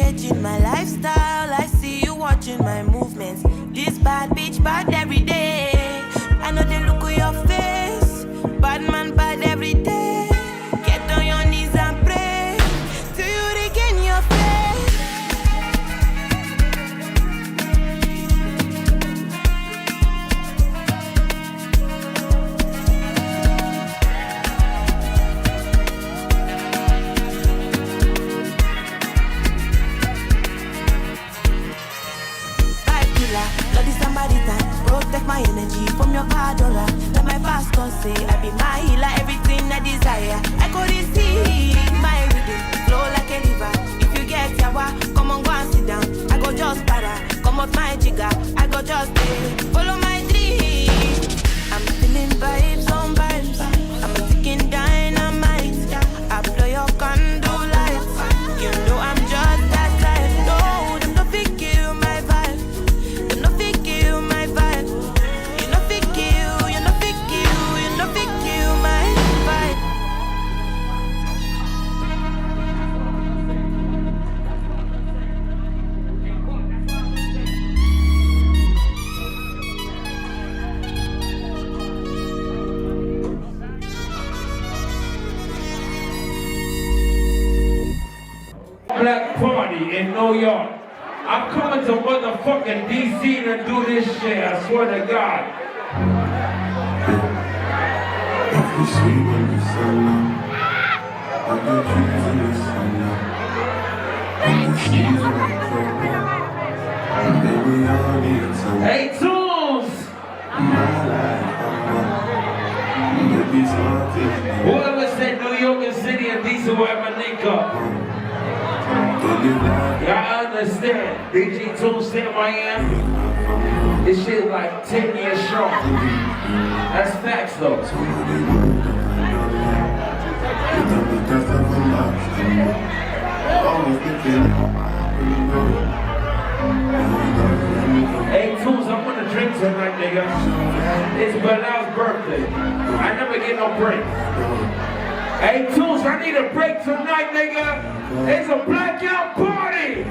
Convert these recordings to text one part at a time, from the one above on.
engaging my lifestyle. I see you watching my movements. This bad bitch bad every day. I know they look at your face. Bad man bad every day. Get on your knees and pray till you regain your faith. Bloody Samaritan, protect my energy from your bad aura. Let my pastor say I be my healer, everything I desire. I go receive my rhythm, flow like a river. If you get yawa, come on, go and sit down. I go just para, come up my jigger. I go just follow my dream. I'm feeling vibes on vibes. I'm a ticking dynamite. I blow your candle lights. You know I'm just that type. No, them no fit kill my vibe. Them no fit kill my vibe. You no fit kill, you no fit kill, you no fit kill my vibe. Black party in New York. I'm coming to motherfucking DC to do this shit, I swear to God. If you see when the sun up, I got trees in the sun up, and the seas are purple, and baby all need some. Hey, Tunes! My life, baby, something. Whoever said New York is city and DC will ever link up. Y'all understand? DG Tunes said Miami. This shit like 10 years strong. That's facts though. Hey Tunes, I'm gonna drink tonight, nigga. It's Bilal's birthday. I never get no break. Hey Tunes, I need a break tonight, nigga. It's a blackout party.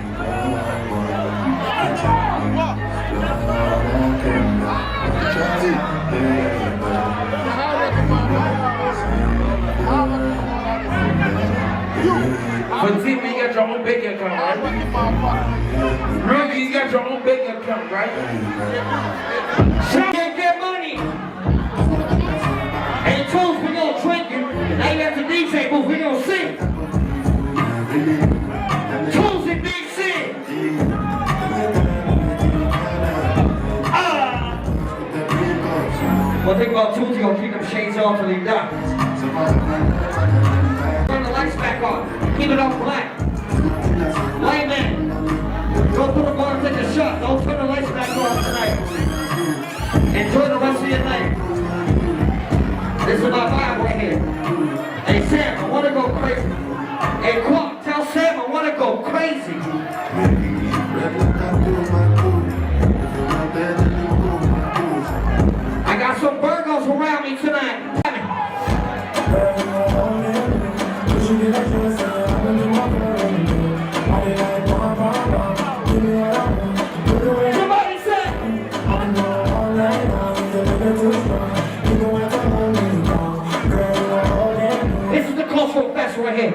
For TV, you got your own bank account, right? Really, you got your own bank account, right? Can't get money. Hey, Tunes, we gonna drink you. Now you got the DJ booth, we gonna sing. Tunes and Big C. One thing about Tunes, you gonna keep them shades on till he die. Turn the lights back on. Keep it on black. Layman, go put a bar and take a shot. Don't turn the lights back on tonight. Enjoy the rest of your night. This is my vibe right here. Hey Sam, I wanna go crazy. Hey Quack, tell Sam I wanna go crazy. I got some Virgos around me tonight. Somebody say, this is the cultural fest right here.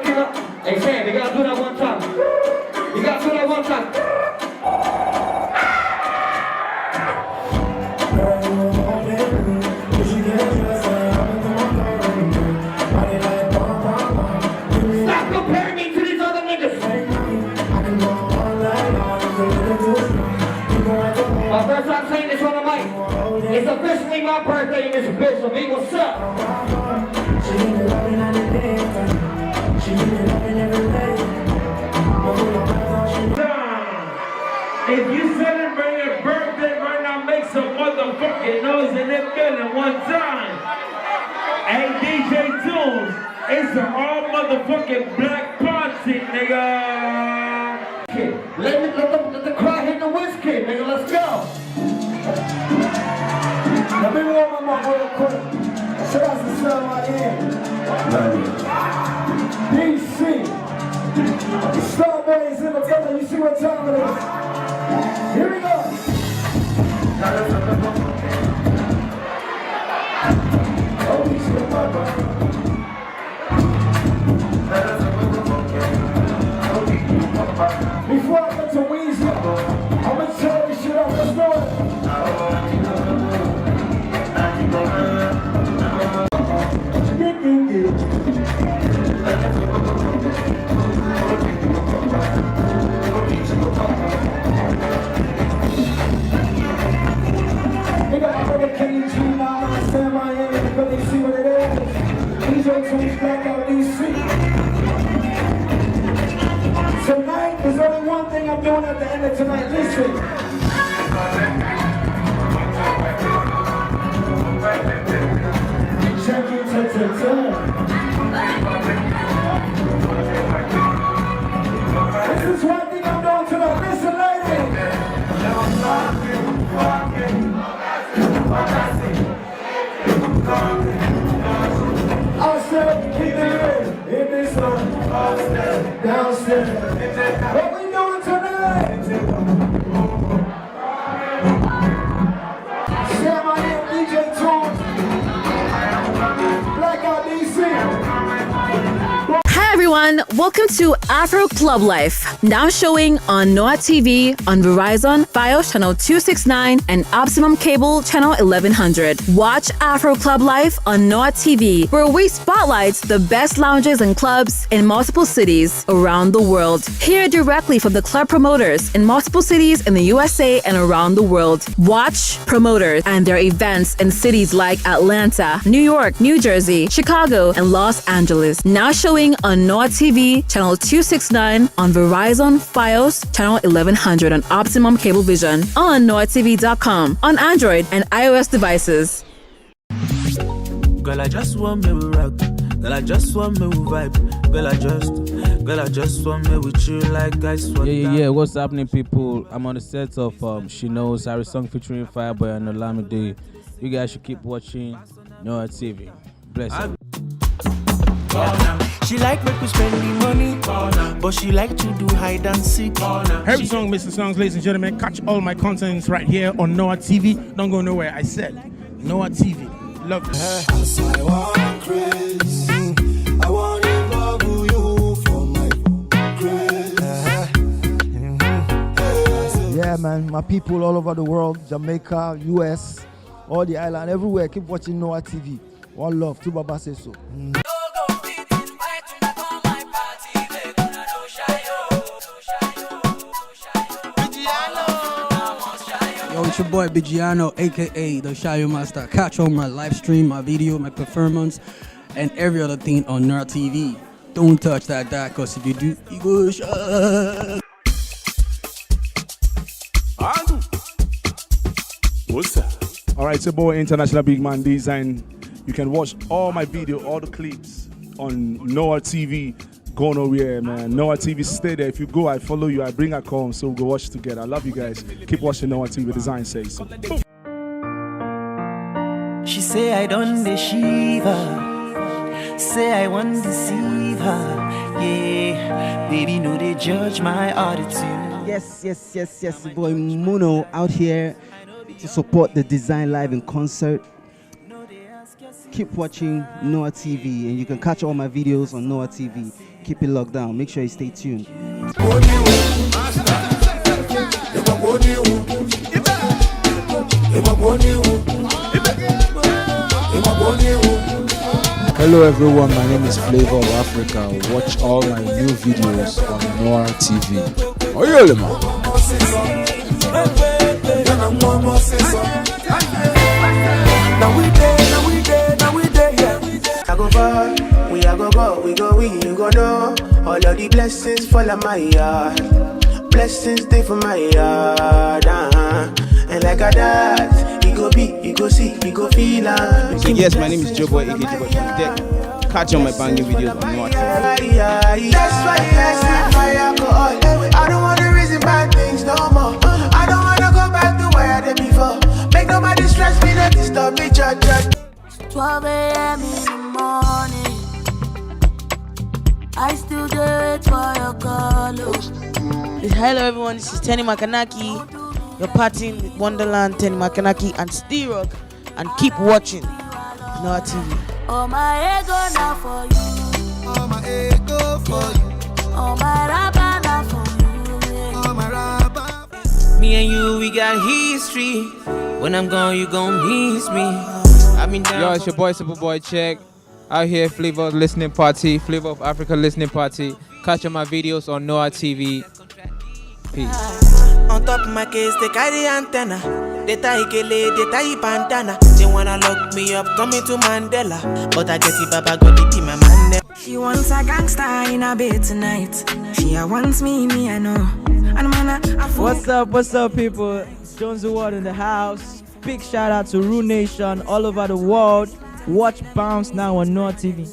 Get up. Hey Sam, you gotta do that one time. You gotta do that one time. Stop comparing me to these other niggas. My first time saying this on the mic. It's officially my birthday in this bitch, so me, what's up? If you celebrate your birthday right now, make some motherfucking noise in that building one time. Hey DJ Tunes, it's an all motherfucking black party, nigga. Let the crowd hit the whiskey, nigga. Let's go. Let me warm up my real quick. Shout out to Sam right here. what time it is. Here we go. Before I get to Weezy, I'm gonna tear this shit up. Let's do it. They got my brother Kenny G now, Sam Miami, but they see what it is. These are two black out DC. Tonight, there's only one thing I'm doing at the end of tonight. Listen. Check it, This is one thing I'm doing tonight. Listen, ladies. Upstairs, keep it in this one. Downstairs. What we doing tonight? Sam, I am DJ Tunes. Blackout DC. Hi everyone, welcome to Afro Club Life, now showing on NoireTV, on Verizon, Fios channel 269 and Optimum Cable channel 1100. Watch Afro Club Life on NoireTV, where we spotlight the best lounges and clubs in multiple cities around the world. Hear directly from the club promoters in multiple cities in the USA and around the world. Watch promoters and their events in cities like Atlanta, New York, New Jersey, Chicago, and Los Angeles. Now showing on NoireTV channel 269, on Verizon, Fios channel 1100, on Optimum Cablevision, on NoireTV.com, on Android and iOS devices. Girl, I just want me with rock. Girl, I just want me with vibe. Girl, I just want me with you like guys. Yeah. What's happening, people? I'm on the set of She Knows, Harry song featuring Fireboy and Olamide. You guys should keep watching NoireTV. Bless you. She like make we spend the money, but she like to do hide and seek. Harry Song, Mr. Songs, ladies and gentlemen. Catch all my contents right here on NoireTV. Don't go nowhere. I said NoireTV. Love you. I want grace. I want to love you for my grace. Yeah, man. My people all over the world, Jamaica, US, all the island, everywhere. Keep watching NoireTV. One love. Tu Baba says so. Yo, it's your boy Bigiano, aka the Shayo Master. Catch on my live stream, my video, my performance, and every other thing on NoireTV. Don't touch that, cause if you do, you go shut. What's that? Alright, it's your boy International Big Man Design. You can watch all my video, all the clips on NoireTV. Go nowhere, man. NoireTV, stay there. If you go, I follow you. I bring her home, so we'll go watch together. I love you guys. Keep watching NoireTV. Design says so. She say I don't deceive her. Say I want to deceive her. Yeah, baby, no, they judge my attitude. Yes, boy Muno out here to support the Design Live in concert. Keep watching NoireTV, and you can catch all my videos on NoireTV. Keep it locked down. Make sure you stay tuned. Hello everyone, my name is Flavor of Africa. Watch all my new videos on NoireTV. Oh yeah, man. Now we there, yeah. I go far, we you go know. All of the blessings fall on my yard. Blessings stay for my yard, And like a that, he go be, he go see, he go feel. So yes, my name is Joe Boy, aka Joe Boy from Deck. Catch on my banging videos on NoireTV. That's why I said my alcohol. I don't wanna reason bad things no more. I don't wanna go back to where I did before. Make nobody stress me, not disturb me, judge. 12 a.m. in the morning, I still do it for your call. Hello everyone, this is Tenny Makanaki. You're partying with Wonderland, Tenny Makanaki and Steel Rock, and keep watching NoireTV. Oh my ego now for you. Oh my ego for you. Oh my rabba now for you. Oh my rabba. Me and you, we got history. When I'm gone, you gon' miss me. I've been down. Yo, it's your boy Superboy Check. Out here, Flavor Listening Party, Flavor of Africa Listening Party. Catch all my videos on NoireTV. Peace. On top of my case, they carry antenna. They tie Kele, they tie Pantana. They wanna lock me up, coming to Mandela. But I get it, Baba, go to my man. She wants a gangster in a bed tonight. She wants me, I know. And man, What's up, people? Jones the World in the house. Big shout out to Rue Nation all over the world. Watch Bounce now on NoireTV.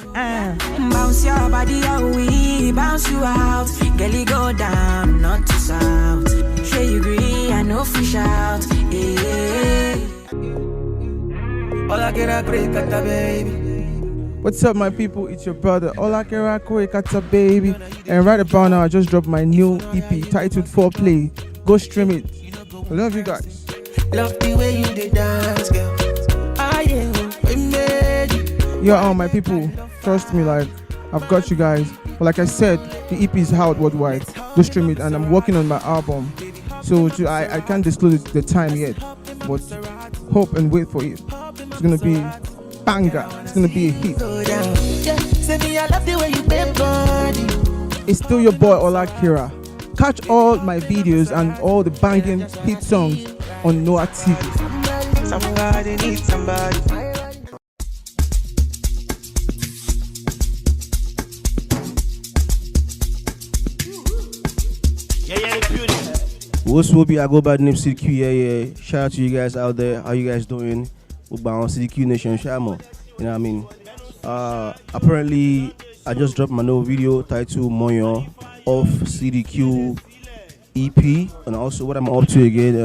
Bounce your body out, we bounce you out. Girlie go down, not to south. Sure you agree, I know fish out. All I get a great kata baby. What's up, my people? It's your brother Olakera Kata baby. And right about now, I just dropped my new EP titled Foreplay. Go stream it. I love you guys. Love the way you did dance, girl. Yeah, my people, trust me, like I've got you guys. But like I said, the EP is out worldwide. Go stream it, and I'm working on my album. So I can't disclose the time yet, but hope and wait for it. It's gonna be banger. It's gonna be a hit. It's still your boy Olakira. Catch all my videos and all the banging hit songs on NoireTV. Somebody needs somebody. What's up, I go by the name CDQ, yeah. Shout out to you guys out there. How you guys doing? We're on CDQ Nation Shamo. You know what I mean? Apparently, I just dropped my new video titled Moyo off CDQ EP. And also what I'm up to again,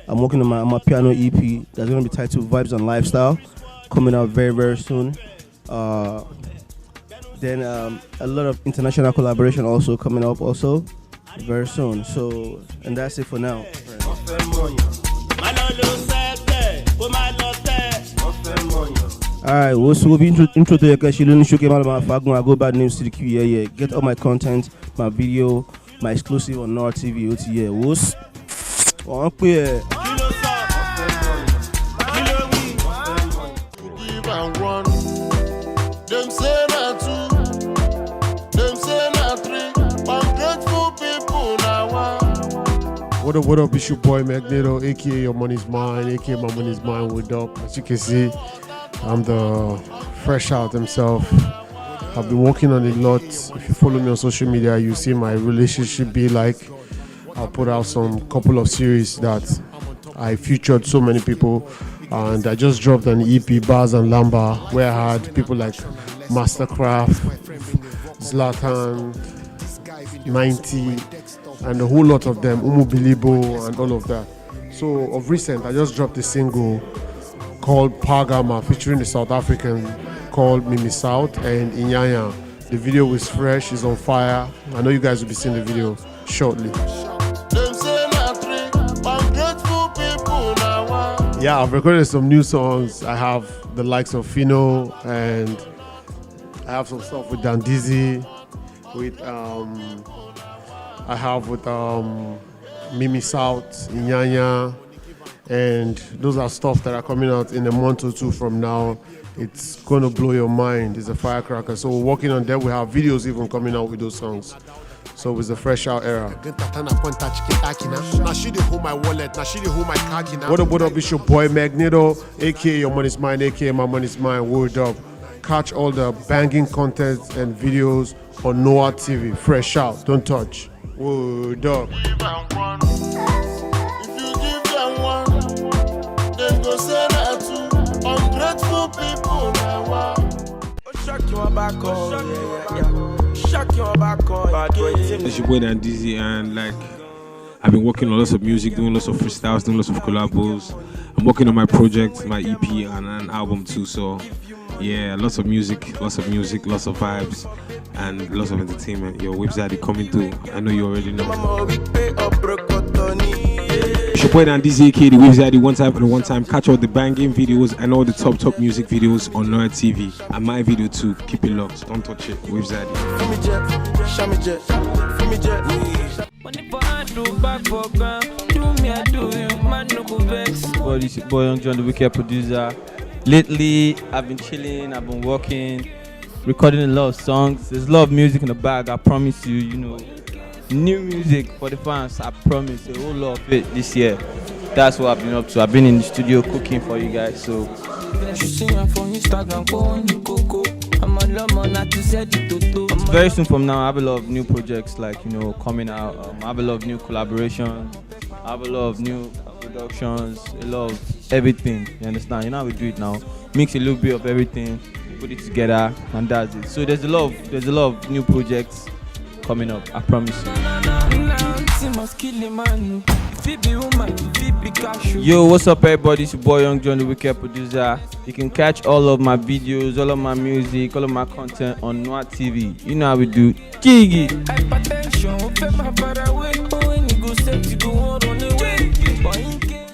I'm working on my piano EP that's going to be titled Vibes and Lifestyle. Coming out very, very soon. Then a lot of international collaboration also coming up also very soon. So, and that's it for now. Alright, we'll be intro to your question. I go by the name CDQ, yeah. Get all my content, my video, my exclusive on NoireTV, OTA. What's Them say na two, them say na three. Ungrateful people now. What up, it's your boy Magneto, aka Your Money's Mine, aka My Money's Mine. What up? As you can see, I'm the fresh out himself. I've been working on a lot. If you follow me on social media, you see my relationship be like. I'll put out some couple of series that I featured so many people. And I just dropped an EP, Bars and Lamba, where I had people like Mastercraft, Zlatan, 90, and a whole lot of them, Umu Bilibo, and all of that. So of recent, I just dropped a single called Pagama, featuring the South African called Mimi South and Inyanya. The video was fresh, it's on fire. I know you guys will be seeing the video shortly. Yeah, I've recorded some new songs. I have the likes of Fino, and I have some stuff with Dandizi, with I have with Mimi South, Inyanya, and those are stuff that are coming out in a month or two from now. It's gonna blow your mind. It's a firecracker. So we're working on that. We have videos even coming out with those songs. So it's a fresh out era. What up, it's your boy Magneto, aka Your Money's Mine, aka My Money's Mine. Word up. Catch all the banging content and videos on NoireTV. Fresh out, don't touch. Word up. If you give them one, then go say that two. Ungrateful people now. Shock your back on, yeah. Shock your back on. It's your boy Dan Dizzy, and like I've been working on lots of music, doing lots of freestyles, doing lots of collabos. I'm working on my project, my EP, and an album too. So Yeah, lots of music, lots of vibes, and lots of entertainment. Your Website coming through. I know you already know. It's your boy Dan DZK, the Website one time. Catch all the banging videos and all the top music videos on NoireTV. And my video too. Keep it locked. Don't touch it. Website. This boy Young John, the wicked producer. Lately, I've been chilling, I've been working, recording a lot of songs. There's a lot of music in the bag, I promise you, new music for the fans, I promise, a whole lot of it this year. That's what I've been up to. I've been in the studio cooking for you guys, so. Very soon from now, I have a lot of new projects coming out. I have a lot of new collaborations. I have a lot of new productions, a lot of everything. You understand? You know how we do it now. Mix a little bit of everything, put it together, and that's it. So there's a lot of new projects coming up. I promise you. Yo, what's up, everybody? It's your boy Young John, the wicked producer. You can catch all of my videos, all of my music, all of my content on NoireTV. You know how we do. Gigi.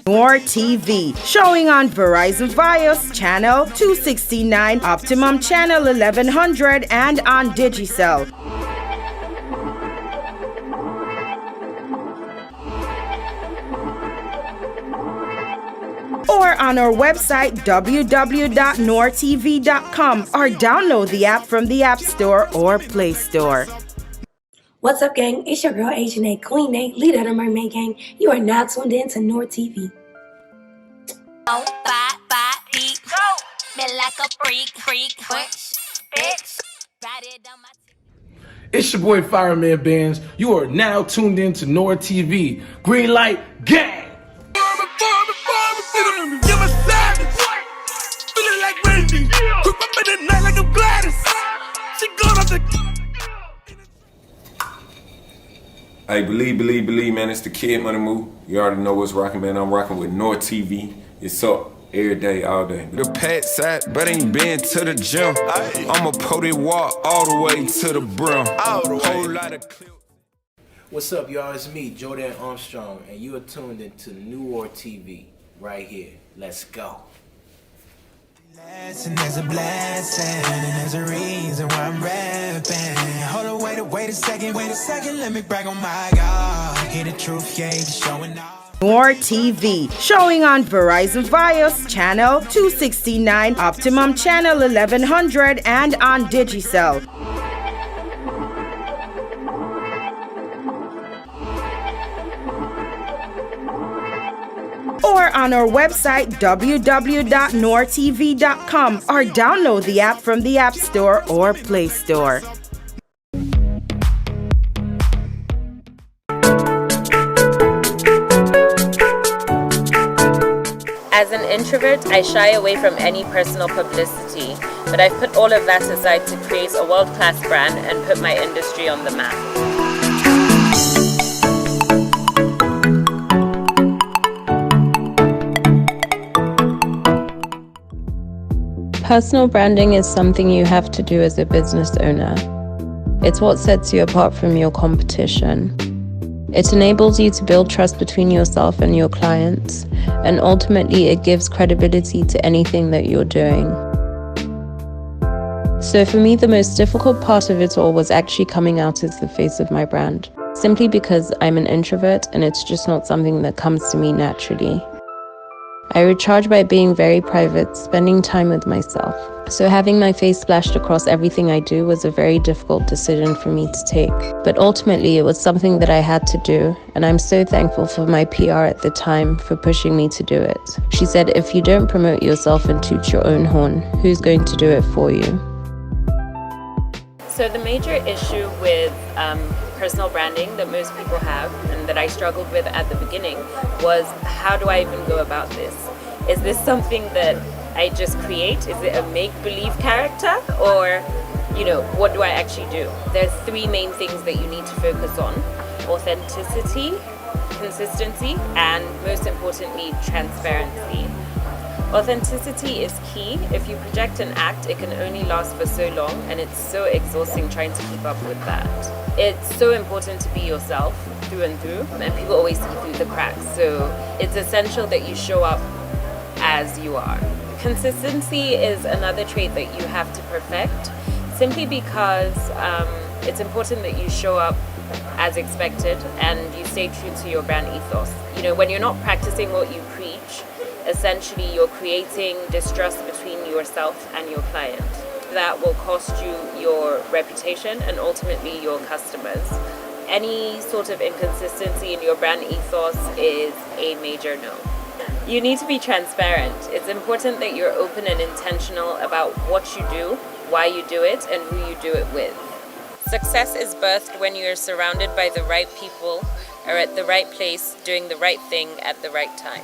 NoireTV, showing on Verizon Fios channel 269, Optimum channel 1100, and on Digicel. Or on our website www.noiretv.com, or download the app from the App Store or Play Store. What's up, gang? It's your girl Agent A, Queen A, leader of the Mermaid Gang. You are now tuned in to NoireTV. It's your boy Fireman Bands. You are now tuned in to NoireTV. Green light, gang! Feeling like Randy. Quick up in the night like I'm Gladys. She gone off the. Hey, believe, man. It's the Kid Money Move. You already know what's rocking, man. I'm rocking with NoireTV. It's up every day, all day. The pet sat, but ain't been to the gym. I'ma put it walk all the way to the brim. Whole lot of clips. What's up, y'all? It's me, Jordan Armstrong, and you are tuned into NoireTV right here. Let's go. And there's a blessing, and there's a reason why I'm rapping. Hold on, wait a second, let me brag on my God. Hear the truth, yeah, he's showing off. NoireTV, showing on Verizon Fios channel 269, Optimum channel 1100, and on Digicel. Or on our website www.noiretv.com, or download the app from the App Store or Play Store. As an introvert, I shy away from any personal publicity, but I've put all of that aside to create a world-class brand and put my industry on the map. Personal branding is something you have to do as a business owner. It's what sets you apart from your competition. It enables you to build trust between yourself and your clients, and ultimately it gives credibility to anything that you're doing. So for me, the most difficult part of it all was actually coming out as the face of my brand, simply because I'm an introvert and it's just not something that comes to me naturally. I recharge by being very private, spending time with myself. So having my face splashed across everything I do was a very difficult decision for me to take. But ultimately, it was something that I had to do, and I'm so thankful for my PR at the time for pushing me to do it. She said, if you don't promote yourself and toot your own horn, who's going to do it for you? So the major issue with personal branding that most people have, and that I struggled with at the beginning, was how do I even go about this? Is this something that I just create? Is it a make-believe character? Or, what do I actually do? There's three main things that you need to focus on: authenticity, consistency, and most importantly, transparency. Authenticity is key. If you project an act, it can only last for so long, and it's so exhausting trying to keep up with that. It's so important to be yourself through and through, and people always see through the cracks. So it's essential that you show up as you are. Consistency is another trait that you have to perfect, simply because it's important that you show up as expected and you stay true to your brand ethos. You know, when you're not practicing what you preach, essentially you're creating distrust between yourself and your client. That will cost you your reputation and ultimately your customers. Any sort of inconsistency in your brand ethos is a major no. You need to be transparent. It's important that you're open and intentional about what you do, why you do it, and who you do it with. Success is birthed when you're surrounded by the right people, are at the right place, doing the right thing at the right time.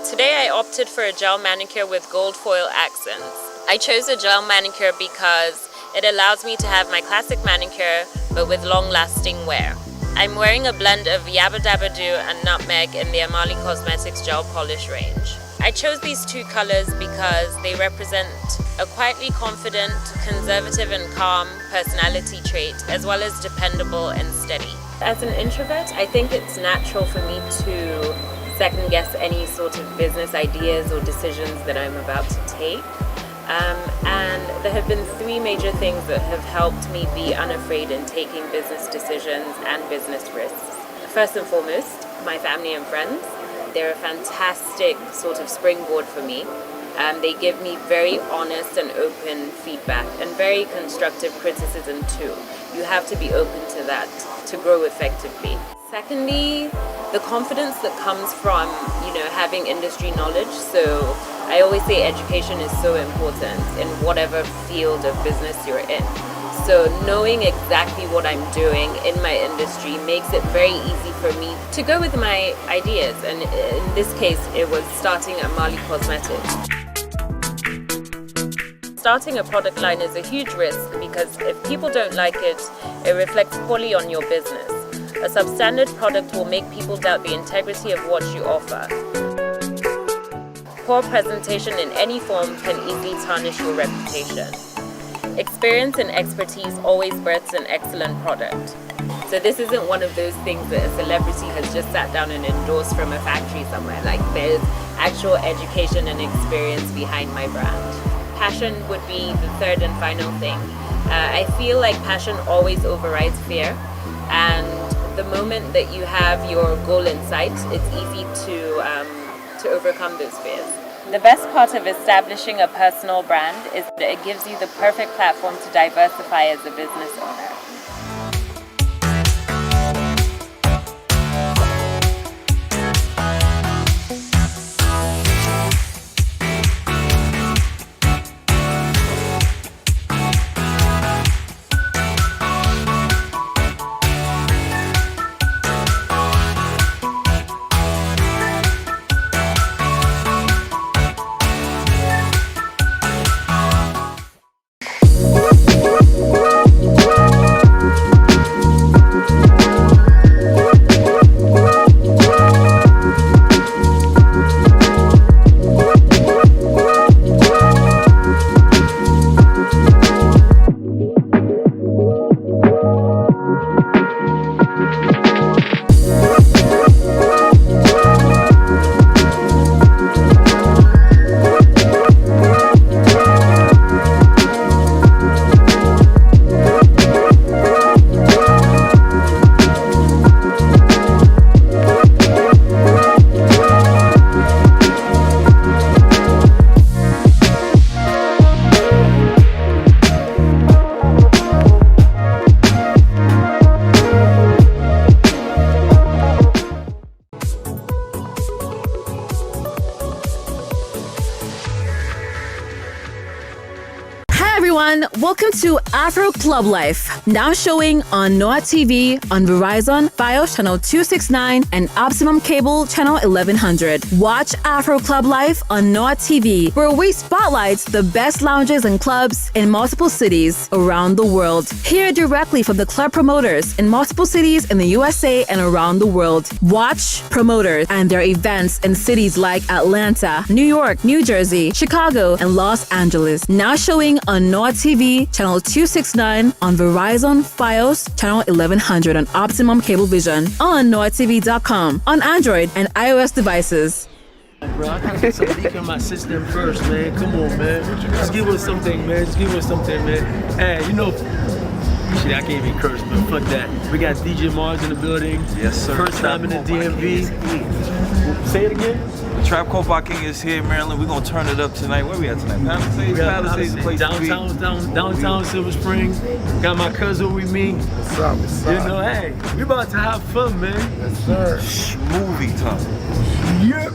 Today I opted for a gel manicure with gold foil accents. I chose a gel manicure because it allows me to have my classic manicure but with long-lasting wear. I'm wearing a blend of Yabba Dabba Doo and Nutmeg in the Amali Cosmetics gel polish range. I chose these two colors because they represent a quietly confident, conservative and calm personality trait, as well as dependable and steady. As an introvert, I think it's natural for me to second guess any sort of business ideas or decisions that I'm about to take. And there have been three major things that have helped me be unafraid in taking business decisions and business risks. First and foremost, my family and friends. They're a fantastic sort of springboard for me. They give me very honest and open feedback and very constructive criticism too. You have to be open to that to grow effectively. Secondly, the confidence that comes from, having industry knowledge. So I always say education is so important in whatever field of business you're in. So knowing exactly what I'm doing in my industry makes it very easy for me to go with my ideas. And in this case, it was starting Amali Cosmetics. Starting a product line is a huge risk because if people don't like it, it reflects poorly on your business. A substandard product will make people doubt the integrity of what you offer. Poor presentation in any form can easily tarnish your reputation. Experience and expertise always births an excellent product. So this isn't one of those things that a celebrity has just sat down and endorsed from a factory somewhere. Like, there's actual education and experience behind my brand. Passion would be the third and final thing. I feel like passion always overrides fear, and the moment that you have your goal in sight, it's easy to overcome those fears. The best part of establishing a personal brand is that it gives you the perfect platform to diversify as a business owner. Welcome to Afro Club Life, now showing on NoireTV, on Verizon, Fios Channel 269, and Optimum Cable Channel 1100. Watch Afro Club Life on NoireTV, where we spotlight the best lounges and clubs in multiple cities around the world. Hear directly from the club promoters in multiple cities in the USA and around the world. Watch promoters and their events in cities like Atlanta, New York, New Jersey, Chicago, and Los Angeles. Now showing on NoireTV, Channel 269, on Verizon, Fios, Channel 1100, and Optimum Cablevision, on NoireTV.com, on Android and iOS devices. Bro, I gotta get some leak in my system first, man. Come on, man. Just give us something, man. Just give us something, man. Hey, you know, shit, I can't even curse, but fuck that. We got DJ Mars in the building. Yes, sir. First time in the DMV. Say it again. The Trap Cobalt King is here, Maryland. We're gonna turn it up tonight. Where we at tonight? Palisades, the place downtown Silver Spring. Got my cousin with me. What's up? What's up? You know, hey, we about to have fun, man. Yes, sir. Movie time. Yeah.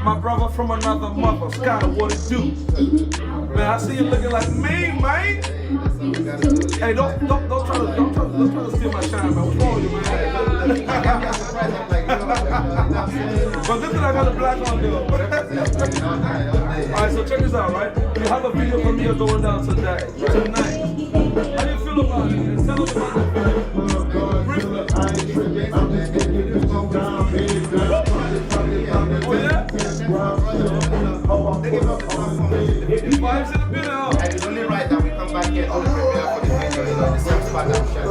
My brother from another mother, Sky, what it do? Man, I see you looking like me, man. Hey, don't try to steal my shine, man. What's wrong with you, man? But this thing I got a black on, though. Alright, so check this out, right? We have a video premiere going down tonight. How do you feel about it? And tell us about it. Vibes in the building, huh? And it's only right that we come back here and do the premiere for the video, you know, in the same spot that we shot.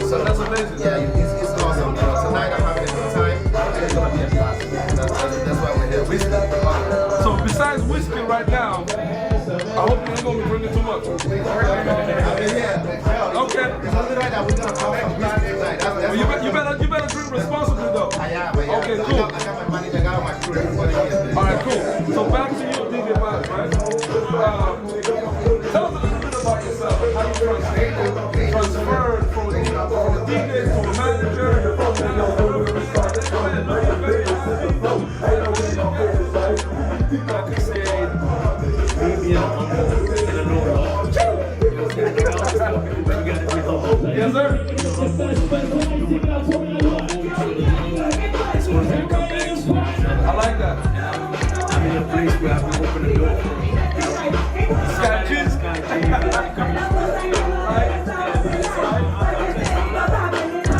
So that's amazing. Yeah, it's awesome. You know, tonight I'm having a good time, and it's gonna be a blast. That's why we're here. Whiskey. So besides whiskey right now, I hope you ain't gonna be drinking too much. I've been here. Okay. It's only right that we're gonna have some black tonight. Well, you better drink responsibly though. I am. Okay, cool. I got my manager, I got my crew, everybody here. All right, cool. So back to you, DJ Vibes, right? Tell us a little bit about yourself. How you transferred from a DJ to a manager. Like I said, me being humble and a know-it-all. Yes, sir. I like that. I'm in a place where I can open the door for Sky Cheese.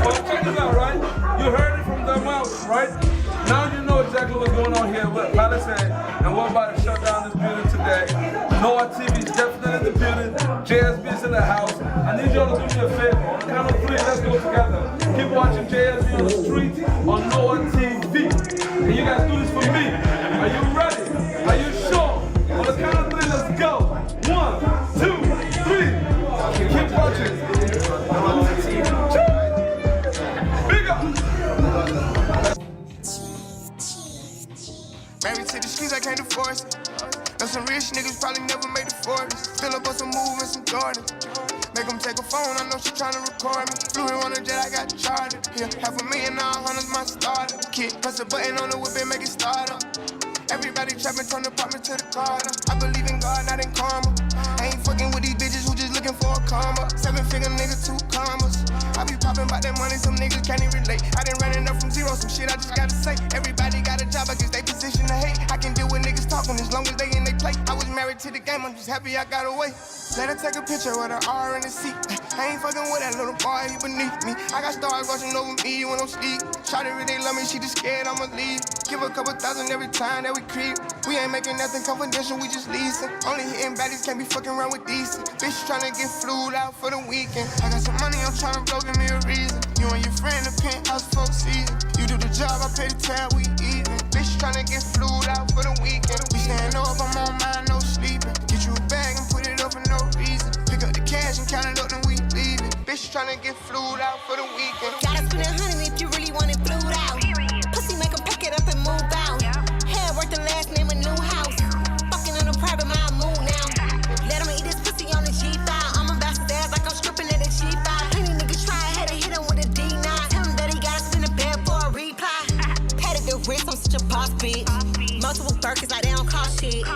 Well, check this out, right? You heard it from their mouth, right? Now you know exactly what's going on here with Palace and we're about to shut down this building today. NoireTV is definitely in the building. JSB is in the house. I need y'all to do me a favor. On the count of 3, let's go together. Keep watching JSB on the street on NoireTV. And you guys do this for me. Are you ready? Are you sure? On the count of 3, let's go. 1, 2, 3. Keep watching. Big up. Married to the streets, I can't divorce it. Know some rich niggas probably never made the 40s. Fill up on some move and some Jordan. Make them take a phone, I know she tryna record me. Flew in on a jet, I got charted. Yeah, $500,000, now 100's my starter. Kid, press a button on the whip and make it start up. Everybody trapping, turn the apartment to the garden. I believe in God, not in karma. I ain't fucking with these bitches who just looking for a karma. 7-figure nigga, 2 commas. I be popping about that money, some niggas can't even relate. I done running up from zero, some shit I just gotta say. Everybody got a job, I guess they position to hate. I can deal with niggas talking as long as they in they play. I was married to the game, I'm just happy I got away. Let her take a picture with her R in the seat. I ain't fucking with that little boy, he beneath me. I got stars watching over me when I'm sleep. Shawty really love me, she just scared I'ma leave. Give her a couple thousand every time that we creep. We ain't making nothing confidential, we just leasing. Only hitting baddies, can't be fucking around with decent. Bitch tryna get flued out for the weekend. I got some money, I'm tryna blow, give me a reason. You and your friend, the penthouse folk season. You do the job, I pay the tab, we even. Bitch tryna get flued out for the weekend. We stand up, I'm on mine, no sleeping. Get you a bag and put it up for no reason. Pick up the cash and count it up, then we leave it. Bitch tryna get flued out for the weekend. Gotta spend 100 if you really want it flued out. Pussy make 'em pack it up and move out. Hair worth the last name, a new house. Fucking on a private, my mood now. Let 'em eat this pussy on the G5. I'm about to dance like I'm stripping at a G5. Plenty niggas try, had to hit him with a D9. Tell him that he gotta spin a bed for a reply. Patted the wrist, I'm such a boss bitch. Multiple Birkins like they don't cost shit.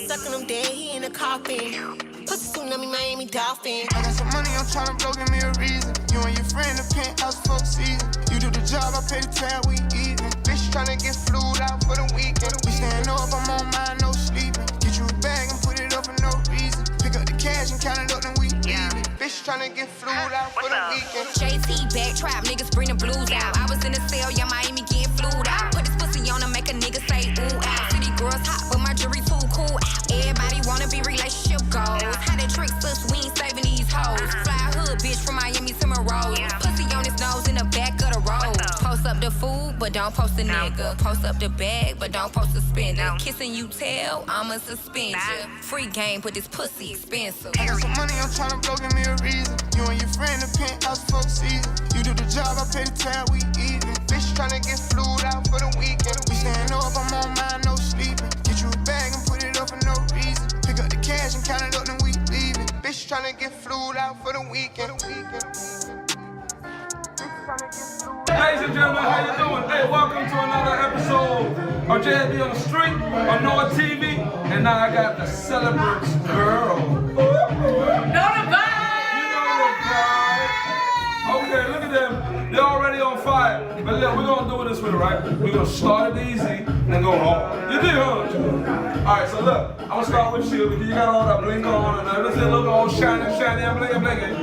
Sucking him dead, he in a coffin. Pussy tsunami, Miami Dolphin. I got some money, I'm tryna blow, give me a reason. You and your friend, the penthouse folk season. You do the job, I pay the tab, we even. Bitch tryna get flued out for the weekend. We stand up, I'm on mine, no sleeping. Get you a bag and put it up for no reason. Pick up the cash and count it up, then we leave it. Bitch tryna get flued out for the weekend. JT back trap, niggas bring the blues out. I was in the cell, yeah, Miami getting flued out. Put this pussy on to make a nigga say ooh out. City girls hot, but my jury too cool out. Everybody wanna be relationship goals. How they trick us, we ain't saving these hoes. Fly hood bitch from Miami to Monroe. Pussy on his nose in the back of the road. Post up the food, but don't post a nigga. Post up the bag, but don't post a spender. Kissing you tell, I'ma suspend you. Free game, but this pussy expensive. I got some money, I'm tryna blow, give me a reason. You and your friend, the penthouse folk season. You do the job, I pay the tab, we even. Bitch tryna get flued out for the weekend. We stand up, I'm on mine, no sleeping. Get you a bag and put it up for no reason. Pick up the cash and count it up, then we leave it. Bitch tryna get flued out for the weekend. Ladies and gentlemen, how you doing? Hey, welcome to another episode of JSB on the Street on NoireTV. And now I got the Celebrants girl. You know the vibe! Okay, look at them. They're already on fire. But look, we're gonna do it this way, right? We're gonna start it easy and go hard. You did, huh? Alright, so look, I'm gonna start with you because you got all that blink on and everything look all shiny and blinking.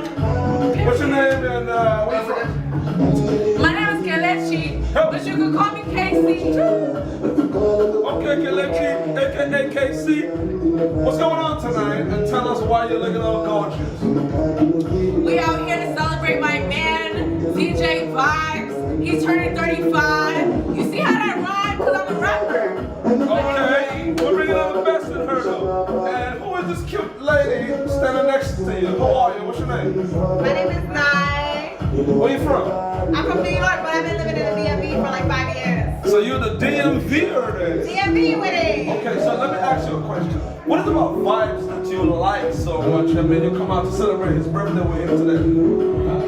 What's your name and where you from? My name is Kelly. Kelechi, but you can call me Casey. Okay, Kelechi, aka KC. What's going on tonight? And tell us why you're looking all gorgeous. We out here to celebrate my man, DJ Vibes. He's turning 35. You see how that rhymes? Because I'm a rapper. Okay, we're bringing out the best in her though. And who is this cute lady standing next to you? Who are you? What's your name? My name is Nai. Where you from? I'm from New York, but I've been living in the DMV for like 5 years. So you're the DMV or this? DMV with it. Okay, so let me ask you a question. What is about Vibes that you like so much? I mean, you come out to celebrate his birthday with him today.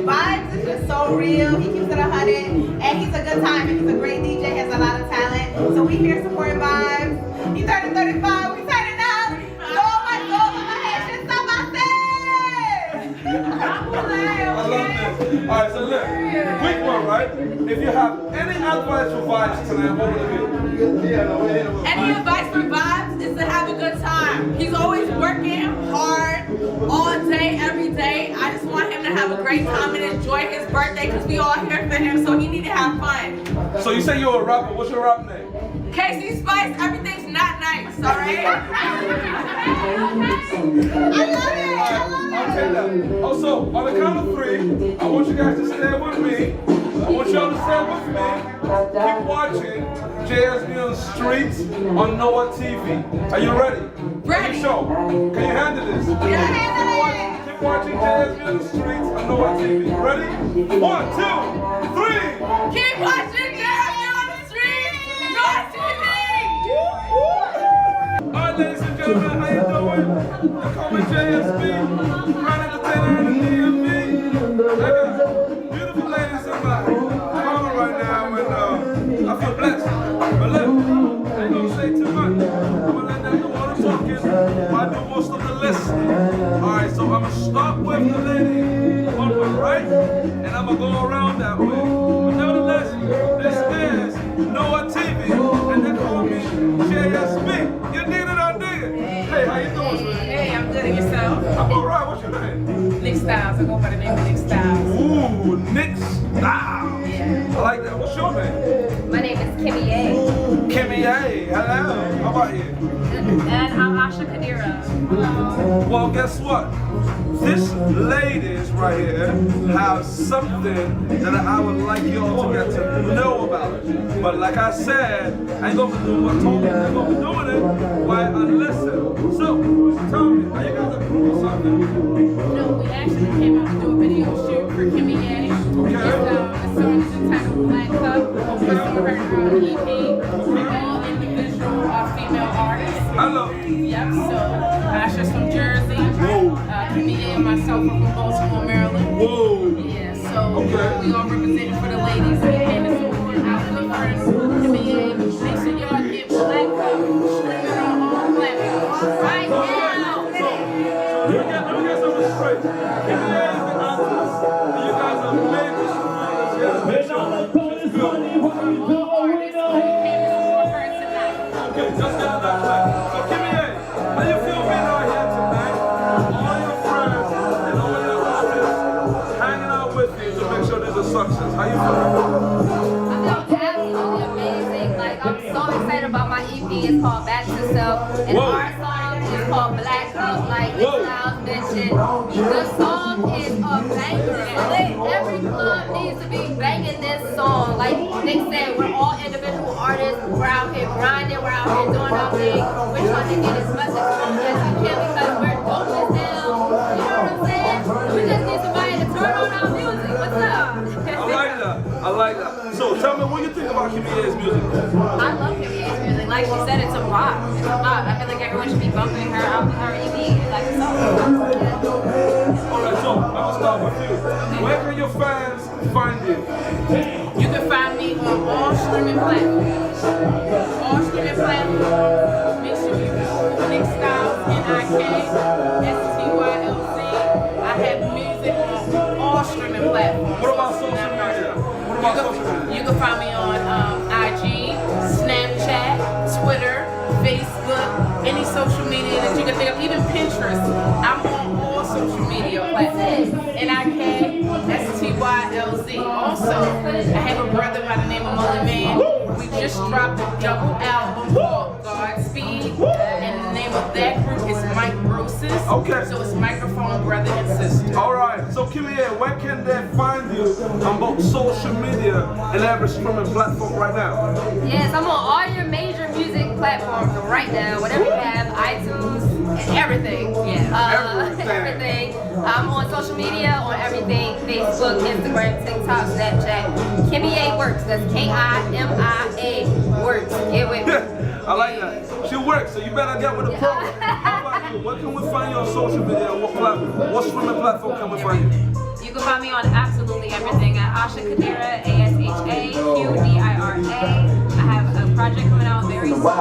Vibes is just so real. He keeps it 100, and he's a good time. And he's a great DJ. Has a lot of talent. So we here supporting Vibes. He's turning 35. We turning up. Soul my head. Just stop my I love this. All right, so look, quick one, right? If you have any advice for Vibes tonight, what would it be? Any advice for Vibes is to have a good time. He's always working hard all day, every day. I just want him to have a great time and enjoy his birthday because we all here for him, so he need to have fun. So you say you're a rapper. What's your rap name? Casey Spice, everything's not nice, all right? I love it. Okay, now. Also, on the count of 3, I want you guys to stay with me. I want y'all to stay with me. Keep watching JSB on the streets on NoireTV. Are you ready? Ready. Show. Can you handle this? Yeah, keep watching JSB on the streets on NoireTV. Ready? 1, 2, 3. Keep watching JSB on the streets, NoireTV. Alright, ladies and gentlemen, how you doing? They call me JSB. Right at the tail end of the DMV. I got beautiful ladies in my corner right now, and I feel blessed. But look, I ain't gonna say too much. I'm gonna let them do all the talking, while I do most of the listening. Alright, so I'm gonna start with the lady on the right, and I'm gonna go around that way. But nevertheless, this is NoireTV, and they call me JSB. You dig it, I dig it. Hey, how you doing, sweetie? Hey, I'm good. And yourself? I'm alright. What's your name? Nick Styles. I go by the name of Nick Styles. Ooh, Nick Styles. Yeah. I like that. What's your name? My name is Kimmy A. Kimmy A. Hello. How about you? And I'm Asha Kadira. Hello. Well, guess what? This ladies right here have something that I would like y'all to get to know about. But like I said, I ain't gonna do what talking, I'm gonna be doing it while I listen. So, tell me, are you guys a group or something? No, we actually came out to do a video shoot for Kimmy A. The song is entitled Black Cup. We'll see her on the EP. We're all individual female artists. Hello. Yep, so Asha's from Jersey. Kimmy A and myself are from Baltimore, Maryland. Whoa. Yeah, so we all representing for the ladies. And it's all out for the first Kimmy A. Make sure y'all get Black Cup. Streaming on all platforms right now. Let me get something straight. Kimmy A is the artist, and you guys are major supporters. Yes, make sure it's good. Okay, just get that right. So Kimmy A, how you feel being out here tonight? All your friends and all your artists hanging out with you to make sure there's a success. How you feel? I feel absolutely amazing. Like, I'm so excited about my EP. It's called Back to Self. And our song is called Black Cup, like Nick Styles mentioned. The song is a banger. Every club needs to be banging this song. Like Nick said, we're all individual artists. We're out here grinding. We're out here doing our thing. We're trying to get as much exposure as we can because we're dope as hell. You know what I'm saying? We just need somebody to turn on our music. What's up? I like that. I like that. So tell me, what you think about Kimmy A's music? I love Kimmy A's music. Like she said, it's a bop. It's a bop. I feel like everyone should be bumping her out with her EP. Like it's so Alright, so I'm gonna start with you. Where can your fans find you? You can find me on all streaming platforms. All streaming platforms. Make sure you Google Nick Styles, NIKSTYLZ. I have music on all streaming platforms. What about social media? What about social media? You can find me on IG, Snapchat, Twitter, Facebook, any any social media that you can think of, even Pinterest. I'm on all social media platforms. NIKSTYLZ. Also, I have a brother by the name of Mully Man. We just dropped a double album called Godspeed, and the name of that group is Mike Bruce's. Okay. So it's Microphone Brother and Sister. Alright, so Kimia, where can they find you on both social media and every streaming platform right now? Yes, I'm on all your major music platforms right now. Whatever you have, iTunes, and everything. Yeah. Everything. I'm on social media, on everything: Facebook, Instagram, TikTok, Snapchat. Kimia Works. That's Kimia Works. Get with me. I like that. She works, so you better get with the program. How about you? Where can we find you on social media? What platform? What streaming platform can we find you? You can find me on absolutely everything at Asha Kadira, ASHAQDIRA. I have a project coming out very soon. Alright,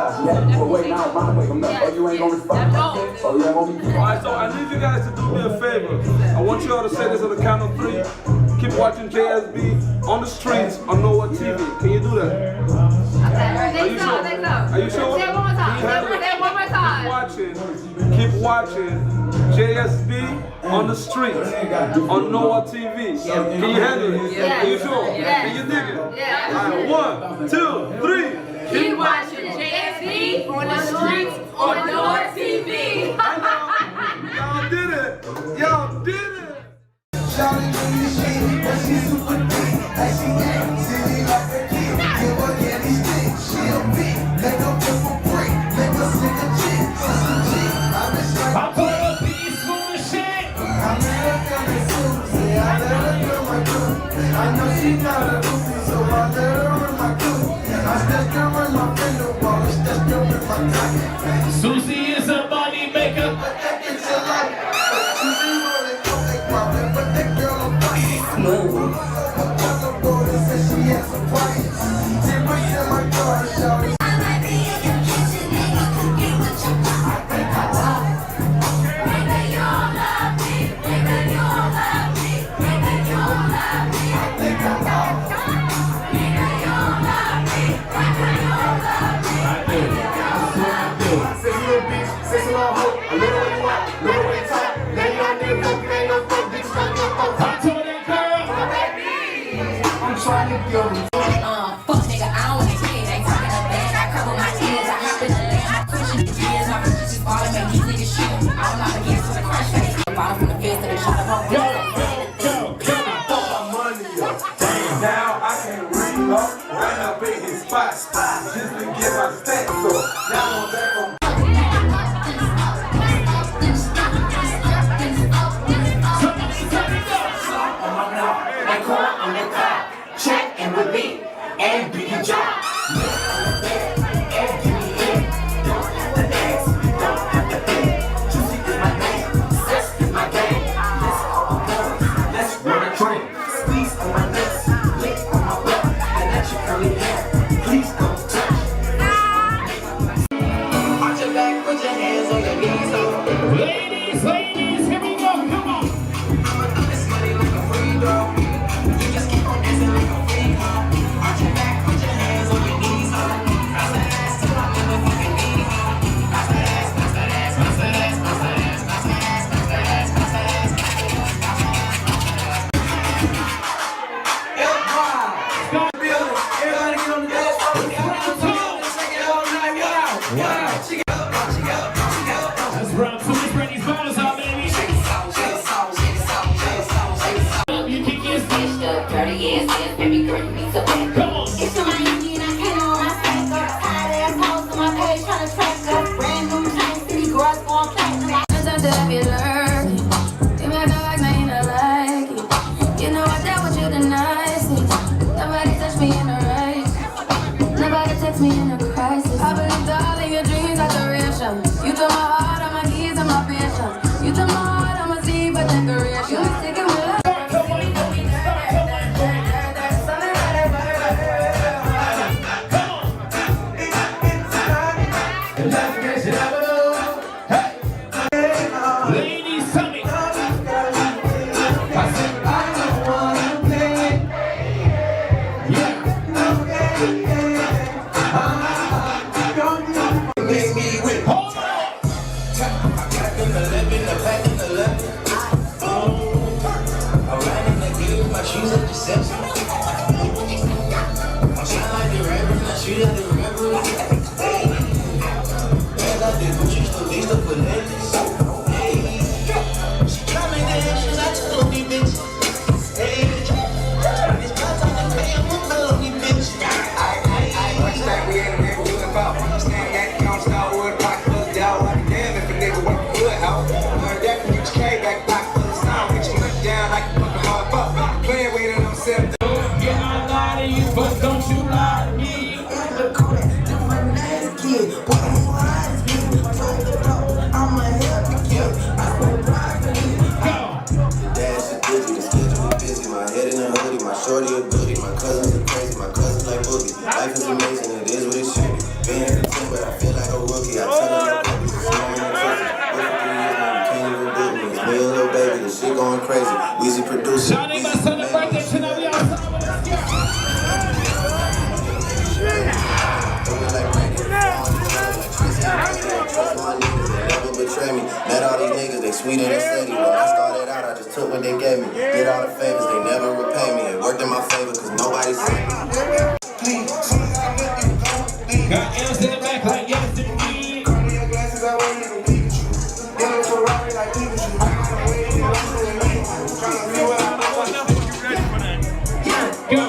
so I need you guys to do me a favor. I want you all to say this at the count of 3. Keep watching JSB on the streets on NoireTV. Can you do that? Are you sure? Are you sure? Say it one more time. Say it one more time. Keep watching JSB on the streets on NoireTV. Can you handle it? Are you sure? Can you dig it? Alright, 1, 2, 3. Keep watching JSB on the streets on NoireTV. Y'all did it. Y'all did it. Shawty do this shit, but she super thick. Like she ain't silly like a kid. Give her candy stick, she a bitch. Let her flip a brick, let her sing a chick. I'm caught up in these school shit. I met her coming soon, say I let her do my group. I know she not a groupie, so I let her in my group. I stepped her in my window wall, stepped her in my pocket. Susie is a money maker, but that gets you like. Susie rolling, don't make problem, but that girl on fire. She has some quiet. She brings in my car, shawty. I might be in your kitchen, nigga, cooking with your mom. I think I love it. Maybe you don't love me. Maybe you don't love me. Maybe you don't love me. I think I love it. Maybe you don't love me. Maybe you don't love me. Maybe you don't love me. Sexy little bitch, sexy little hoe. A little way you walk, little way you talk. Now you don't need nothing, ain't no fuck, bitch, fuck your folks. I told that girl, I'm trying to go. Fuck nigga, I don't wanna hear it. Ain't talking up bad, I cover my ears. I hop in the lane, I'm pushing the gears. My bitches just falling, make these niggas shoot. I'm not against with a crash face. Bottom from the fist to the shot of home. Now I can ring up right up in his spot just to get my stacks up. Now I'm back on. Check and repeat and do your job. Please don't touch. Arch your back, put your hands on your knees. Ladies, here we go, come on. I'ma do this money like a free throw. You just keep on dancing like a free throw. Arch your back, put your hands on your knees. Bounce that ass till I never fucking need. Bounce that ass, bounce that ass, bounce that ass, bounce that ass, bounce that ass, bounce that ass, bounce that ass, bounce that ass, bounce that ass, bounce that ass. Everybody get on the dance floor. Check it all night. Wow. Check it out. That's right. police to put in this. Hey, she can't make the actions I told me, bitch. Hey, it's my time to pay him with felony, bitch. Much like we ain't never doing about. Stand back, don't start wood, rock us down. Like damn, if a nigga work the hood out. Learned that from UGK, back block for the sound. Bitch, you went down like a fucking hard buck. Playing with it, I'm set. Yeah, I lie to you, but don't you lie to me. Shorty a goodie, my cousins are crazy, my cousins like boogie. Life is amazing, it is what it should be. Been here for 10, but I feel like a rookie. I tell her no cookies, it's small and tricky. Work for 3 years now, you can't even book me. It's me and Lil Baby, this shit going crazy. Weezy producer. Johnny, my son, the birthday tonight, we outside. Betray me. Met all these niggas, they sweeter than steady. When I started out, I just took what they gave me. Did all the favors, they never repay me. It worked in my favor, cause nobody said me. Please, got M's in the back like yes indeed. Cardio glasses, I want you to Pikachu. Yellow Ferrari like Pikachu. Trying to feel what I know. You ready for that? Go.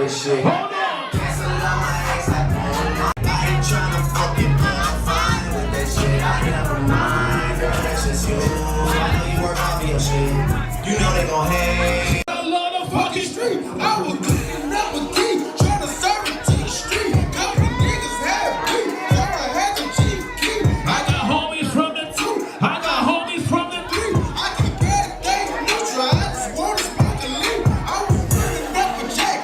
Shit. Hold on. Cancel out my ex, I ain't tryna fucking fine with that shit. I never mind. Girl, that's just you. I know you work hard for your shit. You know they gon' hate. I love the fucking street. I was cleaning up with key, trying to serve it to the street. Couple niggas had beef, so I had to cheat key. I got homies from the 2, I got homies from the 3. I can get a thing neutral. I just wanna smoke a leaf. I was cleaning up with Jack.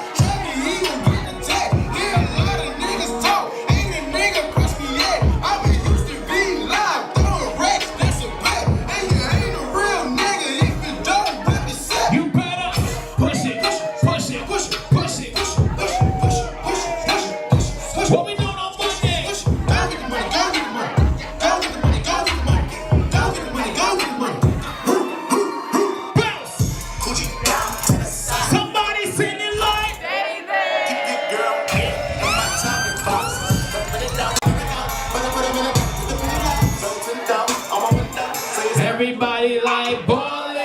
Everybody like ballin'.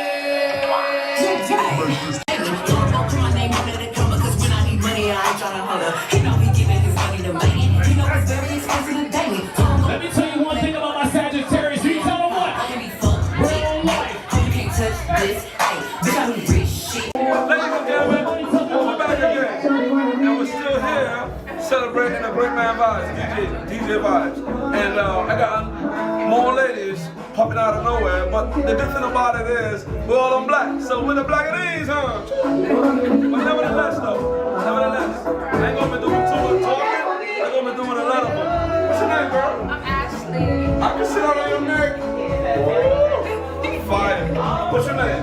My name under the cover, cause when I need money, I ain't tryna holler. He know he giving his money to make it. He know it's very expensive to daily. Let me tell you one thing about my Sagittarius. You tell them what? I can be fucked. Real life. You can't touch this. Hey, bitch, I be rich shit. Ladies and gentlemen, we're back again. And we're still here celebrating the great man vibes, DJ vibes. And I got more ladies popping out of nowhere, but the good thing about it is we're all on black, so we're the black of these, huh? But nevertheless, I ain't gonna be doing too much talking. I'm gonna be doing a lot of them. What's your name, girl? I'm Ashley. I can sit out on your neck. Woo! Fire. What's your name?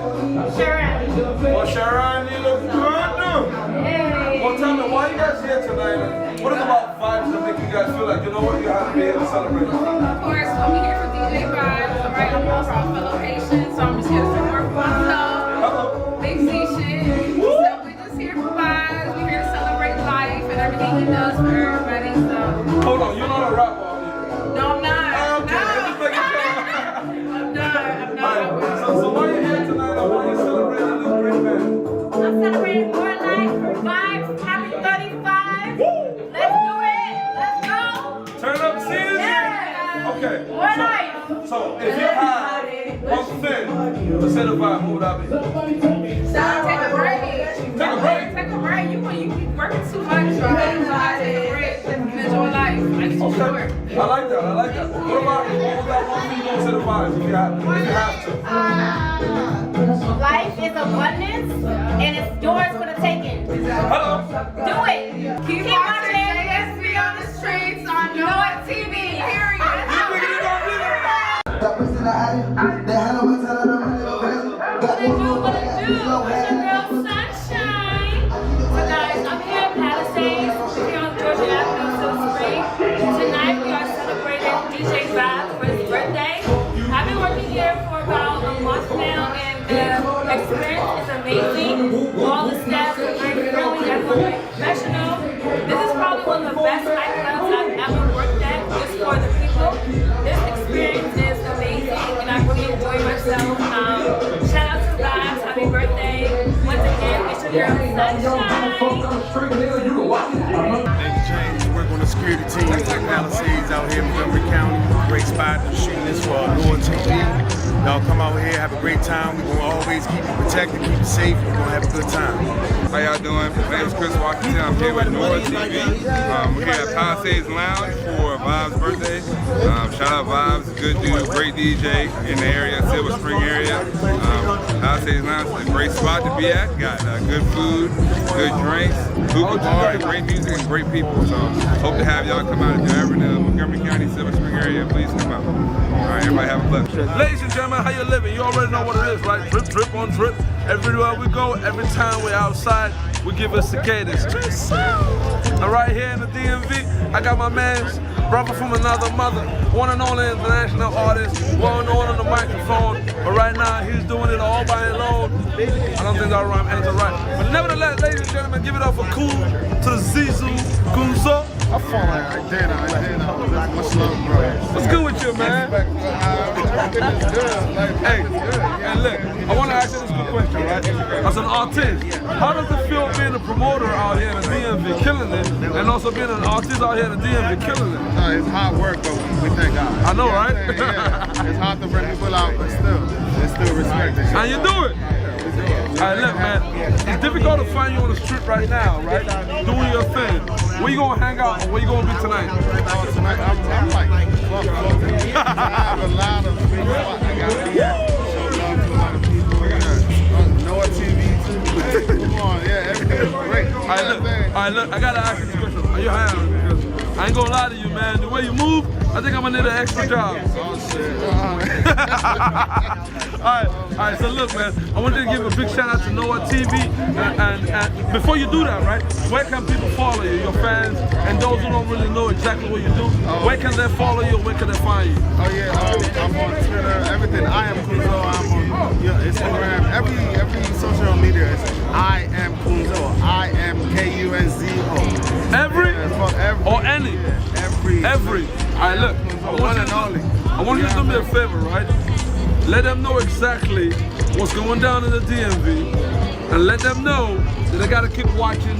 Sharon. Well, Sharon, you look good, dude. Hey. Well, tell me, why you guys here tonight? What is about vibes that make you guys feel like, you know what, you have to be here to celebrate? Of course, we here for DJ vibes, right? I'm also on fellow Haitian, so I'm just here to support myself. Hello. Big C shit. So we just here for vibes. We're here to celebrate life and everything he does for everybody. So. Hold on, you're not a rapper, are you? No, I'm not. Okay, just making sure. I'm not. So why are you here tonight? I want you to celebrate this great man. I'm celebrating more life for vibes. Happy 35. Woo! Let's do it. Let's go. Turn up, see it? Yeah. Okay. More life. So if you had one thing to say the vibe, what would that be? Take a break. Take a break? Take a break. You be working too much, right? Take a break. Enjoy life. Okay. I like that. I like that. What about you? What was that one thing you want to say the vibes if you have to? Life is abundance, and it's yours for the taking. Hello. Do it. Keep watching JSB on the streets on NoireTV. Period. Sunshine. So guys, I'm here at Palisades, here on Georgia Avenue, Silver Spring. Tonight we are celebrating DJ Vibes for his birthday. I've been working here for about a month now, and the experience is amazing. All the staff are very friendly, everyone's very professional. This is probably one of the best nightclubs I've ever worked at, just for the people. This experience is amazing, and I really enjoy myself. Shout out to Vibes, happy birthday. Once again, it's your girl Sunshine. Thank you, James. We work on the security team at Palisades out here in Montgomery County. Great spot for shooting this for NoireTV. Y'all come out here, have a great time. We're gonna always keep you protected, keep you safe. We're gonna have a good time. How y'all doing? My name is Chris Washington. I'm here with NoireTV. We're here at Palisades Lounge for Vibes' birthday. Shout out Vibes, good dude, great DJ in the area, Silver Spring area. Palisades Lounge is a great spot to be at. Got good food, good drinks, hookah bar, great music, and great people. So hope to have y'all come out if you're ever in the Montgomery County, Silver Spring area. Please come out. All right, everybody have a blessing. Ladies and gentlemen, how you living? You already know what it is, right? Drip, drip on drip. Everywhere we go, every time we're outside, we give us cicadas. And right here in the DMV, I got my man's brother from another mother, one and only international artist, well known on the microphone, but right now he's doing it all by his own. I don't think that rhyme ends right. But nevertheless, ladies and gentlemen, give it up for Cool to the Zizu Gunzo. I feel like I did. Much love, bro. What's good with you, man? Everything is good. Hey, and look, I want to ask you this good question, right? As an artist, how does it feel being a promoter out here in the DMV, killing it, and also being an artist out here in the DMV, killing it? No, it's hard work, but we thank God. I know, right? Yeah. It's hard to bring people out, but still, there's still respect. And you do it. Alright, look, man, it's difficult to find you on the street right now, right? Doing your thing. Where you gonna hang out, or where you gonna be tonight? Tonight, I'm like, I have a lot of free spots. I gotta be at. Show love to a lot of people. NoireTV. Come on, yeah, everything is great. Alright, look, I gotta ask you this question. Are you hiring? Because I ain't gonna lie to you, man. The way you move, I think I'm gonna need an extra job. Oh, shit. Alright, so look, man, I want you to give a big shout out to NoireTV, and before you do that, right, where can people follow you, your fans, and those who don't really know exactly what you do, where can they follow you, where can they find you? Oh yeah, I'm on Twitter, everything, I am Kunzo, I'm on Instagram, every social media is I am Kunzo, I am Kunzo. Every? Every. Or any? Every. Alright, look, I want you to do me a favor, right? Let them know exactly what's going down in the DMV, and let them know that they gotta keep watching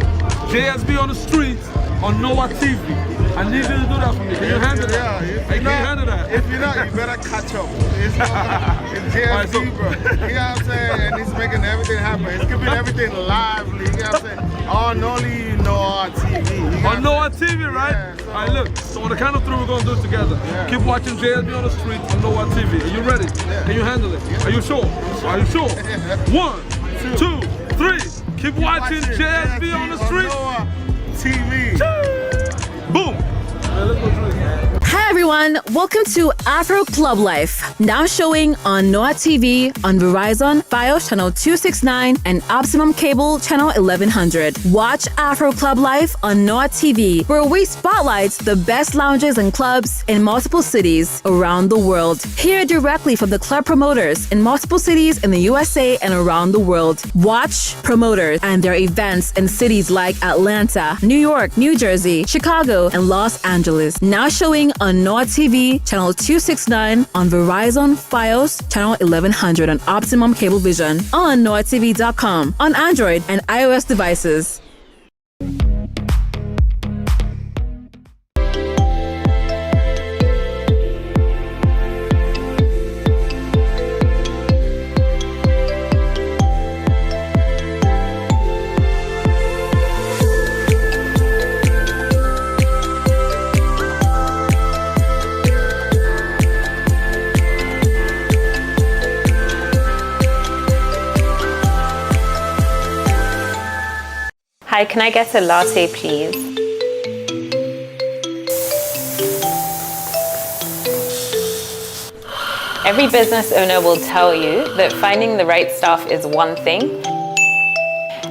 JSB on the streets on NoireTV. I need you to do that for me. Can you handle that? Can you handle that? If you're not, you better catch up. It's JSB, bro. You know what I'm saying? And he's making everything happen. It's keeping everything lively. You know what I'm saying? On only NoireTV. On NoireTV, right? Yeah, so, alright, look. So on the count of three, we're gonna do it together. Yeah. Keep watching JSB on the streets on NoireTV. Are you ready? Yeah. Can you handle it? Yeah. Are you sure? Are you sure? 1, 2, 3. Keep watching JSB on the streets. TV. Boom. Hi everyone, welcome to Afro Club Life, now showing on NoireTV, on Verizon, Fios channel 269, and Optimum Cable channel 1100. Watch Afro Club Life on NoireTV, where we spotlight the best lounges and clubs in multiple cities around the world. Hear directly from the club promoters in multiple cities in the USA and around the world. Watch promoters and their events in cities like Atlanta, New York, New Jersey, Chicago, and Los Angeles. Now showing on NoireTV channel 269, on Verizon, Fios channel 1100, and Optimum Cablevision, on NoireTV.com, on Android and iOS devices. Hi, can I get a latte, please? Every business owner will tell you that finding the right staff is one thing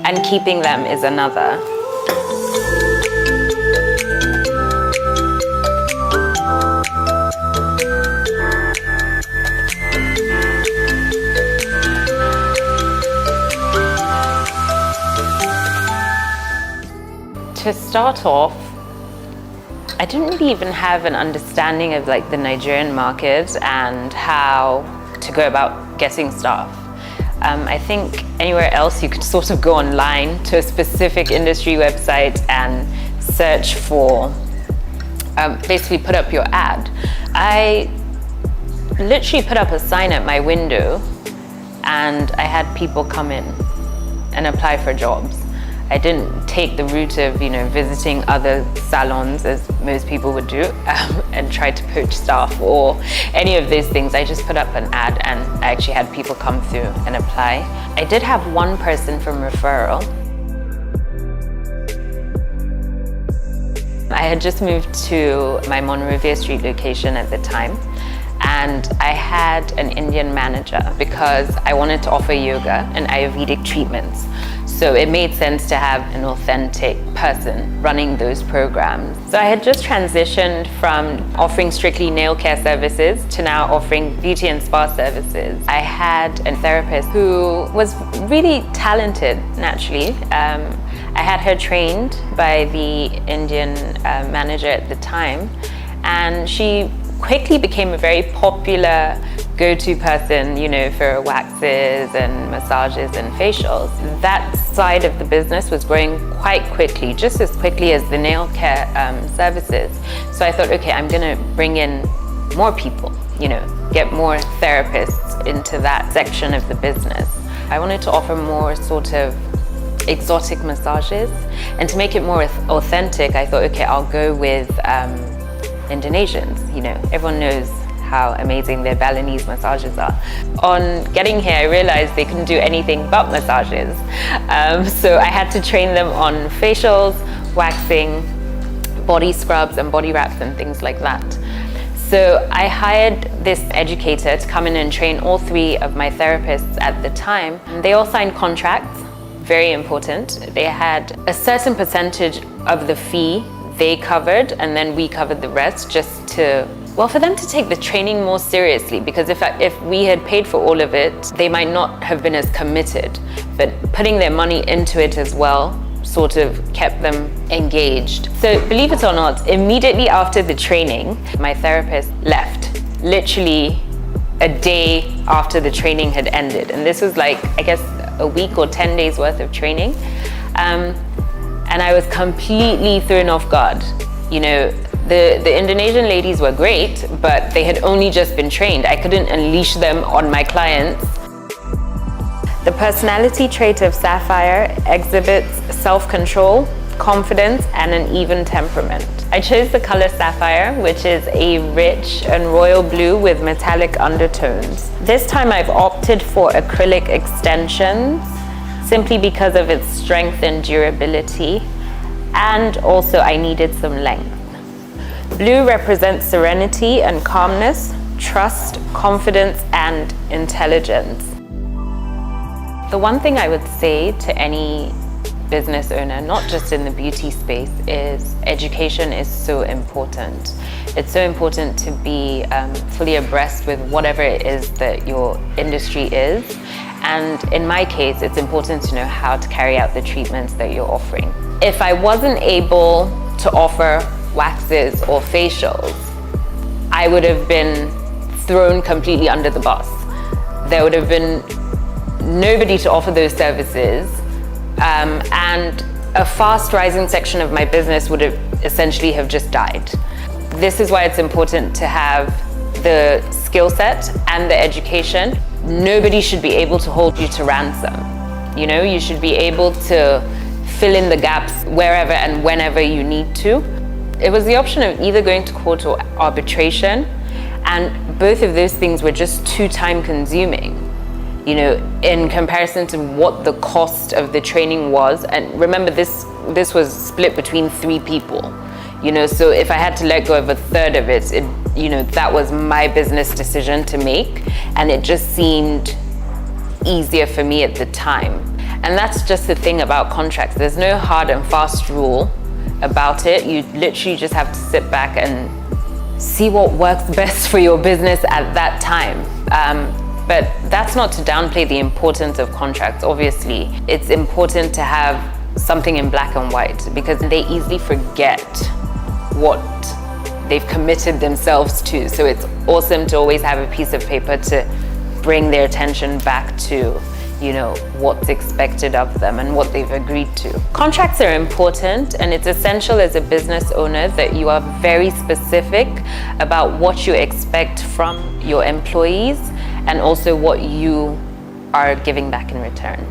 and keeping them is another. To start off, I didn't really even have an understanding of like the Nigerian market and how to go about getting staff. I think anywhere else you could sort of go online to a specific industry website and search for, basically put up your ad. I literally put up a sign at my window and I had people come in and apply for jobs. I didn't take the route of, you know, visiting other salons as most people would do and try to poach staff or any of those things. I just put up an ad and I actually had people come through and apply. I did have one person from referral. I had just moved to my Monrovia Street location at the time, and I had an Indian manager because I wanted to offer yoga and Ayurvedic treatments. So it made sense to have an authentic person running those programs. So I had just transitioned from offering strictly nail care services to now offering beauty and spa services. I had a therapist who was really talented naturally. I had her trained by the Indian manager at the time, and she quickly became a very popular go-to person, you know, for waxes and massages and facials. That side of the business was growing quite quickly, just as quickly as the nail care services. So I thought, okay, I'm gonna bring in more people, you know, get more therapists into that section of the business. I wanted to offer more sort of exotic massages, and to make it more authentic, I thought, okay, I'll go with Indonesians. You know, everyone knows how amazing their Balinese massages are. On getting here, I realized they couldn't do anything but massages. So I had to train them on facials, waxing, body scrubs and body wraps and things like that. So I hired this educator to come in and train all three of my therapists at the time. They all signed contracts, very important. They had a certain percentage of the fee they covered, and then we covered the rest, just to, well, for them to take the training more seriously, because if we had paid for all of it, they might not have been as committed. But putting their money into it as well sort of kept them engaged. So believe it or not, immediately after the training, my therapist left, literally a day after the training had ended. And this was like, I guess, a week or 10 days worth of training. And I was completely thrown off guard. You know, the Indonesian ladies were great, but they had only just been trained. I couldn't unleash them on my clients. The personality trait of Sapphire exhibits self-control, confidence, and an even temperament. I chose the color Sapphire, which is a rich and royal blue with metallic undertones. This time I've opted for acrylic extensions, simply because of its strength and durability, and also I needed some length. Blue represents serenity and calmness, trust, confidence, and intelligence. The one thing I would say to any business owner, not just in the beauty space, is education is so important. It's so important to be fully abreast with whatever it is that your industry is. And in my case, it's important to know how to carry out the treatments that you're offering. If I wasn't able to offer waxes or facials, I would have been thrown completely under the bus. There would have been nobody to offer those services, and a fast rising section of my business would have essentially have just died. This is why it's important to have the skill set and the education. Nobody should be able to hold you to ransom. You know, you should be able to fill in the gaps wherever and whenever you need to. It was the option of either going to court or arbitration, and both of those things were just too time consuming, you know, in comparison to what the cost of the training was. And remember, this was split between 3 people, you know, so if I had to let go of a third of it, that was my business decision to make, and it just seemed easier for me at the time. And that's just the thing about contracts. There's no hard and fast rule about it. You literally just have to sit back and see what works best for your business at that time. But that's not to downplay the importance of contracts. Obviously, it's important to have something in black and white because they easily forget what they've committed themselves to. So it's awesome to always have a piece of paper to bring their attention back to, what's expected of them and what they've agreed to. Contracts are important, and it's essential as a business owner that you are very specific about what you expect from your employees and also what you are giving back in return.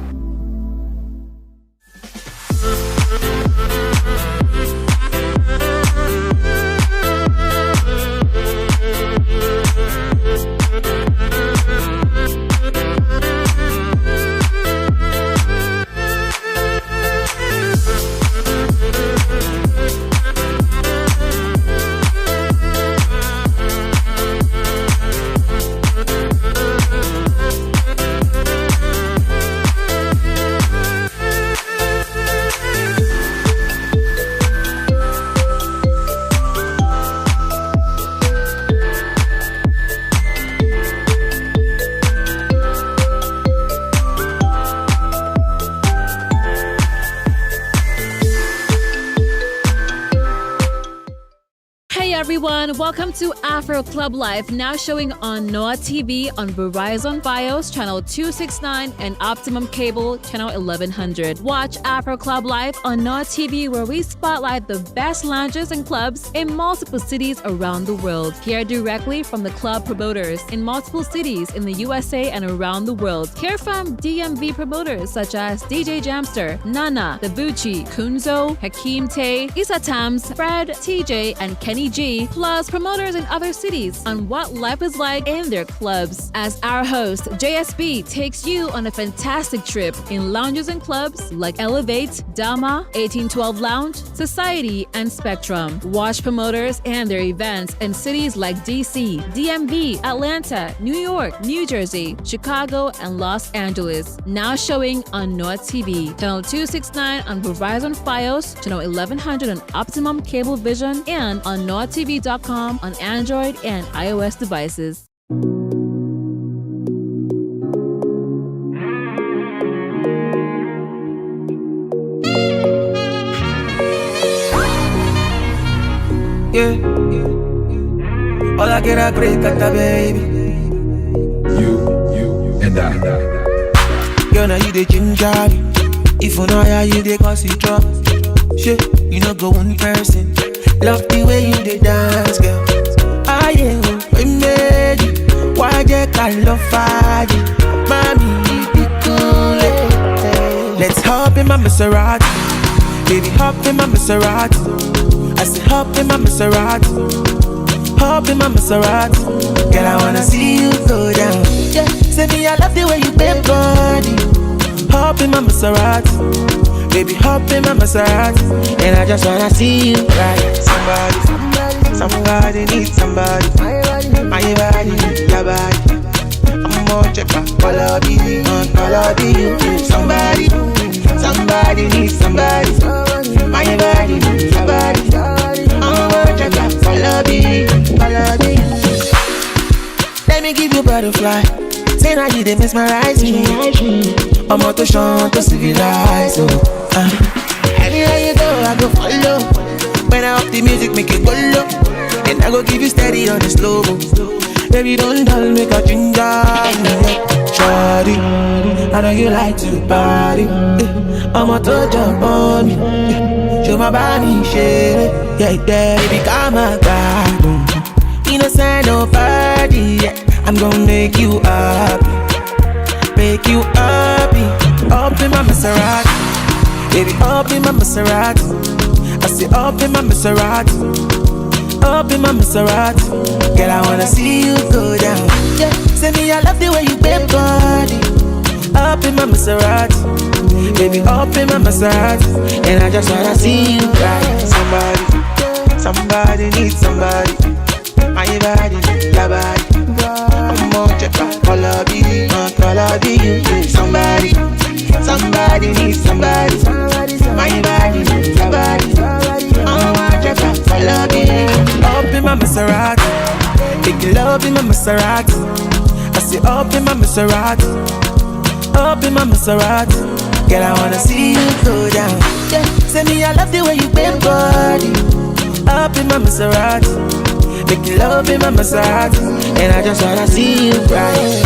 Everyone, welcome to Afro Club Life, now showing on NoireTV on Verizon Fios channel 269 and Optimum Cable channel 1100. Watch Afro Club Life on NoireTV, where we spotlight the best lounges and clubs in multiple cities around the world. Hear directly from the club promoters in multiple cities in the USA and around the world. Hear from DMV promoters such as DJ Jamster, Nana, Davuchi, Kunzo, Hakeem Tay, Issa Tams, Fred, TJ, and Kenny G, plus promoters in other cities on what life is like in their clubs. As our host, JSB, takes you on a fantastic trip in lounges and clubs like Elevate, Dama, 1812 Lounge, Society, and Spectrum. Watch promoters and their events in cities like DC, DMV, Atlanta, New York, New Jersey, Chicago, and Los Angeles. Now showing on NoireTV, channel 269 on Verizon Fios, channel 1100 on Optimum Cable Vision, and on NoireTV.com on Android and iOS devices. Yeah. All I get a great cat, baby. You, and I. Girl, now you the ginger. If you know how you the cause it drop. Shit, you know go one person. Love the way you the dance, girl. I am we made you. Why they can't love fire? Mommy, you be cool. Let's hop in my Maserati. Baby, hop in my Maserati. I say hop in my Maserati. Hop in my Maserati. Girl, I wanna see you go down. Yeah, say me I love the way you bend body. Hop in my Maserati. Baby, hop in my Maserati. And I just wanna see you ride. Somebody needs somebody. My body needs your body. I'm gonna check out all of you. Somebody needs somebody. My body needs your body. I'm gonna check out all of you. Let me give you butterfly. Say now you they mesmerize me. I'm out to shine to civilize. Anywhere you go, I go follow. When I up the music, make it go low. And I go give you steady on the slow. Baby, don't dull, make a ginger. Shawty, I know you like to party. I'm out to jump on me. Show my body, shit. Yeah, baby, come on, God. Innocent, nobody. I'm gonna make you happy. Make you happy. Up in my Maserati. Baby, up in my Maserati. I say up in my Maserati. Up in my Maserati. Girl, I wanna see you go down. Yeah, say me I love the way you bend body. Up in my Maserati. Baby, up in my Maserati. And I just wanna see you ride. Somebody needs somebody. My my body, your body. I'm on check out, all of you, yeah. Somebody needs somebody. My body, your body. I'm on check out, all of you. Up in my Maserati, big love in my Maserati. I say up in my Maserati, up in my Maserati. Girl, I wanna see you go down. Yeah. Say me, I love the way you bend body. Up in my Maserati, make love in my Maserati, and I just wanna see you right.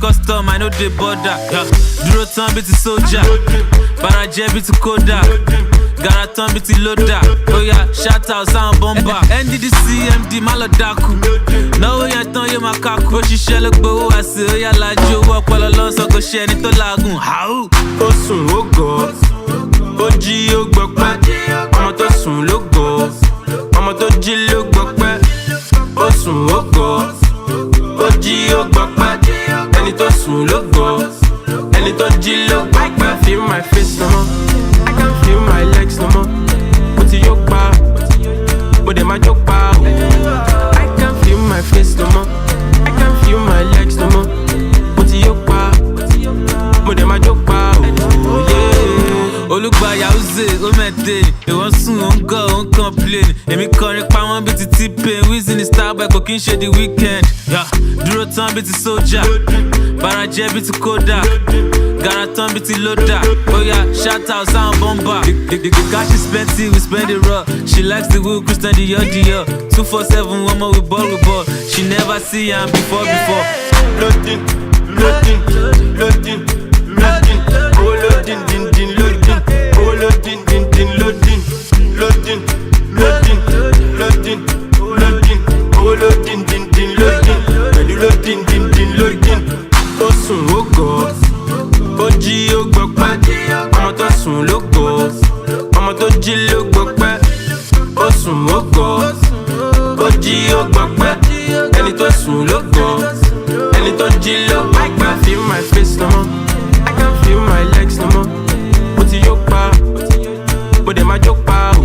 Custom, I know the border. Duro turn be to soldier, Baraje be to Koda, Garaton be to Loda. Oh yeah, shout out sound bomber. NDDC MD Malodaku. No way I turn you makaku. She shall look bow. I say oh yeah, like you walk all along, so go share it to lagoon. How? Osun Ogo, Oji Ogbokpe. I'ma to sun logo, I'ma to Ji Logokpe. Osun Ogo, Oji Ogbokpe. Any to sun logo, any to G logo. I can't feel my face no more, I can't feel my legs no more. What to your bar, but them a joke bar. I can't feel my face no more, I can't feel my legs no more. What to your bar, but them a joke bar. Olùgbàyà Uze, Omede, ìwọ̀n sùn, ó ń gọ̀, ó ń complain. Èmi kọrin pa wọ́n bí ti T-Pain, Wizzy ní Starboy kò kí n ṣe the weekend. Dúró tán bí ti Soldier, Baraje bí ti Koda, Garaton bí ti Loda. Oh yeah, shout out sound bomber. The cash is plenty, we spend it raw. She likes the wheel, Christian Dior. 247, one more with ball. She never see him before. Loading, loading, loading, loading, oh loading, din din loading. Loading, din, din, loading, loading, loading, loading, loading, oh loading, din, din, loading, loading, din, din, loading. Osun Ogo, Oji Ogbokpe. I'ma to sun logo, I'ma to Ji Logokpe. Osun Ogo, Oji Ogbokpe. Any to sun logo, any to Ji Logokpe. I can't feel my face no more, I can't feel my legs no more. What to your bar, but them a joke bar. I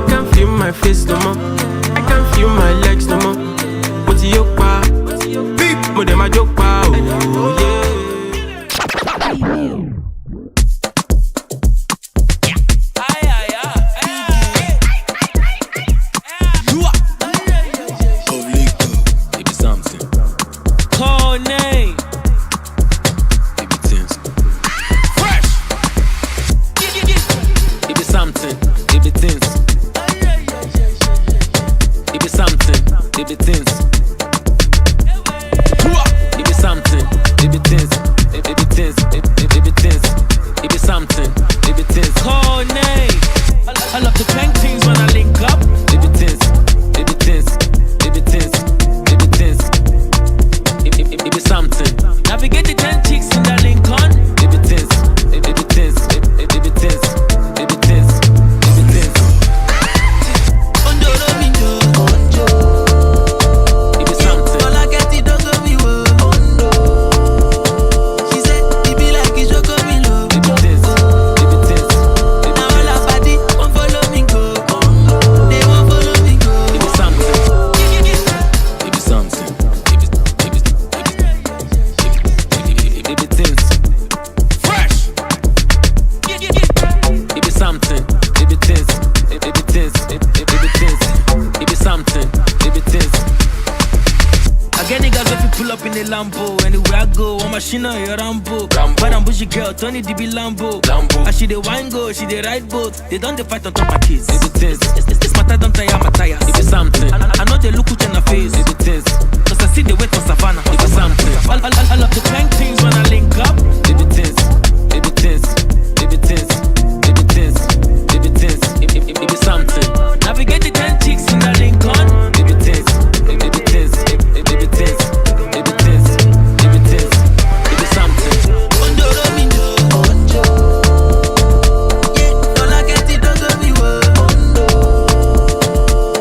can't feel my face no more, I can't feel my legs no more. What to your bar, but them a joke bar. pull up in a Lambo. Anywhere I go, I'm a Shina, a Rambo. Bad and bushy girl, Tony DB Lambo. I she the wine go, she the ride boat. They don't fight on top of kids. This matter don't tire, my tire. It be something. I know they look at your face. It be things. Cause I see the wait for Savannah. It be something. I love the clank things when I link up. It be things. It be things. It be things. It be things. It be things. It be something. Navigate the 10 chicks in the Lincoln. It be things. It be things. It be things. It be things. It be things. It be something. Ondo Domingo. Ondo. Yeah, all I get it don't go me well. Ondo.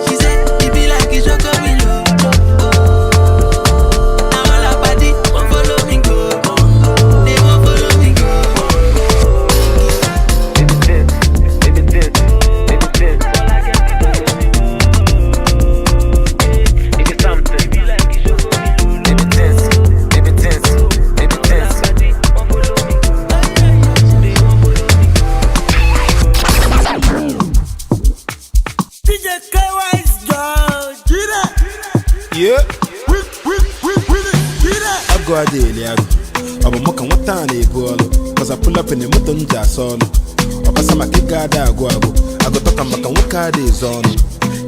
She said it be like it's your coming low. Now all our body won't follow me go. They won't follow me go. It be things. It be things. It be things. All I get it don't go me well. It be something. It be like it's your coming low. It be things. It be things. It be things. DJ KY's George. Get it. Yeah. Get it. I go a daily. I'm a mock and what time they go. Cause I pull up in the mutton jar solo. I pass my kick out. I go talk and back and walk out days on.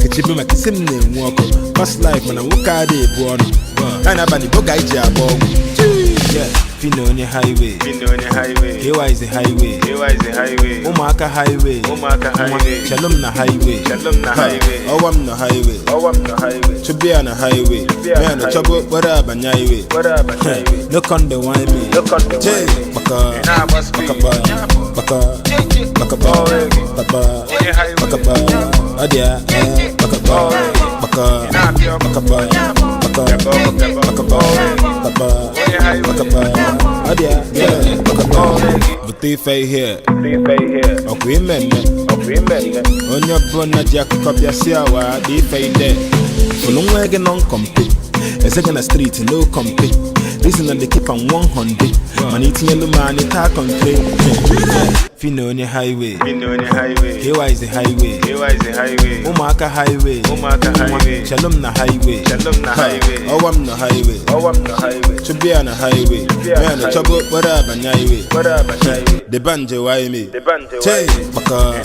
It's even like a sim name walk. Past life when I walk out day born. And I'm a book I jab. Yeah. Fino on your highway. Fino on your highway. Here is the highway. Here is the highway. Omaka highway. Omaka highway. Shalom na highway. Shalom na highway. Oh I'm no highway. Oh I'm no highway. To be on a highway. Man no trouble. What up on highway? What up on highway? Look on the wine me. Look on the wine me. Baka. Baka. Baka. Baka. Baka. Adia. Baka. Butifei here. Agreement. On your brother Jack copy siawa. Defei there. For long way non compete. A second street no compete. Listen and they keep on 100. Man eating yellow man it talk on play. Fino on your highway. Fino on your highway. Here is the highway. Here is the highway. Omaka highway. Omaka highway. Shalom na highway. Shalom na highway. Oh I'm no highway. Oh I'm no highway. To be on a highway. Man no trouble. What up on highway? What up on highway? The banjo why me? The banjo why me? Baka.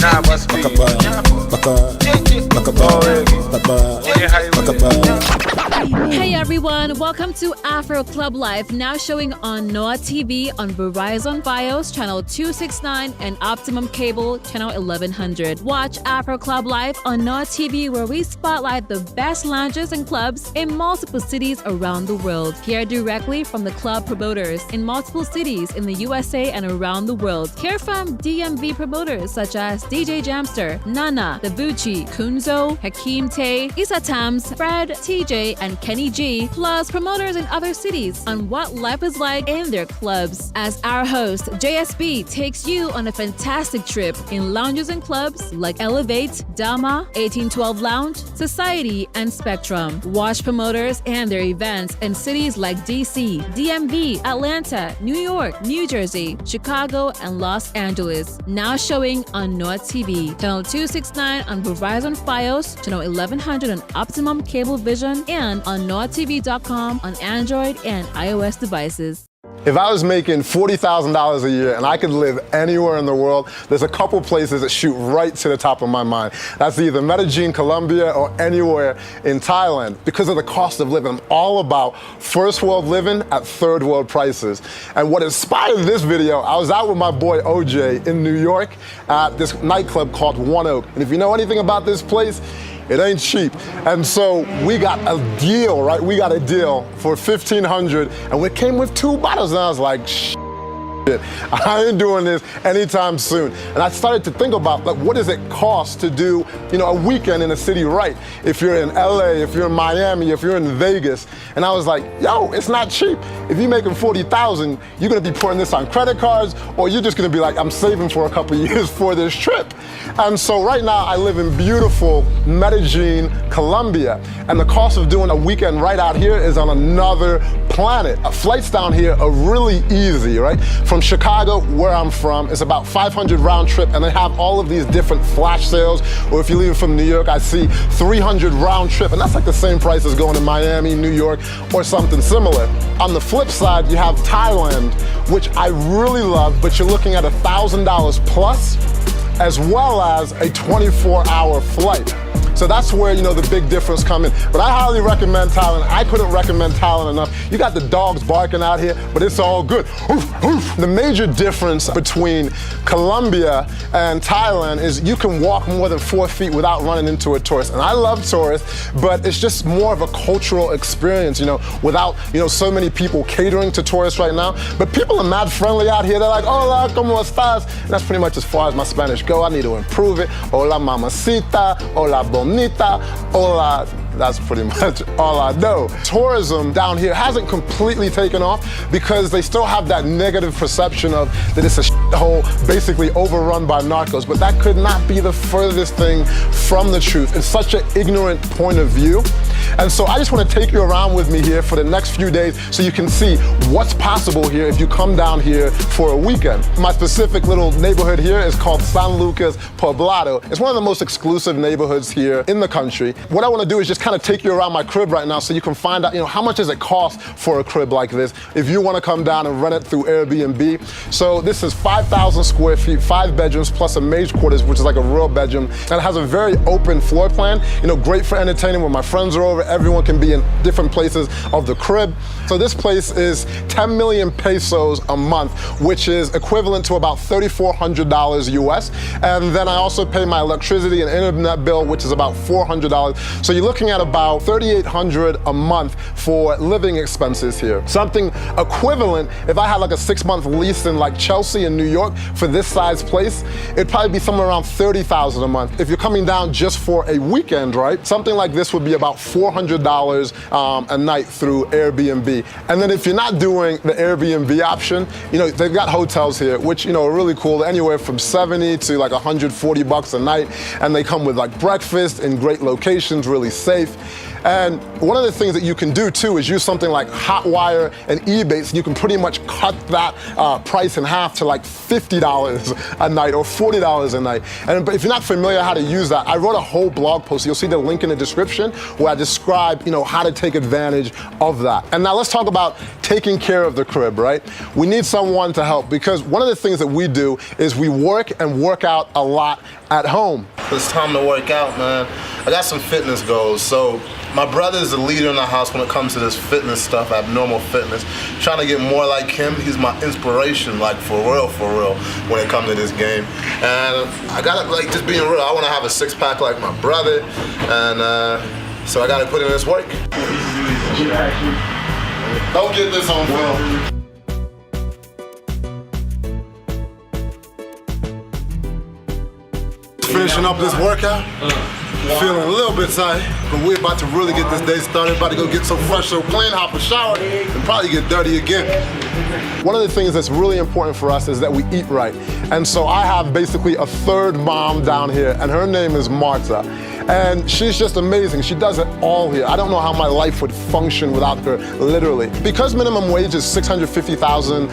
Hey everyone, welcome to Afro Club Life, now showing on NoireTV on Verizon Fios channel 269 and Optimum Cable channel 1100. Watch Afro Club Life on NoireTV, where we spotlight the best lounges and clubs in multiple cities around the world. Hear directly from the club promoters in multiple cities in the USA and around the world. Hear from DMV promoters such as DJ Jamster, Nana, Davuchi, Kunzo, Hakeem Tay, Issa Tams, Fred, TJ, and Kenny G, plus promoters in other cities on what life is like in their clubs. As our host, JSB, takes you on a fantastic trip in lounges and clubs like Elevate, Dama, 1812 Lounge, Society, and Spectrum. Watch promoters and their events in cities like DC, DMV, Atlanta, New York, New Jersey, Chicago, and Los Angeles. Now showing on NoireTV, channel 269 on Verizon Fios, channel 1100 on Optimum Cable Vision, and on NoireTV.com on Android and iOS devices. If I was making $40,000 a year and I could live anywhere in the world, there's a couple places that shoot right to the top of my mind. That's either Medellin, Colombia, or anywhere in Thailand because of the cost of living. I'm all about first world living at third world prices. And what inspired this video, I was out with my boy OJ in New York at this nightclub called One Oak. And if you know anything about this place, it ain't cheap. And so we got a deal, right? We got a deal for $1,500 and we came with 2 bottles and I was like, I ain't doing this anytime soon. And I started to think about, like, what does it cost to do, a weekend in a city, right? If you're in LA, if you're in Miami, if you're in Vegas. And I was like, yo, it's not cheap. If you're making $40,000, you're gonna be putting this on credit cards, or you're just gonna be like, I'm saving for a couple years for this trip. And so right now I live in beautiful Medellin, Colombia. And the cost of doing a weekend right out here is on another planet. Flights down here are really easy, right? From Chicago, where I'm from, it's about 500 round trip, and they have all of these different flash sales. Or if you're leaving from New York, I see 300 round trip, and that's like the same price as going to Miami, New York, or something similar. On the flip side, you have Thailand, which I really love, but you're looking at $1,000 plus, as well as a 24-hour flight. So that's where, you know, the big difference come in. But I highly recommend Thailand. I couldn't recommend Thailand enough. You got the dogs barking out here, but it's all good. Oof, oof. The major difference between Colombia and Thailand is you can walk more than 4 feet without running into a tourist. And I love tourists, but it's just more of a cultural experience, you know, without, you know, so many people catering to tourists right now. But people are mad friendly out here. They're like, hola, ¿cómo estás? And that's pretty much as far as my Spanish go. I need to improve it. Hola, mamacita. Hola, bonita. Hola. That's pretty much all I know. Tourism down here hasn't completely taken off because they still have that negative perception of that it's a shithole, basically overrun by narcos, but that could not be the furthest thing from the truth. It's such an ignorant point of view. And so I just want to take you around with me here for the next few days so you can see what's possible here if you come down here for a weekend. My specific little neighborhood here is called San Lucas Poblado. It's one of the most exclusive neighborhoods here in the country. What I want to do is just kind of take you around my crib right now so you can find out, you know, how much does it cost for a crib like this if you want to come down and rent it through Airbnb. So this is 5,000 square feet, 5 bedrooms plus a maid quarters, which is like a real bedroom, and it has a very open floor plan, you know, great for entertaining when my friends are over. Everyone can be in different places of the crib. So this place is 10 million pesos a month, which is equivalent to about $3,400 US. And then I also pay my electricity and internet bill, which is about $400. So you're looking at about $3,800 a month for living expenses here. Something equivalent, if I had like a 6-month lease in like Chelsea in New York for this size place, it'd probably be somewhere around $30,000 a month. If you're coming down just for a weekend, right? Something like this would be about $400 a night through Airbnb. And then if you're not doing the Airbnb option, you know, they've got hotels here, which, you know, are really cool, anywhere from 70 to like 140 bucks a night. And they come with like breakfast in great locations, really safe. And one of the things that you can do too is use something like Hotwire and eBay, so you can pretty much cut that price in half to like $50 a night or $40 a night. And but if you're not familiar how to use that, I wrote a whole blog post. You'll see the link in the description where I describe, you know, how to take advantage of that. And now let's talk about taking care of the crib, right? We need someone to help because one of the things that we do is we work and work out a lot at home. It's time to work out, man. I got some fitness goals. So my brother is the leader in the house when it comes to this fitness stuff, abnormal fitness. Trying to get more like him. He's my inspiration, like for real, when it comes to this game. And I gotta, like, just being real, I wanna have a 6-pack like my brother. And so I gotta put in this work. Don't get this on film. Finishing up this workout, feeling a little bit tired, but we're about to really get this day started. About to go get so fresh, so clean, hop a shower, and probably get dirty again. One of the things that's really important for us is that we eat right. And so I have basically a third mom down here, and her name is Marta. And she's just amazing. She does it all here. I don't know how my life would function without her, literally. Because minimum wage is $650,000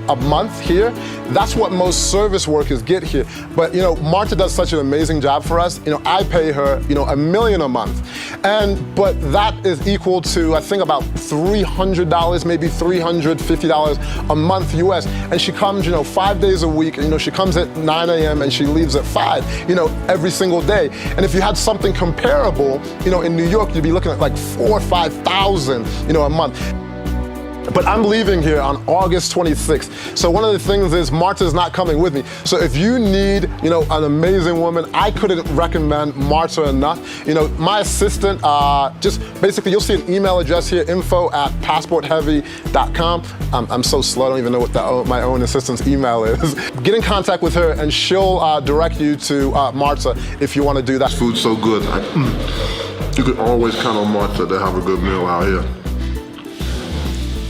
a month here, that's what most service workers get here. But, you know, Marta does such an amazing job for us. You know, I pay her, you know, $1 million a month. But that is equal to, I think, about $300, maybe $350 a month US. And she comes, you know, 5 days a week. You know, she comes at 9 a.m. and she leaves at 5, you know, every single day. And if you had something comparable, you know, in New York, you'd be looking at like $4,000 or $5,000, you know, a month. But I'm leaving here on August 26th. So one of the things is Marta's not coming with me. So if you need, you know, an amazing woman, I couldn't recommend Marta enough. You know, my assistant, just basically you'll see an email address here, info@passportheavy.com. I'm so slow, I don't even know what my own assistant's email is. Get in contact with her and she'll direct you to Marta if you want to do that. Food's so good. You can always count on Marta to have a good meal out here.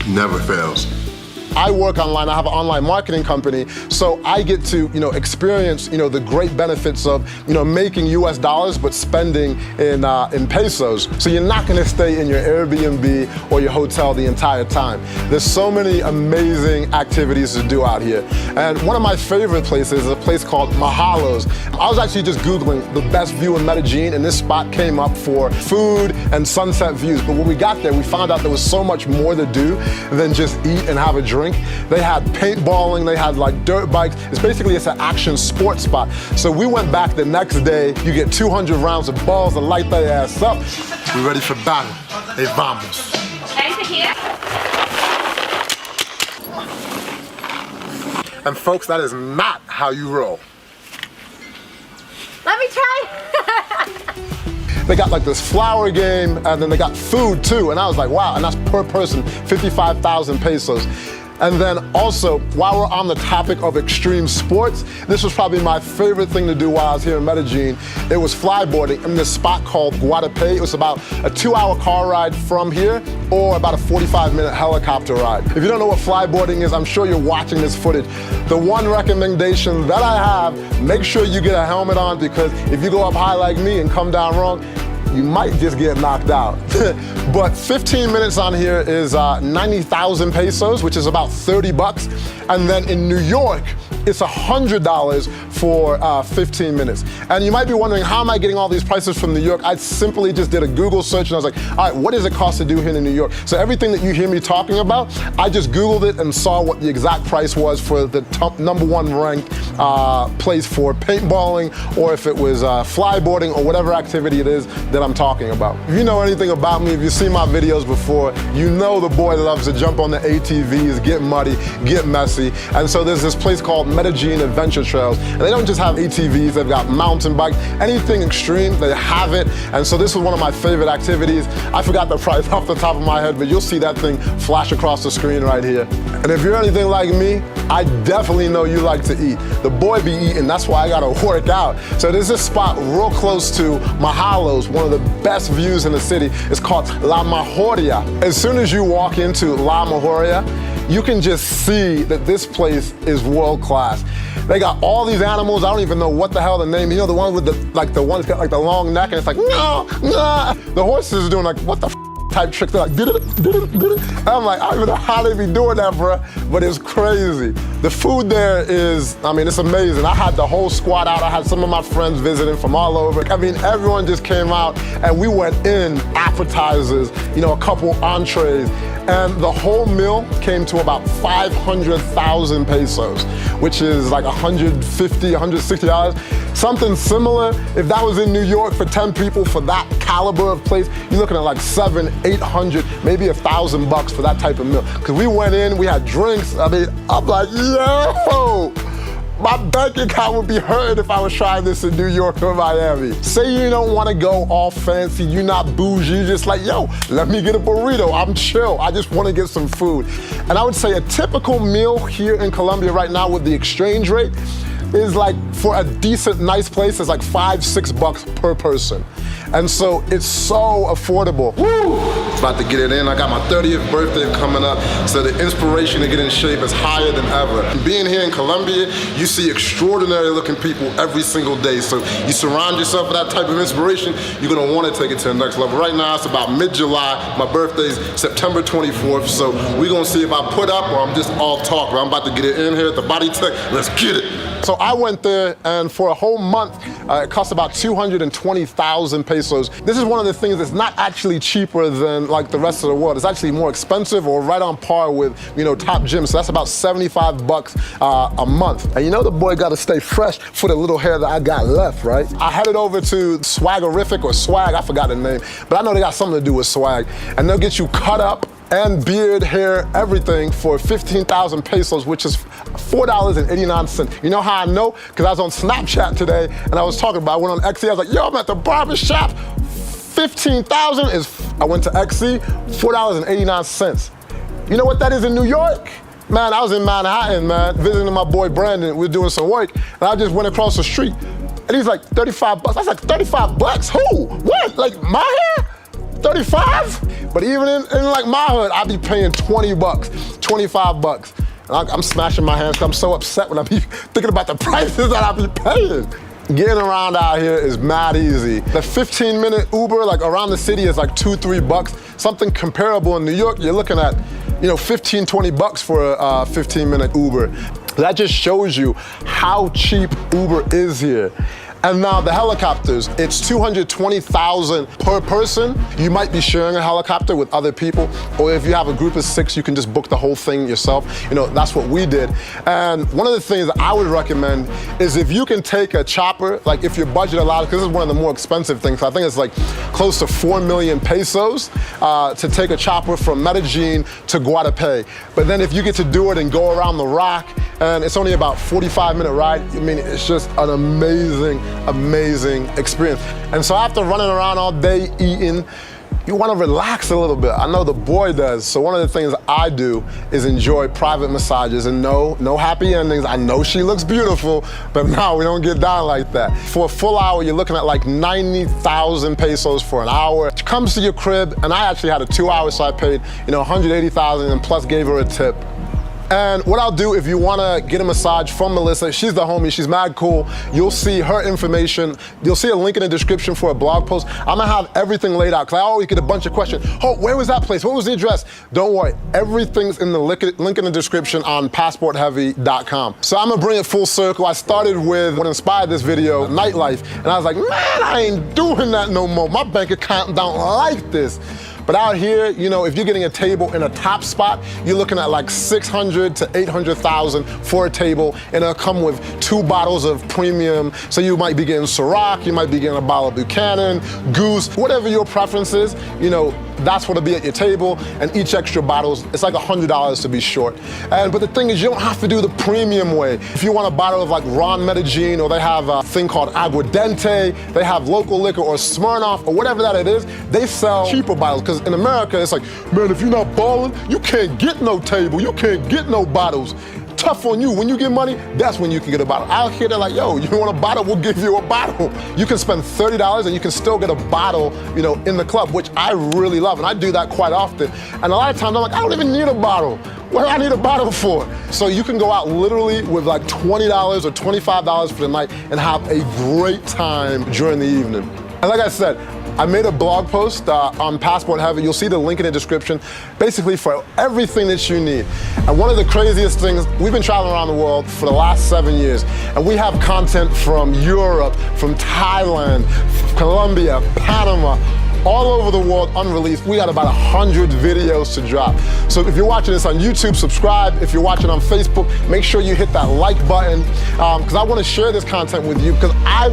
Never fails. I work online, I have an online marketing company, so I get to, experience, the great benefits of, making US dollars but spending in pesos. So you're not gonna stay in your Airbnb or your hotel the entire time. There's so many amazing activities to do out here. And one of my favorite places is a place called Mahalos. I was actually just Googling the best view in Medellin, and this spot came up for food and sunset views. But when we got there, we found out there was so much more to do than just eat and have a drink. They had paintballing, they had like dirt bikes. It's an action sports spot. So we went back the next day. You get 200 rounds of balls to light their ass up. We ready for battle. Hey, vamos. And folks, that is not how you roll. Let me try. They got like this flower game, and then they got food too. And I was like, wow, and that's per person, 55,000 pesos. And then also, while we're on the topic of extreme sports, this was probably my favorite thing to do while I was here in Medellin. It was flyboarding in this spot called Guatapé. It was about a 2-hour car ride from here, or about a 45-minute helicopter ride. If you don't know what flyboarding is, I'm sure you're watching this footage. The one recommendation that I have, make sure you get a helmet on, because if you go up high like me and come down wrong, you might just get knocked out. But 15 minutes on here is 90,000 pesos, which is about 30 bucks. And then in New York, it's $100 for 15 minutes. And you might be wondering, how am I getting all these prices from New York? I simply just did a Google search and I was like, all right, what does it cost to do here in New York? So everything that you hear me talking about, I just Googled it and saw what the exact price was for the top #1 ranked place for paintballing, or if it was flyboarding, or whatever activity it is that I'm talking about. If you know anything about me, if you've seen my videos before, you know the boy loves to jump on the ATVs, get muddy, get messy. And so there's this place called Medellin Adventure Trails. And they don't just have ATVs, they've got mountain bikes, anything extreme, they have it. And so this was one of my favorite activities. I forgot the price off the top of my head, but you'll see that thing flash across the screen right here. And if you're anything like me, I definitely know you like to eat. The boy be eating, that's why I gotta work out. So there's this spot real close to Mahalos, one of the best views in the city. It's called La Majoria. As soon as you walk into La Majoria, you can just see that this place is world class. They got all these animals, I don't even know what the hell the name, the one with the one that's got like the long neck, and it's like, no, no. The horses are doing like, what the type tricks. They're like, and I'm like, I don't even know how they be doing that, bro, but it's crazy. The food there is, it's amazing. I had the whole squad out. I had some of my friends visiting from all over. Everyone just came out, and we went in appetizers, a couple entrees, and the whole meal came to about 500,000 pesos, which is like $150, $160. Something similar, if that was in New York for 10 people for that caliber of place, you're looking at like $700, $800, maybe $1,000 for that type of meal. Because we went in, we had drinks. I'm like, yo! My bank account would be hurting if I was trying this in New York or Miami. Say you don't want to go all fancy, you're not bougie, you're just like, yo, let me get a burrito, I'm chill, I just want to get some food. And I would say a typical meal here in Colombia right now with the exchange rate is like, for a decent, nice place, is like $5-6 per person. And so it's so affordable. Woo! About to get it in. I got my 30th birthday coming up, so the inspiration to get in shape is higher than ever. Being here in Colombia, you see extraordinary looking people every single day. So you surround yourself with that type of inspiration, you're gonna wanna take it to the next level. Right now, it's about mid-July. My birthday's September 24th, so we're gonna see if I put up or I'm just all talk. But I'm about to get it in here at the Body Tech. Let's get it. So I went there, and for a whole month, it cost about 220,000 pesos. This is one of the things that's not actually cheaper than like the rest of the world. It's actually more expensive, or right on par with, top gyms. So that's about $75 a month. And the boy gotta stay fresh for the little hair that I got left, right? I headed over to Swaggerific or Swag, I forgot the name, but I know they got something to do with swag. And they'll get you cut up and beard, hair, everything for 15,000 pesos, which is $4.89. You know how I know? Because I was on Snapchat today and I was talking about, I went on XC, I was like, yo, I'm at the barber shop. 15,000 is, I went to XC, $4.89. You know what that is in New York? Man, I was in Manhattan, man, visiting my boy Brandon. We were doing some work, and I just went across the street, and he's like, $35. I was like, $35? Who? What? Like my hair? 35? But even in like my hood, I'd be paying $20, $25. And I'm smashing my hands 'cause I'm so upset when I be thinking about the prices that I be paying. Getting around out here is mad easy. The 15-minute Uber, like around the city, is like $2-3. Something comparable in New York, you're looking at, 15-20 bucks for a 15-minute Uber. That just shows you how cheap Uber is here. And now the helicopters, it's $220,000 per person. You might be sharing a helicopter with other people, or if you have a group of 6, you can just book the whole thing yourself. That's what we did. And one of the things that I would recommend is if you can take a chopper, like if your budget allows, because this is one of the more expensive things, I think it's like close to 4 million pesos to take a chopper from Medellin to Guadalupe. But then if you get to do it and go around the rock, and it's only about 45-minute ride, it's just an amazing experience. And so after running around all day eating, you want to relax a little bit. I know the boy does. So one of the things I do is enjoy private massages, and no happy endings. I know she looks beautiful, but no, we don't get down like that. For a full hour, you're looking at like 90,000 pesos for an hour. She comes to your crib, and I actually had a 2 hours, so I paid 180,000 and plus gave her a tip. And what I'll do, if you wanna get a massage from Melissa, she's the homie, she's mad cool. You'll see her information. You'll see a link in the description for a blog post. I'm gonna have everything laid out, because I always get a bunch of questions. Oh, where was that place? What was the address? Don't worry, everything's in the link in the description on passportheavy.com. So I'm gonna bring it full circle. I started with what inspired this video, nightlife. And I was like, man, I ain't doing that no more. My bank account don't like this. But out here, if you're getting a table in a top spot, you're looking at like 600 to 800,000 for a table, and it'll come with 2 bottles of premium. So you might be getting Ciroc, you might be getting a bottle of Buchanan, Goose, whatever your preference is, that's what'll be at your table, and each extra bottles, it's like $100 to be short. But the thing is, you don't have to do the premium way. If you want a bottle of like Ron Medellin, or they have a thing called Aguardente, they have local liquor or Smirnoff, or whatever that it is, they sell cheaper bottles. Because in America, it's like, man, if you're not balling, you can't get no table, you can't get no bottles. Tough on you. When you get money, that's when you can get a bottle. Out here, they're like, yo, you want a bottle? We'll give you a bottle. You can spend $30 and you can still get a bottle, in the club, which I really love. And I do that quite often. And a lot of times I'm like, I don't even need a bottle. What do I need a bottle for? So you can go out literally with like $20 or $25 for the night and have a great time during the evening. And like I said, I made a blog post on Passport Heavy. You'll see the link in the description, basically for everything that you need. And one of the craziest things, we've been traveling around the world for the last 7 years, and we have content from Europe, from Thailand, Colombia, Panama, all over the world unreleased. We got about 100 videos to drop. So if you're watching this on YouTube, subscribe. If you're watching on Facebook, make sure you hit that like button, because I want to share this content with you, because I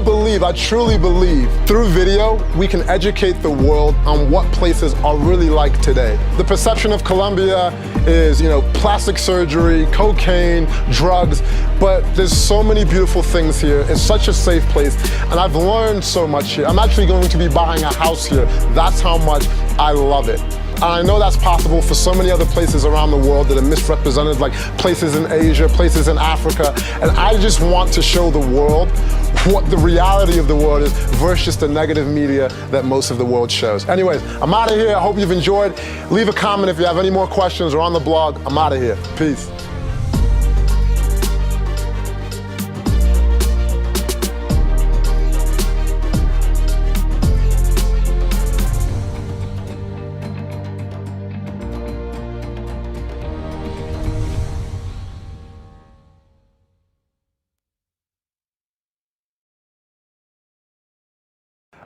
truly believe, through video, we can educate the world on what places are really like today. The perception of Colombia is, plastic surgery, cocaine, drugs, but there's so many beautiful things here. It's such a safe place, and I've learned so much here. I'm actually going to be buying a house here. That's how much I love it. And I know that's possible for so many other places around the world that are misrepresented, like places in Asia, places in Africa. And I just want to show the world what the reality of the world is versus the negative media that most of the world shows. Anyways, I'm out of here. I hope you've enjoyed. Leave a comment if you have any more questions, or on the blog. I'm out of here. Peace.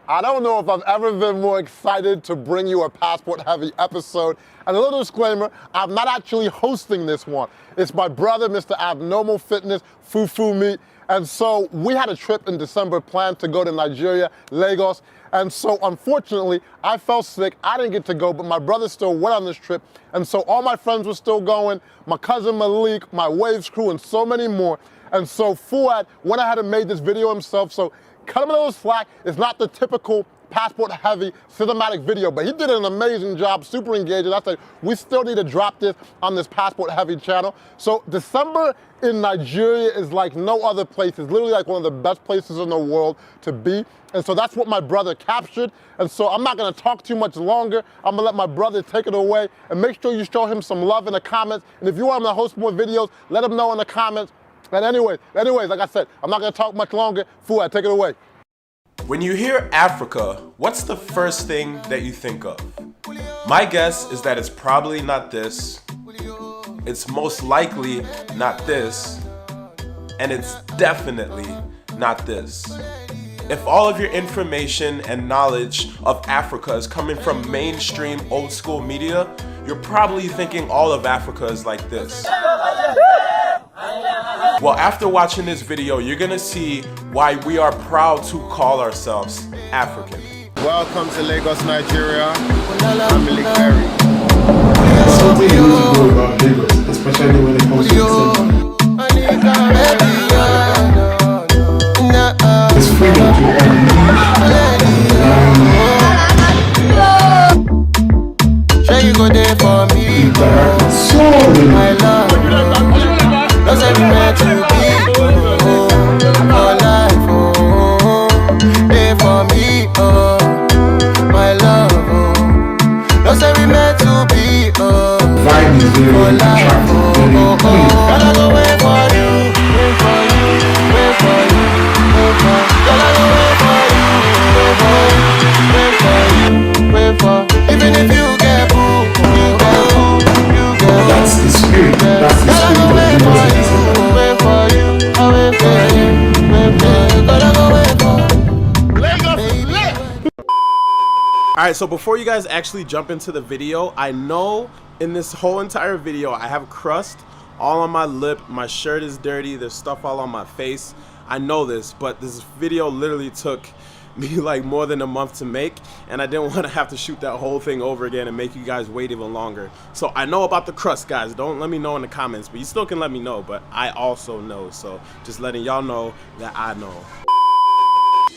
I don't know if I've ever been more excited to bring you a Passport Heavy episode. And a little disclaimer, I'm not actually hosting this one. It's my brother, Mr. Abnormal Fitness, Fufu Meat. And so we had a trip in December planned to go to Nigeria, Lagos. And so unfortunately, I fell sick. I didn't get to go, but my brother still went on this trip. And so all my friends were still going, my cousin Malik, my Waves crew, and so many more. And so Fuad went ahead and made this video himself. So cut him a little slack. It's not the typical passport-heavy cinematic video, but he did an amazing job, super engaging. I said, we still need to drop this on this passport-heavy channel. So December in Nigeria is like no other place. It's literally like one of the best places in the world to be. And so that's what my brother captured. And so I'm not gonna talk too much longer. I'm gonna let my brother take it away, and make sure you show him some love in the comments. And if you want him to host more videos, let him know in the comments. And anyways, like I said, I'm not gonna talk much longer. Fuad, take it away. When you hear Africa, what's the first thing that you think of? My guess is that it's probably not this. It's most likely not this. And it's definitely not this. If all of your information and knowledge of Africa is coming from mainstream old school media, you're probably thinking all of Africa is like this. Well, after watching this video, you're gonna see why we are proud to call ourselves African. Welcome to Lagos, Nigeria. I'm Malik Berry. Something you need to know about Lagos, especially when it comes to December. It's freedom to Sure you go there for me, my love. Don't say we meant to be, for life, there for me, my love. Don't say we meant to be, vibe is very attractive, very clean. Gotta go wait for you, wait for you, wait for you, wait for you. Gotta go wait for you, wait for you, wait for you, wait for you. Even if you get boo, you get boo, you get boo. That's the spirit. That's the spirit of Lagos. Wait for you, I wait for you, wait for you. Gotta go wait for you. Alright, so before you guys actually jump into the video, I know in this whole entire video I have crust all on my lip, my shirt is dirty, there's stuff all on my face. I know this, but this video literally took me like more than a month to make, and I didn't want to have to shoot that whole thing over again and make you guys wait even longer. So I know about the crust, guys. Don't let me know in the comments, but you still can let me know, but I also know. So just letting y'all know that I know.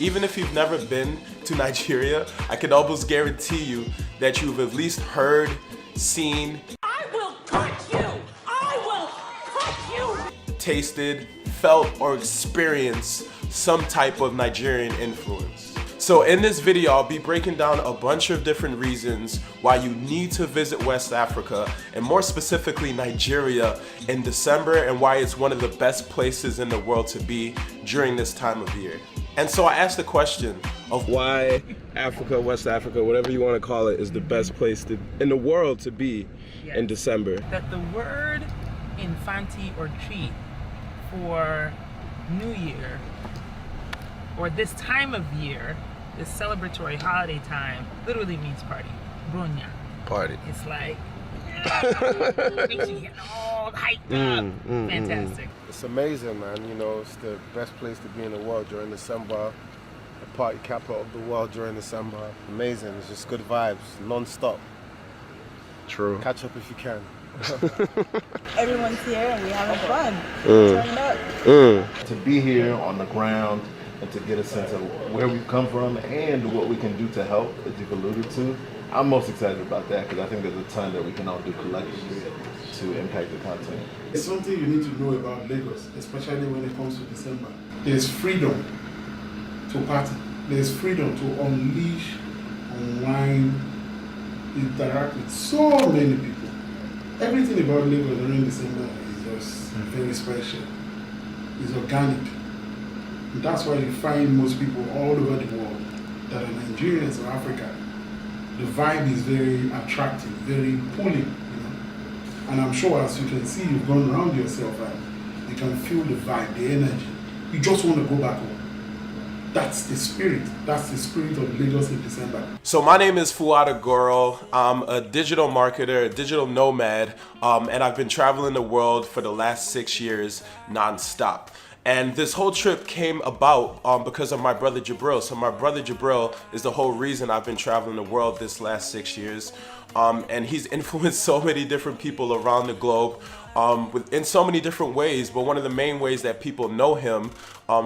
Even if you've never been to Nigeria, I can almost guarantee you that you've at least heard, seen, I will cut you! I will cut you! tasted, felt, or experienced some type of Nigerian influence. So in this video, I'll be breaking down a bunch of different reasons why you need to visit West Africa, and more specifically Nigeria, in December, and why it's one of the best places in the world to be during this time of year. And so I asked the question of why Africa, West Africa, whatever you want to call it, is the best place in the world to be in December. That the word infanti or treat for New Year, or this time of year, this celebratory holiday time, literally means party. Bronya. Party. It's like, makes you get all hyped up. Fantastic. It's amazing, man. You know, it's the best place to be in the world during December. The party capital of the world during December. Amazing. It's just good vibes, non-stop. True. Catch up if you can. Everyone's here and we're having fun. Turn up. To be here on the ground and to get a sense of where we've come from and what we can do to help, as you've alluded to, I'm most excited about that because I think there's a ton that we can all do collectively to impact the content. It's something you need to know about Lagos, especially when it comes to December. There's freedom to party. There's freedom to unleash, unwind, interact with so many people. Everything about Lagos during December is just very special. It's organic. And that's why you find most people all over the world that are Nigerians or Africa. The vibe is very attractive, very pulling, you know. And I'm sure, as you can see, you've gone around yourself and you can feel the vibe, the energy. You just want to go back home. That's the spirit. That's the spirit of Lagos in December. So my name is Fuad Agoro. I'm a digital marketer, a digital nomad, and I've been traveling the world for the last 6 years non-stop. And this whole trip came about because of my brother Jabril. So my brother Jabril is the whole reason I've been traveling the world this last 6 years. and he's influenced so many different people around the globe in so many different ways. But one of the main ways that people know him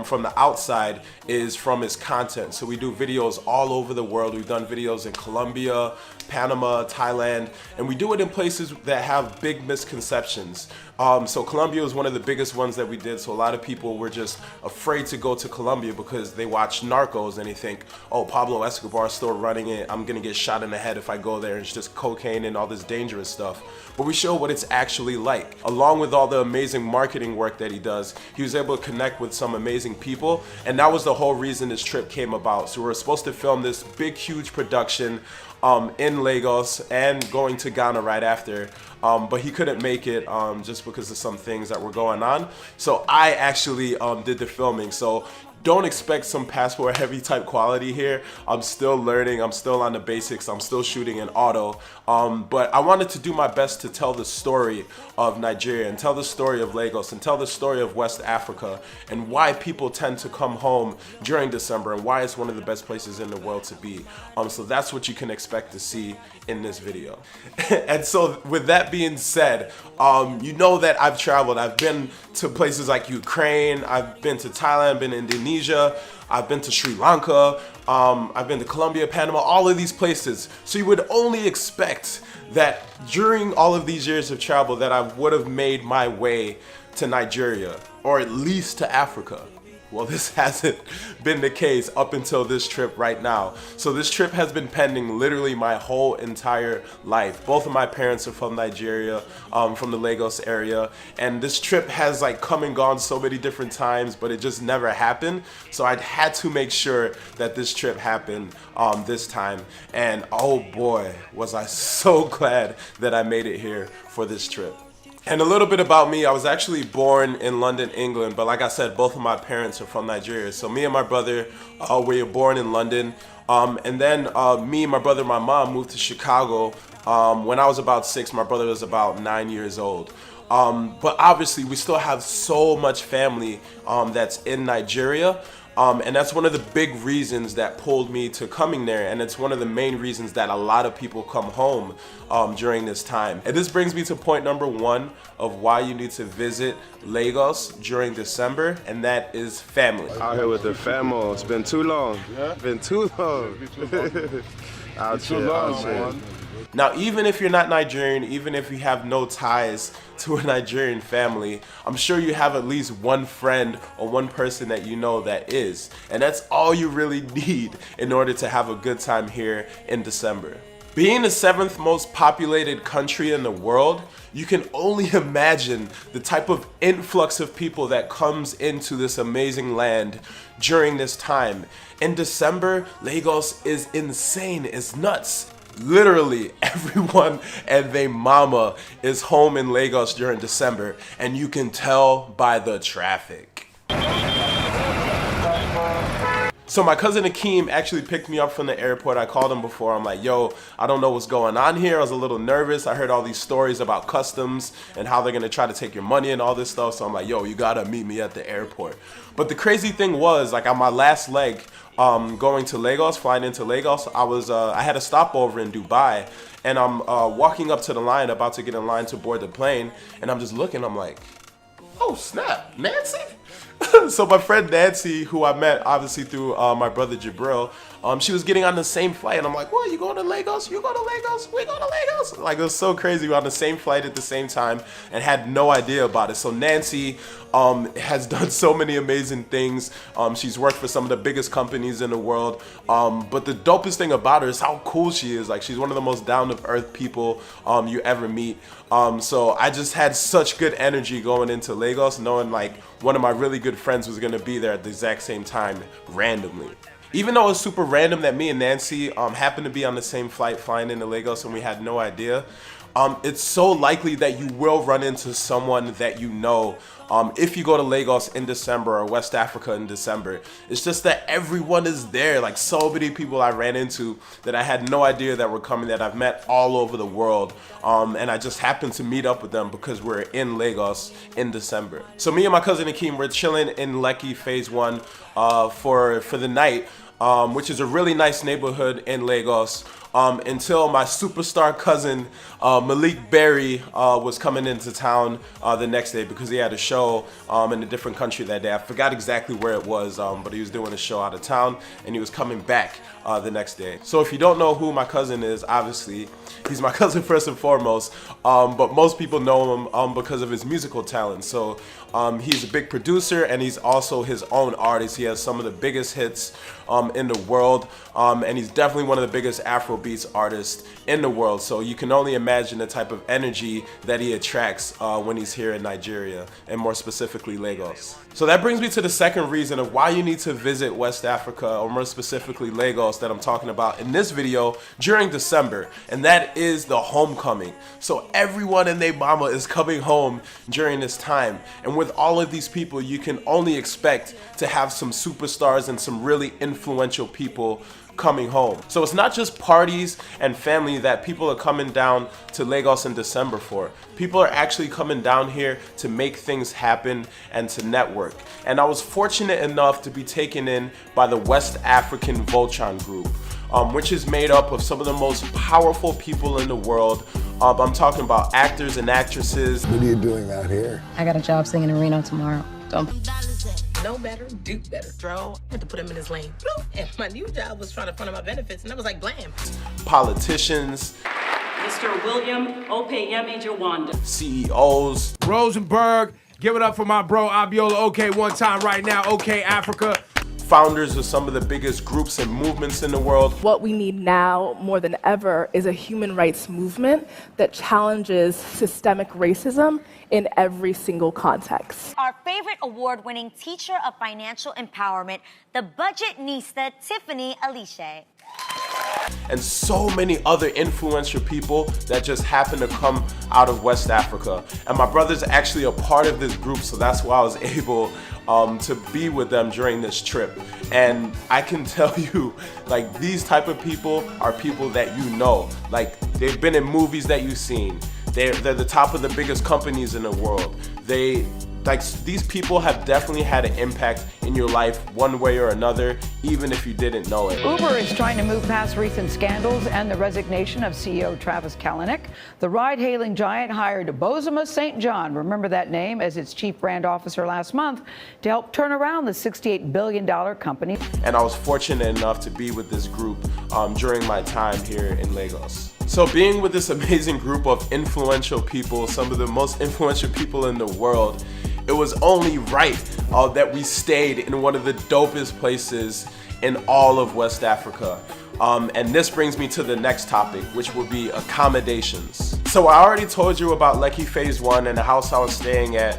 from the outside is from his content. So we do videos all over the world. We've done videos in Colombia, Panama, Thailand, and we do it in places that have big misconceptions. So Colombia was one of the biggest ones that we did. So a lot of people were just afraid to go to Colombia because they watch Narcos and they think, oh, Pablo Escobar is still running it. I'm gonna get shot in the head if I go there. It's just cocaine and all this dangerous stuff. But we show what it's actually like. Along with all the amazing marketing work that he does, he was able to connect with some amazing people. And that was the whole reason this trip came about. So we were supposed to film this big, huge production in Lagos and going to Ghana right after. But he couldn't make it just because of some things that were going on. So I actually did the filming. So don't expect some passport heavy type quality here. I'm still learning, I'm still on the basics, I'm still shooting in auto. But I wanted to do my best to tell the story of Nigeria and tell the story of Lagos and tell the story of West Africa and why people tend to come home during December and why it's one of the best places in the world to be. So that's what you can expect to see in this video. And so with that being said, you know that I've traveled. I've been to places like Ukraine, I've been to Thailand, been to Indonesia, I've been to Sri Lanka, I've been to Colombia, Panama, all of these places. So you would only expect that during all of these years of travel that I would have made my way to Nigeria, or at least to Africa. Well, this hasn't been the case up until this trip right now. So this trip has been pending literally my whole entire life. Both of my parents are from Nigeria, from the Lagos area. And this trip has like come and gone so many different times, but it just never happened. So I had to make sure that this trip happened this time. And oh boy, was I so glad that I made it here for this trip. And a little bit about me, I was actually born in London, England, but like I said, both of my parents are from Nigeria. So me and my brother, we were born in London. And then me, my brother, and my mom moved to Chicago when I was about 6. My brother was about 9 years old. But obviously, we still have so much family that's in Nigeria. And that's one of the big reasons that pulled me to coming there, and it's one of the main reasons that a lot of people come home during this time. And this brings me to point number 1 of why you need to visit Lagos during December, and that is family. Out here with the family. It's been too long. Yeah? Been too long. Out here. Now, even if you're not Nigerian, even if you have no ties to a Nigerian family, I'm sure you have at least one friend or one person that you know that is. And that's all you really need in order to have a good time here in December. Being the 7th most populated country in the world, you can only imagine the type of influx of people that comes into this amazing land during this time. In December, Lagos is insane, it's nuts. Literally everyone and their mama is home in Lagos during December, and you can tell by the traffic. So my cousin Akeem actually picked me up from the airport. I called him before. I'm like, yo, I don't know what's going on here. I was a little nervous. I heard all these stories about customs and how they're gonna try to take your money and all this stuff. So I'm like, yo, you gotta meet me at the airport. But the crazy thing was, like on my last leg, going to Lagos, flying into Lagos, I had a stopover in Dubai, and I'm walking up to the line, about to get in line to board the plane, and I'm just looking, I'm like, oh snap, Nancy? So my friend Nancy, who I met obviously through my brother Jabril, she was getting on the same flight, and I'm like, what, you going to Lagos? You go to Lagos? We go to Lagos? Like, it was so crazy. We were on the same flight at the same time and had no idea about it. So Nancy has done so many amazing things. She's worked for some of the biggest companies in the world. But the dopest thing about her is how cool she is. Like, she's one of the most down-to-earth people you ever meet. So I just had such good energy going into Lagos, knowing like one of my really good friends was gonna be there at the exact same time randomly. Even though it was super random that me and Nancy happened to be on the same flight flying into Lagos and we had no idea, it's so likely that you will run into someone that you know if you go to Lagos in December or West Africa in December. It's just that everyone is there. Like, so many people I ran into that I had no idea that were coming, that I've met all over the world, and I just happened to meet up with them because we're in Lagos in December. So me and my cousin Akeem, we're chilling in Lekki Phase 1 for the night, which is a really nice neighborhood in Lagos. until my superstar cousin Malik Berry was coming into town the next day because he had a show in a different country that day. I forgot exactly where it was, but he was doing a show out of town and he was coming back the next day. So if you don't know who my cousin is, obviously he's my cousin first and foremost, but most people know him because of his musical talent. So he's a big producer and he's also his own artist. He has some of the biggest hits in the world, and he's definitely one of the biggest Afrobeats artists in the world. So you can only imagine the type of energy that he attracts when he's here in Nigeria, and more specifically Lagos. So that brings me to the second reason of why you need to visit West Africa, or more specifically Lagos, that I'm talking about in this video during December, and that is the homecoming. So everyone and their mama is coming home during this time, and with all of these people, you can only expect to have some superstars and some really influential people coming home. So it's not just parties and family that people are coming down to Lagos in December for. People are actually coming down here to make things happen and to network. And I was fortunate enough to be taken in by the West African Voltron group, which is made up of some of the most powerful people in the world. I'm talking about actors and actresses. What are you doing out here? I got a job singing in Reno tomorrow. Don't know better, do better. Throw, had to put him in his lane. And my new job was trying to fund my benefits, and I was like, blam. Politicians. Mr. William Opeyemi Jawanda. CEOs. Rosenberg, give it up for my bro Abiola OK one time right now, OK Africa. Founders of some of the biggest groups and movements in the world. What we need now more than ever is a human rights movement that challenges systemic racism in every single context. Our favorite award-winning teacher of financial empowerment, the budgetnista Tiffany Alice. And so many other influential people that just happen to come out of West Africa. And my brother's actually a part of this group, so that's why I was able to be with them during this trip. And I can tell you, like, these type of people are people that you know. Like, they've been in movies that you've seen. They're the top of the biggest companies in the world. These people have definitely had an impact in your life one way or another, even if you didn't know it. Uber is trying to move past recent scandals and the resignation of CEO Travis Kalanick. The ride-hailing giant hired Bozoma St. John, remember that name, as its chief brand officer last month to help turn around the $68 billion company. And I was fortunate enough to be with this group during my time here in Lagos. So being with this amazing group of influential people, some of the most influential people in the world, it was only right that we stayed in one of the dopest places in all of West Africa. And this brings me to the next topic, which will be accommodations. So I already told you about Lekki Phase 1 and the house I was staying at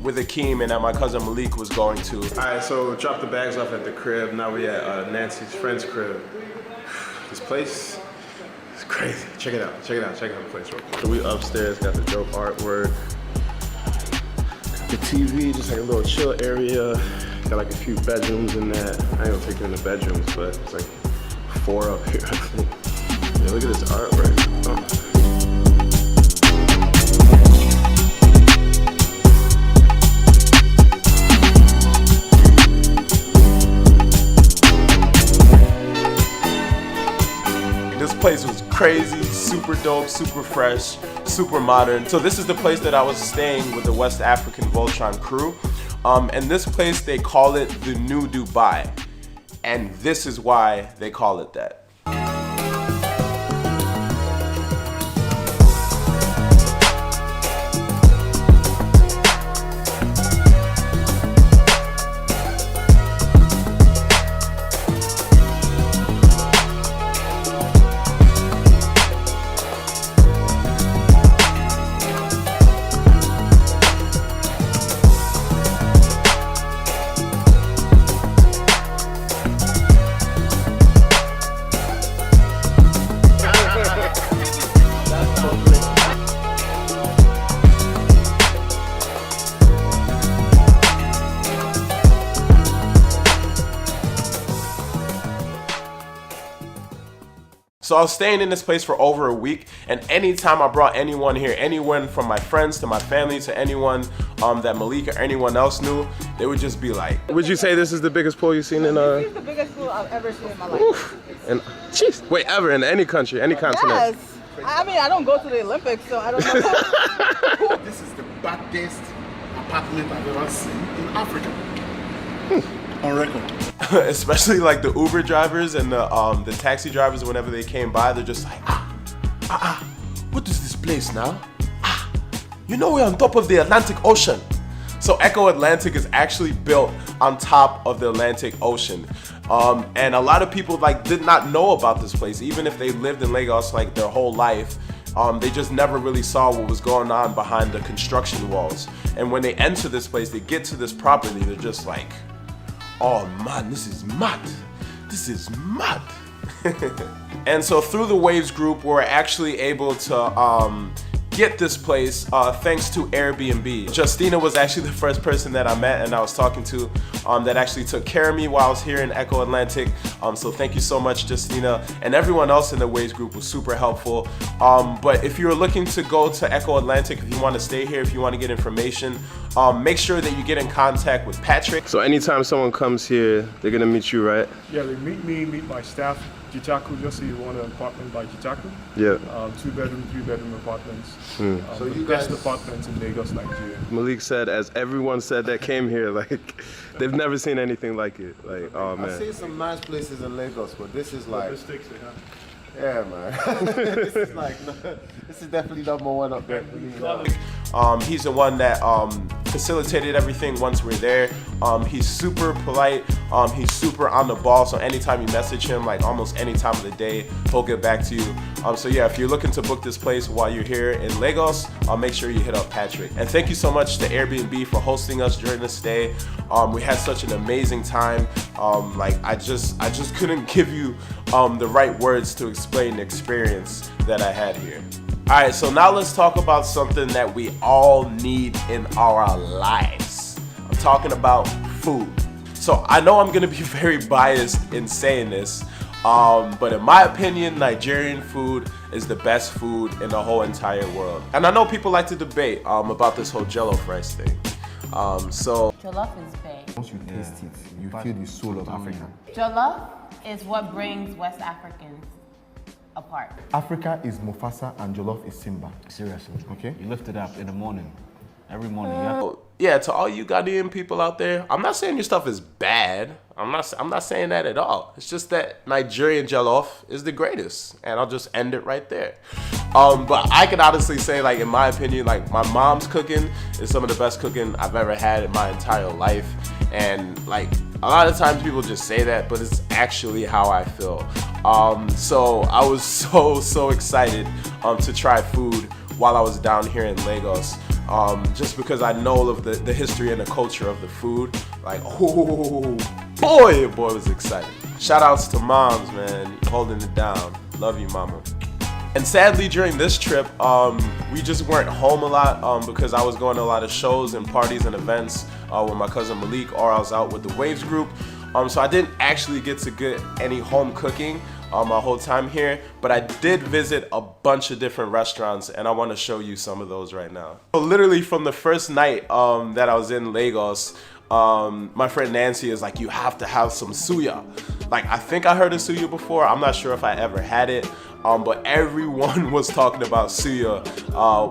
with Akeem and that my cousin Malik was going to. All right, so dropped the bags off at the crib. Now we at Nancy's friend's crib. This place, it's crazy. Check it out, check it out, check out the place real quick. So we upstairs, got the dope artwork. The TV, just like a little chill area. Got like a few bedrooms in that. I ain't gonna take you in the bedrooms, but it's like 4 up here, I think. Yeah, look at this artwork. Oh. This place was crazy, super dope, super fresh, super modern. So this is the place that I was staying with the West African Voltron crew. And this place, they call it the New Dubai. And this is why they call it that. So I was staying in this place for over a week, And anytime I brought anyone here, anyone from my friends to my family to anyone that Malik or anyone else knew, they would just be like, would you say this is the biggest pool you've seen in This is the biggest pool I've ever seen in my life. and jeez, wait, ever in any country, any continent? Yes. I mean, I don't go to the Olympics, so I don't know. This is the baddest apartment I've ever seen in Africa. On record. Especially like the Uber drivers and the taxi drivers, whenever they came by, they're just like, what is this place now? You know we're on top of the Atlantic Ocean. So Echo Atlantic is actually built on top of the Atlantic Ocean. And a lot of people like did not know about this place, even if they lived in Lagos like their whole life. They just never really saw what was going on behind the construction walls. And when they enter this place, they get to this property, they're just like, oh man, this is mad. This is mad. And so through the Waves group, we're actually able to get this place thanks to Airbnb. Justina was actually the first person that I met and I was talking to that actually took care of me while I was here in Echo Atlantic. So thank you so much, Justina. And everyone else in the Waves group was super helpful. But if you're looking to go to Echo Atlantic, if you want to stay here, if you want to get information, make sure that you get in contact with Patrick. So anytime someone comes here, they're gonna meet you, right? Yeah, they meet me, meet my staff. Jichaku, just so you want an apartment by Jichaku. Yeah. 2-bedroom, 3-bedroom apartments. So you best guys- apartments in Lagos, Nigeria. Malik said, as everyone said that came here, like they've never seen anything like it. Like, oh man. I've seen some nice places in Lagos, but this is like, This takes it, huh? yeah, man. This is like, this is definitely #1 up there. He's the one that facilitated everything once we're there. He's super polite. He's super on the ball. So anytime you message him, like almost any time of the day, he'll get back to you. So yeah, if you're looking to book this place while you're here in Lagos, make sure you hit up Patrick. And thank you so much to Airbnb for hosting us during this stay. We had such an amazing time. Like I just couldn't give you the right words to explain the experience that I had here. All right, so now let's talk about something that we all need in our lives. I'm talking about food. So I know I'm gonna be very biased in saying this, but in my opinion, Nigerian food is the best food in the whole entire world. And I know people like to debate about this whole jollof rice thing. Jollof is big. Once you taste it, you feel the soul of Africa. Jollof is what brings West Africans apart. Africa is Mufasa and Jollof is Simba. Seriously. Okay? You lift it up in the morning. Every morning, yeah? Yeah, to all you Ghanaian people out there, I'm not saying your stuff is bad. I'm not saying that at all. It's just that Nigerian jollof is the greatest, and I'll just end it right there. But I can honestly say, like in my opinion, like my mom's cooking is some of the best cooking I've ever had in my entire life, and like a lot of times people just say that, but it's actually how I feel. So I was so excited to try food while I was down here in Lagos. Just because I know of the history and the culture of the food. Like, oh boy, was excited. Shout outs to moms, man, holding it down. Love you, mama. And sadly, during this trip, we just weren't home a lot because I was going to a lot of shows and parties and events with my cousin Malik, or I was out with the Waves group. So I didn't actually get to get any home cooking my whole time here, but I did visit a bunch of different restaurants, and I want to show you some of those right now. So literally from the first night that I was in Lagos, my friend Nancy is like, you have to have some suya. Like, I think I heard of suya before. I'm not sure if I ever had it, but everyone was talking about suya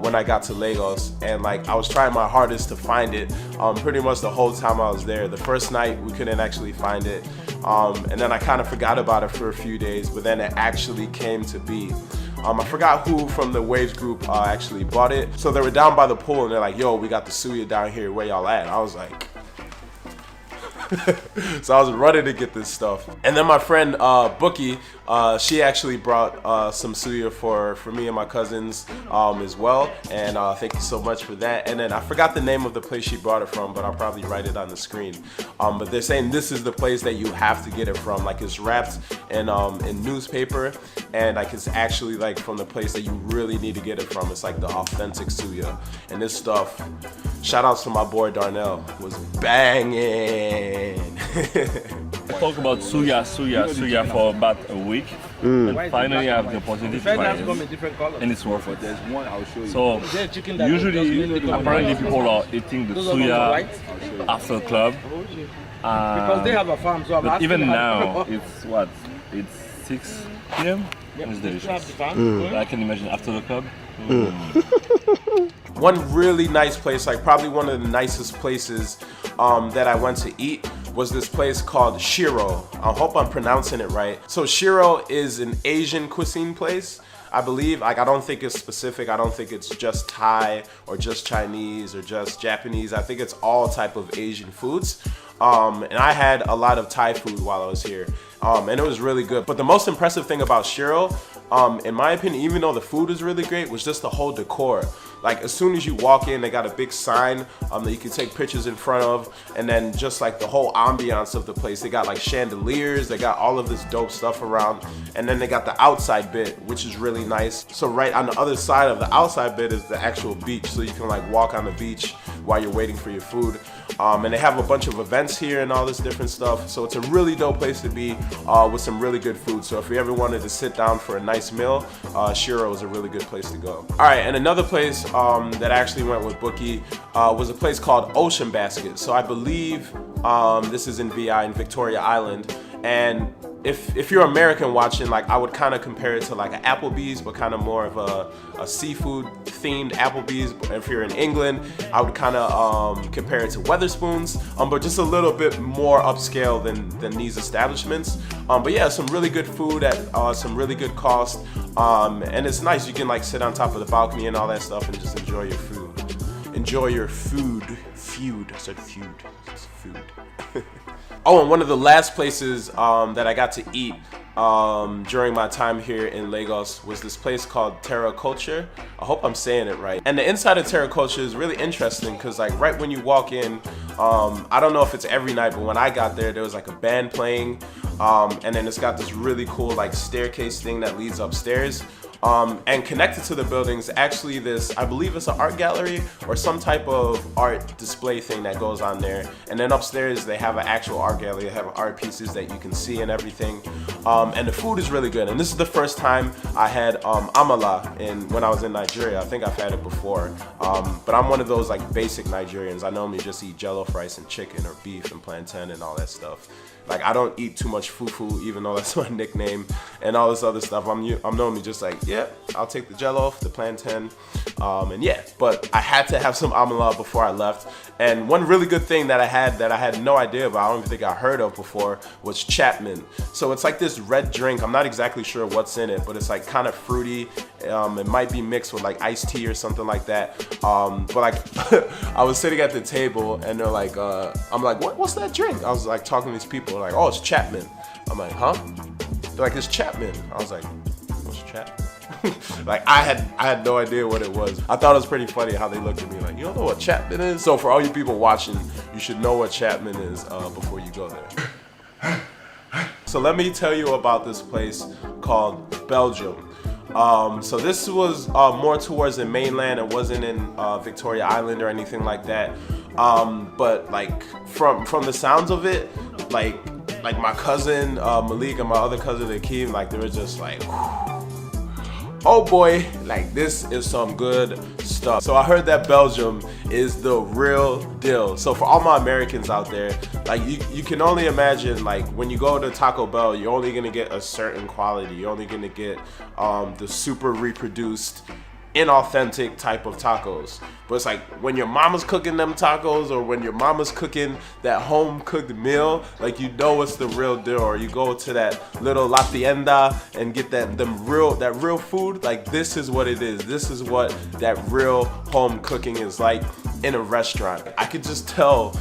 when I got to Lagos, and like I was trying my hardest to find it pretty much the whole time I was there. The first night we couldn't actually find it, and then I kind of forgot about it for a few days, but then it actually came to be. I forgot who from the Waves group actually bought it. So they were down by the pool and they're like, yo, we got the suya down here, where y'all at? I was like, so I was running to get this stuff. And then my friend Bookie, she actually brought some suya for me and my cousins as well. And thank you so much for that. And then I forgot the name of the place she brought it from, but I'll probably write it on the screen. But they're saying this is the place that you have to get it from. Like, it's wrapped in newspaper, and like it's actually like from the place that you really need to get it from. It's like the authentic suya. And this stuff, shout outs to my boy Darnell, was banging. I talk about suya for about a week, Finally, I have the opportunity to try it, and it's worth it. There's one I'll show you. So usually, apparently people are eating the suya after club. Because they have a farm, so I'm but asking even how- now, it's what? It's 6 p.m. It's delicious. I can imagine after the club. One really nice place, like probably one of the nicest places that I went to eat, was this place called Shiro. I hope I'm pronouncing it right. So Shiro is an Asian cuisine place, I believe. Like, I don't think it's specific. I don't think it's just Thai or just Chinese or just Japanese. I think it's all type of Asian foods. And I had a lot of Thai food while I was here, and it was really good. But the most impressive thing about Shiro, in my opinion, even though the food is really great, was just the whole decor. Like, as soon as you walk in, they got a big sign that you can take pictures in front of, and then just like the whole ambiance of the place. They got like chandeliers, they got all of this dope stuff around, and then they got the outside bit, which is really nice. So right on the other side of the outside bit is the actual beach, so you can like walk on the beach while you're waiting for your food. And they have a bunch of events here and all this different stuff. So it's a really dope place to be with some really good food. So if you ever wanted to sit down for a nice meal, Shiro is a really good place to go. All right, and another place that I actually went with Bookie was a place called Ocean Basket. So I believe this is in VI in Victoria Island. And if you're American watching, like, I would kind of compare it to like an Applebee's, but kind of more of a seafood themed Applebee's. If you're in England, I would kind of compare it to Wetherspoons, but just a little bit more upscale than these establishments. But yeah, some really good food at some really good cost, and it's nice. You can like sit on top of the balcony and all that stuff and just enjoy your food. Enjoy your food. I said feud. It's food. Oh, and one of the last places that I got to eat during my time here in Lagos was this place called Terra Culture. I hope I'm saying it right. And the inside of Terra Culture is really interesting because like right when you walk in, I don't know if it's every night, but when I got there was like a band playing, and then it's got this really cool like staircase thing that leads upstairs. And connected to the buildings, actually this, I believe it's an art gallery or some type of art display thing that goes on there. And then upstairs they have an actual art gallery. They have art pieces that you can see and everything. And the food is really good. And this is the first time I had amala when I was in Nigeria. I think I've had it before. But I'm one of those like basic Nigerians. I normally just eat jollof rice and chicken or beef and plantain and all that stuff. Like, I don't eat too much fufu, even though that's my nickname, and all this other stuff. I'm normally just like, yeah, I'll take the jollof, the plantain, and yeah. But I had to have some amala before I left. And one really good thing that I had no idea about, I don't even think I heard of before, was Chapman. So it's like this red drink. I'm not exactly sure what's in it, but it's like kind of fruity. It might be mixed with like iced tea or something like that. But like, I was sitting at the table and they're like, I'm like, what's that drink? I was like talking to these people, like, oh, it's Chapman. I'm like, huh? They're like, it's Chapman. I was like, what's Chapman? Like, I had no idea what it was. I thought it was pretty funny how they looked at me like, you don't know what Chapman is? So for all you people watching, you should know what Chapman is before you go there. So let me tell you about this place called Belgium. So this was more towards the mainland. It wasn't in Victoria Island or anything like that. But like from the sounds of it, like my cousin Malik and my other cousin Akeem, like they were just like, oh boy, like this is some good stuff. So I heard that Belgium is the real deal. So for all my Americans out there, like you can only imagine, like when you go to Taco Bell, you're only gonna get a certain quality. You're only gonna get the super reproduced, inauthentic type of tacos. But it's like when your mama's cooking them tacos, or when your mama's cooking that home cooked meal, like you know it's the real deal. Or you go to that little La Tienda and get that real food. Like this is what it is. This is what that real home cooking is like in a restaurant. I could just tell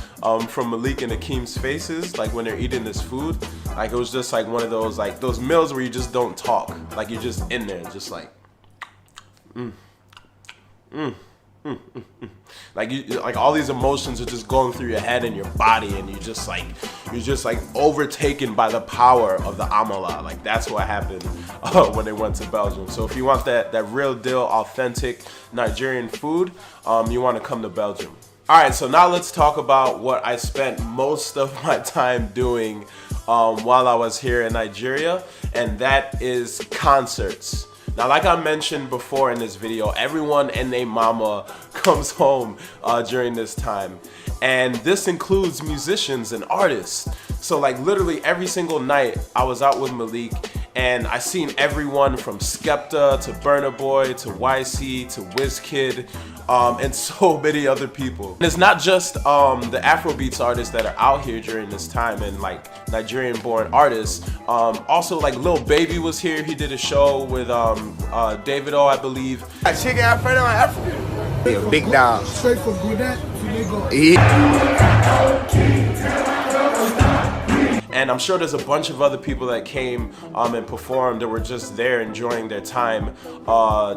from Malik and Akeem's faces, like when they're eating this food, like it was just like one of those, like those meals where you just don't talk, like you're just in there just like like all these emotions are just going through your head and your body, and you're just like overtaken by the power of the amala. Like that's what happened when they went to Belgium. So if you want that real deal authentic Nigerian food, you want to come to Belgium. All right, so now let's talk about what I spent most of my time doing while I was here in Nigeria, and that is concerts. Now, like I mentioned before in this video, everyone and their mama comes home during this time. And this includes musicians and artists. So like literally every single night I was out with Malik, and I seen everyone from Skepta to Burna Boy to YC to WizKid, and so many other people. And it's not just the Afrobeats artists that are out here during this time, and like Nigerian born artists. Also like Lil Baby was here. He did a show with Davido, I believe. Chicken Alfredo on Africa. Yeah, big dog. Straight from Gwinnett to Lagos. And I'm sure there's a bunch of other people that came and performed that were just there enjoying their time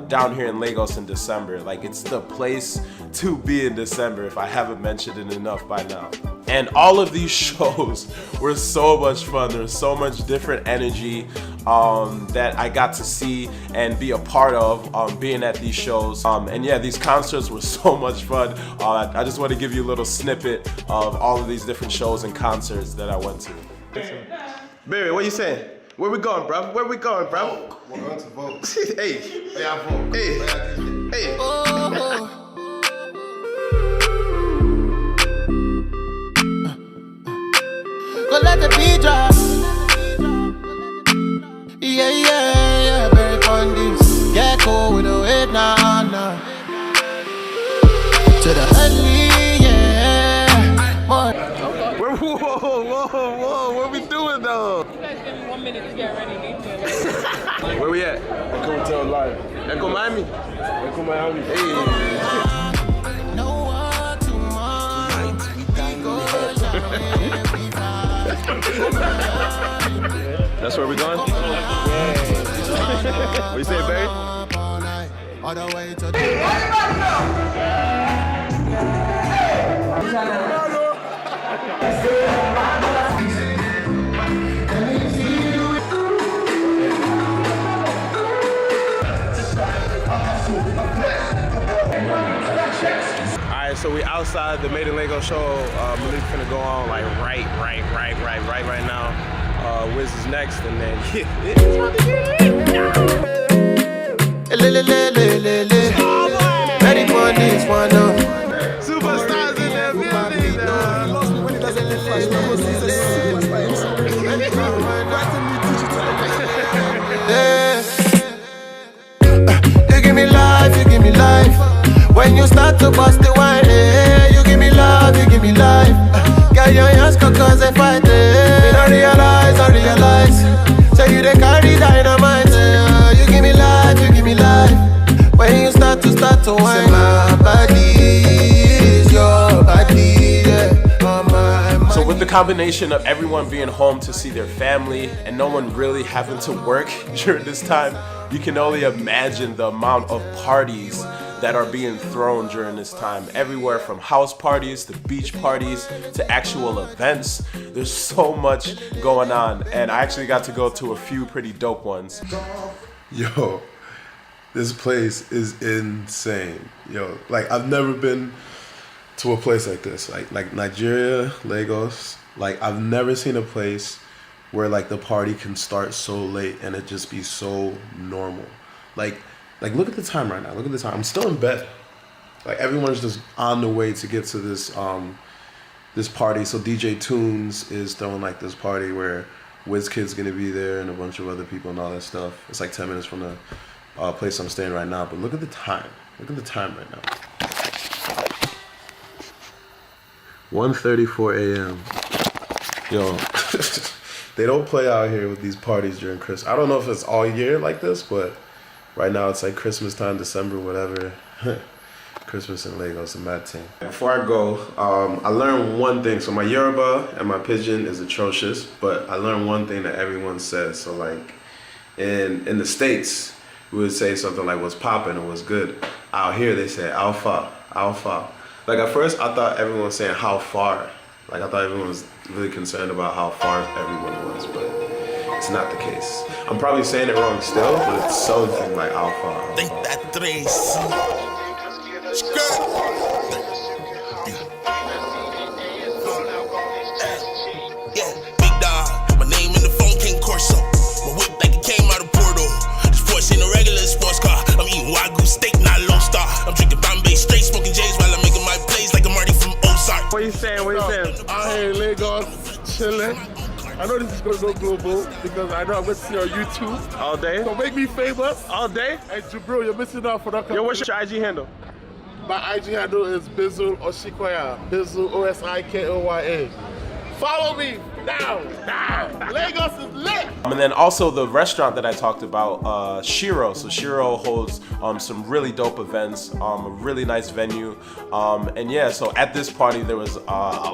down here in Lagos in December. Like, it's the place to be in December, if I haven't mentioned it enough by now. And all of these shows were so much fun. There's so much different energy that I got to see and be a part of being at these shows. And yeah, these concerts were so much fun. I just want to give you a little snippet of all of these different shows and concerts that I went to. Barry, what you saying? Where we going, bro? Where we going, bro? We're going to vote. Hey. Hey, I vote. Hey. Hey. Go let the beat drop. Yeah, yeah, yeah, very fun this. Get cool with the weight now, now. To the early, yeah. More. Whoa, what we doing though? You guys give me 1 minute to get ready. Where we at? Echo Hotel Live. Echo Miami? Echo Miami. Hey. That's where we going? Yeah. What you say, Barry? Alright, so we outside the Made in Lagos show. Malik's gonna go on like right now. Wiz is next, and then Ready for this one, Superstars in the building. You give me life, you give me life. When you start to bust the wine, you give me love, you give me life. Get your hands cause they fight it. I realize. So you they carry dynamite. You give me life, you give me life. When you start to wine, my body is your body, yeah. So with the combination of everyone being home to see their family and no one really having to work during this time, you can only imagine the amount of parties that are being thrown during this time. Everywhere from house parties to beach parties to actual events. There's so much going on, and I actually got to go to a few pretty dope ones. Yo, this place is insane. Yo, like I've never been to a place like this. Like Nigeria, Lagos. Like I've never seen a place where like the party can start so late and it just be so normal. Like look at the time right now. Look at the time. I'm still in bed. Like everyone's just on the way to get to this this party. So DJ Tunes is throwing like this party where WizKid's gonna be there and a bunch of other people and all that stuff. It's like 10 minutes from the place I'm staying right now. But look at the time. Look at the time right now. 1:34 a.m. Yo, they don't play out here with these parties during Christmas. I don't know if it's all year like this, but right now it's like Christmas time, December, whatever. Christmas in Lagos, a mad thing. Before I go, I learned one thing. So my Yoruba and my Pidgin is atrocious, but I learned one thing that everyone says. So like in the States, we would say something like what's poppin' or what's good. Out here they say alpha, alpha. Like at first I thought everyone was saying how far. Like I thought everyone was really concerned about how far everyone was, but it's not the case. I'm probably saying it wrong still, but it's something like alpha. face. Straight smoking J's while I'm making my plays like I'm Marty from Ozark. What you saying? What you saying? Out here in Lagos, chilling. I know this is gonna go global because I know I'm gonna see on YouTube all day. So make me famous all day. Hey, Jabril, you're missing out for that. Yo, what's your IG handle? My IG handle is Bizzle Oshikoya. Bizzle Osikoya. Follow me now. Lagos is lit. And then also the restaurant that I talked about, Shiro. So Shiro holds some really dope events, a really nice venue. And yeah, so at this party there was a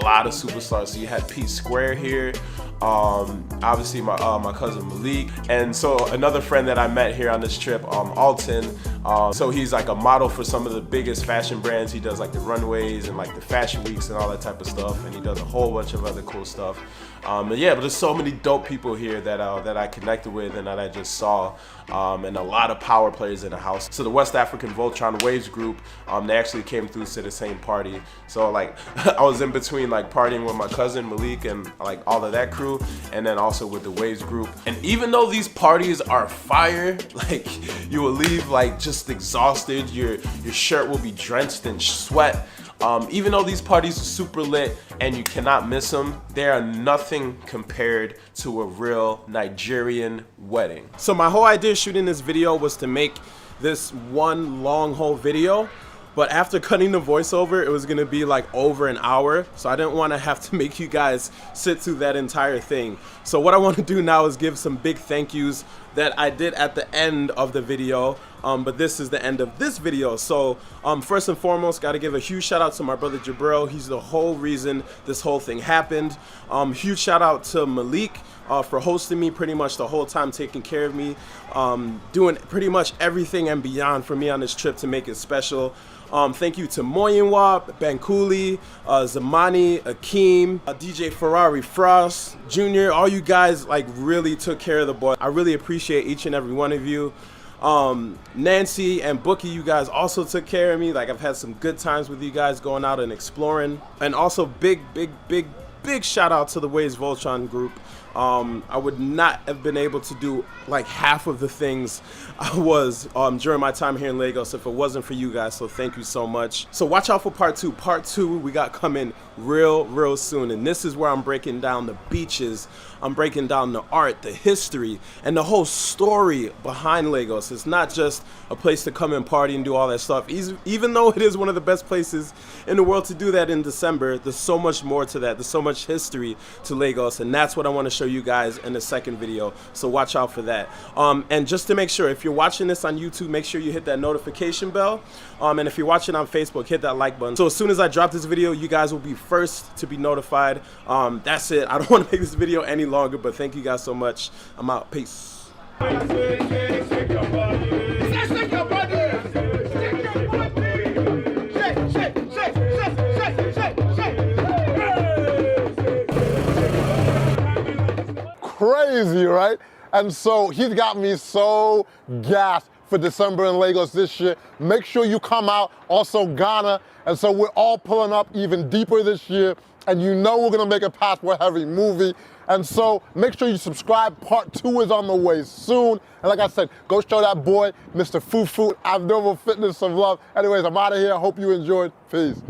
lot of superstars. So you had P Square here, obviously my cousin Malik, and so another friend that I met here on this trip, Alton. So he's like a model for some of the biggest fashion brands. He does like the runways and like the fashion weeks and all that type of stuff, and he does a whole bunch of other cool stuff. But yeah, but there's so many dope people here that I connected with and that I just saw, and a lot of power players in the house. So the West African Voltron Waves group, they actually came through to the same party. So like I was in between like partying with my cousin Malik and like all of that crew, and then also with the Waves group. And even though these parties are fire, like you will leave like just exhausted, your shirt will be drenched in sweat. Even though these parties are super lit and you cannot miss them, they are nothing compared to a real Nigerian wedding. So my whole idea shooting this video was to make this one long whole video, but after cutting the voiceover, it was gonna be like over an hour, so I didn't want to have to make you guys sit through that entire thing. So what I want to do now is give some big thank yous that I did at the end of the video, but this is the end of this video. So first and foremost, got to give a huge shout out to my brother Jabril. He's the whole reason this whole thing happened. Huge shout out to Malik for hosting me pretty much the whole time, taking care of me, doing pretty much everything and beyond for me on this trip to make it special. Thank you to Moyinwa, Bankuli, Zamani, Akeem, DJ Ferrari Frost, Junior. All you guys like really took care of the boy. I really appreciate each and every one of you. Nancy and Bookie, you guys also took care of me. Like I've had some good times with you guys going out and exploring. And also big shout out to the Waves Voltron group. I would not have been able to do like half of the things I was during my time here in Lagos if it wasn't for you guys, so thank you so much. So watch out for part two. Part two we got coming real soon, and this is where I'm breaking down the beaches, I'm breaking down the art, the history, and the whole story behind Lagos. It's not just a place to come and party and do all that stuff. Even though it is one of the best places in the world to do that in December, there's so much more to that. There's so much history to Lagos, and that's what I want to show you guys in the second video, so watch out for that. And just to make sure, if you're watching this on YouTube, make sure you hit that notification bell, and if you're watching on Facebook, hit that like button, so as soon as I drop this video, you guys will be first to be notified. That's it. I don't want to make this video any longer, but thank you guys so much. I'm out. Peace. Crazy, right? And so he's got me so gassed for December in Lagos this year. Make sure you come out. Also Ghana. And so we're all pulling up even deeper this year. And you know we're gonna make a passport heavy movie. And so make sure you subscribe. Part 2 is on the way soon. And like I said, go show that boy, Mr. Fufu, Abnormal Fitness some love. Anyways, I'm out of here. I hope you enjoyed. Peace.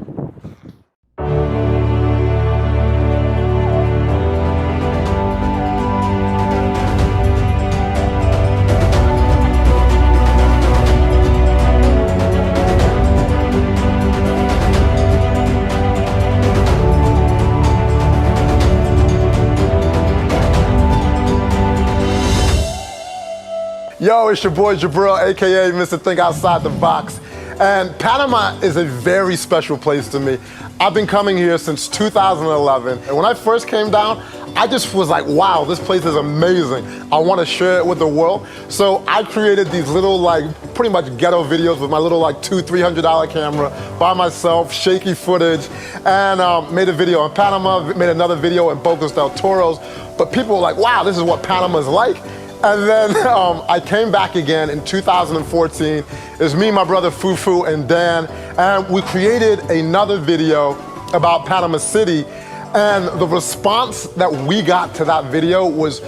Yo, it's your boy Jabril, AKA Mr. Think Outside the Box. And Panama is a very special place to me. I've been coming here since 2011. And when I first came down, I just was like, wow, this place is amazing. I want to share it with the world. So I created these little like pretty much ghetto videos with my little like $200-300 camera by myself, shaky footage, and made a video in Panama, made another video in Bocas del Toros. But people were like, wow, this is what Panama's like. And then I came back again in 2014. It was me, my brother Fufu, and Dan, and we created another video about Panama City. And the response that we got to that video was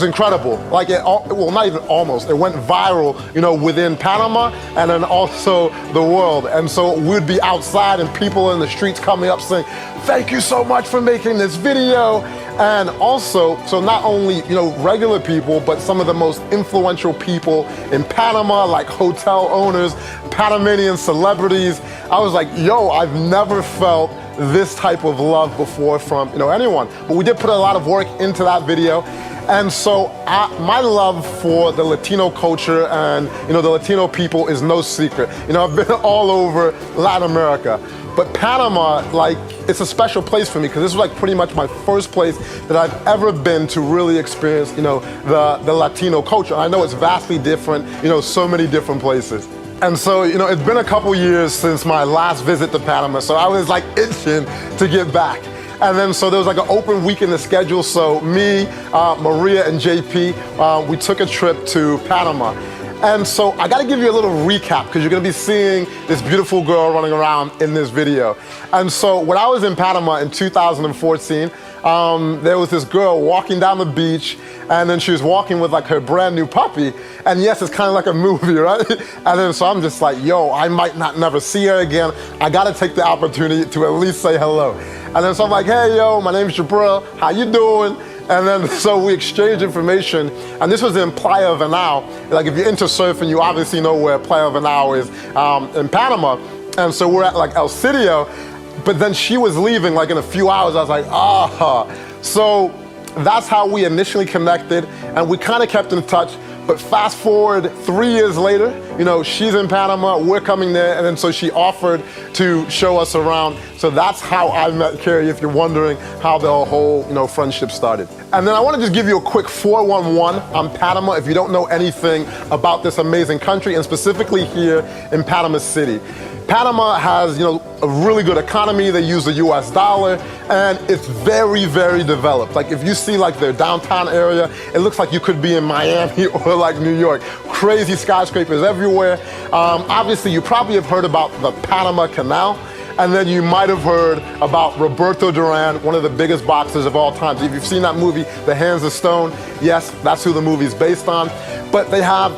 incredible. Like well, not even almost. It went viral, within Panama and then also the world. And so we'd be outside and people in the streets coming up saying, "Thank you so much for making this video." And also, so not only, regular people, but some of the most influential people in Panama, like hotel owners, Panamanian celebrities. I was like, yo, I've never felt this type of love before from, anyone. But we did put a lot of work into that video. And so my love for the Latino culture and, the Latino people is no secret. I've been all over Latin America. But Panama, it's a special place for me because this was pretty much my first place that I've ever been to really experience, the Latino culture. I know it's vastly different, so many different places. And so, it's been a couple years since my last visit to Panama, so I was itching to get back. And then so there was an open week in the schedule, so me, Maria, and JP, we took a trip to Panama. And so I gotta give you a little recap because you're gonna be seeing this beautiful girl running around in this video. And so when I was in Panama in 2014, there was this girl walking down the beach and then she was walking with her brand new puppy. And yes, it's kind of like a movie, right? And then so I'm just like, yo, I might not never see her again. I gotta take the opportunity to at least say hello. And then so I'm like, hey, yo, my name's Jabril, how you doing? And then so we exchanged information, and this was in Playa Venal. If you're into surfing, you obviously know where Playa Venal is in Panama. And so we're at El Sitio, but then she was leaving in a few hours. I was like, ah. So that's how we initially connected, and we kind of kept in touch. But fast forward 3 years later, she's in Panama, we're coming there, and then so she offered to show us around. So that's how I met Carrie, if you're wondering how the whole, friendship started. And then I want to just give you a quick 411 on Panama if you don't know anything about this amazing country, and specifically here in Panama City. Panama has, a really good economy. They use the US dollar, and it's very, very developed. If you see their downtown area, it looks like you could be in Miami or New York. Crazy skyscrapers everywhere. Obviously, you probably have heard about the Panama Canal. And then you might have heard about Roberto Duran, one of the biggest boxers of all time. So if you've seen that movie, The Hands of Stone, yes, that's who the movie's based on. But they have,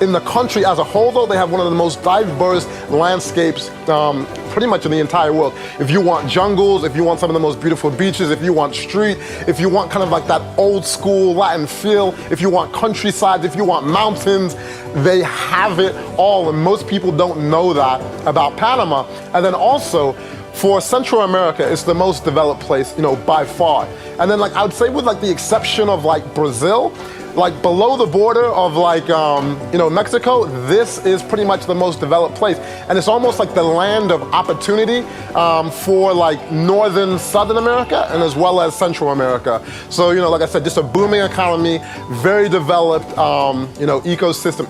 in the country as a whole though, they have one of the most diverse landscapes pretty much in the entire world. If you want jungles, if you want some of the most beautiful beaches, if you want street, if you want kind of that old school Latin feel, if you want countryside, if you want mountains, they have it all. And most people don't know that about Panama. And then also, for Central America, it's the most developed place, by far. And then I would say with the exception of Brazil, below the border of Mexico, this is pretty much the most developed place. And it's almost the land of opportunity for northern, southern America and as well as Central America. So, like I said, just a booming economy, very developed, ecosystem.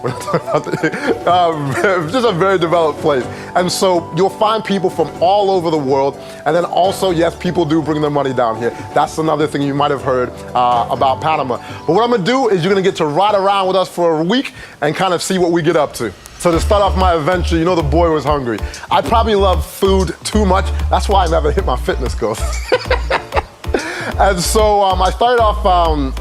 We're not talking about the, just a very developed place. And so you'll find people from all over the world. And then also, yes, people do bring their money down here. That's another thing you might have heard about Panama. But what I'm gonna do is you're gonna get to ride around with us for a week and kind of see what we get up to. So to start off my adventure, the boy was hungry. I probably love food too much. That's why I never hit my fitness goals. And so I started off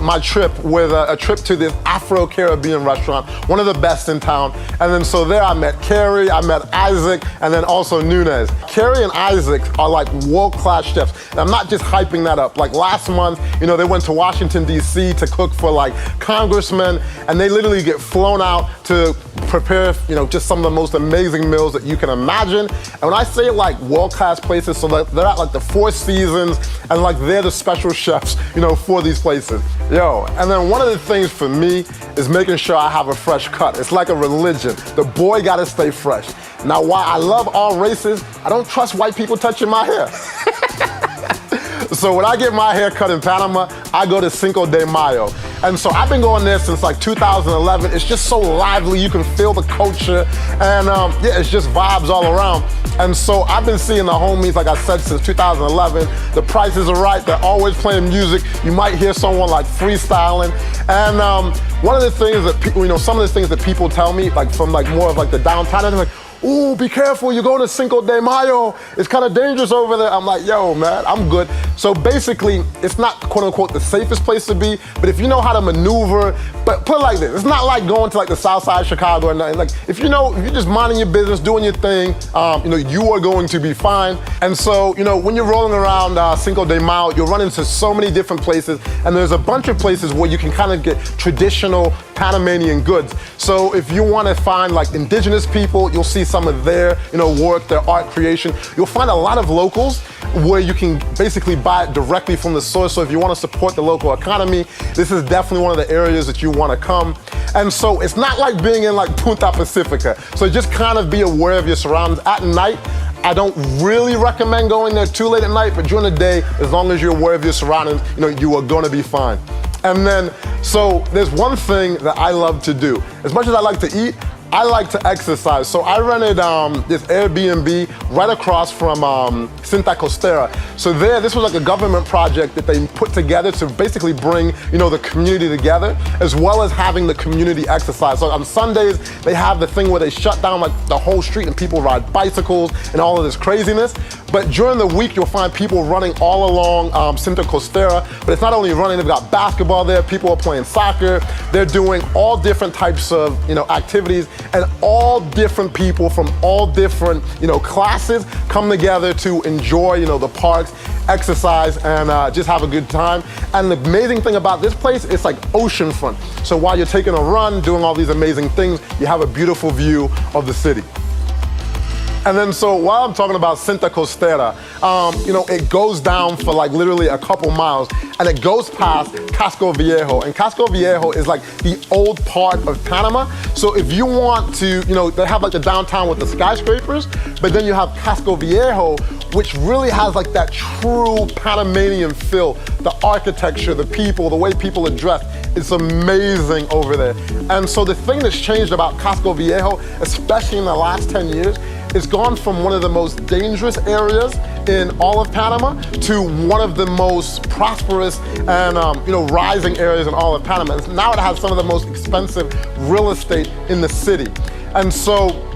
my trip with a trip to this Afro-Caribbean restaurant, one of the best in town. And then so there I met Carrie, I met Isaac, and then also Nunez. Carrie and Isaac are world-class chefs. And I'm not just hyping that up. Last month, they went to Washington, D.C. to cook for congressmen, and they literally get flown out to prepare, just some of the most amazing meals that you can imagine. And when I say world-class places, so they're at the Four Seasons, and they're the special chefs, for these places. Yo, and then one of the things for me is making sure I have a fresh cut. It's like a religion. The boy gotta stay fresh. Now, while I love all races, I don't trust white people touching my hair. So when I get my hair cut in Panama, I go to Cinco de Mayo. And so I've been going there since 2011. It's just so lively, you can feel the culture, and yeah, it's just vibes all around. And so I've been seeing the homies, like I said, since 2011. The prices are right, they're always playing music. You might hear someone freestyling. And one of the things that people, some of the things that people tell me, from more of the downtown, they're like, ooh, be careful, you're going to Cinco de Mayo. It's kind of dangerous over there. I'm like, yo, man, I'm good. So basically, it's not quote unquote the safest place to be, but if you know how to maneuver, but put it like this, it's not like going to like the south side of Chicago or nothing. Like if you're just minding your business, doing your thing, you are going to be fine. And so, when you're rolling around Cinco de Mayo, you'll run into so many different places, and there's a bunch of places where you can kind of get traditional Panamanian goods. So if you want to find like indigenous people, you'll see some of their, work, their art creation. You'll find a lot of locals where you can basically buy it directly from the source. So if you want to support the local economy, this is definitely one of the areas that you want to come. And so it's not like being in like Punta Pacifica. So just kind of be aware of your surroundings. At night, I don't really recommend going there too late at night, but during the day, as long as you're aware of your surroundings, you are going to be fine. And then, so there's one thing that I love to do. As much as I like to eat, I like to exercise. So I rented this Airbnb right across from Cinta Costera. So this was like a government project that they put together to basically bring, the community together, as well as having the community exercise. So on Sundays, they have the thing where they shut down like the whole street and people ride bicycles and all of this craziness. But during the week, you'll find people running all along Cinta Costera. But it's not only running, they've got basketball there, people are playing soccer. They're doing all different types of, activities, and all different people from all different, classes come together to enjoy, the parks, exercise, and just have a good time. And the amazing thing about this place, it's like oceanfront. So while you're taking a run, doing all these amazing things, you have a beautiful view of the city. And then so while I'm talking about Cinta Costera, it goes down for like literally a couple miles, and it goes past Casco Viejo. And Casco Viejo is like the old part of Panama. So if you want to, they have like the downtown with the skyscrapers, but then you have Casco Viejo, which really has like that true Panamanian feel. The architecture, the people, the way people are dressed, it's amazing over there. And so the thing that's changed about Casco Viejo, especially in the last 10 years, it's gone from one of the most dangerous areas in all of Panama to one of the most prosperous and rising areas in all of Panama. And now it has some of the most expensive real estate in the city. And so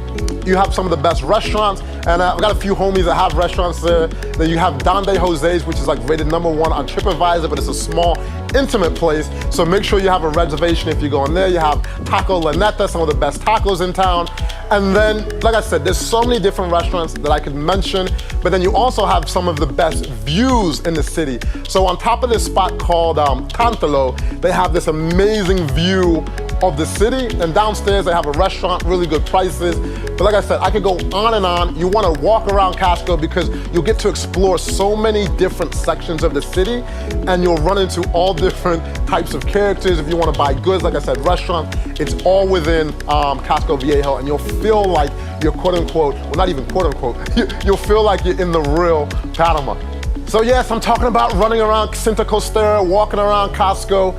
you have some of the best restaurants, and I've got a few homies that have restaurants there. Then you have Donde Jose's, which is like rated #1 on TripAdvisor, but it's a small, intimate place. So make sure you have a reservation if you go in there. You have Taco La Neta, some of the best tacos in town. And then, like I said, there's so many different restaurants that I could mention, but then you also have some of the best views in the city. So on top of this spot called Cantalo, they have this amazing view of the city, and downstairs they have a restaurant, really good prices. But like I said, I could go on and on. You want to walk around Casco because you'll get to explore so many different sections of the city, and you'll run into all different types of characters. If you want to buy goods, like I said, restaurants, it's all within Casco Viejo, and you'll feel like you're quote unquote, well not even quote unquote, you'll feel like you're in the real Panama. So yes, I'm talking about running around Cinta Costera, walking around Casco,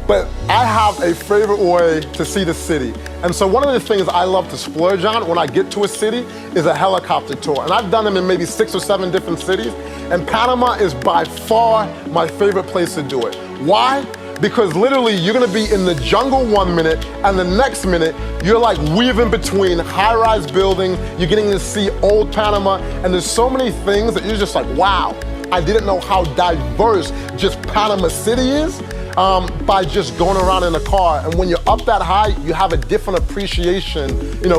but I have a favorite way to see the city. And so one of the things I love to splurge on when I get to a city is a helicopter tour. And I've done them in maybe 6 or 7 different cities. And Panama is by far my favorite place to do it. Why? Because literally you're gonna be in the jungle 1 minute, and the next minute you're like weaving between high-rise buildings, you're getting to see old Panama, and there's so many things that you're just like, wow, I didn't know how diverse just Panama City is. By just going around in a car. And when you're up that high, you have a different appreciation,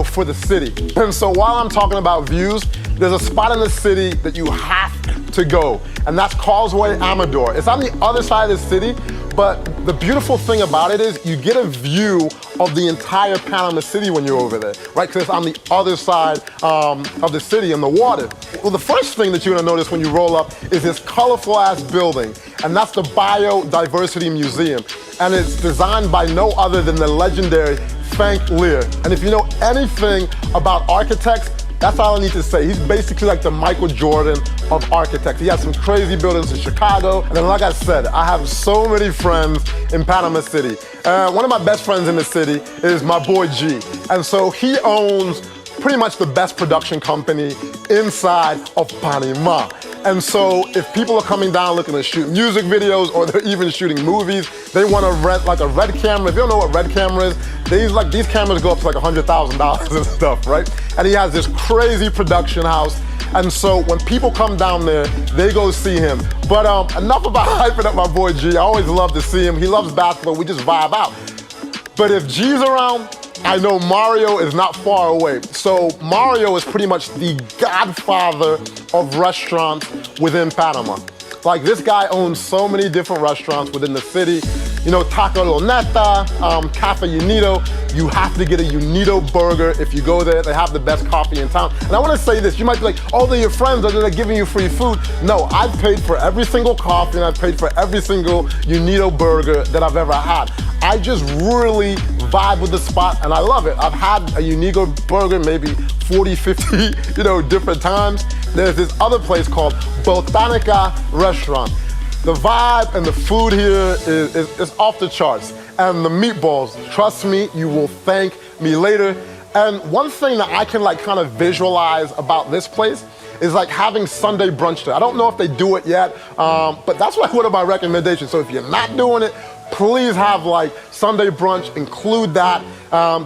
for the city. And so while I'm talking about views, there's a spot in the city that you have to go, and that's Causeway Amador. It's on the other side of the city, but the beautiful thing about it is you get a view of the entire Panama City when you're over there, right? Because it's on the other side of the city in the water. Well, the first thing that you're gonna notice when you roll up is this colorful ass building, and that's the Biodiversity Museum. And it's designed by no other than the legendary Frank Lear. And if you know anything about architects, that's all I need to say. He's basically like the Michael Jordan of architects. He has some crazy buildings in Chicago. And then like I said, I have so many friends in Panama City. One of my best friends in the city is my boy G. And so he owns pretty much the best production company inside of Panama. And so if people are coming down looking to shoot music videos or they're even shooting movies, they want to rent like a red camera. If you don't know what red camera is, these cameras go up to like $100,000 and stuff, right? And he has this crazy production house. And so when people come down there, they go see him. But enough about hyping up my boy G. I always love to see him. He loves basketball. We just vibe out. But if G's around, I know Mario is not far away. So Mario is pretty much the godfather of restaurants within Panama. Like, this guy owns so many different restaurants within the city. You know, Taco Loneta, Cafe Unido. You have to get a Unido burger if you go there. They have the best coffee in town. And I want to say this, you might be like, oh, they're your friends, or they're giving you free food. No, I've paid for every single coffee and I've paid for every single Unido burger that I've ever had. I just really vibe with the spot and I love it. I've had a Unido burger maybe 40, 50, different times. There's this other place called Botanica Restaurant. The vibe and the food here is off the charts. And the meatballs, trust me, you will thank me later. And one thing that I can kind of visualize about this place is like having Sunday brunch there. I don't know if they do it yet, but that's one of my recommendations. So if you're not doing it, please have Sunday brunch, include that,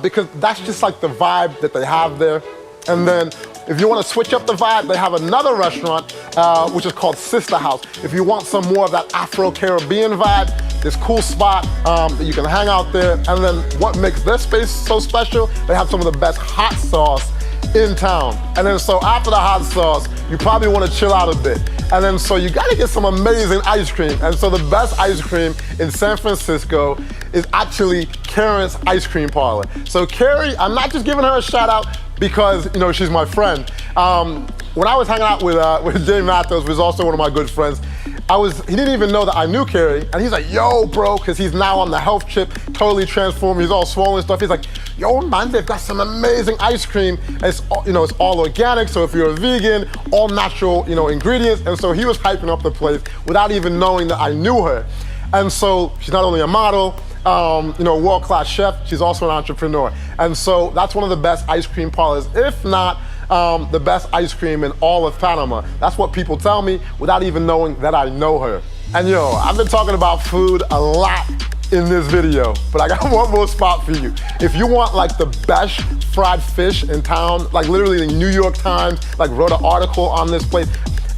because that's just the vibe that they have there. And then if you want to switch up the vibe, they have another restaurant, which is called Sister House. If you want some more of that Afro-Caribbean vibe, this cool spot that you can hang out there. And then what makes their space so special, they have some of the best hot sauce in town. And then so after the hot sauce, you probably want to chill out a bit. And then so you gotta get some amazing ice cream. And so the best ice cream in San Francisco is actually Karen's Ice Cream Parlor. So Carrie, I'm not just giving her a shout out because she's my friend. When I was hanging out with Jay Mathos, who's also one of my good friends, he didn't even know that I knew Carrie, and he's like, yo, bro, because he's now on the health chip, totally transformed, he's all swollen and stuff. He's like, yo, man, they've got some amazing ice cream. And it's all organic, so if you're a vegan, all natural, ingredients. And so he was hyping up the place without even knowing that I knew her. And so she's not only a model, world-class chef, she's also an entrepreneur. And so that's one of the best ice cream parlors, if not the best ice cream in all of Panama. That's what people tell me without even knowing that I know her. And I've been talking about food a lot in this video, but I got one more spot for you. If you want the best fried fish in town, literally the New York Times wrote an article on this place.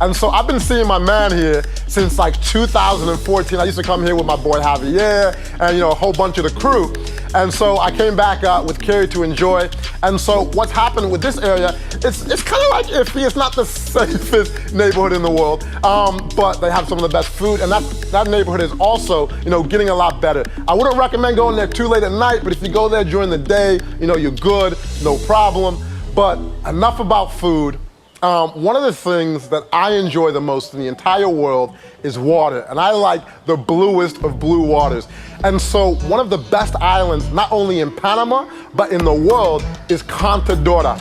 And so I've been seeing my man here since 2014. I used to come here with my boy Javier and a whole bunch of the crew. And so I came back with Carrie to enjoy. And so what's happened with this area, it's kind of iffy. It's not the safest neighborhood in the world, but they have some of the best food. And that neighborhood is also, getting a lot better. I wouldn't recommend going there too late at night, but if you go there during the day, you're good, no problem. But enough about food. One of the things that I enjoy the most in the entire world is water, and I like the bluest of blue waters. And so one of the best islands, not only in Panama, but in the world, is Contadora.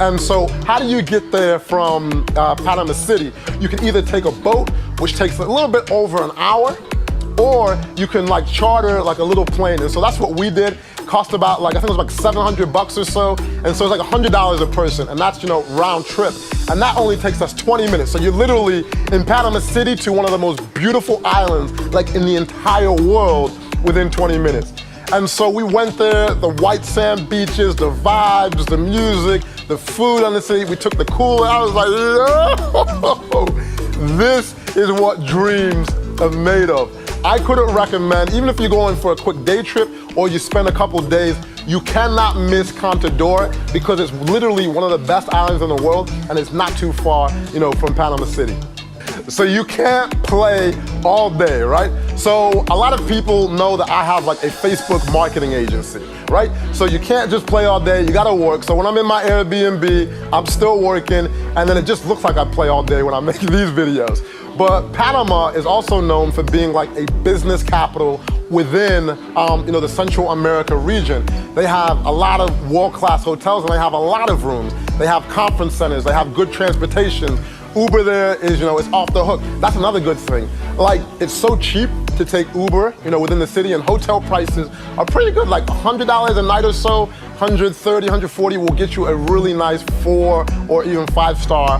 And so how do you get there from Panama City? You can either take a boat, which takes a little bit over an hour, or you can charter a little plane. And so that's what we did. Cost about I think it was $700 or so. And so it's $100 a person, and that's round trip. And that only takes us 20 minutes. So you're literally in Panama City to one of the most beautiful islands in the entire world within 20 minutes. And so we went there, the white sand beaches, the vibes, the music, the food on the city. We took the cooler. I was like, yo, this is what dreams are made of. I couldn't recommend, even if you're going for a quick day trip or you spend a couple days, you cannot miss Contadora because it's literally one of the best islands in the world and it's not too far, from Panama City. So you can't play all day, right? So a lot of people know that I have a Facebook marketing agency, right? So you can't just play all day, you gotta work. So when I'm in my Airbnb, I'm still working, and then it just looks like I play all day when I'm making these videos. But Panama is also known for being a business capital within the Central America region. They have a lot of world-class hotels and they have a lot of rooms. They have conference centers, they have good transportation. Uber there is, it's off the hook. That's another good thing. It's so cheap to take Uber, within the city, and hotel prices are pretty good, $100 a night or so, $130, $140 will get you a really nice 4 or even 5-star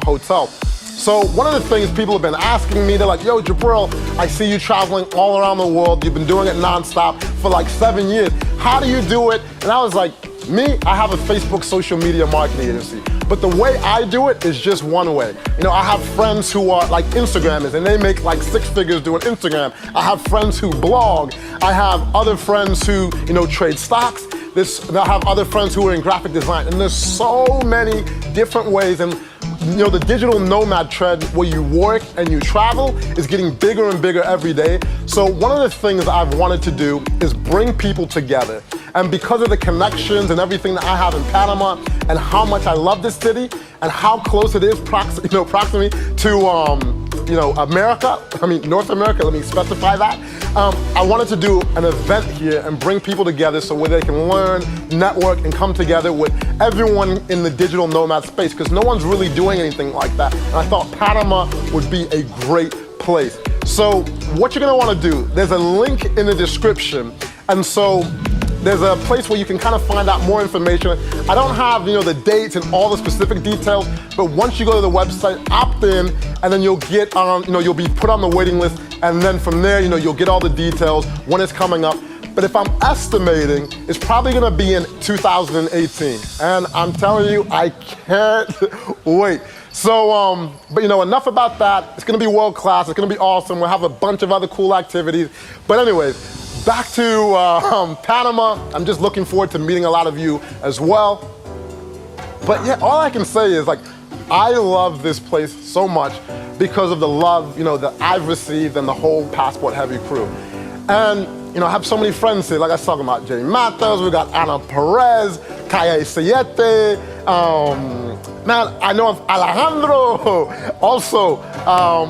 hotel. So one of the things people have been asking me, they're like, yo, Jabril, I see you traveling all around the world. You've been doing it nonstop for like 7 years. How do you do it? And I was like, me, I have a Facebook social media marketing agency. But the way I do it is just one way. You know, I have friends who are like Instagrammers and they make like 6 figures doing Instagram. I have friends who blog. I have other friends who, you know, trade stocks. I have other friends who are in graphic design. And there's so many different ways. And you know, the digital nomad trend where you work and you travel is getting bigger and bigger every day. So one of the things I've wanted to do is bring people together. And because of the connections and everything that I have in Panama and how much I love this city and how close it is proximity to America, North America, let me specify that. I wanted to do an event here and bring people together so where they can learn, network, and come together with everyone in the digital nomad space, because no one's really doing anything like that. And I thought Panama would be a great place. So what you're gonna wanna do, there's a link in the description. And so there's a place where you can kind of find out more information. I don't have, the dates and all the specific details, but once you go to the website, opt in, and then you'll get on, you'll be put on the waiting list, and then from there, you'll get all the details when it's coming up. But if I'm estimating, it's probably gonna be in 2018. And I'm telling you, I can't wait. So, but enough about that. It's gonna be world class, it's gonna be awesome. We'll have a bunch of other cool activities. But anyways, back to Panama. I'm just looking forward to meeting a lot of you as well. But yeah, all I can say is I love this place so much because of the love, that I've received and the whole Passport Heavy crew. And, I have so many friends here, like I was talking about Jay Matos, we got Ana Perez, Kaya Siete, man, I know of Alejandro, also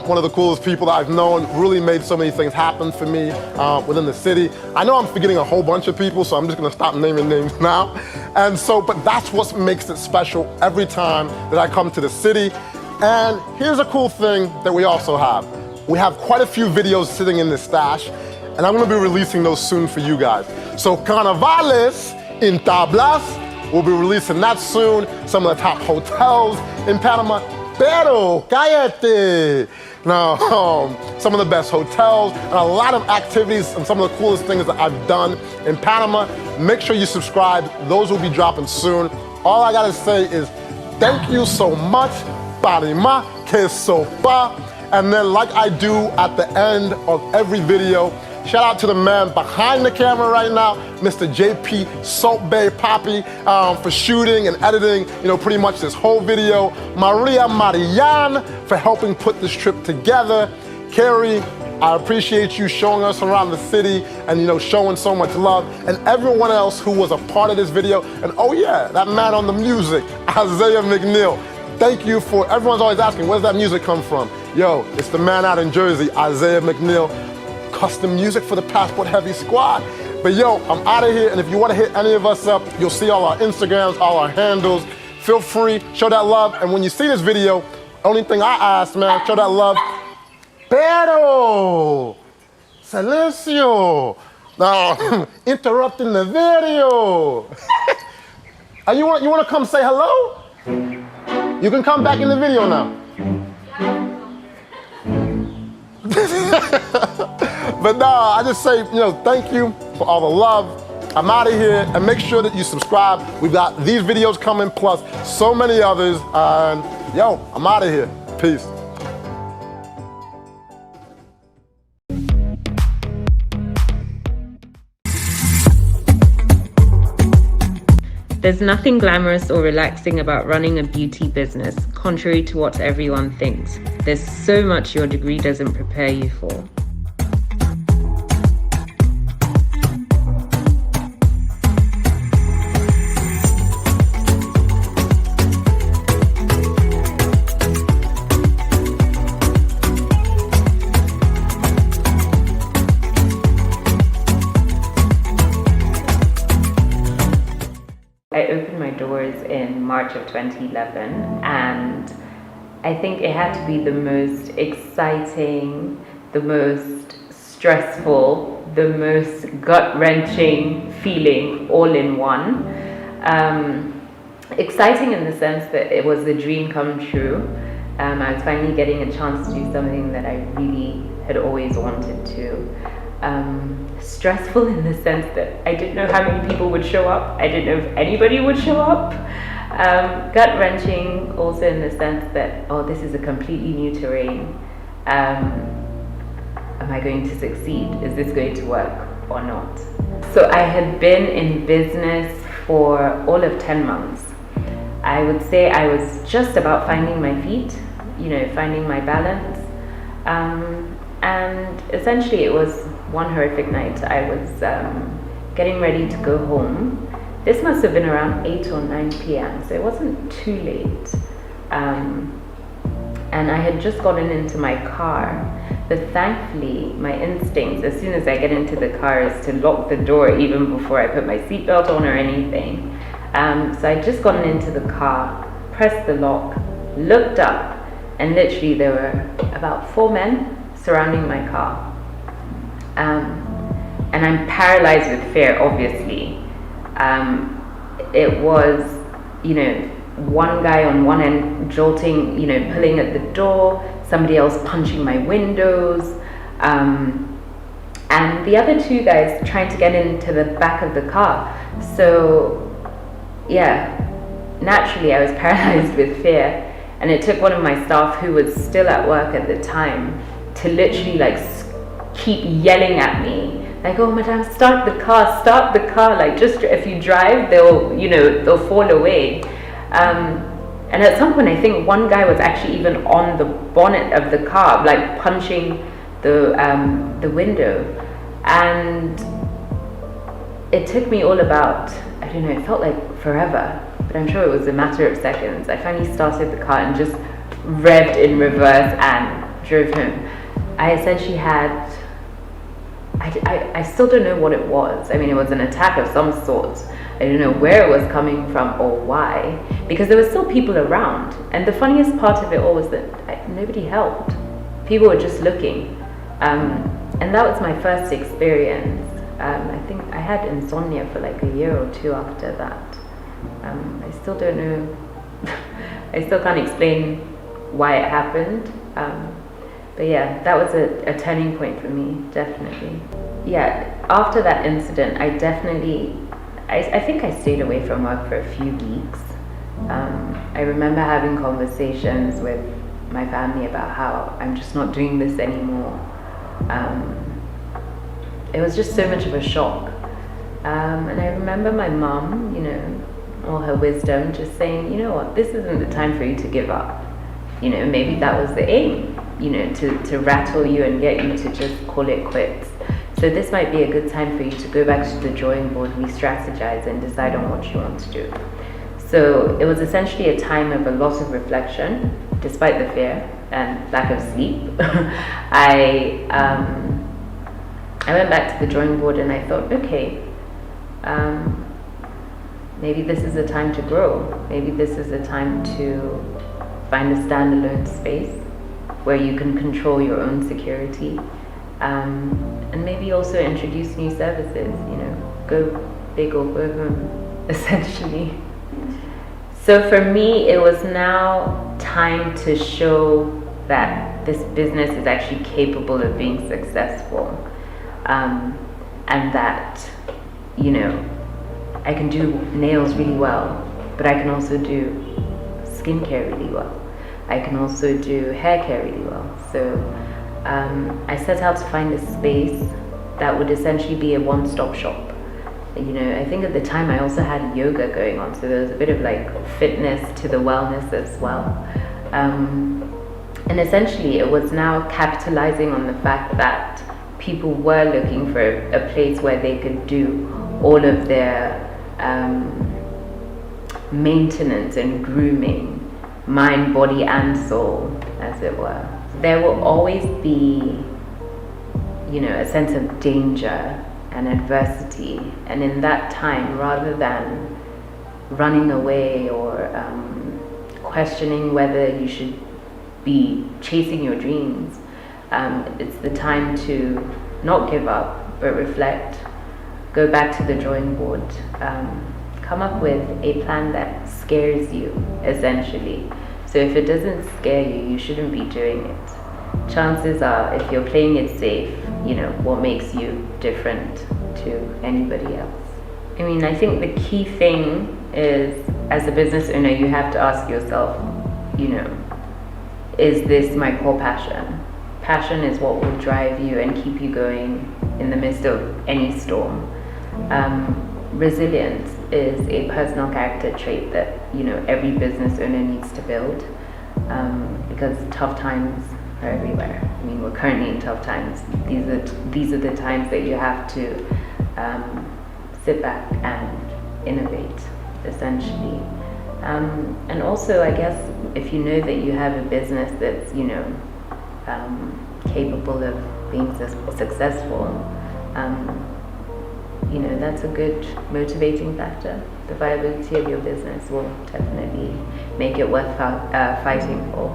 one of the coolest people that I've known, really made so many things happen for me within the city. I know I'm forgetting a whole bunch of people, so I'm just gonna stop naming names now. And so, but that's what makes it special every time that I come to the city. And here's a cool thing that we also have. We have quite a few videos sitting in this stash, and I'm gonna be releasing those soon for you guys. So Carnavales in Tablas, we'll be releasing that soon. Some of the top hotels in Panama. Pero, cállate! Now, some of the best hotels and a lot of activities and some of the coolest things that I've done in Panama. Make sure you subscribe. Those will be dropping soon. All I gotta say is thank you so much. Panama, que sopa. And then like I do at the end of every video, shout out to the man behind the camera right now, Mr. JP Salt Bay Poppy, for shooting and editing, pretty much this whole video. Maria Marianne for helping put this trip together. Carrie, I appreciate you showing us around the city and showing so much love. And everyone else who was a part of this video. And oh yeah, that man on the music, Isaiah McNeil. Thank you for, everyone's always asking, where's that music come from? Yo, it's the man out in Jersey, Isaiah McNeil. Custom music for the Passport Heavy squad. But yo, I'm out of here, and if you want to hit any of us up, you'll see all our Instagrams, all our handles. Feel free, show that love, and when you see this video, only thing I ask, man, show that love. Pero, silencio. No, interrupting the video. You want to come say hello? You can come back in the video now. But no, I just say, thank you for all the love. I'm out of here, and make sure that you subscribe. We've got these videos coming, plus so many others. And yo, I'm out of here. Peace. There's nothing glamorous or relaxing about running a beauty business, contrary to what everyone thinks. There's so much your degree doesn't prepare you for. I opened my doors in March of 2011, and I think it had to be the most exciting, the most stressful, the most gut-wrenching feeling all in one. Exciting in the sense that it was the dream come true, I was finally getting a chance to do something that I really had always wanted to. Stressful in the sense that I didn't know how many people would show up. I didn't know if anybody would show up. Gut-wrenching also in the sense that, oh, this is a completely new terrain. Am I going to succeed? Is this going to work or not? So I had been in business for all of 10 months. I would say I was just about finding my feet, you know, finding my balance. And essentially it was one horrific night. I was getting ready to go home. This must have been around 8 or 9 p.m. so it wasn't too late. And I had just gotten into my car. But thankfully, my instincts, as soon as I get into the car, is to lock the door even before I put my seatbelt on or anything. So I just gotten into the car, pressed the lock, looked up, and literally there were about 4 men surrounding my car. And I'm paralyzed with fear, obviously. It was, you know, one guy on one end jolting, you know, pulling at the door, somebody else punching my windows, and the other 2 guys trying to get into the back of the car. So yeah, naturally I was paralyzed with fear, and it took one of my staff who was still at work at the time to literally like keep yelling at me, like, oh madam, start the car, like just if you drive they'll, you know, they'll fall away. And at some point I think one guy was actually even on the bonnet of the car, like punching the window. And it took me all about, I don't know, it felt like forever, but I'm sure it was a matter of seconds. I finally started the car and just revved in reverse and drove home. I essentially had, I still don't know what it was. I mean, it was an attack of some sort. I don't know where it was coming from or why, because there were still people around. And the funniest part of it all was that nobody helped. People were just looking. And that was my first experience. I think I had insomnia for like a year or 2 after that. I still don't know, I still can't explain why it happened. But yeah, that was a turning point for me, definitely. Yeah, after that incident, I think I stayed away from work for a few weeks. I remember having conversations with my family about how I'm just not doing this anymore. It was just so much of a shock. And I remember my mom, you know, all her wisdom, just saying, you know what, this isn't the time for you to give up. You know, maybe that was the aim, you know, to rattle you and get you to just call it quits. So this might be a good time for you to go back to the drawing board, re-strategize, and decide on what you want to do. So it was essentially a time of a lot of reflection, despite the fear and lack of sleep. I went back to the drawing board and I thought, okay, maybe this is a time to grow. Maybe this is a time to find a standalone space where you can control your own security. And maybe also introduce new services, you know, go big or go home, essentially. So for me, it was now time to show that this business is actually capable of being successful. And that, you know, I can do nails really well, but I can also do skincare really well. I can also do hair care really well. So I set out to find a space that would essentially be a one-stop shop. You know, I think at the time I also had yoga going on, so there was a bit of like fitness to the wellness as well. And essentially it was now capitalizing on the fact that people were looking for a place where they could do all of their maintenance and grooming, mind, body and soul, as it were. There will always be, you know, a sense of danger and adversity, and in that time, rather than running away or questioning whether you should be chasing your dreams, it's the time to not give up but reflect, go back to the drawing board, come up with a plan that scares you, essentially. So if it doesn't scare you, you shouldn't be doing it. Chances are, if you're playing it safe, you know, what makes you different to anybody else? I mean, I think the key thing is, as a business owner, you have to ask yourself, you know, is this my core passion? Passion is what will drive you and keep you going in the midst of any storm. Resilience is a personal character trait that, you know, every business owner needs to build, because tough times are everywhere. I mean, we're currently in tough times. These are the times that you have to sit back and innovate, essentially. And also, I guess, if you know that you have a business that's, you know, capable of being successful, you know, that's a good motivating factor. The viability of your business will definitely make it worth fighting for.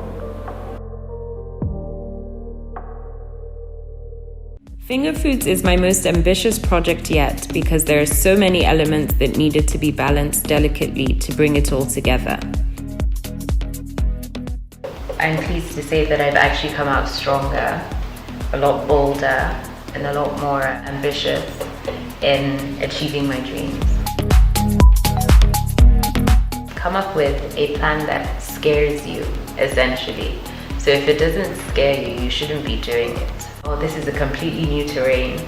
Finger Foods is my most ambitious project yet because there are so many elements that needed to be balanced delicately to bring it all together. I'm pleased to say that I've actually come out stronger, a lot bolder, and a lot more ambitious in achieving my dreams. Come up with a plan that scares you, essentially. So if it doesn't scare you, you shouldn't be doing it. Oh, this is a completely new terrain.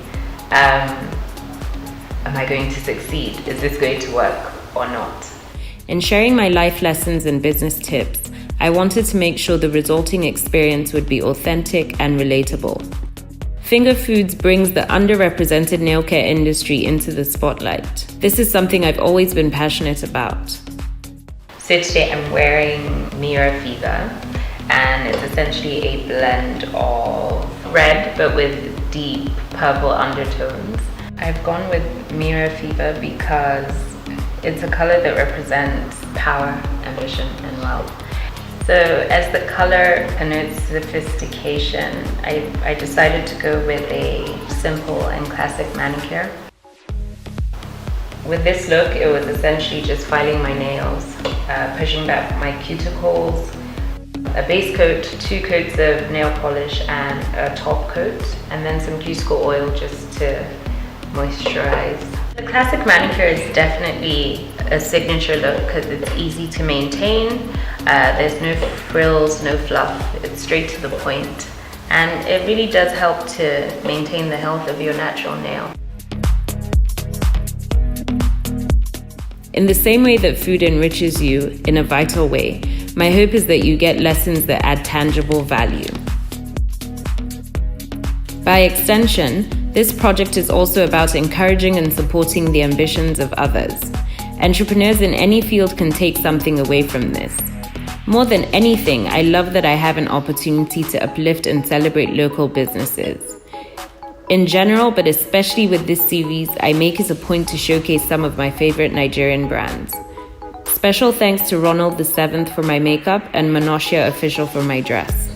Am I going to succeed? Is this going to work or not? In sharing my life lessons and business tips, I wanted to make sure the resulting experience would be authentic and relatable. Finger Foods brings the underrepresented nail care industry into the spotlight. This is something I've always been passionate about. So today I'm wearing NoireTV, and it's essentially a blend of red but with deep purple undertones. I've gone with NoireTV because it's a color that represents power, ambition, and wealth. So as the color connotes sophistication, I decided to go with a simple and classic manicure. With this look, it was essentially just filing my nails, pushing back my cuticles, a base coat, 2 coats of nail polish, and a top coat, and then some cuticle oil just to moisturize. The classic manicure is definitely a signature look because it's easy to maintain. There's no frills, no fluff. It's straight to the point, and it really does help to maintain the health of your natural nail. In the same way that food enriches you in a vital way, my hope is that you get lessons that add tangible value. By extension, this project is also about encouraging and supporting the ambitions of others. Entrepreneurs in any field can take something away from this. More than anything, I love that I have an opportunity to uplift and celebrate local businesses. In general, but especially with this series, I make it a point to showcase some of my favorite Nigerian brands. Special thanks to Ronald VII for my makeup and Manoshia Official for my dress.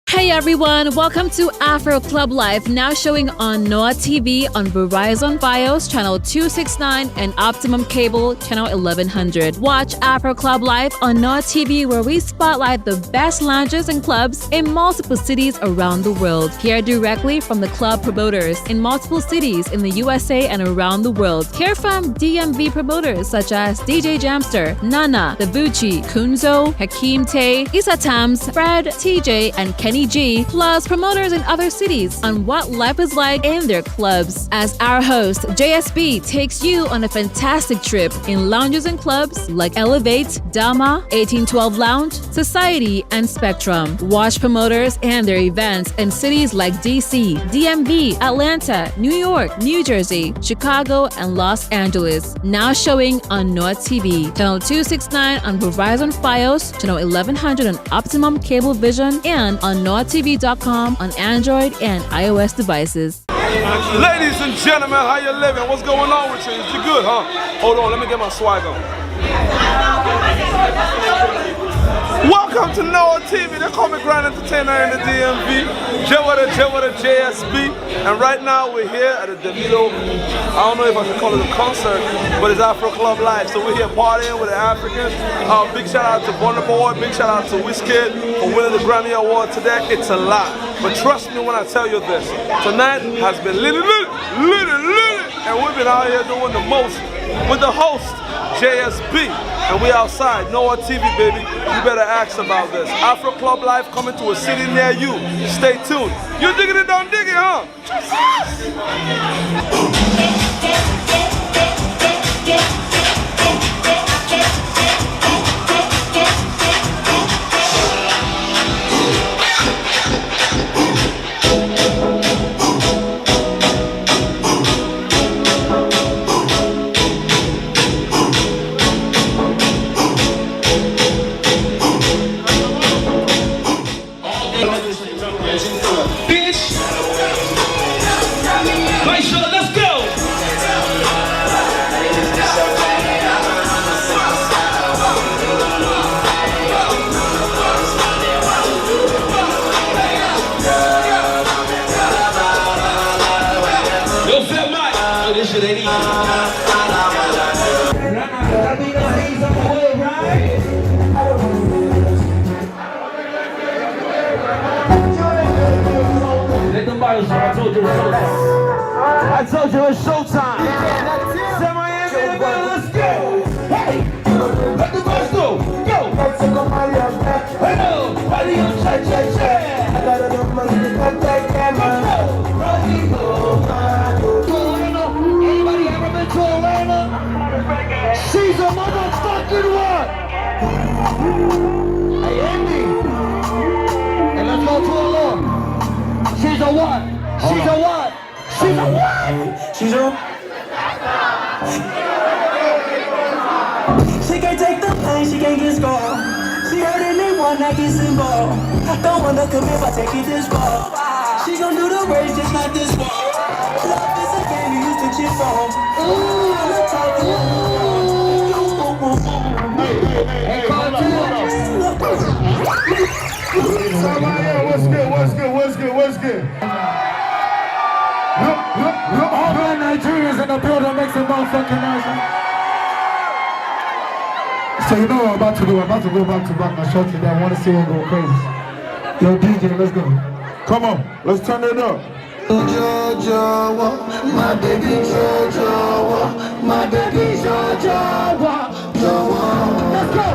Hey everyone, welcome to Afro Club Live, now showing on NoireTV on Verizon Fios channel 269 and Optimum Cable channel 1100. Watch Afro Club Live on NoireTV, where we spotlight the best lounges and clubs in multiple cities around the world. Hear directly from the club promoters in multiple cities in the USA and around the world. Hear from DMV promoters such as DJ Jamster, Nana, Davuchi, Kunzo, Hakeem Tay, Issa Tams, Fred, TJ, and Kenny G, plus promoters in other cities on what life is like in their clubs. As our host, JSB, takes you on a fantastic trip in lounges and clubs like Elevate, Dama, 1812 Lounge, Society, and Spectrum. Watch promoters and their events in cities like DC, DMV, Atlanta, New York, New Jersey, Chicago, and Los Angeles. Now showing on NoireTV, channel 269 on Verizon Fios, channel 1100 on Optimum Cable Vision, and on NoireTV.com on Android and iOS devices. Ladies and gentlemen, how you living? What's going on with you? You good, huh? Hold on, let me get my swag on. Welcome Welcome to NoireTV. They call me Grand Entertainer in the DMV. Jewada JSB. And right now we're here at a DeVito, I don't know if I should call it a concert, but it's Afro Club Live. So we're here partying with the Africans. Big shout out to Burna Boy, big shout out to Wizkid for winning the Grammy Award today. It's a lot. But trust me when I tell you this. Tonight has been lit. And we've been out here doing the most with the host, JSB. And we outside, NoireTV, baby. You better ask about this. Afro Club Live coming to a city near you. Stay tuned. You digging it, don't dig it, huh? I told you it's showtime. Say Miami, let's go. Hey, let the boys go. Go. Hello, body on check. I got a money to come back and anybody ever been to Atlanta? She's a motherfucking what? Hey, Andy. And let's go to a law. She's a what? She's a what? She's a what? She's a... She can't take the pain, she can't get scarred. She heard it, they want that kiss and ball. Don't wanna commit by taking this far. She gon' do the race, just not this far. Love is a game you used to cheer for. Ooh, let's talk. Hey, What's good? Look, all my Nigerians in the building, make some motherfucking noise. So you know what I'm about to do? I'm about to go back to back my show today. I want to see one go crazy. Yo, DJ, let's go. Come on, let's turn it up. Jojo, my baby Jojo, my baby Jojo. Let's go.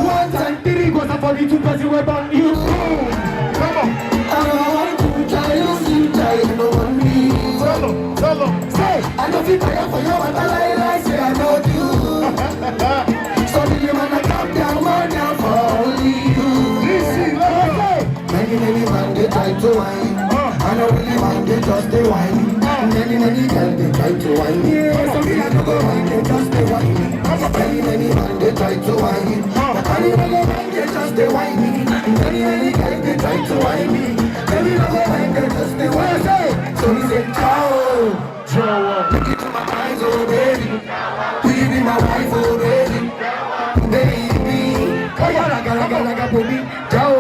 One time, 3 goes up for the 2 person we're on you. Come on. I want to try to see, no one me. Tell them. Say, I don't feel tired for you, but I say I know you. So do you wanna come down, more down for only you? Many man they try to whine. I know really man they just they whine. Many girls they try to whine. So me I no go whine, they just they whine. Many man they try to whine. But I know really man they just they whine. Many girls they try to whine. Many no go whine, they just they whine. So he said, ciao. Look into my eyes, oh baby. Will you be my wife, oh baby? Baby, oh yeah, I got baby. Ciao.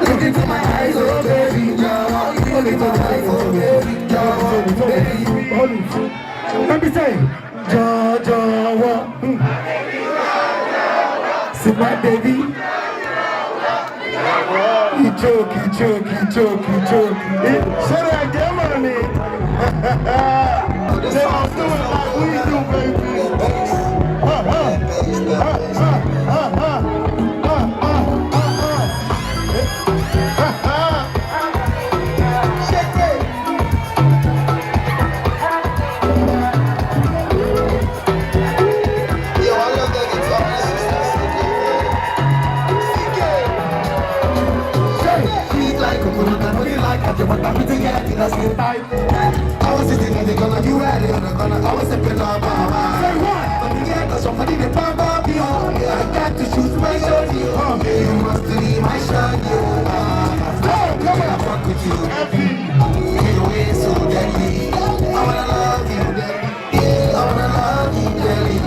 Look into my eyes, oh baby. Ciao. Look into my eyes, oh baby. Ciao, baby. Let me say, Ciao. See my baby. You choke. Say that again, money. Say I'm doing like we do, baby. I was sitting in the corner, you had it on the corner, I was stepping up. Say what? But the get somebody to pump up you. I got to shoot my shot, you. You must leave my shot, you. Come on, I fuck with you. You ain't so deadly. I wanna love you, deadly. I wanna love you, deadly.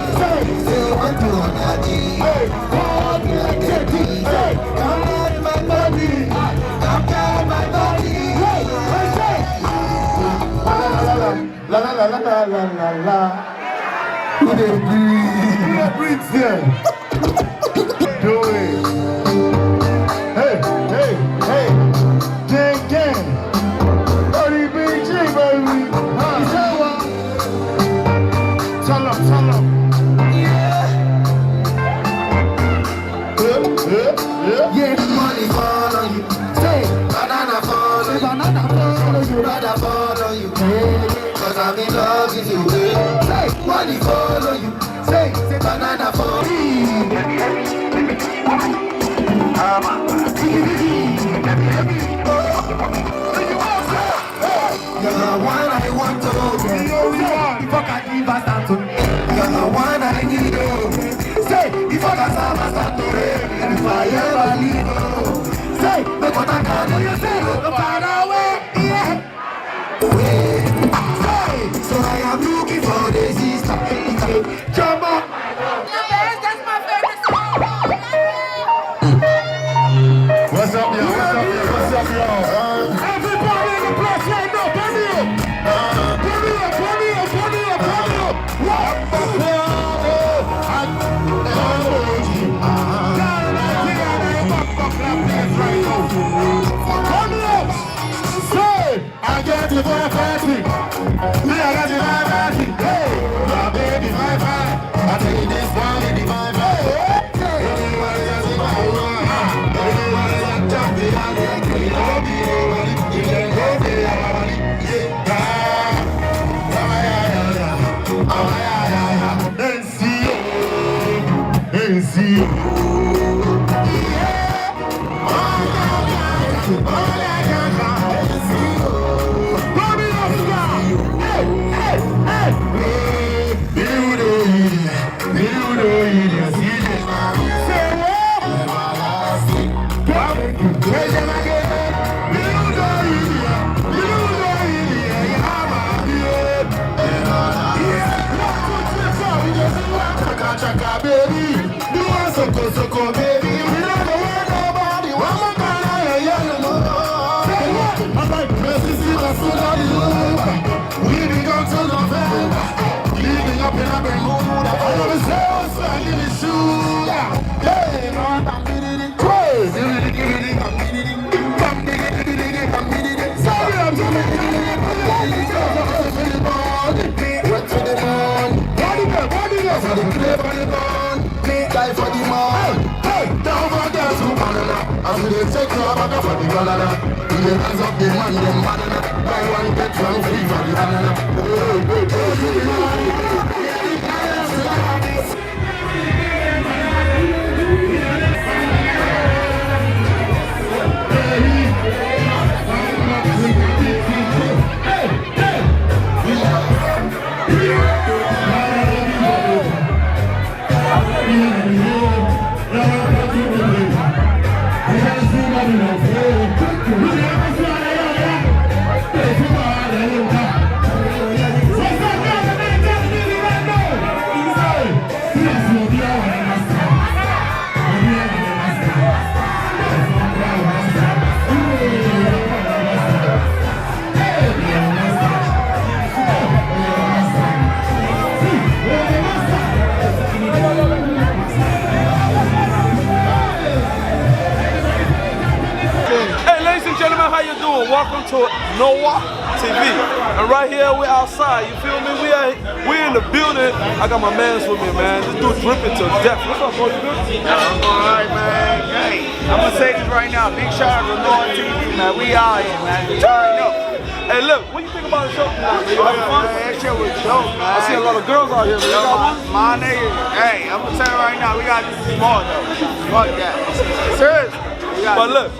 Say what you wanna do. Hey, me like deadly. la la la la la la. Who they breathe there? Do it. Hey, hey, hey. Gang, gang. ODBG, baby. Tell them. Yeah, money fall on you. Say, banana fall on you. Banana fall on you. Brother fall on you. Cause I'm in love with you. Say, money fall on you. Say, banana fall on you. You're the one I want to. Before I give a start to. You're the one I need. Say, before I start to. If I ever leave, say, make what I can do, you say, no far away, yeah. Say, so I am looking for the sister. Jump up. That's my favorite song. What's up, y'all? Everybody in the place right now, turn me up. What the hell? I got the vibe party. Me, I got the vibe party. Hey, my baby vibe party. I tell you this one in the vibe party. Everybody just in my room. Everybody just jump behind the green. Oh, you can go there, everybody. Chaka baby, you want soko baby. We don't know nobody. One more time, I'm like Messi, see the sun on the Uber. We be gone till November. Living up in a Bermuda. I know the sales, I give it sugar. Hey, man, I'm getting it crazy. Sorry, I'm doing it. Went to the moon. Body up for the play for the ball. Die for the man. Hey, down for the banana. As we take you up for the banana. We the hands up the man, them banana. Buy one, get one free for the banana. Welcome to NoireTV, and right here we're outside. You feel me? We're in the building. I got my mans with me, man. This dude dripping to death. What's up, bro? You good? I'm alright, man. Hey, I'm gonna say this right now. Big shout out to NoireTV, man. We out here, man. You already know. Hey, look, what do you think about the show tonight? You having fun? Man, that shit was dope, man. I see a lot of girls out here, man. My nigga, hey, I'm gonna tell you right now. We gotta do this more though. Fuck that. Seriously. But look,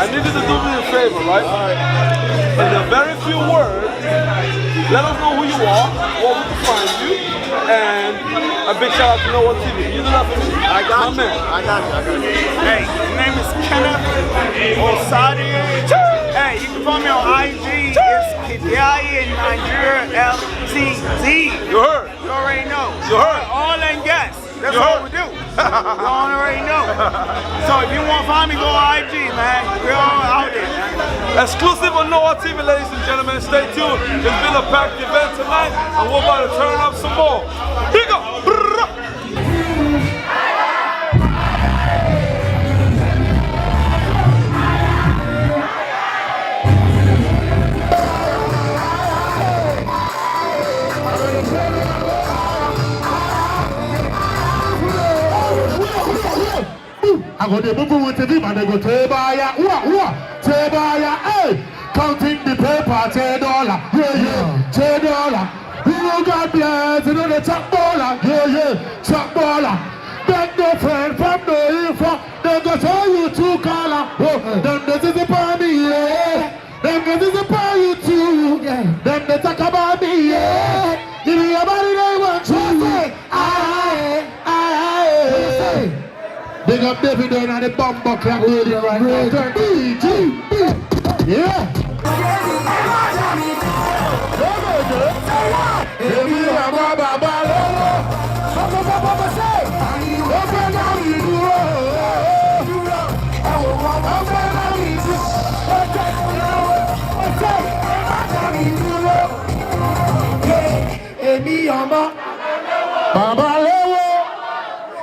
I need you to do me a favor, right? In a very few words, let us know who you are, where we can find you, and a big shout out to NoireTV. You do that for me? I got you. Hey, his name is Kenneth Osadi. Hey, you can find me on IG. It's Kidai in Nigeria LTZ. You heard? You already know. You heard? All in gas. That's what we do. You already know. So if you want to find me, go on IG, man. We're all out there, man. Exclusive on NoireTV, ladies and gentlemen. Stay tuned. It's been a packed event tonight, and we're about to turn up some more. Here you go. I go to move with the man, I go to buy ya, to buy ya, hey, counting the paper, $10, yeah, $10. Who God bless, you know the top baller, yeah, top baller. Beg no friend from no info, they go show you two color, them this is upon me, yeah, them this is upon you too, them they talk about me, yeah, give me your body they want you, big up David down on the bumper clock radio right now. BG, yeah. Baba Lewo,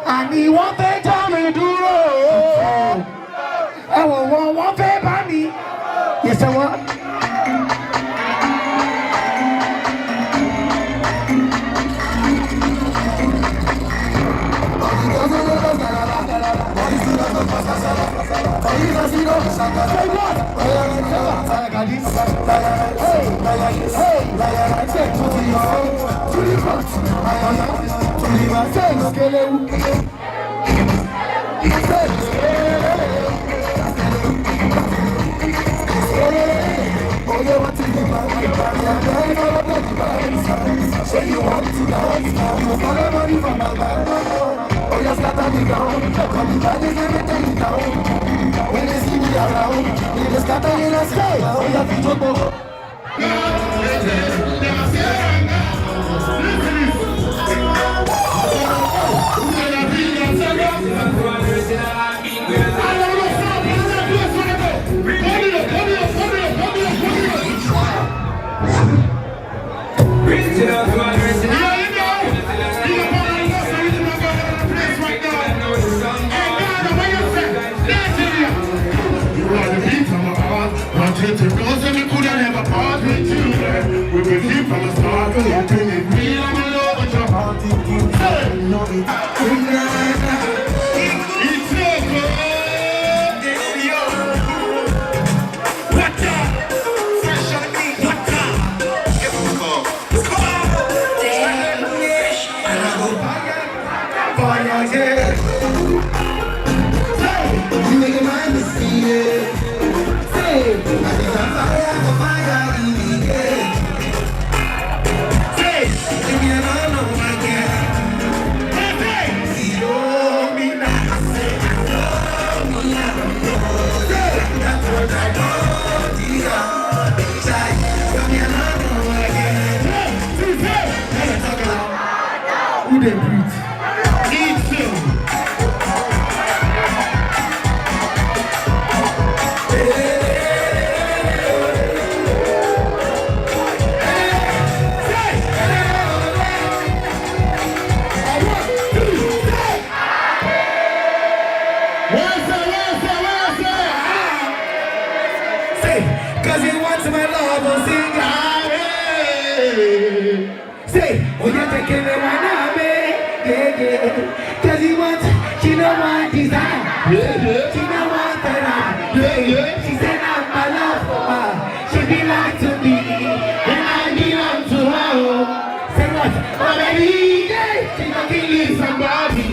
and he won't pay Tommy Duro. I won't pay by me. Yes, I want. When they see me around, they just got to in the sky. Oh, yeah, people. We will keep from the start, we will bring it real, I'm in love with your heart, you know it. It's so good, yo. What up? Fresh on me, what up? Guess what it's called? It's called Damnish. And I go fire, yeah. Say, you make your mind to see it. Say, I think I'm fire, for fire, yeah. Who they breathe? Eat them. Cause he wants my love, I'll sing say, oh you're taking me right now, yeah. Cause he wants, she don't want desire, she don't want that, she said I'm my love for her, she belongs to me, and I belong to her. Say what? Already, she don't kill somebody.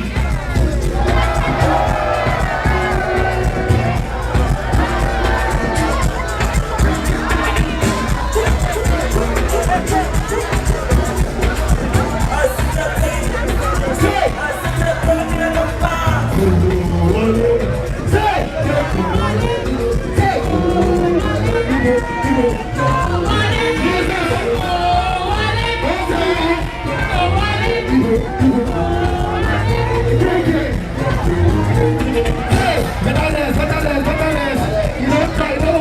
You don't try, no,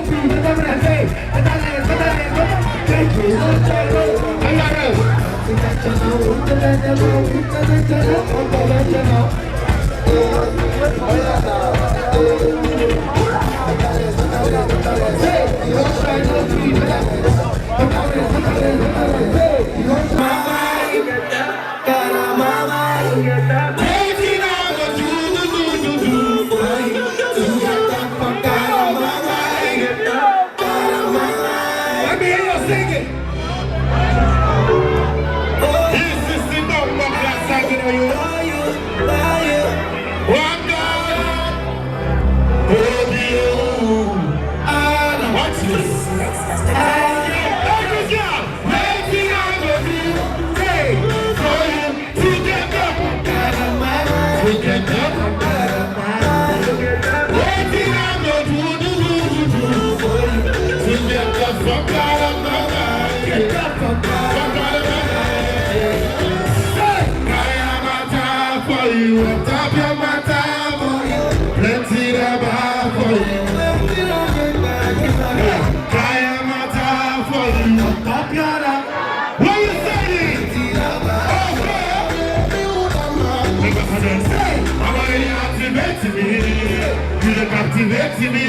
Captivate me,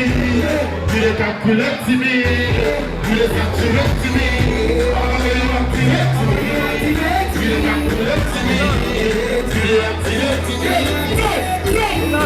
you calculate me, you saturate me. You activate me, you calculate me, you activate me. No.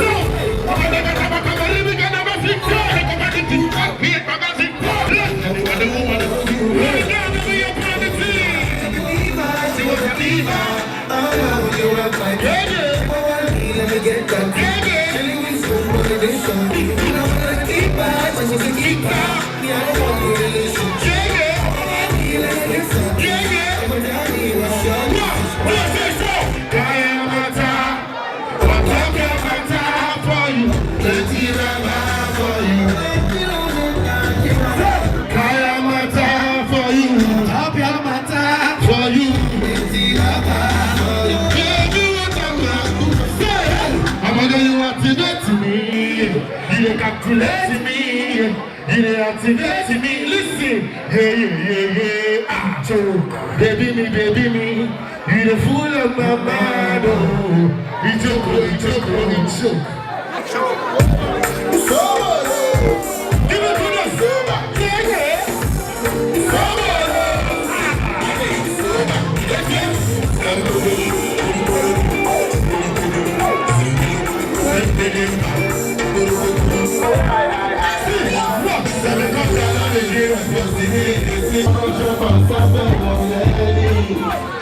Calculate me, you activate me. Listen, yeah. Ah, baby me, you the fool of my mind. Oh, you joke. Give it to the super, yeah.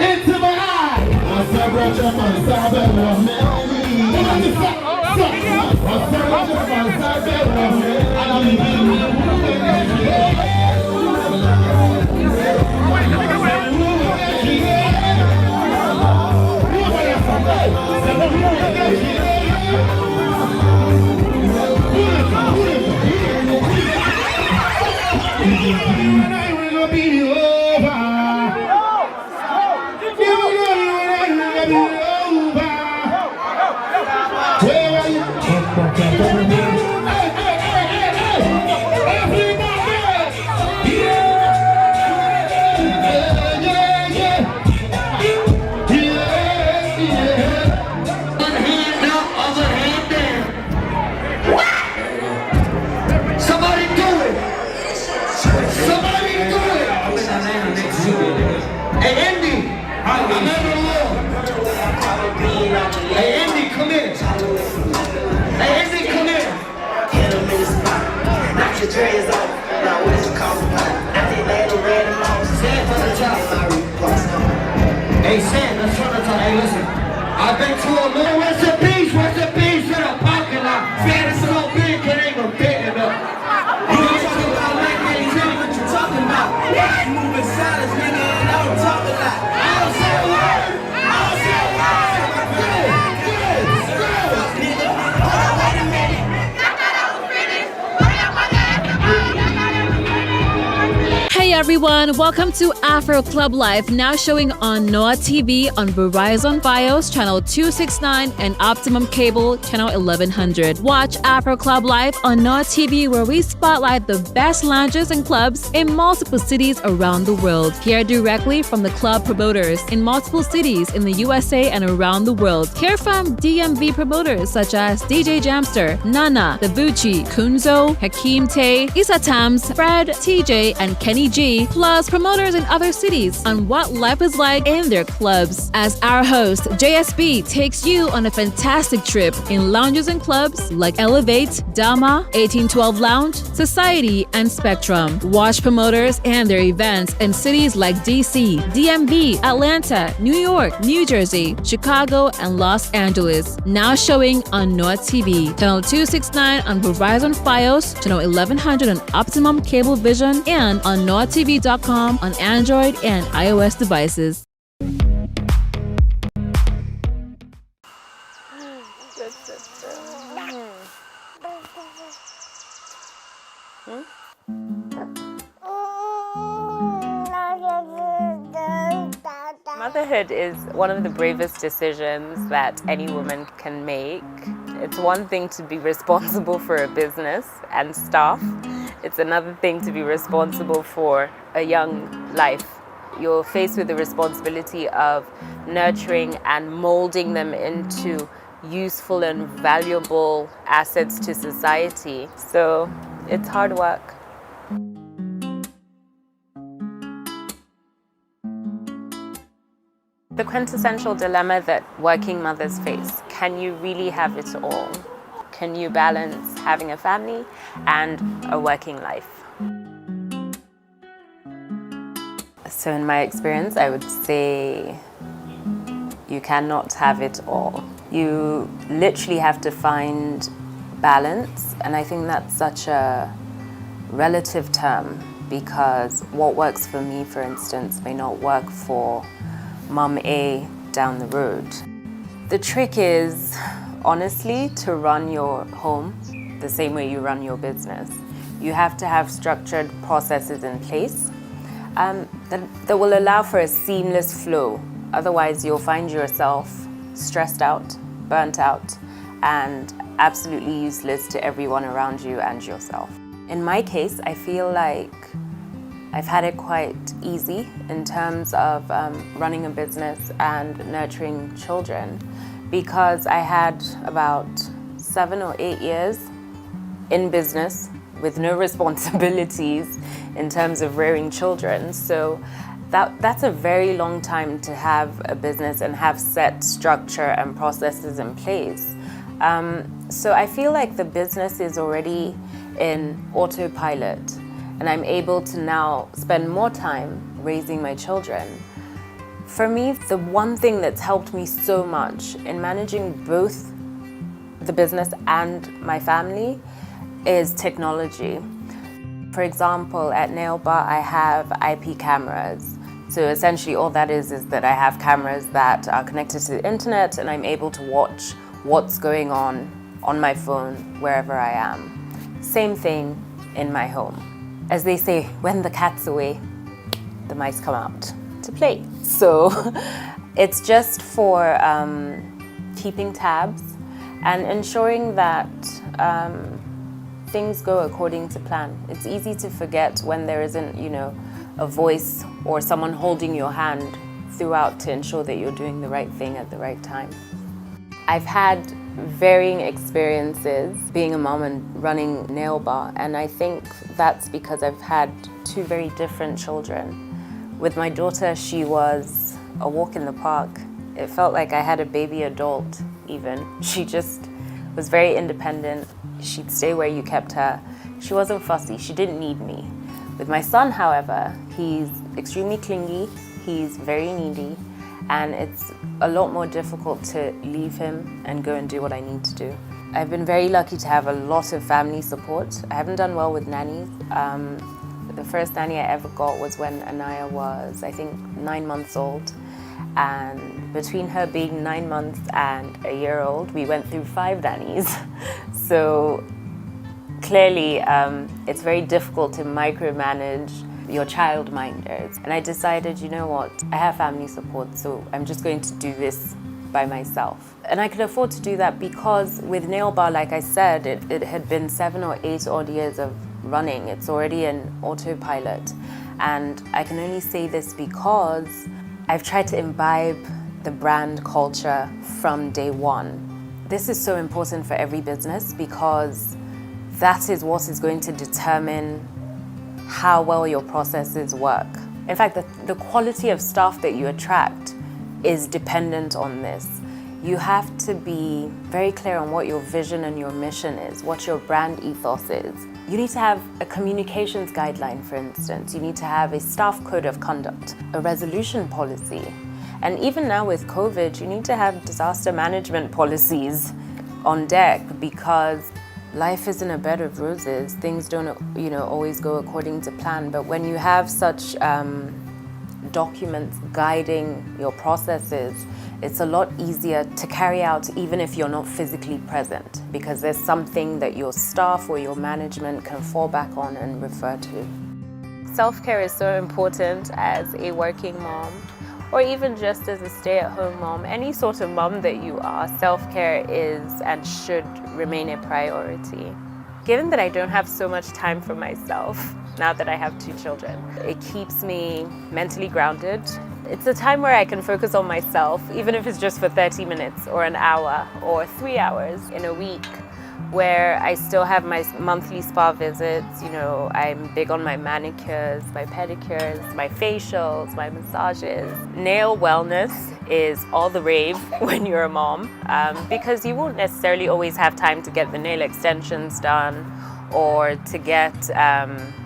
Into my eye. Hey, Sam, let's turn it on. Hey, listen. I've been to a little recipes in a parking lot. Fan is so big, it ain't gonna fit enough. You ain't talking about like what you talking about. Moving silence, nigga, and I don't talk a lot. I don't say a word. Hey everyone, welcome to Afro Club Live, now showing on NoireTV on Verizon Fios channel 269 and Optimum Cable channel 1100. Watch Afro Club Live on NoireTV, where we spotlight the best lounges and clubs in multiple cities around the world. Hear directly from the club promoters in multiple cities in the USA and around the world. Hear from DMV promoters such as DJ Jamster, Nana, Davuchi, Kunzo, Hakeem Tay, Issa Tams, Fred, TJ, and Kenny G, plus promoters in other cities on what life is like in their clubs. As our host, JSB, takes you on a fantastic trip in lounges and clubs like Elevate, Dama, 1812 Lounge, Society, and Spectrum. Watch promoters and their events in cities like DC, DMV, Atlanta, New York, New Jersey, Chicago, and Los Angeles. Now showing on NoireTV, channel 269 on Verizon Fios, channel 1100 on Optimum Cable Vision, and on NoireTV.com on Android and iOS devices. Motherhood is one of the bravest decisions that any woman can make. It's one thing to be responsible for a business and staff. It's another thing to be responsible for a young life. You're faced with the responsibility of nurturing and molding them into useful and valuable assets to society. So it's hard work. The quintessential dilemma that working mothers face: can you really have it all? Can you balance having a family and a working life? So in my experience, I would say you cannot have it all. You literally have to find balance, and I think that's such a relative term, because what works for me, for instance, may not work for Mum A down the road. The trick is, honestly, to run your home the same way you run your business. You have to have structured processes in place that will allow for a seamless flow. Otherwise, you'll find yourself stressed out, burnt out, and absolutely useless to everyone around you and yourself. In my case, I feel like I've had it quite easy in terms of running a business and nurturing children, because I had about 7 or 8 years in business with no responsibilities in terms of rearing children. So that's a very long time to have a business and have set structure and processes in place. So I feel like the business is already in autopilot, and I'm able to now spend more time raising my children. For me, the one thing that's helped me so much in managing both the business and my family is technology. For example, at Nail Bar, I have IP cameras. So essentially all that is that I have cameras that are connected to the internet, and I'm able to watch what's going on my phone wherever I am. Same thing in my home. As they say, when the cat's away, the mice come out to play. So it's just for keeping tabs and ensuring that things go according to plan. It's easy to forget when there isn't, a voice or someone holding your hand throughout to ensure that you're doing the right thing at the right time. I've had varying experiences being a mom and running Nail Bar, and I think that's because I've had two very different children. With my daughter, she was a walk in the park. It felt like I had a baby adult even. She just was very independent. She'd stay where you kept her. She wasn't fussy, she didn't need me. With my son, however, he's extremely clingy, he's very needy, and it's a lot more difficult to leave him and go and do what I need to do. I've been very lucky to have a lot of family support. I haven't done well with nannies. The first nanny I ever got was when Anaya was, I think, 9 months old. And between her being 9 months and a year old, we went through 5 nannies. So clearly, it's very difficult to micromanage your childminders. And I decided, you know what, I have family support, so I'm just going to do this by myself. And I could afford to do that because with Nail Bar, like I said, it had been 7 or 8 odd years of running. It's already an autopilot. And I can only say this because I've tried to imbibe the brand culture from day one. This is so important for every business because that is what is going to determine how well your processes work. In fact, the quality of staff that you attract is dependent on this. You have to be very clear on what your vision and your mission is, what your brand ethos is. You need to have a communications guideline, for instance. You need to have a staff code of conduct, a resolution policy. And even now with COVID, you need to have disaster management policies on deck because life isn't a bed of roses. Things don't, always go according to plan. But when you have such documents guiding your processes, it's a lot easier to carry out even if you're not physically present because there's something that your staff or your management can fall back on and refer to. Self-care is so important as a working mom or even just as a stay-at-home mom. Any sort of mom that you are, self-care is and should remain a priority. Given that I don't have so much time for myself, now that I have 2 children, it keeps me mentally grounded. It's a time where I can focus on myself, even if it's just for 30 minutes or an hour or 3 hours in a week, where I still have my monthly spa visits. I'm big on my manicures, my pedicures, my facials, my massages. Nail wellness is all the rave when you're a mom because you won't necessarily always have time to get the nail extensions done or to get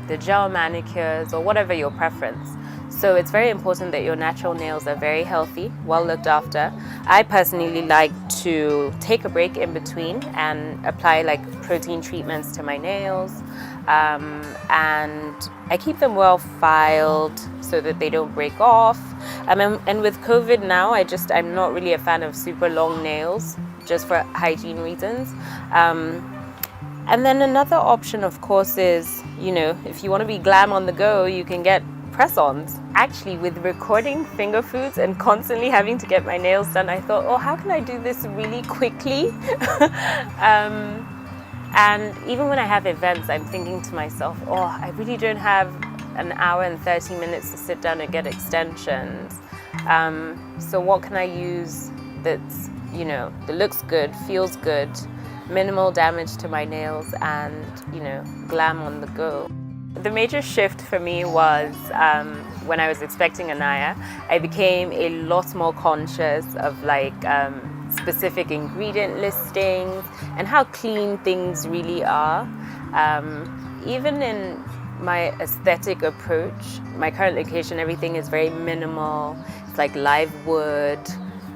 the gel manicures or whatever your preference. So it's very important that your natural nails are very healthy, well looked after. I personally like to take a break in between and apply like protein treatments to my nails. And I keep them well filed so that they don't break off. And with COVID now, I'm not really a fan of super long nails, just for hygiene reasons. And then another option, of course, is, if you want to be glam on the go, you can get press-ons. Actually, with recording finger foods and constantly having to get my nails done, I thought, how can I do this really quickly? And even when I have events, I'm thinking to myself, I really don't have an hour and 30 minutes to sit down and get extensions. So what can I use that's, that looks good, feels good, minimal damage to my nails, and, glam on the go? The major shift for me was when I was expecting Anaya. I became a lot more conscious of specific ingredient listings and how clean things really are. Even in my aesthetic approach, my current location, everything is very minimal. It's like live wood,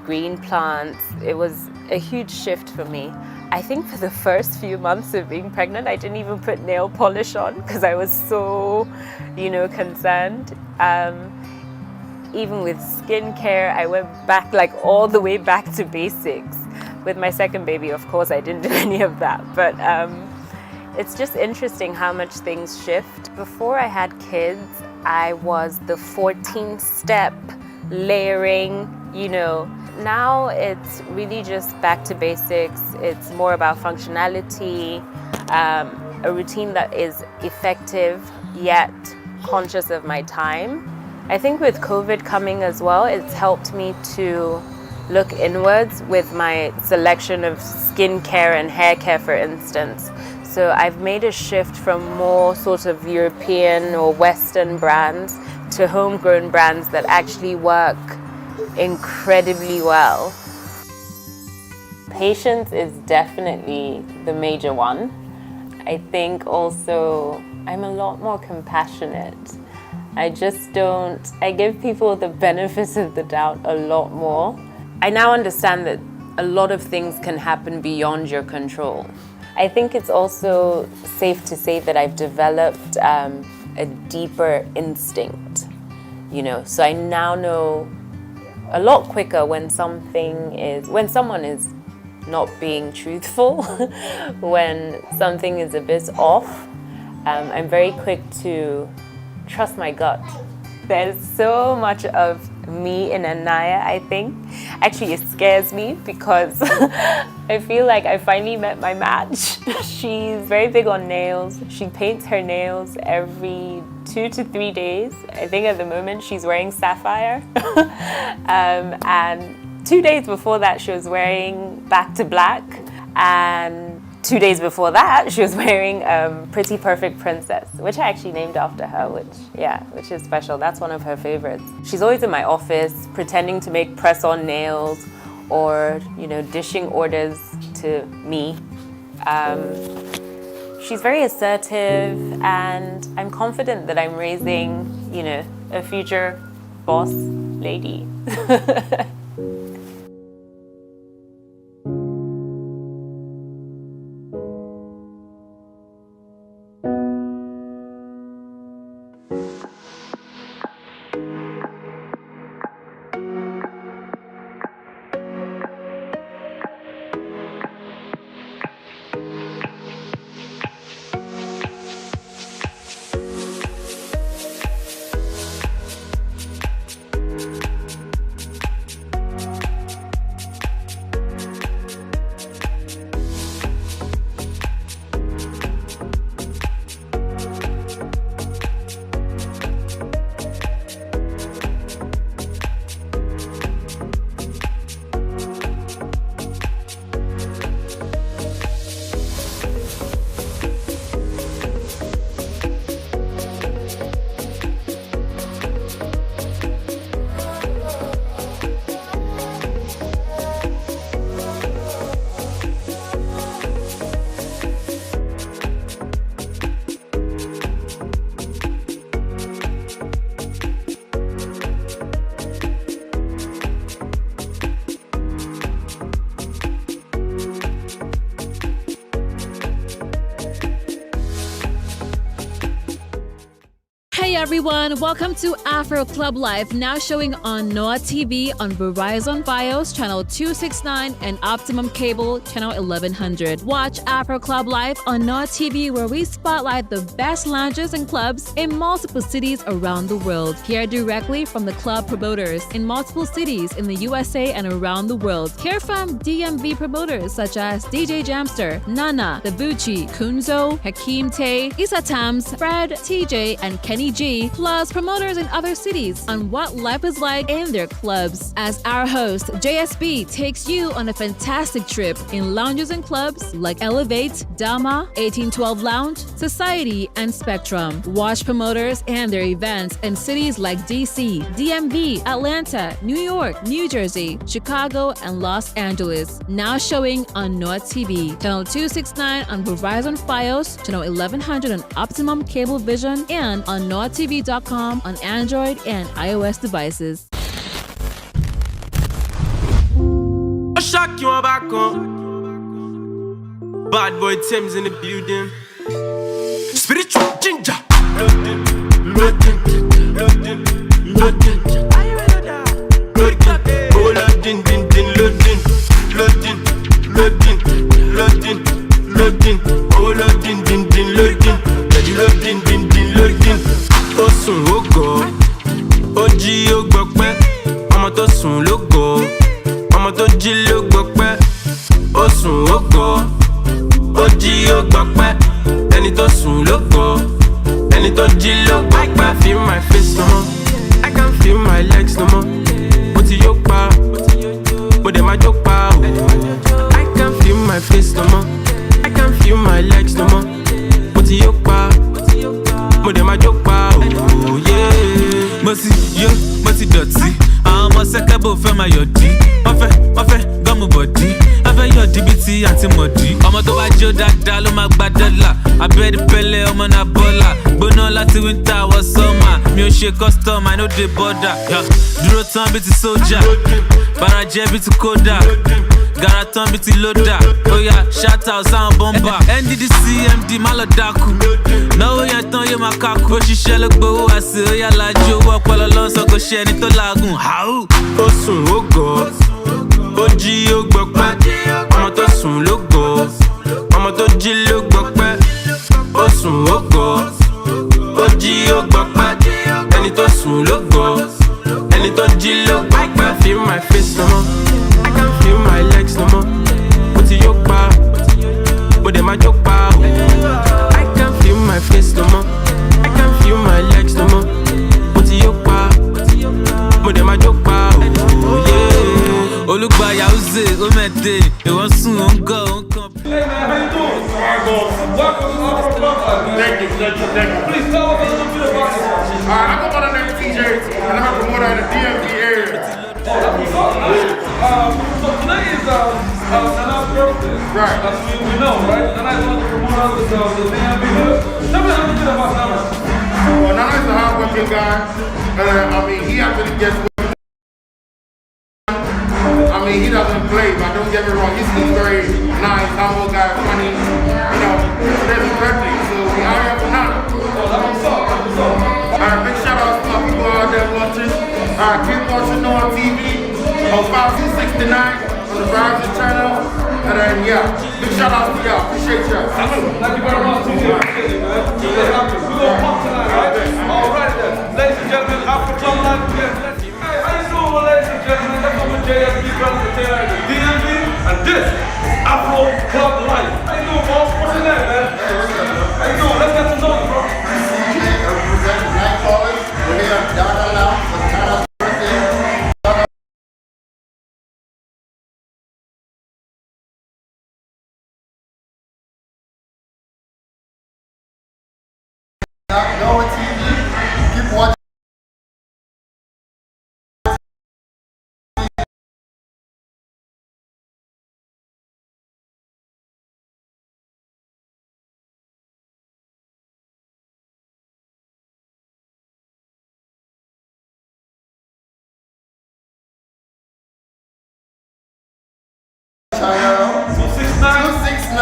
green plants. It was a huge shift for me. I think for the first few months of being pregnant, I didn't even put nail polish on because I was so, concerned. Even with skincare, I went back all the way back to basics. With my second baby, of course, I didn't do any of that. But it's just interesting how much things shift. Before I had kids, I was the 14-step layering, Now it's really just back to basics. It's more about functionality, a routine that is effective yet conscious of my time. I think with COVID coming as well, it's helped me to look inwards with my selection of skincare and hair care, for instance. So I've made a shift from more sort of European or Western brands to homegrown brands that actually work incredibly well. Patience is definitely the major one. I think also I'm a lot more compassionate. I give people the benefit of the doubt a lot more. I now understand that a lot of things can happen beyond your control. I think it's also safe to say that I've developed a deeper instinct, so I now know a lot quicker when someone is not being truthful, when something is a bit off. I'm very quick to trust my gut. There's so much of me in Anaya, I think. Actually, it scares me because I feel like I finally met my match. She's very big on nails. She paints her nails every 2 to 3 days. I think at the moment she's wearing sapphire. And 2 days before that, she was wearing back to black. And 2 days before that, she was wearing Pretty Perfect Princess, which I actually named after her, which is special. That's one of her favorites. She's always in my office, pretending to make press-on nails or, dishing orders to me. She's very assertive, and I'm confident that I'm raising, a future boss lady. Hey everyone, welcome to Afro Club Live, now showing on NoireTV on Verizon Fios channel 269 and Optimum Cable channel 1100. Watch Afro Club Live on NoireTV, where we spotlight the best lounges and clubs in multiple cities around the world. Hear directly from the club promoters in multiple cities in the USA and around the world. Hear from DMV promoters such as DJ Jamster, Nana, The Bucci, Kunzo, Hakeem Tay, Issa Tams, Fred, TJ, and Kenny G, plus promoters in other cities on what life is like in their clubs. As our host, JSB, takes you on a fantastic trip in lounges and clubs like Elevate, Dama, 1812 Lounge, Society, and Spectrum. Watch promoters and their events in cities like DC, DMV, Atlanta, New York, New Jersey, Chicago, and Los Angeles. Now showing on NoireTV, channel 269 on Verizon Fios, channel 1100 on Optimum Cable Vision, and on NoireTV.com on Android and iOS devices. Shock you back on. Bad boy Tim's in the building. Spiritual ginger. Loading. Are you ready now? Loading. Oh, loading. Oh, loading. Loading. Osun ogo, oji ogbọpẹ, ọmọ tó sùn lógo, ọmọ tó jí ló gbọpẹ. Osun ogo, oji ogbọpẹ, ẹni tó sùn lógo, ẹni tó jí ló gbọpẹ. I can feel my face no more, I can feel my legs no more. Mo ti yó pa, mo dẹ̀ máa jó pa o. I can feel my face no more, I can feel my legs no more. Mo ti yó pa. Mo dẹ̀ máa jó pa o, yeah. Mo ti dọ̀tí, àwọn ọmọ sẹ́kẹ́bù fẹ́ máa yọ̀dí. Wọ́n fẹ́ gọ́mù bọ̀dí, wọ́n fẹ́ yọ̀dí bí ti àti mọ̀dí. Ọmọ tó wá jó dáadáa ló máa gba dọ́là. Abẹ́rẹ́ pẹ́lẹ́ ọmọ náà bọ́là. Gbóná láti winter wọ summer. Mi ò ṣe custom, I no dey border. Dúró tán bí ti sójà, bàràjẹ́ bí ti kódà. Garaton bí ti lódà, oya shout out sáwọn bọ́mbà. NDDC MD má lọ dákú, náwó yẹn tán yóò máa kákú. Ó ṣiṣẹ́ ló gbowó àṣẹ, oya lajú owó ọpọlọ lọ́sọ̀ kò ṣe ẹni tó làágùn. Ó sùn ó gọ̀, ó jí ó gbọpẹ́, ọmọ tó sùn ló gọ̀, ọmọ tó jí ló gbọpẹ́. Ó sùn ó gọ̀, ó jí ó gbọpẹ́, sùn lógo. Ẹni tó jí ló gbàgbà feel my face no more. I can't feel my legs no more. Mo ti yó pa, mo dẹ̀ máa jó pa o. I can't feel my face no more. I can't feel my legs no more. Mo ti yó pa, mo dẹ̀ máa jó pa o. Olùgbàyà Uze, Omete, ìwọ́n sùn ó ń gọ̀ ó ń kàn. Hey man, how you doing? Welcome to Afro Club Life, man. Thank you. Please tell us a little bit about yourself. I go by the name of TJ, and I'm a promoter in the DMV area. Oh, that's what's up, man. So today is Nana's birthday. Right. As we know, right? Nana is one of the promoters of the DMV hood. Tell me a little bit about Nana. Well, Nana's a hard-working guy. I mean, he actually gets. I mean, he doesn't play, but don't get me wrong, he's very nice, humble guy, funny, you know, there's his birthday, so we out here for Nana. Oh, that's what's up, that's what's up. Big shout out to my people out there watching. Keep watching NoireTV on 5269 on the Verizon channel. And then, yeah, big shout out to y'all, appreciate y'all. Thank you very much, TJ. Appreciate it, man. We're gonna pump tonight, right? All right then. Ladies and gentlemen, Afro Club Life again. Hey, how you doing, ladies and gentlemen? That's what JSB brothers and Taylor at the DMV, and this is Afro Club Life. How you doing, bro? What's your name, man? How you doing? Let's get to know you, bro. Representing Black College. We're here down now. NoireTV. Keep watching. Channel 269.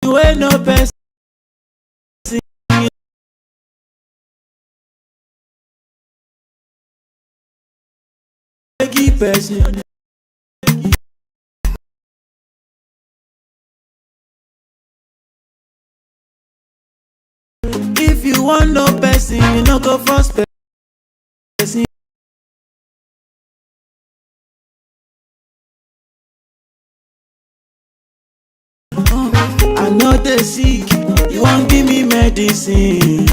You ain't no best. Person. If you want no person, you no go first person. I know they sick, you won't give me medicine.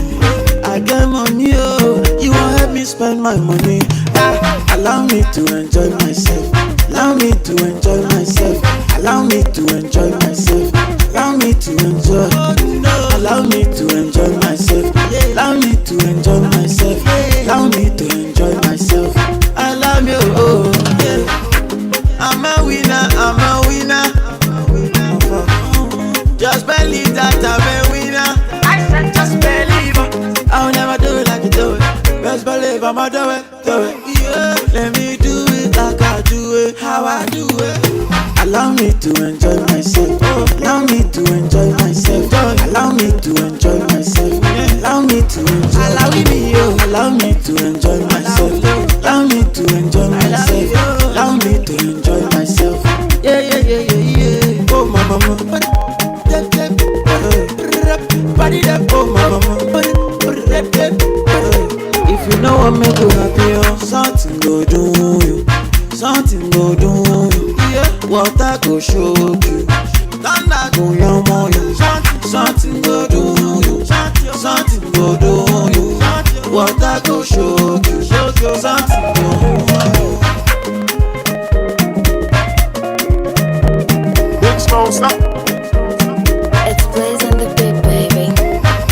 I get money, oh, you won't help me spend my money. Allow me to enjoy myself. Allow me to enjoy myself. Allow me to enjoy myself. Allow me to enjoy. Allow me to enjoy myself. Allow me to enjoy myself. Allow me to enjoy myself. I love you, oh yeah. I'm a winner, I'm a winner. Just believe that I'm a winner. I said just believe. I'll never do it like you do it. Best believe I'ma do it, do it. Yeah. Let me do it like I do it, how I do it. Allow me to enjoy myself. allow me to enjoy myself. Allow me to enjoy. Allow me to enjoy myself. Allow me to enjoy myself. Allow me to enjoy myself. Yeah, yeah, yeah, yeah, yeah. Oh my mama. Body that oh my mama. If you know what make you happy, oh, something go do you. Something go do you. Yeah. Water go show you. Thunder go yamo you. Something go do you. Something go do you. Water go show you. Something go do you. Big Smoke, stop. It's blazing the beat, baby.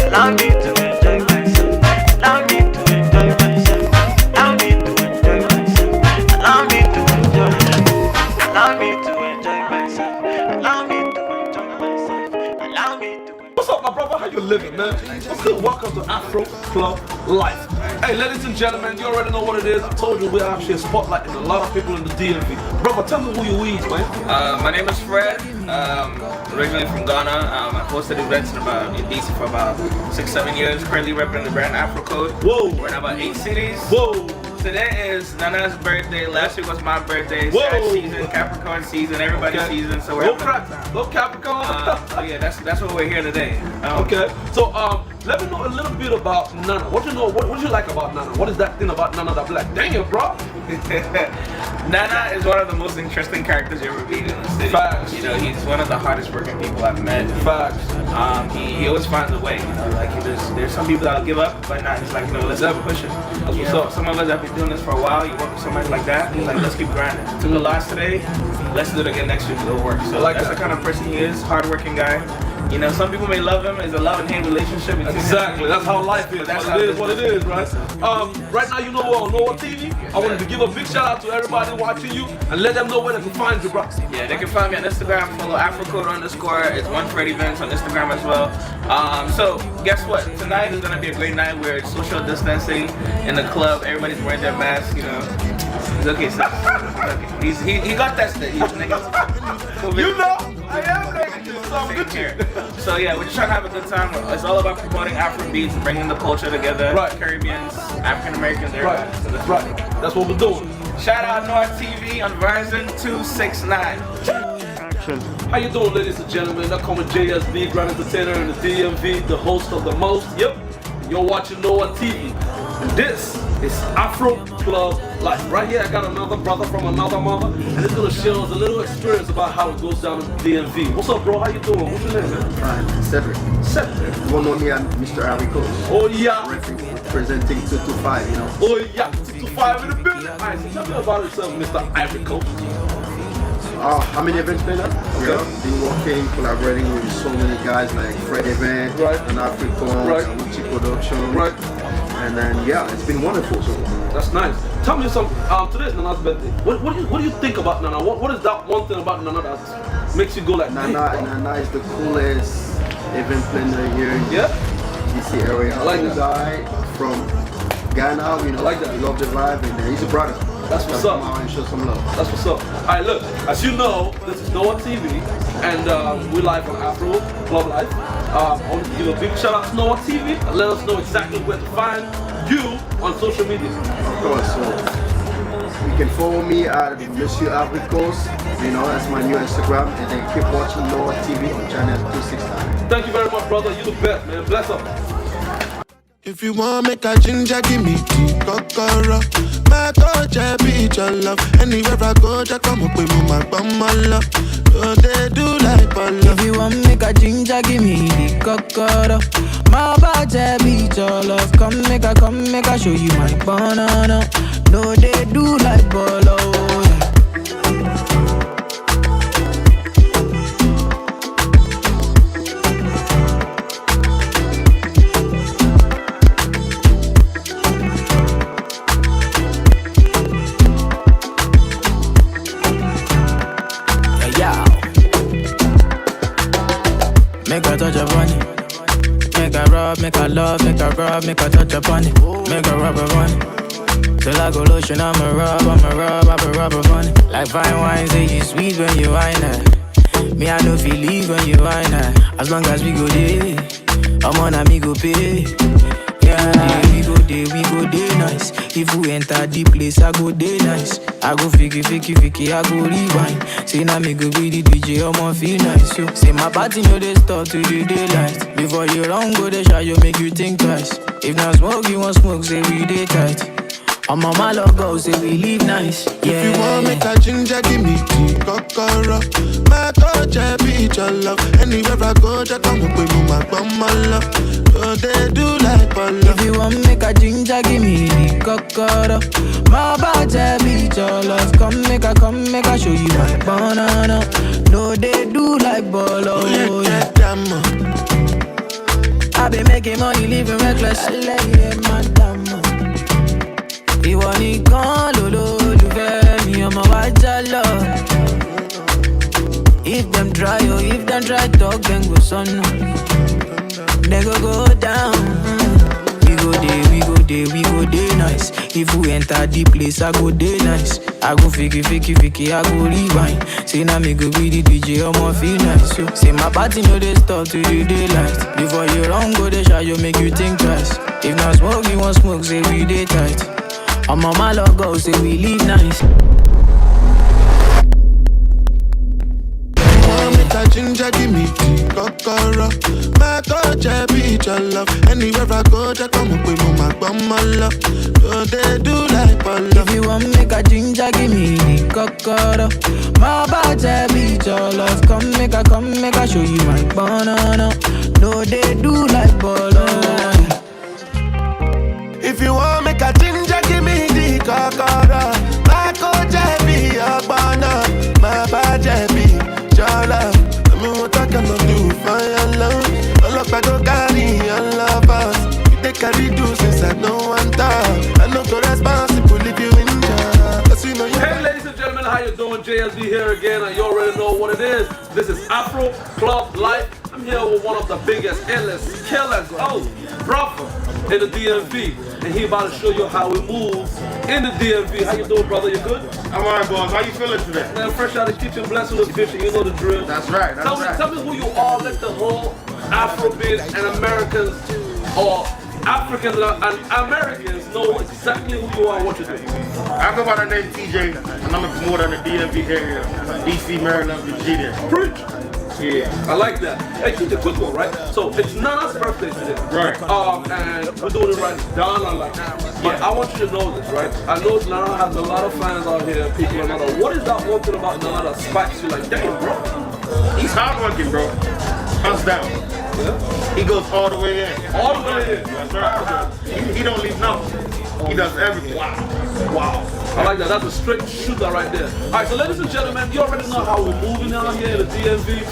Allow me to enjoy myself. Allow me to enjoy myself. Allow me to enjoy myself. Allow me to enjoy myself. Allow me to enjoy myself. Allow me to enjoy myself. Allow me to. What's up, my brother? How you living, man? What's good? Welcome to Afro Club Life. Hey, ladies and gentlemen, you already know what it is. I told you we're actually spotlighting a lot of people in the DMV. Brother, tell me who you is, man. My name is Fred. Originally from Ghana. I hosted events in DC for about 6-7 years. Currently representing the brand Afro Code. Whoa. We're in about 8 cities. Whoa. Today is Nana's birthday. Last week was my birthday. Whoa. Sag season, Capricorn season, everybody's season. So we're Go Capricorn. so yeah, that's what we're here today. Okay. So let me know a little bit about Nana. What you know? What you like about Nana? What is that thing about Nana that black? Dang it, bro. Nana is one of the most interesting characters you ever meet in the city. Facts. You know, he's one of the hardest working people I've met. Facts. He always finds a way. You know, like there's some people that'll give up, but not. It's like, you know, let's keep pushing. You know, some of us have been doing this for a while. You work with somebody like that. He's like, let's keep grinding. Took a loss today. Let's do it again next week. It'll work. So that's the kind of person he is. Hardworking guy. You know, some people may love him. It's a love and hate relationship. Exactly. That's how life is. That's what it is, right? Right now, you know we're on NoireTV. I wanted to give a big shout out to everybody watching you and let them know where they can find you, bro. Yeah, they can find me on Instagram. Follow AfroCode_. It's OneFred Events on Instagram as well. So guess what? Tonight is gonna be a great night. We're social distancing in the club. Everybody's wearing their mask. You know. It's okay, sis. It's okay. He got tested. He's negative. You know, I am negative, so I'm good here. So yeah, we're just trying to have a good time. It's all about promoting Afro beats, bringing the culture together. Right. Caribbeans, African Americans, everybody. Right. So that's what we're doing. Shout out NoireTV on version 269. How you doing, ladies and gentlemen? I come with JSB, Grand Entertainer in the DMV, the host of the most. Yep, you're watching NoireTV. And this is Afro Club Life. Right here, I got another brother from another mother, and it's gonna show us a little experience about how it goes down in the DMV. What's up, bro? How you doing? What's your name, man? Cedric. Cedric. You wanna know me and Mr. Arico? Oh yeah. Representing 225, you know. Oh yeah, 225 in the building. Alright, so tell me about yourself, Mr. Arico. How many events been up? Okay. Been working, collaborating with so many guys like Fred Event, and African, Uchi Production. Right. And then yeah, it's been wonderful so far. That's nice. Tell me something. Today is Nana's birthday. What do you think about Nana? What is that one thing about Nana that makes you go like Nana is the coolest event planner here in DC area. I like that guy from Ghana, you know, like that. We love the vibe, and he's a brother. That's what's up. And show some love. That's what's up. Alright, look, as you know, this is NoireTV, and we're live on Afro Club Life. I want to give a big shout out to NoireTV and let us know exactly where to find you on social media. Of course, so you can follow me at Monsieur Africos, you know, that's my new Instagram, and then keep watching NoireTV on channel 269. Thank you very much, brother. You the best, man. Bless up. If you want make a ginger, give me the kokoro. My touch, I be your love. Anywhere I go, just come up with my bum, my love. So they do like ball. If you want make a ginger, give me the kokoro. My body be your love. Come make a show you my banana. No, they do like ball. Make a touch upon it. Make a rub, make a love, make a rub, make a touch upon it. Make a rub upon it. Till I go lotion, I'ma rub upon it. Like fine wine, say you sweet when you wine it. Me, I know feel leave when you whine. As long as we go there, I'm on a me go pay. Yeah, we go there nice. If we enter the place, I go there nice. I go fiki, I go rewind. Say now me go be the DJ, I'ma feel nice. Yo. Say my party know they start to the daylight. Before you run, go the shot, you make you think twice. If not smoke, you want smoke, say we day tight. I'm on my logo, say we live nice. Yeah. If you want me to ginger, give me the kokoro. My touch, I be your love. Anywhere I go, just come up with my bum, my love. So they do like Polo. If you want me to ginger, give me the kokoro. My body, I be your love. Come make I show you my banana. No, they do like Polo. Oh, yeah. I been making money, living reckless. I like it, madam. Ìwọ nìkan lolólùfẹ́ mi, ọmọ wa jálọ. If them try talk, then go sọnù. They go down. We go there nice. If we enter the place, I go there nice. I go fiki, I go rewind. Say now me go be the DJ, I'ma feel nice. Yo. Say my party know they start to the daylight. Before you run, go the shot, you make you think twice. If not smoke, you want smoke, say we day tight. I'm on my logo, say we live nice. Ginger, give me the kokoro. My touch, I be your love. Anywhere I go, just come up with my bum, my love. So they do like Polo. If you want me a ginger, give me the kokoro. My body, I be your love. Come make I show you my banana. No, they do like Polo. If you want me a ginger, give me the kokoro. My coach, I be your banana. My body, I be your love. What I cannot do for your love. All of I go carry your lovers. You take carry do since I don't want that. I know so responsible if you in charge. You know you hey ladies and gentlemen, how you doing? JSB here again, and you already know what it is. This is Afro Club Life. I'm here with one of the biggest, endless, killers, brother in the DMV. And he about to show you how we move in the DMV. How you doing, brother? You good? I'm alright, boss. How you feeling today? Man, fresh out of the kitchen, blessed with a vision. You know the drill. That's right. Tell me who you are. Let the whole Afrobeat and Americans, or Africans and Americans, know exactly who you are and what you do. I go by the name TJ, and I'm a promoter in the DMV area, DC, Maryland, Virginia. Preach. Yeah, I like that. Hey, keep the quick one, right? So it's Nana's birthday today. Right. And we're doing it right down our line. But I want you to know this, right? I know Nana has a lot of fans out here, people and other. What is that one thing about Nana that spikes you like, damn, bro? He's hardworking, bro. Hands down. Yeah. He goes all the way in. All the way in. That's right. He don't leave nothing. He does everything. Wow. I like that. That's a straight shooter right there. All right, so ladies and gentlemen, you already know how we're moving out here in the DMV.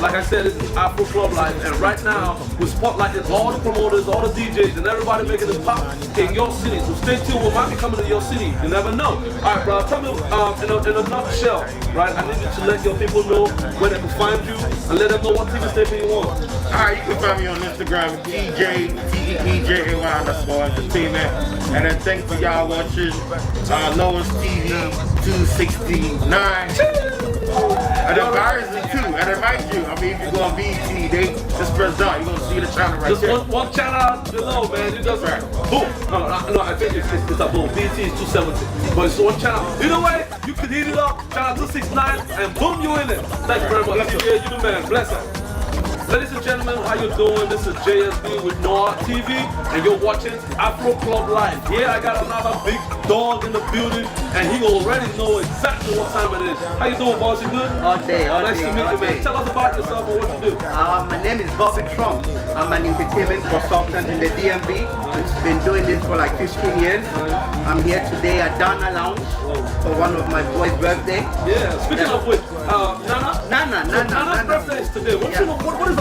Like I said, this is Afro Club Life, and right now we're spotlighting all the promoters, all the DJs, and everybody making it pop in your city. So stay tuned. We might be coming to your city. You never know. All right, bro. Tell me in a nutshell, right? I need you to let your people know where they can find you and let them know what TV station you want. All right, you can find me on Instagram, TJEJAY_entertainment. And then thanks for y'all watching NoireTV 269. And then Virus too. And remind you, I mean, if you go on BET, they just press down. You're gonna see the channel right there. Just one channel below, man. You just boom. No, I think it's a boom. BET is 270, but it's one channel. Either way, you can heat it up. Channel 269, and boom, you in it. Thank you very much. Yeah, you the man. Bless up. Ladies and gentlemen, how you doing? This is JSB with NoireTV, and you're watching Afro Club Live. Yeah, I got another big dog in the building, and he already know exactly what time it is. How you doing, boss? You good? All day. Nice to meet you, man. Tell us about yourself and what you do. My name is Bobby Trump. I'm an entertainment consultant in the DMV. I've been doing this for like 15 years. I'm here today at Dana Lounge for one of my boys' birthday. Yeah, speaking of which, Nana's birthday is today.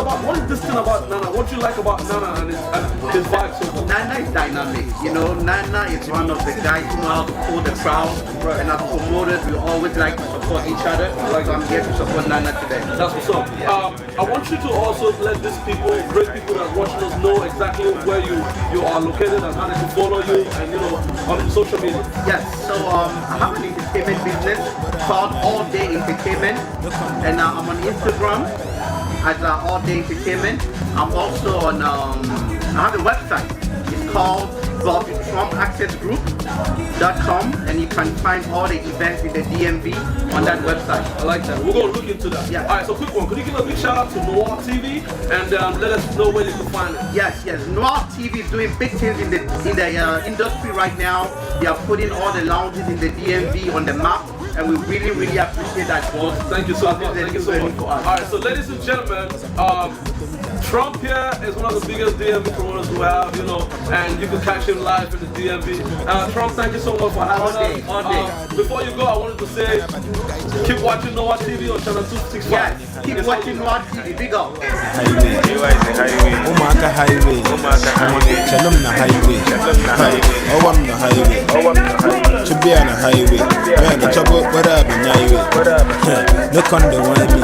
What is this thing about Nana? What do you like about Nana and his vibes? Nana is dynamic. You know, Nana is one of the guys who know how to pull the crowd. And as promoters, we always like to support each other. So I'm here to support Nana today. That's what's up. I want you to also let these people, great people that are watching us know know exactly where you are located and how they can follow you and on social media? Yes, so I have an entertainment business called All Day Entertainment, and I'm on Instagram as All Day Entertainment. I'm also on, I have a website. It's called BobbyTrumpAccessGroup.com, and you can find all the events in the DMV on that website. I like that. We're going to look into that. Yeah. All right, so quick one. Could you give a big shout out to NoireTV and let us know where you can find it? Yes. NoireTV is doing big things in the industry right now. They are putting all the lounges in the DMV on the map, and we really appreciate that. Well, thank you so much. Thank you so much. All right, so ladies and gentlemen, Trump here is one of the biggest DMV promoters we have, and you can catch him live in the DMV. Trump, thank you so much for having us. Before you go, I wanted to say, keep watching NoireTV on channel 265. Yes, keep watching NoireTV. Big up. Highway. Umaka highway. Shalom na highway. Owam na highway. Chubia na highway. Man, the trouble, what up in highway? Look on the wine me.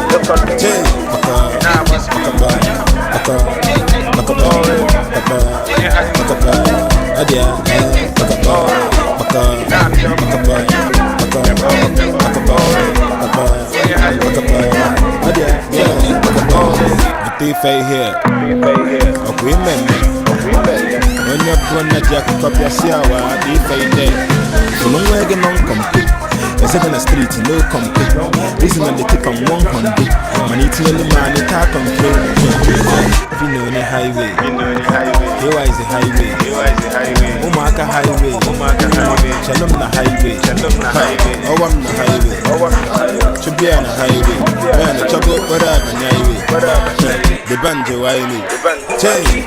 Jay, here. When you're going to jack up your siawa, so long way get non complete. There's a street, no complete. Listen on the tip on 100. Man, it's only man, it's hard on play. If you know any highway, here is the highway. Umaka highway, Shalom na highway. Owam na highway. Chubia na highway. Man, the trouble, what up in highway? The banjo highway. Jay,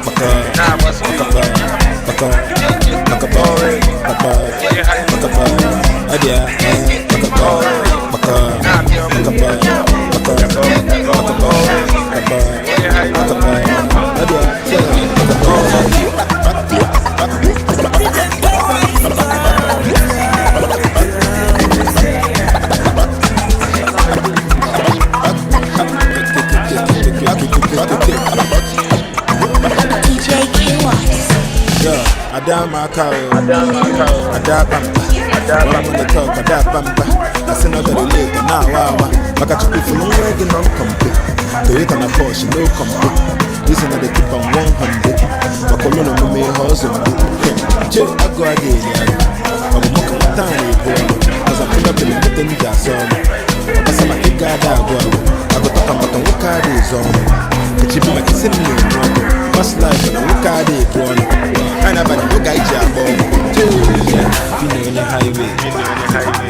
Adama cow, Adabamba, on the talk, Adabamba. I send out the lake now. I got to be for no way, non complete. To it on a Porsche, no complete. Listen to the tip on 100. My colonel may hustle. Check, I go again. I'm a mock tiny boy. As I put up in the danger zone. I said, I got that one. I got to come out and look at this zone. But you be like a similar. What's life and look at it, one. And I'm about to look at your bomb. You know the highway.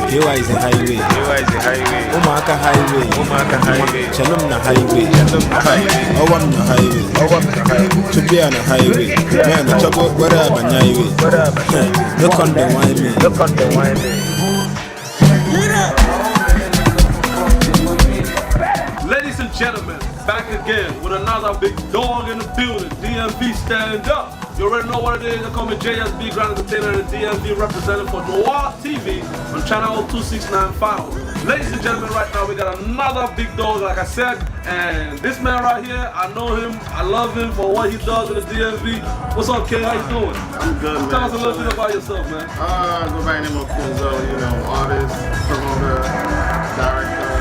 Here is the highway. Umaka highway. Shalom na highway. Owam na highway. Chubia na highway. Man, the trouble, what up on highway? Look on the wine. Ladies and gentlemen, back again with another big dog in the building. DMV stand up. You already know what it is. They call me JSB, Grand Entertainer, and the DMV representative for NoireTV on channel 269. Ladies and gentlemen, right now we got another big dog, like I said, and this man right here, I know him, I love him for what he does in the DMV. What's up, Kay? How you doing? I'm good, man. Tell us a little bit about yourself, man. I go by the name of Kunzo, artist, promoter, director,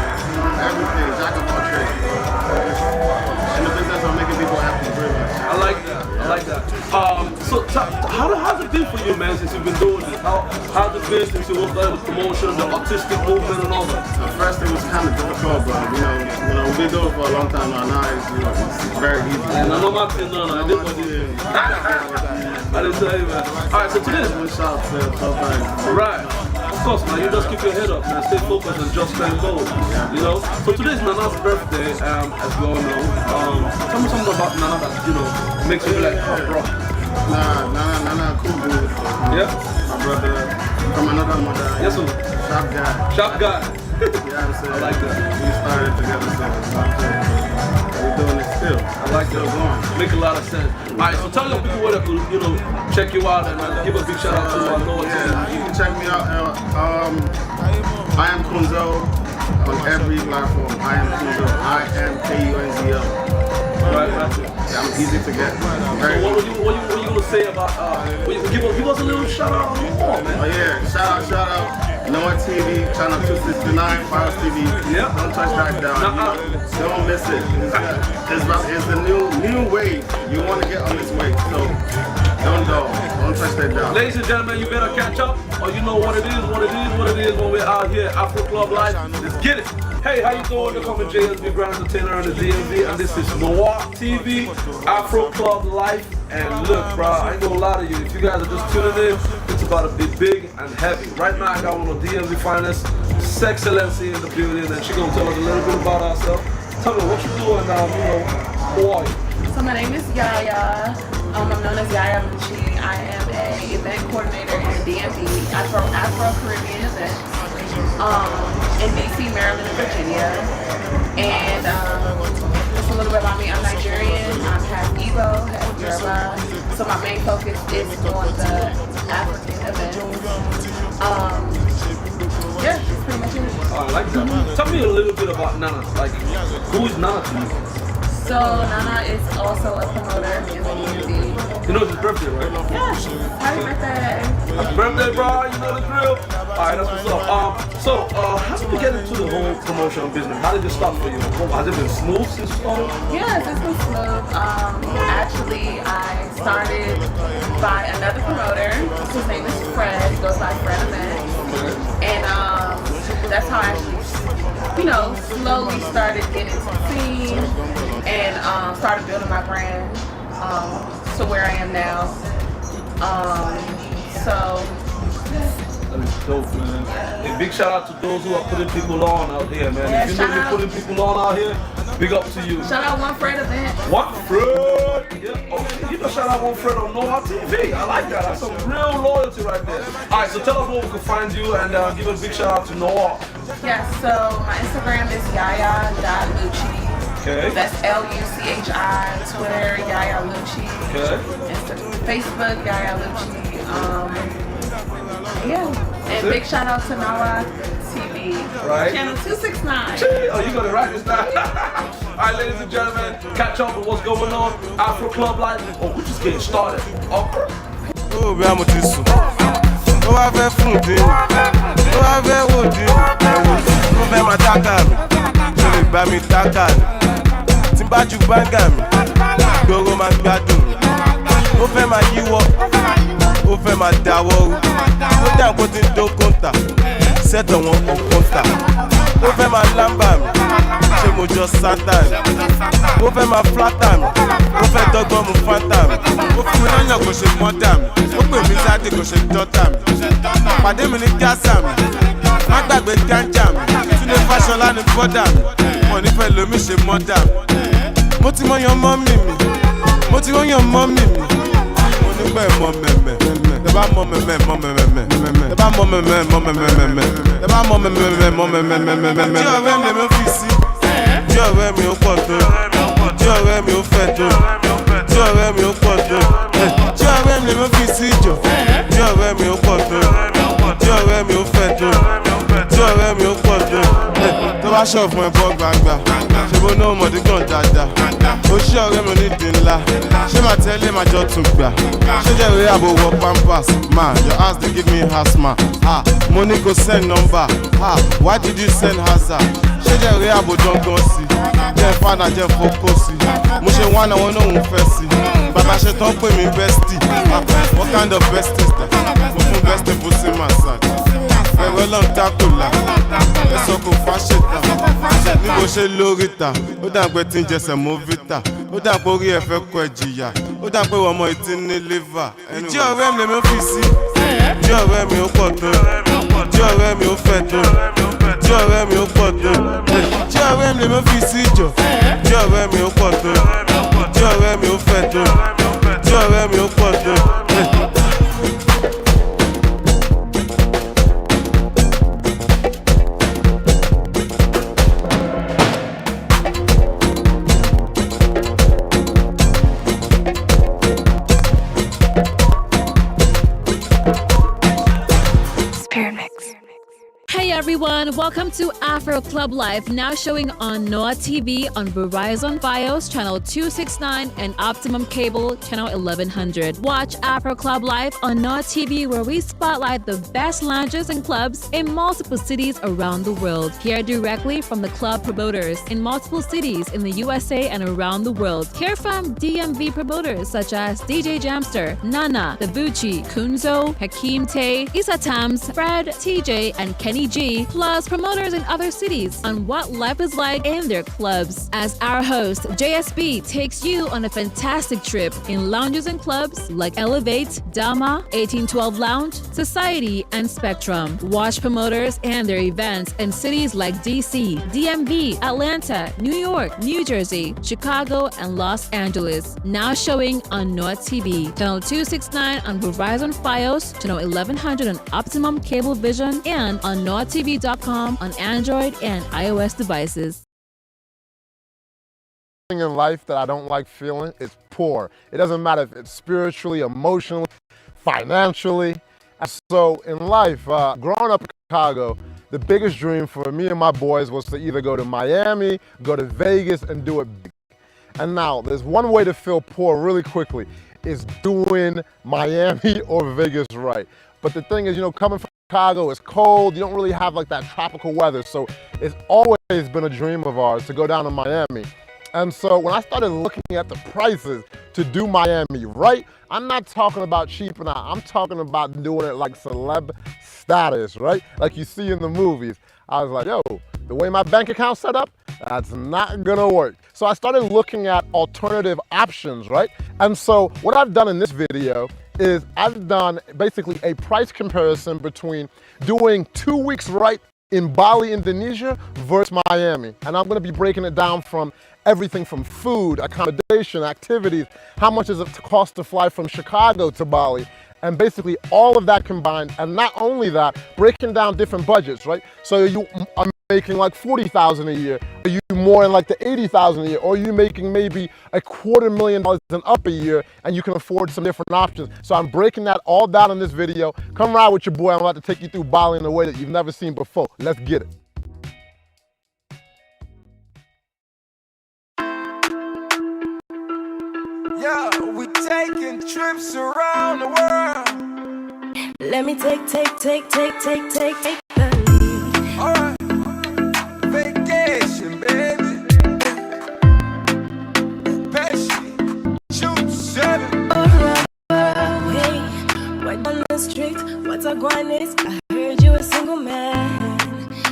everything, jack of all trades. In the business of making people happy, pretty much. I like that. So how's it been for you, man, since you've been doing this? How's it been since you worked on the promotion, the artistic movement and all that? At first it was kind of difficult, but we've been doing it for a long time now. It's very easy. And I know my thing done. I did what you did. I didn't tell you, man. All right, so today. Right. Of course, man, you just keep your head up, man. Stay focused and just stand bold. So today's Nana's birthday, as we all know. Tell me something about Nana that, makes you like, oh, bro. Nana, cool dude. Yeah? My brother, from another mother. Yes, sir. Sharp guy. Sharp guy. I like that. We started together, so we're doing it still. I like that. Going. Make a lot of sense. All right, so tell your people where they could, check you out and give a big shout out to our Lord. Yeah, you can check me out. I am Kunzo on every platform. I am Kunzo. I am KUNZO. Right, that's it. I'm easy to get. So what you gonna say about give us a little shout out on the wall, man? Oh yeah, shout out. NoireTV, channel 269, Files TV. Yep. Don't touch that down. Don't miss it. It's the new wave. You want to get on this wave, so don't touch that down. Ladies and gentlemen, you better catch up, or you know what it is when we're out here, Afro Club Live. Let's get it. Hey, how you doing? They're coming JSB Grand Entertainer in the DMV, and this is NoireTV, Afro Club Life. And look, bro, I ain't gonna lie to you. If you guys are just tuning in, it's about to be big and heavy. Right now, I got one of DMV finest, Sexcellency in the building, and she's gonna tell us a little bit about herself. Tell me what you doing now, who are you? So my name is Yaya. I'm known as Yaya Lucci. I am a event coordinator in DMV. I throw Afro-Caribbean events in DC, Maryland, and Virginia. And just a little bit about me. I'm Nigerian. I'm half Igbo, half Yoruba. So my main focus is on the African events. Yeah, that's pretty much it. Oh, I like that. Tell me a little bit about Nana. Like, who is Nana to you? So Nana is also a promoter in the DMV. You know it's his birthday, right? Yeah. Happy birthday. Happy birthday, bro. You know the drill. Alright, that's what's up. So, how did you get into the whole promotion business? How did it start for you? Has it been smooth since you started? Yes, it's been smooth. Actually, I started by another promoter. His name is Fred. He goes by Fred Events. And that's how I actually, slowly started getting to the scene and started building my brand to where I am now. That is dope, man. A big shout out to those who are putting people on out here, man. Yeah, if you know you're putting people on out here, big up to you. Shout out One Fred Event. One Fred! Yeah, okay. You know, shout out One Fred on NoireTV. I like that. That's some real loyalty right there. Alright, so tell us where we can find you and give a big shout out to Noire. Yes, so my Instagram is yaya.lucci. Okay. That's Luchi. Twitter, Yaya Lucci. Okay. Facebook, Yaya Lucci. Yeah. And big shout out to NoireTV. Right. Channel 269. Oh, you gonna write this down. Alright, ladies and gentlemen, catch up with what's going on. Afro Club Live. Oh, we're just getting started. Oh, bí a mo ti sùn. Ó wá fẹ́ fún dín. Ó wá fẹ́ wò dín. Ó fẹ́ máa tákà mi. Ṣé lè gbá mi tákà mi? Tí n bá ju gbáǹgà mi, gbòòrò máa gbádùn mi. Ó fẹ́ máa yíwọ́. Ó fẹ́ máa dáwọ́ rú. Ó dà kó ti ń dó kóńtà. Sẹ́tọ̀ wọn kò kóńtà. Ó fẹ́ máa lámbà mi. Ṣé mo jọ sátà mi? Ó fẹ́ máa flátà mi. Ó fẹ́ dọ́gbọ́n mu fántà mi. Ó fún mi lọ́yàn kò ṣe mọ́tà mi. Ó pè mí sáde kò ṣe dọ́tà mi. Pàdé mi ní gásà mi. Má gbàgbé gánjà mi. Túnde Fáṣọlá ní bọ́dà mi. Wọ́n nífẹ̀ẹ́ lómi ṣe mọ́dà mi. Mo ti mọ̀yàn mọ́mì mi. Mo ti mọ̀yàn mọ́mì mi. Mo nígbà ẹ̀ mọ mẹ̀mẹ̀. Tẹ bá mọ mẹ̀mẹ̀ mọ mẹ̀mẹ̀. Tẹ bá mọ mẹ̀mẹ̀ mọ mẹ̀mẹ̀. Tẹ bá mọ mẹ̀mẹ̀ mọ mẹ̀mẹ̀. Tí ọ̀rẹ́ mi lè fi sí. Tí ọ̀rẹ́ mi ó pọ̀ tó. Tí ọ̀rẹ́ mi ó fẹ́ tó. Tí ọ̀rẹ́ mi ó pọ̀ tó. Tí ọ̀rẹ́ mi lè fi sí jọ. Tí ọ̀rẹ́ mi ó pọ̀ tó. Tí ọ̀rẹ́ mi ó fẹ́ tó. Tí ọ̀rẹ́ mi ó pọ̀ tó. Tó bá ṣọ̀ fún ẹ̀kọ́ gbangba. Ṣé bó náà mọ̀dí gan dáadáa? Ó ṣí ọ̀rẹ́ mi onídìí ńlá. Ṣé màá tẹ́lẹ̀ máa jọ tún gbà? Ṣé jẹ́ ìwé àbò wọ pampers? Ma, your house dey give me asthma. Mo ní kò send number. Why did you send hazard? Ṣé jẹ́ ìwé àbò dangan sí? Jẹ́ fànà jẹ́ fokó sí. Mo ṣe wá àwọn náà ń fẹ́ sí. Bàbá ṣe tán pè mí bestie. What kind of bestie is that? Mo fún bestie pussy massage. Ẹ̀rọ lọ́n dákòlá. Ẹ̀sọ́ kò fà ṣètà. Ní bó ṣe lórí ta. Ó dà pé tí ń jẹsẹ̀ mọ́ vita. Ó dà pé orí ẹ̀ fẹ́ kọ ẹ̀jìyà. Ó dà pé ọmọ ìtí ní liver. Ìjí ọ̀rẹ́ mi lè mi fi sí. Ìjí ọ̀rẹ́ mi ó pọ̀ tó. Ìjí ọ̀rẹ́ mi ó fẹ́ tó. Ìjí ọ̀rẹ́ mi ó pọ̀ tó. Ìjí ọ̀rẹ́ mi lè mi fi sí jọ. Ìjí ọ̀rẹ́ mi ó pọ̀ tó. Ìjí ọ̀rẹ́ mi ó fẹ́ tó. Ìjí ọ̀rẹ́ mi ó pọ̀ tó. everyone, welcome to Afro Club Live, now showing on NoireTV on Verizon Fios channel 269 and Optimum Cable channel 1100. Watch Afro Club Live on NoireTV, where we spotlight the best lounges and clubs in multiple cities around the world. Hear directly from the club promoters in multiple cities in the USA and around the world. Hear from DMV promoters such as DJ Jamster, Nana, Davuchi, Kunzo, Hakeem Tay, Issa Tams, Fred, TJ, and Kenny G, plus promoters in other cities on what life is like in their clubs. As our host, JSB, takes you on a fantastic trip in lounges and clubs like Elevate, Dama, 1812 Lounge, Society, and Spectrum. Watch promoters and their events in cities like DC, DMV, Atlanta, New York, New Jersey, Chicago, and Los Angeles. Now showing on NoireTV, channel 269 on Verizon Fios, channel 1100 on Optimum Cable Vision, and on NoireTV.com on Android and iOS devices. In life that I don't like feeling is poor. It doesn't matter if it's spiritually, emotionally, financially. And so in life, growing up in Chicago, the biggest dream for me and my boys was to either go to Miami, go to Vegas, and do it big. And now there's one way to feel poor really quickly, is doing Miami or Vegas right. But the thing is, you know, coming from Chicago, it's cold, you don't really have like that tropical weather, so it's always been a dream of ours to go down to Miami. And so when I started looking at the prices to do Miami right, I'm not talking about cheap and I'm talking about doing it like celeb status, right? Like you see in the movies. I was like, yo, the way my bank account's set up, that's not gonna work. So I started looking at alternative options, right? And so what I've done in this video is I've done basically a price comparison between doing 2 weeks right in Bali, Indonesia versus Miami. And I'm gonna be breaking it down from everything from food, accommodation, activities, how much does it cost to fly from Chicago to Bali, and basically all of that combined. And not only that, breaking down different budgets, right? So you are making like $40,000 a year, are you more in like the $80,000 a year, or are you making maybe $250,000 and up a year and you can afford some different options. So I'm breaking that all down in this video. Come ride with your boy, I'm about to take you through Bali in a way that you've never seen before. Let's get it. Yeah, we taking trips around the world. Let me take the lead. Alright, vacation, baby. Pesci, shoot 7. Hey, right on the street, what a grind is. I heard you a single man.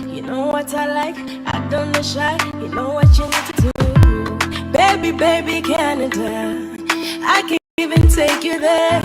You know what I like, I don't know shy. You know what you need to do. Baby, Canada, I can even take you there.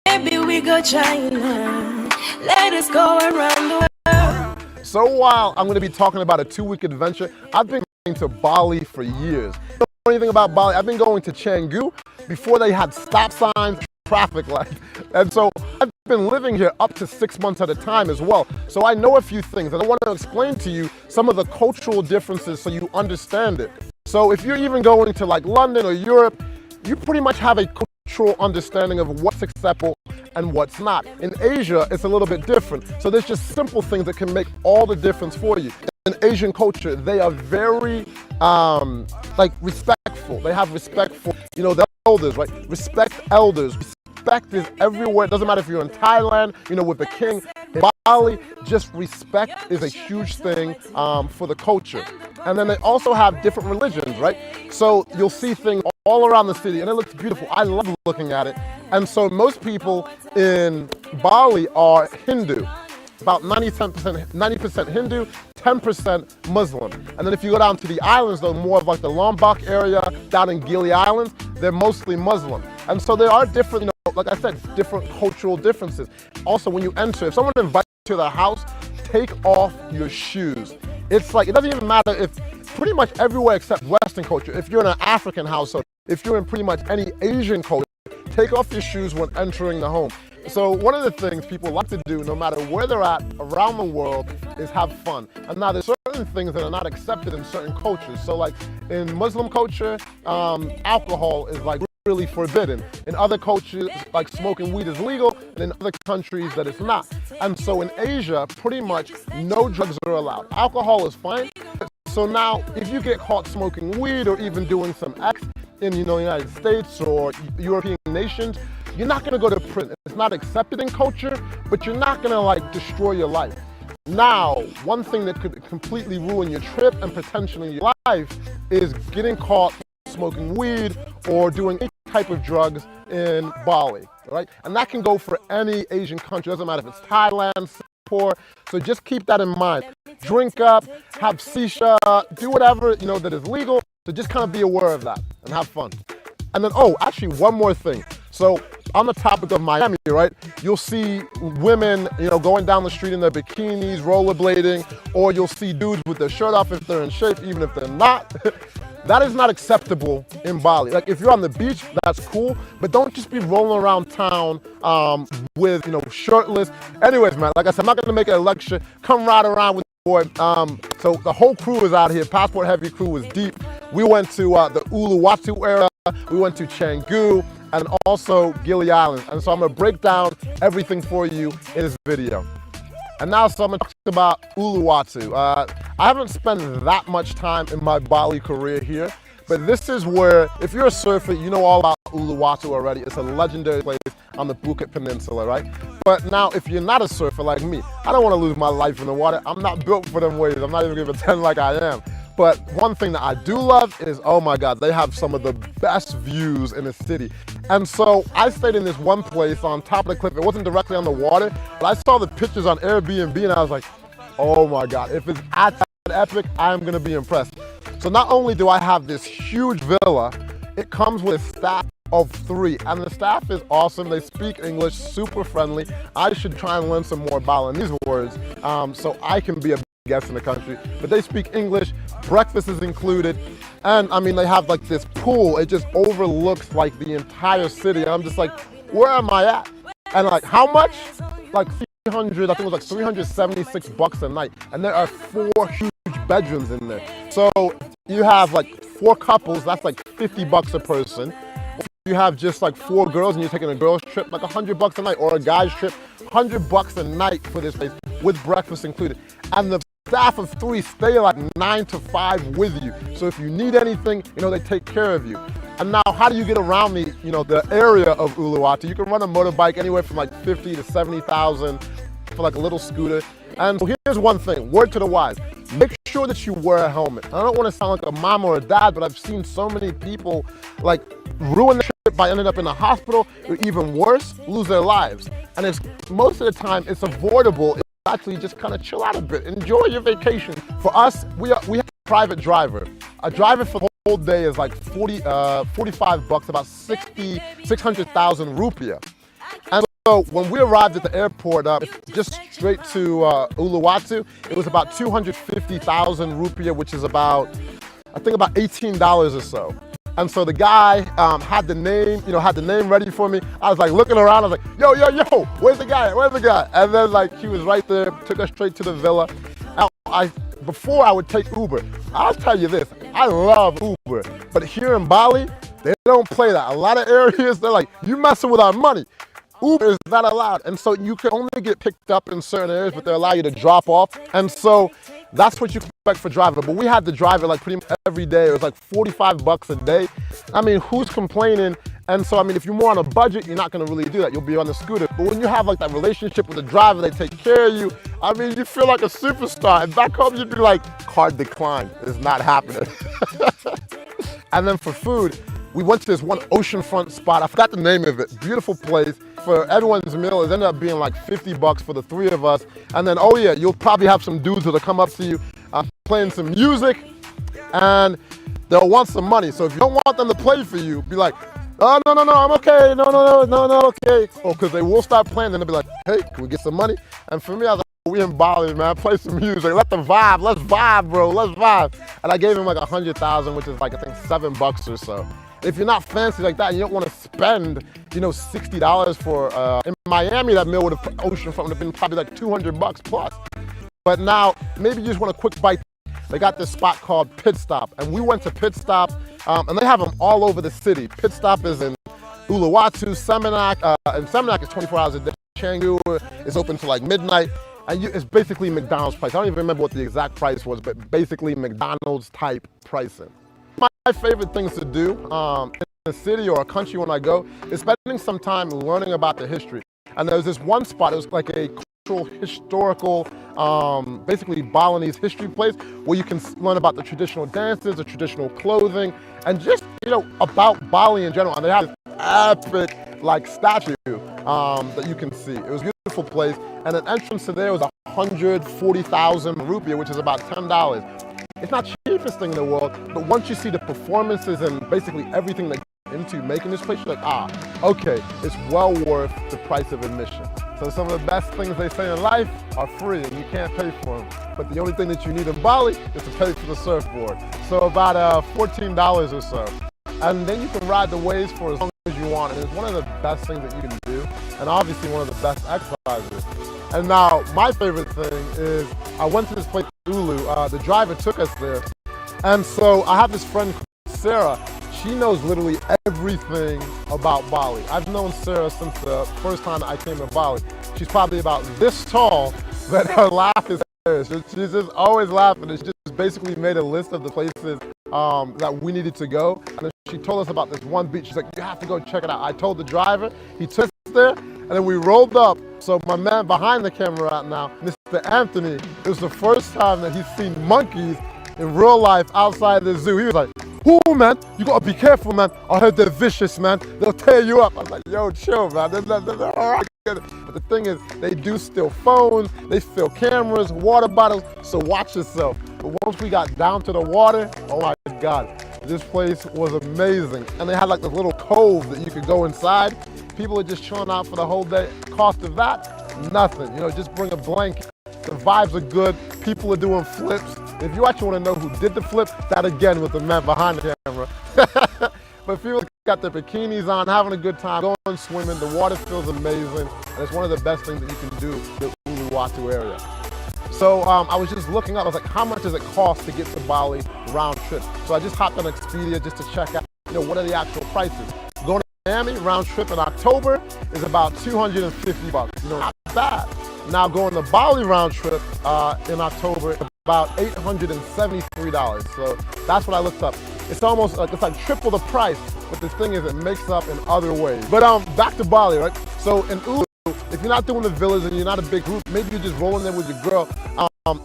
Maybe we go China. Let us go around the world. So while I'm going to be talking about a 2-week adventure, I've been going to Bali for years. You don't know anything about Bali? I've been going to Canggu before they had stop signs, traffic lights. And so I've been living here up to 6 months at a time as well. So I know a few things and I want to explain to you some of the cultural differences so you understand it. So if you're even going to like London or Europe, you pretty much have a cultural understanding of what's acceptable and what's not. In Asia, it's a little bit different. So there's just simple things that can make all the difference for you. In Asian culture, they are very like respectful. They have respect for, you know, the elders, right? Respect elders. Respect is everywhere. It doesn't matter if you're in Thailand, you know, with the king. In Bali, just respect is a huge thing for the culture. And then they also have different religions, right? So you'll see things all around the city and it looks beautiful. I love looking at it. And so most people in Bali are Hindu. About 90% Hindu, 10% Muslim. And then if you go down to the islands, though, more of like the Lombok area, down in Gili Islands, they're mostly Muslim. And so there are different, you know, like I said, different cultural differences. Also, when you enter, if someone invites you to their house, take off your shoes. It's like, it doesn't even matter if, pretty much everywhere except Western culture, if you're in an African household, if you're in pretty much any Asian culture, take off your shoes when entering the home. So one of the things people like to do, no matter where they're at around the world, is have fun. And now there's certain things that are not accepted in certain cultures. So like in Muslim culture, alcohol is like really forbidden. In other cultures, like smoking weed is legal, and in other countries that it's not. And so in Asia, pretty much no drugs are allowed. Alcohol is fine. So now, if you get caught smoking weed or even doing some X in the United States or European nations, you're not gonna go to prison. It's not accepted in culture, but you're not gonna like destroy your life. Now, one thing that could completely ruin your trip and potentially your life is getting caught smoking weed or doing any type of drugs in Bali, right? And that can go for any Asian country. Doesn't matter if it's Thailand, Singapore. So just keep that in mind. Drink up, have shisha, do whatever, that is legal. So just kind of be aware of that and have fun. And then, actually one more thing. So on the topic of Miami, right, you'll see women, going down the street in their bikinis, rollerblading, or you'll see dudes with their shirt off if they're in shape, even if they're not. That is not acceptable in Bali. Like if you're on the beach, that's cool, but don't just be rolling around town with, shirtless. Anyways, man, like I said, I'm not gonna make it a lecture. Come ride around with the boy. So the whole crew is out here. Passport Heavy crew was deep. We went to the Uluwatu area. We went to Canggu and also Gili Island. And so I'm gonna break down everything for you in this video. And now, so I'm gonna talk about Uluwatu. I haven't spent that much time in my Bali career here, but this is where, if you're a surfer, you know all about Uluwatu already. It's a legendary place on the Bukit Peninsula, right? But now, if you're not a surfer like me, I don't wanna lose my life in the water. I'm not built for them waves. I'm not even gonna pretend like I am. But one thing that I do love is, oh my God, they have some of the best views in the city. And so I stayed in this one place on top of the cliff. It wasn't directly on the water, but I saw the pictures on Airbnb and I was like, oh my God, if it's at that epic, I'm gonna be impressed. So not only do I have this huge villa, it comes with a staff of 3, and the staff is awesome. They speak English, super friendly. I should try and learn some more Balinese words so I can be a guest in the country, but they speak English, breakfast is included, and I mean they have like this pool, it just overlooks like the entire city, and I'm just like, where am I at? And like, how much? Like 300, I think it was like 376 bucks a night, and there are 4 huge bedrooms in there. So you have like 4 couples, that's like 50 bucks a person. If you have just like 4 girls and you're taking a girls trip, like 100 bucks a night, or a guy's trip, 100 bucks a night for this place with breakfast included. And the staff of 3 stay like 9 to 5 with you. So if you need anything, they take care of you. And now, how do you get around the area of Uluwatu? You can run a motorbike anywhere from like 50 to 70,000 for like a little scooter. And so here's one thing, word to the wise, make sure that you wear a helmet. I don't want to sound like a mom or a dad, but I've seen so many people like ruin their trip by ending up in a hospital, or even worse, lose their lives. And it's most of the time, it's avoidable. Actually just kind of chill out a bit, enjoy your vacation. For us, we have a private driver. A driver for the whole day is like 45 bucks, about 600,000 rupiah. And so when we arrived at the airport, just straight to Uluwatu, it was about 250,000 rupiah, which is about, I think about $18 or so. And so the guy had the name ready for me. I was like looking around, I was like, yo, where's the guy, And then like he was right there, took us straight to the villa. Now, before I would take Uber, I'll tell you this, I love Uber, but here in Bali, they don't play that. A lot of areas, they're like, you messing with our money. Uber is not allowed, and so you can only get picked up in certain areas, but they allow you to drop off, and so that's what you expect for driver. But we had to drive it like pretty much every day. It was like 45 bucks a day. I mean, who's complaining? And so, I mean, if you're more on a budget, you're not gonna really do that. You'll be on the scooter. But when you have like that relationship with the driver, they take care of you. I mean, you feel like a superstar. And back home, you'd be like, card declined. It's not happening. And then for food, we went to this one oceanfront spot. I forgot the name of it. Beautiful place. For everyone's meal, it ended up being like 50 bucks for the 3 of us. And then, oh yeah, you'll probably have some dudes that'll come up to you playing some music, and they'll want some money. So if you don't want them to play for you, be like, oh, no, I'm okay. No, okay. Oh, because they will start playing, then they'll be like, hey, can we get some money? And for me, I was like, we in Bali, man, play some music. Let's vibe, bro, let's vibe. And I gave him like 100,000, which is like, I think $7 or so. If you're not fancy like that and you don't want to spend, $60 for, in Miami, that meal would have, oceanfront would have been probably like 200 bucks plus. But now, maybe you just want a quick bite. They got this spot called Pit Stop, and we went to Pit Stop, and they have them all over the city. Pit Stop is in Uluwatu, Seminyak, and Seminyak is 24 hours a day. Canggu is open till like midnight. And it's basically McDonald's price. I don't even remember what the exact price was, but basically McDonald's type pricing. My favorite things to do in a city or a country when I go is spending some time learning about the history. And there was this one spot, it was like a cultural, historical, basically Balinese history place where you can learn about the traditional dances, the traditional clothing, and just, about Bali in general. And they have this epic, like, statue that you can see. It was a beautiful place. And an entrance to there was 140,000 rupiah, which is about $10. It's not the cheapest thing in the world, but once you see the performances and basically everything that goes into making this place, you're like, okay, it's well worth the price of admission. So some of the best things they say in life are free and you can't pay for them. But the only thing that you need in Bali is to pay for the surfboard. So about $14 or so. And then you can ride the waves for as long as you want. And it's one of the best things that you can do. And obviously one of the best exercises. And now my favorite thing is I went to this place, Ulu. The driver took us there. And so I have this friend, Sarah. She knows literally everything about Bali. I've known Sarah since the first time I came to Bali. She's probably about this tall, but her laugh is hilarious. She's just always laughing. And she just basically made a list of the places that we needed to go. And she told us about this one beach. She's like, you have to go check it out. I told the driver, he took us there, and then we rolled up. So my man behind the camera right now, Mr. Anthony, it was the first time that he's seen monkeys in real life outside the zoo. He was like, oh man, you gotta be careful, man. I heard they're vicious, man. They'll tear you up. I was like, yo, chill, man. They're all right. But the thing is, they do steal phones, they steal cameras, water bottles, so watch yourself. But once we got down to the water, oh my God, this place was amazing. And they had like this little cove that you could go inside. People are just chilling out for the whole day. Cost of that, nothing. Just bring a blanket. The vibes are good. People are doing flips. If you actually want to know who did the flip, that again was the man behind the camera. But people got their bikinis on, having a good time, going swimming. The water feels amazing. And it's one of the best things that you can do in the Uluwatu area. So I was just looking up, I was like, how much does it cost to get to Bali round trip? So I just hopped on Expedia just to check out, what are the actual prices. Going to Miami round trip in October is about $250, not bad. Now going to Bali round trip in October, about $873. So that's what I looked up. It's almost like, it's like triple the price, but the thing is it makes up in other ways. But back to Bali, right? So in Ulu, if you're not doing the villas and you're not a big group, maybe you're just rolling there with your girl.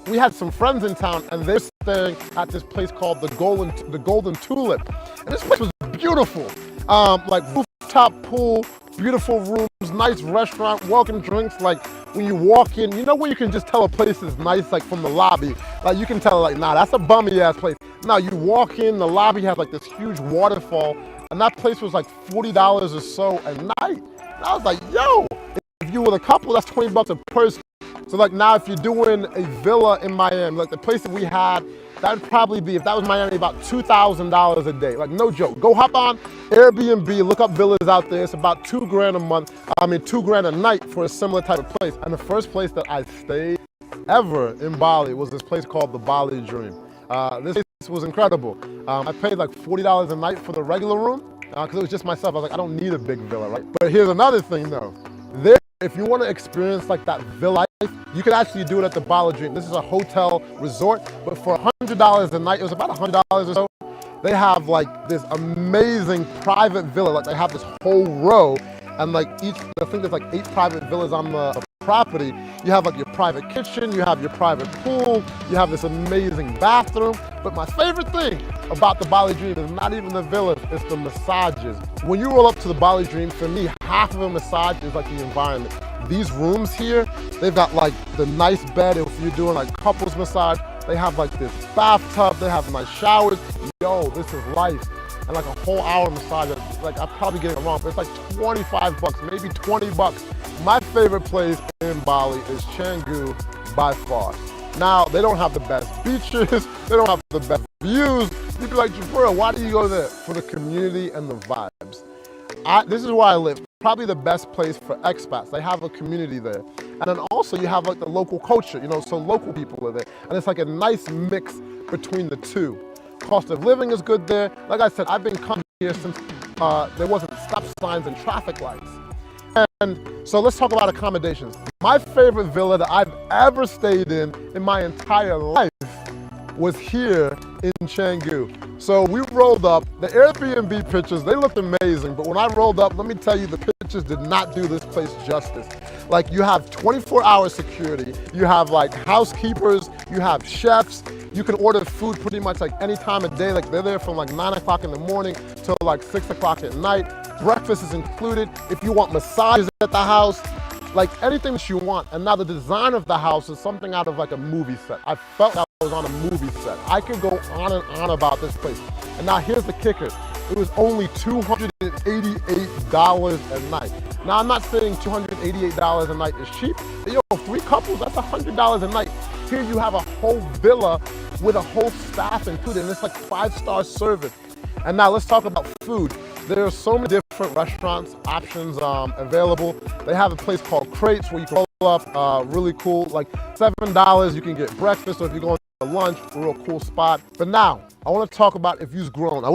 We had some friends in town and they're staying at this place called the Golden Tulip. And this place was beautiful. Like rooftop pool, beautiful rooms, nice restaurant, welcome drinks. Like when you walk in, where you can just tell a place is nice, like from the lobby. Like you can tell, like, nah, that's a bummy ass place. Now you walk in, the lobby has like this huge waterfall, and that place was like $40 or so a night. And I was like, yo, if you were a couple, that's $20 a person. So like now if you're doing a villa in Miami, like the place that we had, that would probably be, if that was Miami, about $2,000 a day. Like no joke. Go hop on Airbnb, look up villas out there. It's about $2,000 a month. $2,000 a night for a similar type of place. And the first place that I stayed ever in Bali was this place called the Bali Dream. This place was incredible. I paid like $40 a night for the regular room because it was just myself. I was like, I don't need a big villa, right? But here's another thing though. There, if you want to experience like that villa life, you can actually do it at the Bali Dream. This is a hotel resort, but for $100 a night, it was about $100 or so. They have like this amazing private villa. Like they have this whole row, and like I think there's like 8 private villas on the property. You have like your private kitchen, you have your private pool, you have this amazing bathroom. But my favorite thing about the Bali Dream is not even the villas, it's the massages. When you roll up to the Bali Dream, for me, half of a massage is like the environment. These rooms here, they've got like the nice bed. If you're doing like couples massage, they have like this bathtub, they have nice showers. Yo, this is life. And like a whole hour massage, like I'm probably getting it wrong, but it's like $25, maybe $20. My favorite place in Bali is Canggu by far. Now, they don't have the best beaches, they don't have the best views. You'd be like, Jabril, why do you go there? For the community and the vibes. This is where I live. Probably the best place for expats. They have a community there. And then also you have like the local culture, so local people are there. And it's like a nice mix between the two. Cost of living is good there. Like I said, I've been coming here since there wasn't stop signs and traffic lights. And so let's talk about accommodations. My favorite villa that I've ever stayed in my entire life was here in Canggu. So we rolled up, the Airbnb pictures, they looked amazing, but when I rolled up, let me tell you, the pictures did not do this place justice. Like, you have 24-hour security, you have like housekeepers, you have chefs, you can order food pretty much like any time of day, like they're there from like 9 o'clock in the morning till like 6 o'clock at night. Breakfast is included. If you want massages at the house, like anything that you want. And now the design of the house is something out of like a movie set. I felt I was on a movie set. I could go on and on about this place. And now here's the kicker. It was only $288 a night. Now I'm not saying $288 a night is cheap. Yo, 3 couples, that's $100 a night. Here you have a whole villa with a whole staff included, and it's like 5-star service. And now let's talk about food. There are so many different restaurants options available. They have a place called Crates where you can roll up, really cool, like $7 you can get breakfast, or if you're going to lunch, a real cool spot. But now, I want to talk about if you've grown.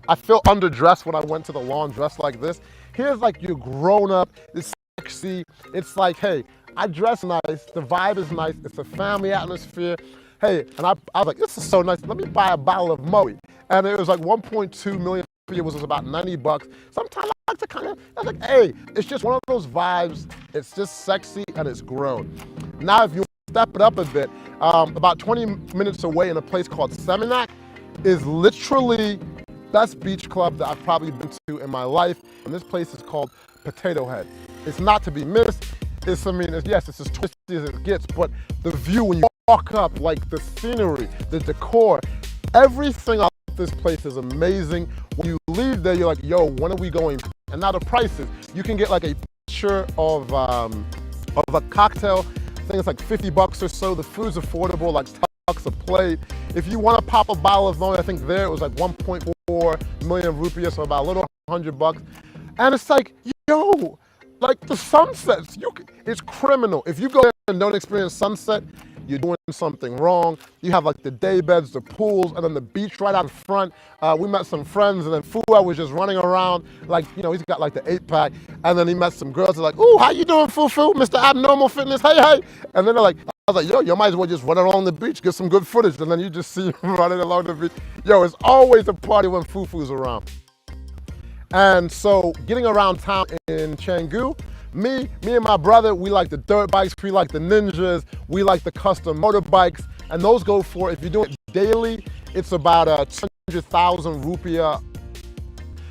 I feel underdressed when I went to the lawn dressed like this. Here's like you're grown up, it's sexy, it's like, hey, I dress nice, the vibe is nice, it's a family atmosphere. Hey, and I was like, this is so nice, let me buy a bottle of Moe. And it was like 1.2 million, it was about $90. Sometimes I like to I was like, hey, it's just one of those vibes, it's just sexy and it's grown. Now if you step it up a bit, about 20 minutes away in a place called Seminac is literally best beach club that I've probably been to in my life. And this place is called Potato Head. It's not to be missed. Yes, it's as twisty as it gets, but the view when you walk up, like the scenery, the decor, everything about this place is amazing. When you leave there, you're like, yo, when are we going? And now the prices, you can get like a picture of a cocktail. I think it's like $50 or so. The food's affordable, like $10 a plate. If you want to pop a bottle of Moe, I think there it was like 1.4 million rupees, so about a little $100. And it's like, yo, like the sunsets, it's criminal. If you go there and don't experience sunset, you're doing something wrong. You have like the day beds, the pools, and then the beach right out in front. We met some friends, and then Fuwa was just running around, like, you know, he's got like the 8-pack, and then he met some girls, they're like, ooh, how you doing, Fufu? Mr. Abnormal Fitness, hey, hey. And then they're like, I was like, yo, you might as well just run along the beach, get some good footage, and then you just see him running along the beach. Yo, it's always a party when Fufu's around. And so getting around town in Canggu, me and my brother, we like the dirt bikes, we like the Ninjas, we like the custom motorbikes, and those go for, if you're doing it daily, it's about 200,000 rupiah.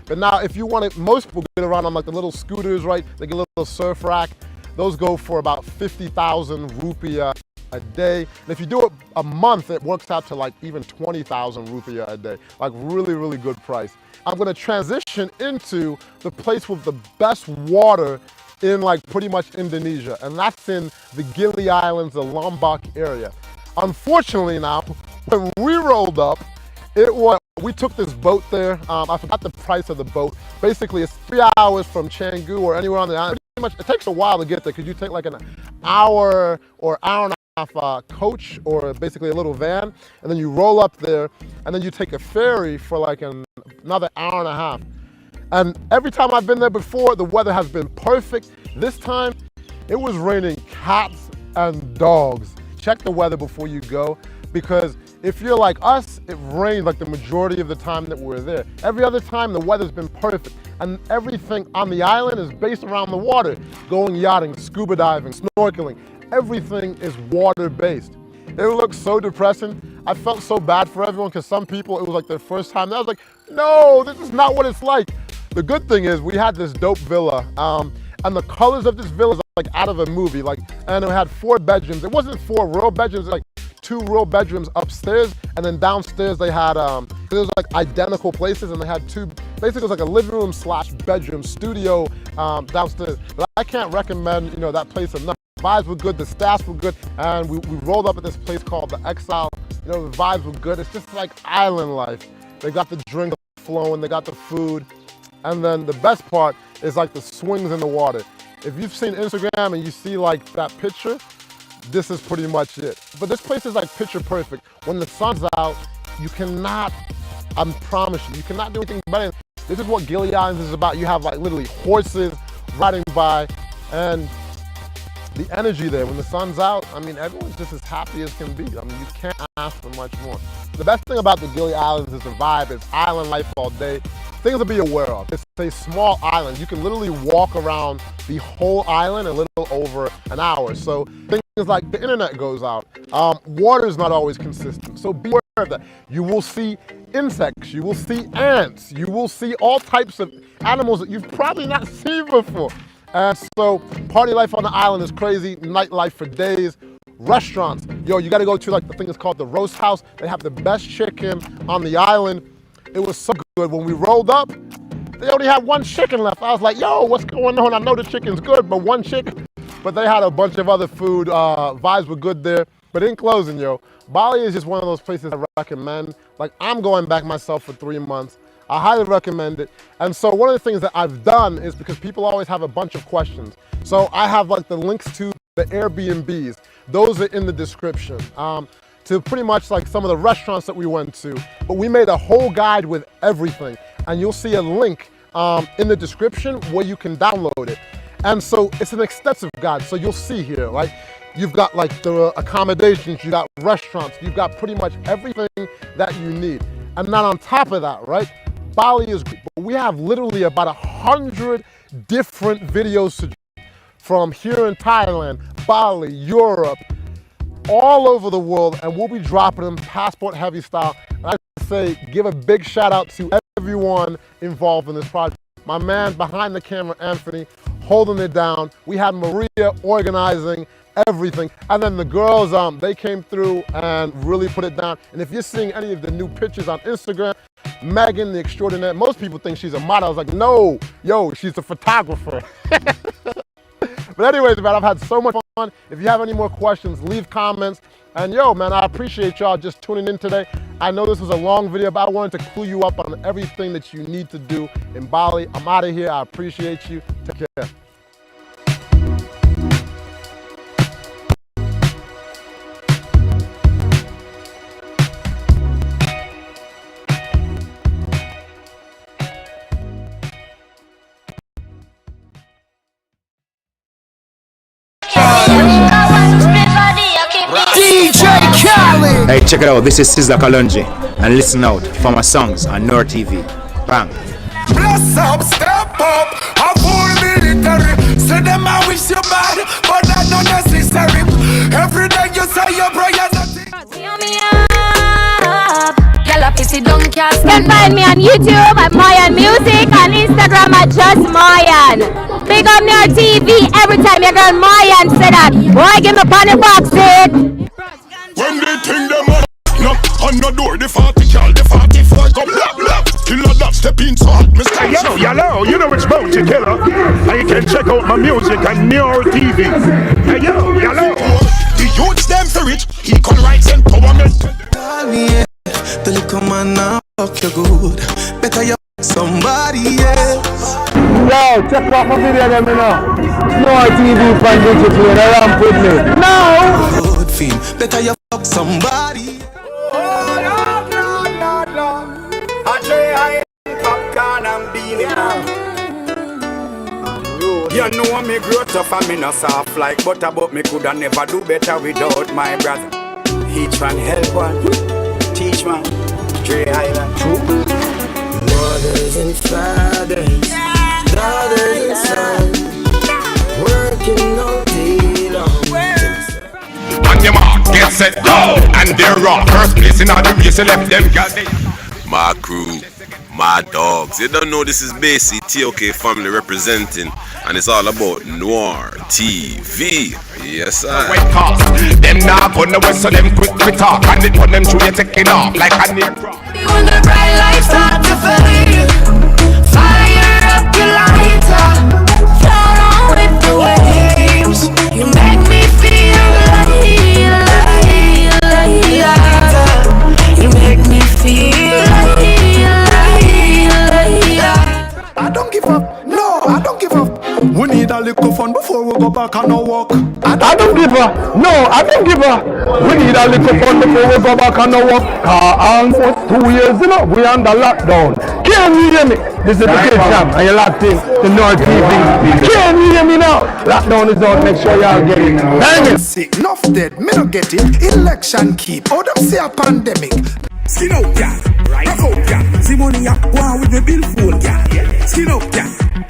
But now if you want it, most people get around on like the little scooters, right? They get a little surf rack. Those go for about 50,000 rupiah a day. And if you do it a month, it works out to like even 20,000 rupiah a day. Like really, really good price. I'm gonna transition into the place with the best water in like pretty much Indonesia, and that's in the Gili Islands, the Lombok area. Unfortunately now, when we rolled up, we took this boat there. I forgot the price of the boat. Basically, it's 3 hours from Canggu or anywhere on the island. Pretty much, it takes a while to get there because you take like an hour or hour and a half coach or basically a little van, and then you roll up there, and then you take a ferry for like another hour and a half. And every time I've been there before, the weather has been perfect. This time, it was raining cats and dogs. Check the weather before you go, because if you're like us, it rained like the majority of the time that we're there. Every other time, the weather's been perfect. And everything on the island is based around the water. Going yachting, scuba diving, snorkeling, everything is water-based. It looked so depressing. I felt so bad for everyone because some people, it was like their first time. I was like, no, this is not what it's like. The good thing is we had this dope villa, and the colors of this villa is like out of a movie. And it had 4 bedrooms. It wasn't 4 real bedrooms, like 2 real bedrooms upstairs, and then downstairs they had, it was like identical places, and they had 2, basically it was like a living room / bedroom studio downstairs. But I can't recommend, that place enough. The vibes were good, the staffs were good, and we rolled up at this place called the Exile. The vibes were good. It's just like island life. They got the drinks flowing, they got the food. And then the best part is like the swings in the water. If you've seen Instagram and you see like that picture, this is pretty much it. But this place is like picture perfect. When the sun's out, you cannot, I promise you cannot do anything better. This is what Gili Islands is about. You have like literally horses riding by, and the energy there, when the sun's out, I mean, everyone's just as happy as can be. I mean, you can't ask for much more. The best thing about the Gili Islands is the vibe. It's island life all day. Things to be aware of. It's a small island. You can literally walk around the whole island in a little over an hour. So things like the internet goes out. Water is not always consistent. So be aware of that. You will see insects. You will see ants. You will see all types of animals that you've probably not seen before. And so party life on the island is crazy, nightlife for days. Restaurants, yo, you gotta go to like the thing that's called the Roast House. They have the best chicken on the island. It was so good. When we rolled up, they only had one chicken left. I was like, yo, what's going on? I know the chicken's good, but one chicken. But they had a bunch of other food. Vibes were good there. But in closing, yo, Bali is just one of those places I recommend. Like, I'm going back myself for 3 months. I highly recommend it. And so one of the things that I've done is, because people always have a bunch of questions. So I have like the links to the Airbnbs. Those are in the description. To pretty much like some of the restaurants that we went to. But we made a whole guide with everything. And you'll see a link in the description where you can download it. And so it's an extensive guide. So you'll see here, right? You've got like the accommodations, you've got restaurants, you've got pretty much everything that you need. And then on top of that, right? Bali is great, but we have literally about 100 different videos to do from here in Thailand, Bali, Europe, all over the world, and we'll be dropping them passport heavy style. And I say, give a big shout out to everyone involved in this project. My man behind the camera, Anthony, holding it down. We had Maria organizing everything. And then the girls, they came through and really put it down. And if you're seeing any of the new pictures on Instagram, Megan, the extraordinaire, most people think she's a model. I was like, no, yo, she's a photographer. But anyways, man, I've had so much fun. If you have any more questions, leave comments. And yo, man, I appreciate y'all just tuning in today. I know this was a long video, but I wanted to clue you up on everything that you need to do in Bali. I'm out of here. I appreciate you. Take care. Hey, check it out. This is Sizzla Kalonji, and listen out for my songs on NoireTV. Bang. Bless up, step up, a full military. Say them I wish you bad, but that's not necessary. Every day you say your prayers. You can find me on YouTube at Moyan Music, on Instagram at just Moyan. Big up NoireTV every time your girl Moyan say that. Boy, give me bunny box it. When they think them up, knock on the door, the 40 cal, the 44 come blah blah. Killer that step in so hot, Mr. Yo, you know it's Bounty Killer. And you can check out my music on NoireTV. Hey, yo. The youths them for rich, equal rights and empowerment. The little man now fuck you good. Better you somebody else. Yo, check out my video them now. NoireTV fan digital and around with me. No! Good feel. Better you fuck somebody. Oh, no. I try popcorn and beanie now. You know me grow tough and me no soft like butter, but me coulda never do better without my brother. Each one help one, teach one, Dre Island. Mothers and fathers, daughters and sons, working all day long. On your mark, get set, go! And they're raw. First place in all the race, you left them girls. My crew, my dogs. You don't know this is Basie TOK family representing, and it's all about NoireTV. Yes, sir. Them now on the west, so them quick talk, and it put them through you take it off like a near. When the bright lights start to fade, fire up your lighter, float on with the waves. You make me feel you make me feel I don't give up, no, I don't give up. We need a little little fun before we go back and no walk. I don't give a. No, I don't give a. We need a little fun before we go back and no work. Almost 2 years, you know, we under lockdown. Can you hear me? This is the Kid Jam, and you're locked in to NoireTV. Can you hear me now? Lockdown is on, make sure y'all get it. Bang it! Sick, enough dead, me no get it. Election keep, oh them say a pandemic. Skin out, yeah, right? Rock out, yeah. See money, yeah, go on with the billfold, yeah. Skin out, yeah,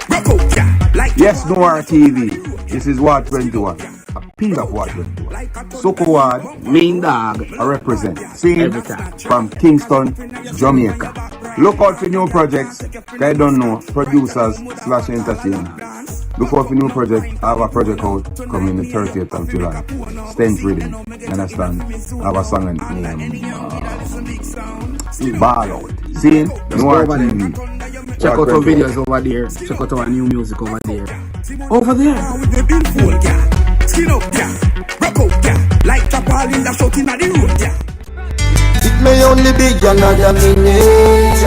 rock out, yeah. Like yes, NoireTV. This is Ward 21. A peel of Ward 21. Soko Ward, main dog, I represent. Same from Kingston, Jamaica. Look out for new projects. I don't know, producers / entertainers. Look out for new projects. I have a project out coming the 30th of July. Stench Rhythm. You understand? I have a song named Ball Out. See? NoireTV. Check out our videos over there. Check out our new music over there. Over there. Skin up, yeah. Rock out, yeah. Like a ball in the shot in the road, yeah. It may only be another minute.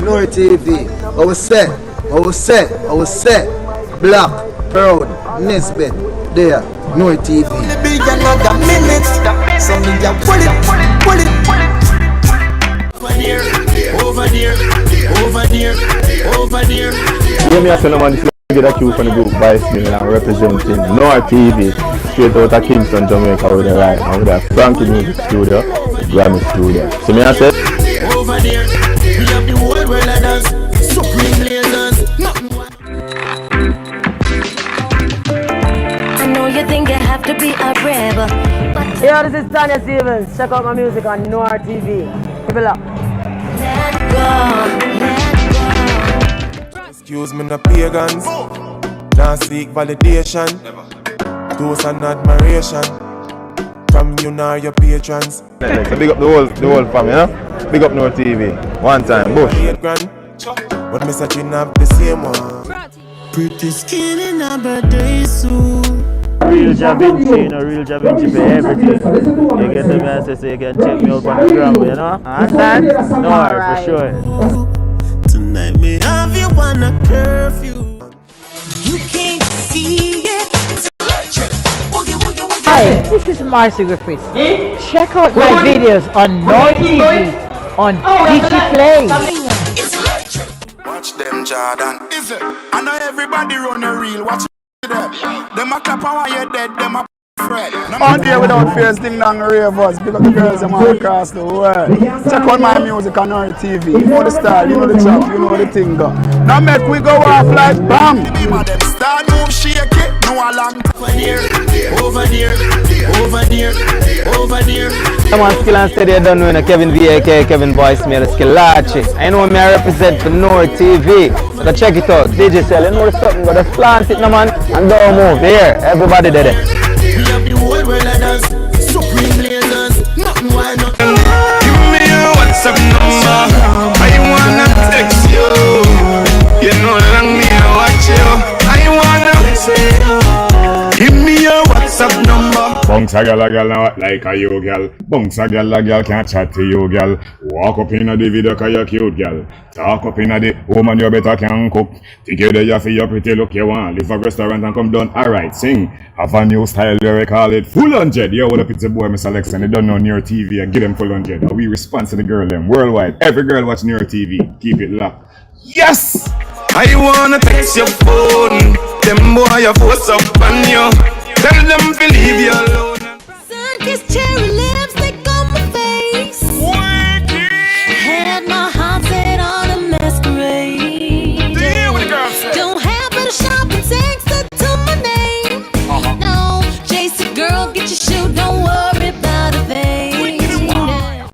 NoireTV. I was set. Black, proud, Nesbet. There, NoireTV. Only be another minute. So me ya pull it. Over there. Hear me, I say no man, this is get a cue from the group by Slim and representing NoireTV straight out of Kingston, Jamaica with the right now with a Frankie Music Studio, Grammy Studio. So me I say over there, we have the whole world of dance, supreme lasers. I know you think you have to be a rebel. Yo, this is Tanya Stevens. Check out my music on NoireTV. Keep it up. Let go. Excuse me, no pagans. Now seek validation. Toast and admiration from you now your patrons. So big up the whole fam, you know? Big up NoireTV. One time, bush. But me searching up the same one. Pretty skin in a birthday suit. Real Javinci, real Javinci for everything. You get the message, so you can check me out on the gram, you know? Understand? No, for sure. Tonight me have you on a curfew. You can't see it. Hi, this is Marcy Griffiths. Check out my videos on NoireTV on Digiplay. Watch them, Jordan. Is it? I know everybody run a reel. Watch them. Them a clap while you're dead. Them a Fred. Out there without fear, sting down ravers. Pick up the girls them all across the world. Check out my music on NoireTV. You know the style, you know the chop, you know the thing go. Now make we go off like bam. Them start move shake it. No alarm. Over there. I'm on Skill and Steady, I don't know, Kevin VAK, Kevin Voicemail, Skillachi. I know me I represent for NoireTV. So check it out, Digicel, you know the something, but just plant it, no man, and don't move. Here, everybody did it. We have the whole world of dance, supreme lasers. Nothing why not. Give me your WhatsApp number. I wanna text you. You know long me I watch you. I wanna give me your WhatsApp number. Bunks a gal like a you gal. Bunks a gal can't chat to you gal. Walk up in the video cause you cute gal. Talk up in the woman you better can cook. Together you feel your pretty look you want. Leave a restaurant and come down. Alright, sing. Have a new style we call it full 100. Yo, what up it's a boy Mr. Lex and they don't know NoireTV and get them full 100. And we respond to the girl them worldwide. Every girl watch NoireTV. Keep it locked. Yes! I wanna text your phone. Them boy you force up on you. Tell them to leave you alone. Sun-kissed cherry lipstick on my face. Had my heart set on a masquerade. Don't have but a shopping thanks to my name. No, chase a girl, get your shoe, don't worry about a thing.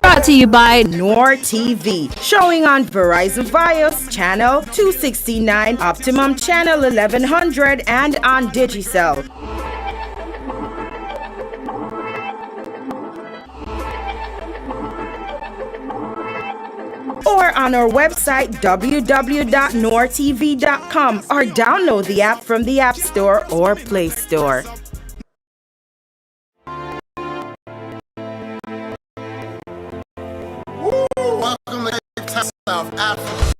Brought to you by NoireTV, showing on Verizon Fios channel 269, Optimum channel 1100, and on Digicel. Or on our website www.noiretv.com or download the app from the App Store or Play Store. Welcome to South Africa.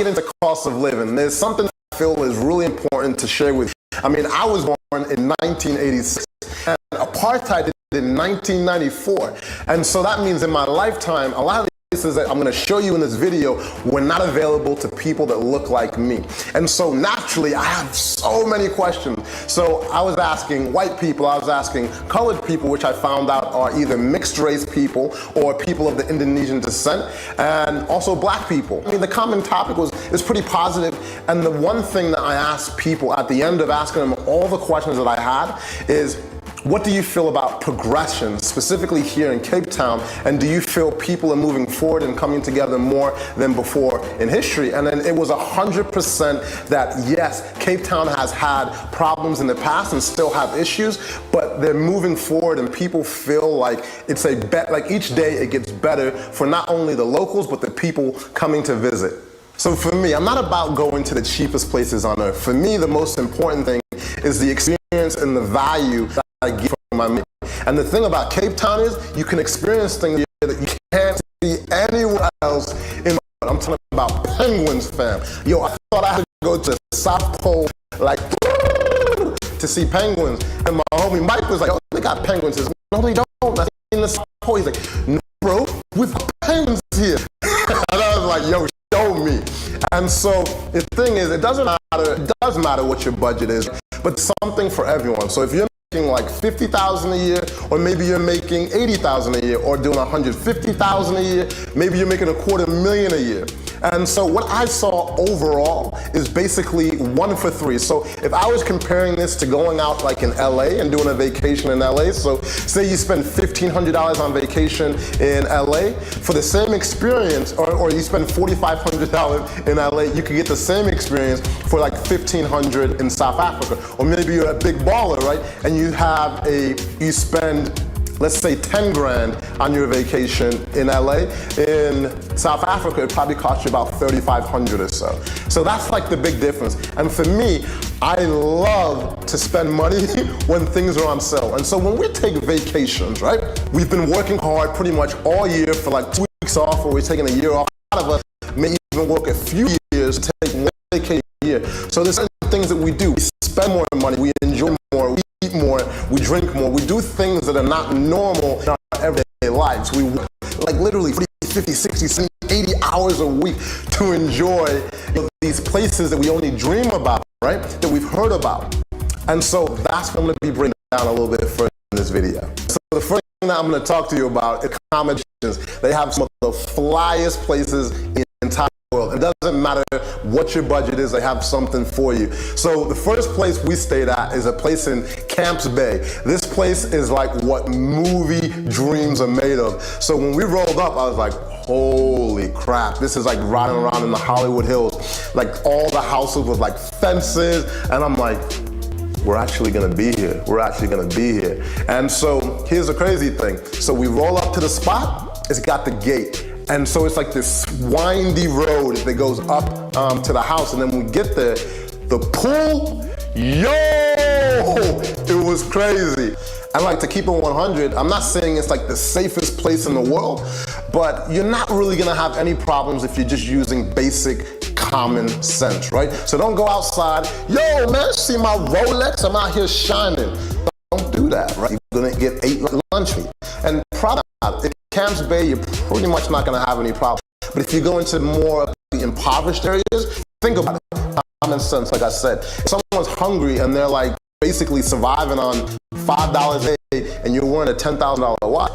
get into cost of living, there's something I feel is really important to share with you. I mean, I was born in 1986, and apartheid in 1994. And so that means in my lifetime, a lot of places that I'm going to show you in this video were not available to people that look like me. And so naturally, I have so many questions. So I was asking white people, I was asking colored people, which I found out are either mixed race people or people of the Indonesian descent, and also black people. I mean, the common topic is pretty positive. And the one thing that I asked people at the end of asking them all the questions that I had is, what do you feel about progression, specifically here in Cape Town? And do you feel people are moving forward and coming together more than before in history? And then it was 100% that yes, Cape Town has had problems in the past and still have issues, but they're moving forward and people feel like it's like each day it gets better for not only the locals, but the people coming to visit. So for me, I'm not about going to the cheapest places on earth. For me, the most important thing is the experience and the value that I get from my money. And the thing about Cape Town is you can experience things here that you can't see anywhere else in the world. I'm talking about penguins, fam. Yo, I thought I had to go to the South Pole, like, to see penguins. And my homie Mike was like, oh, they got penguins. He said, no, they don't. I in the South Pole. He's like, no, bro, we've got penguins here. And I was like, yo, show me. And so the thing is, it does matter what your budget is, but something for everyone. So if you're making like $50,000 a year, or maybe you're making $80,000 a year, or doing $150,000 a year, maybe you're making $250,000 a year. And so what I saw overall is basically 1 for 3. So if I was comparing this to going out like in LA and doing a vacation in LA, so say you spend $1,500 on vacation in LA, for the same experience, or you spend $4,500 in LA, you could get the same experience for like $1,500 in South Africa. Or maybe you're a big baller, right? And you spend, let's say 10 grand on your vacation in LA. In South Africa, it probably costs you about 3,500 or so. So that's like the big difference. And for me, I love to spend money when things are on sale. And so when we take vacations, right? We've been working hard pretty much all year for like 2 weeks off, or we're taking a year off. A lot of us may even work a few years to take one vacation a year. So there's certain things that we do. We spend more money, we enjoy more, we eat more, we drink more, we do things that are not normal in our everyday lives. We work like literally 40, 50, 60, 70, 80 hours a week to enjoy these places that we only dream about, right? That we've heard about. And so that's what I'm going to be bringing down a little bit further in this video. So the first thing that I'm going to talk to you about is accommodations. They have some of the flyest places in the entire world. It doesn't matter what your budget is, they have something for you. So the first place we stayed at is a place in Camps Bay. This place is like what movie dreams are made of. So when we rolled up, I was like, holy crap, this is like riding around in the Hollywood Hills. Like all the houses with like fences, and I'm like, we're actually gonna be here. We're actually gonna be here. And so here's the crazy thing. So we roll up to the spot, it's got the gate. And so it's like this windy road that goes up to the house. And then when we get there, the pool, yo, it was crazy. And like, to keep it 100, I'm not saying it's like the safest place in the world, but you're not really gonna have any problems if you're just using basic common sense, right? So don't go outside, yo man, see my Rolex, I'm out here shining. Don't do that, right? You're gonna get 8 lunch meat. And product, in Camps Bay, you're pretty much not gonna have any problems. But if you go into more of the impoverished areas, think about it. Common sense, like I said. If someone's hungry and they're like basically surviving on $5 a day and you're wearing a $10,000 watch,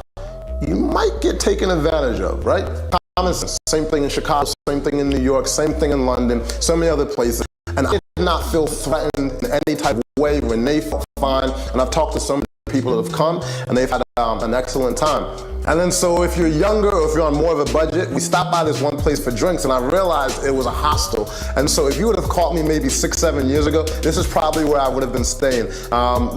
you might get taken advantage of, right? Common sense. Same thing in Chicago, same thing in New York, same thing in London, so many other places. And I did not feel threatened in any type of way. Renee felt fine, and I've talked to some people that have come and they've had an excellent time. And then so if you're younger or if you're on more of a budget, we stopped by this one place for drinks and I realized it was a hostel. And so if you would have caught me maybe 6-7 years ago, this is probably where I would have been staying.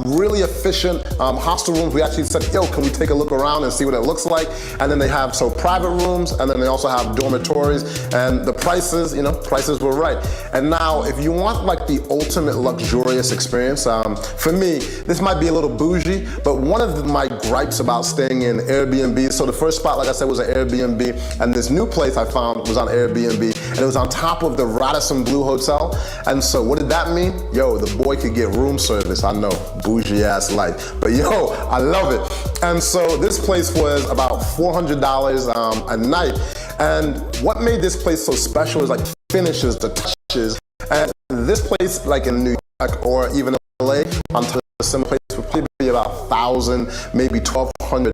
Really efficient hostel rooms. We actually said, yo, can we take a look around and see what it looks like? And then they have private rooms, and then they also have dormitories, and the prices, prices were right. And now if you want like the ultimate luxurious experience, for me, this might be a little bougie, but one of my gripes about staying in Airbnb, so the first spot, like I said, was an Airbnb, and this new place I found was on Airbnb, and it was on top of the Radisson Blue Hotel. And so what did that mean? Yo, the boy could get room service. I know, bougie ass life, but yo, I love it. And so this place was about $400 a night. And what made this place so special is like the finishes, the touches. And this place, like in New York or even LA, onto a similar place would probably be about 1,000, maybe 1,200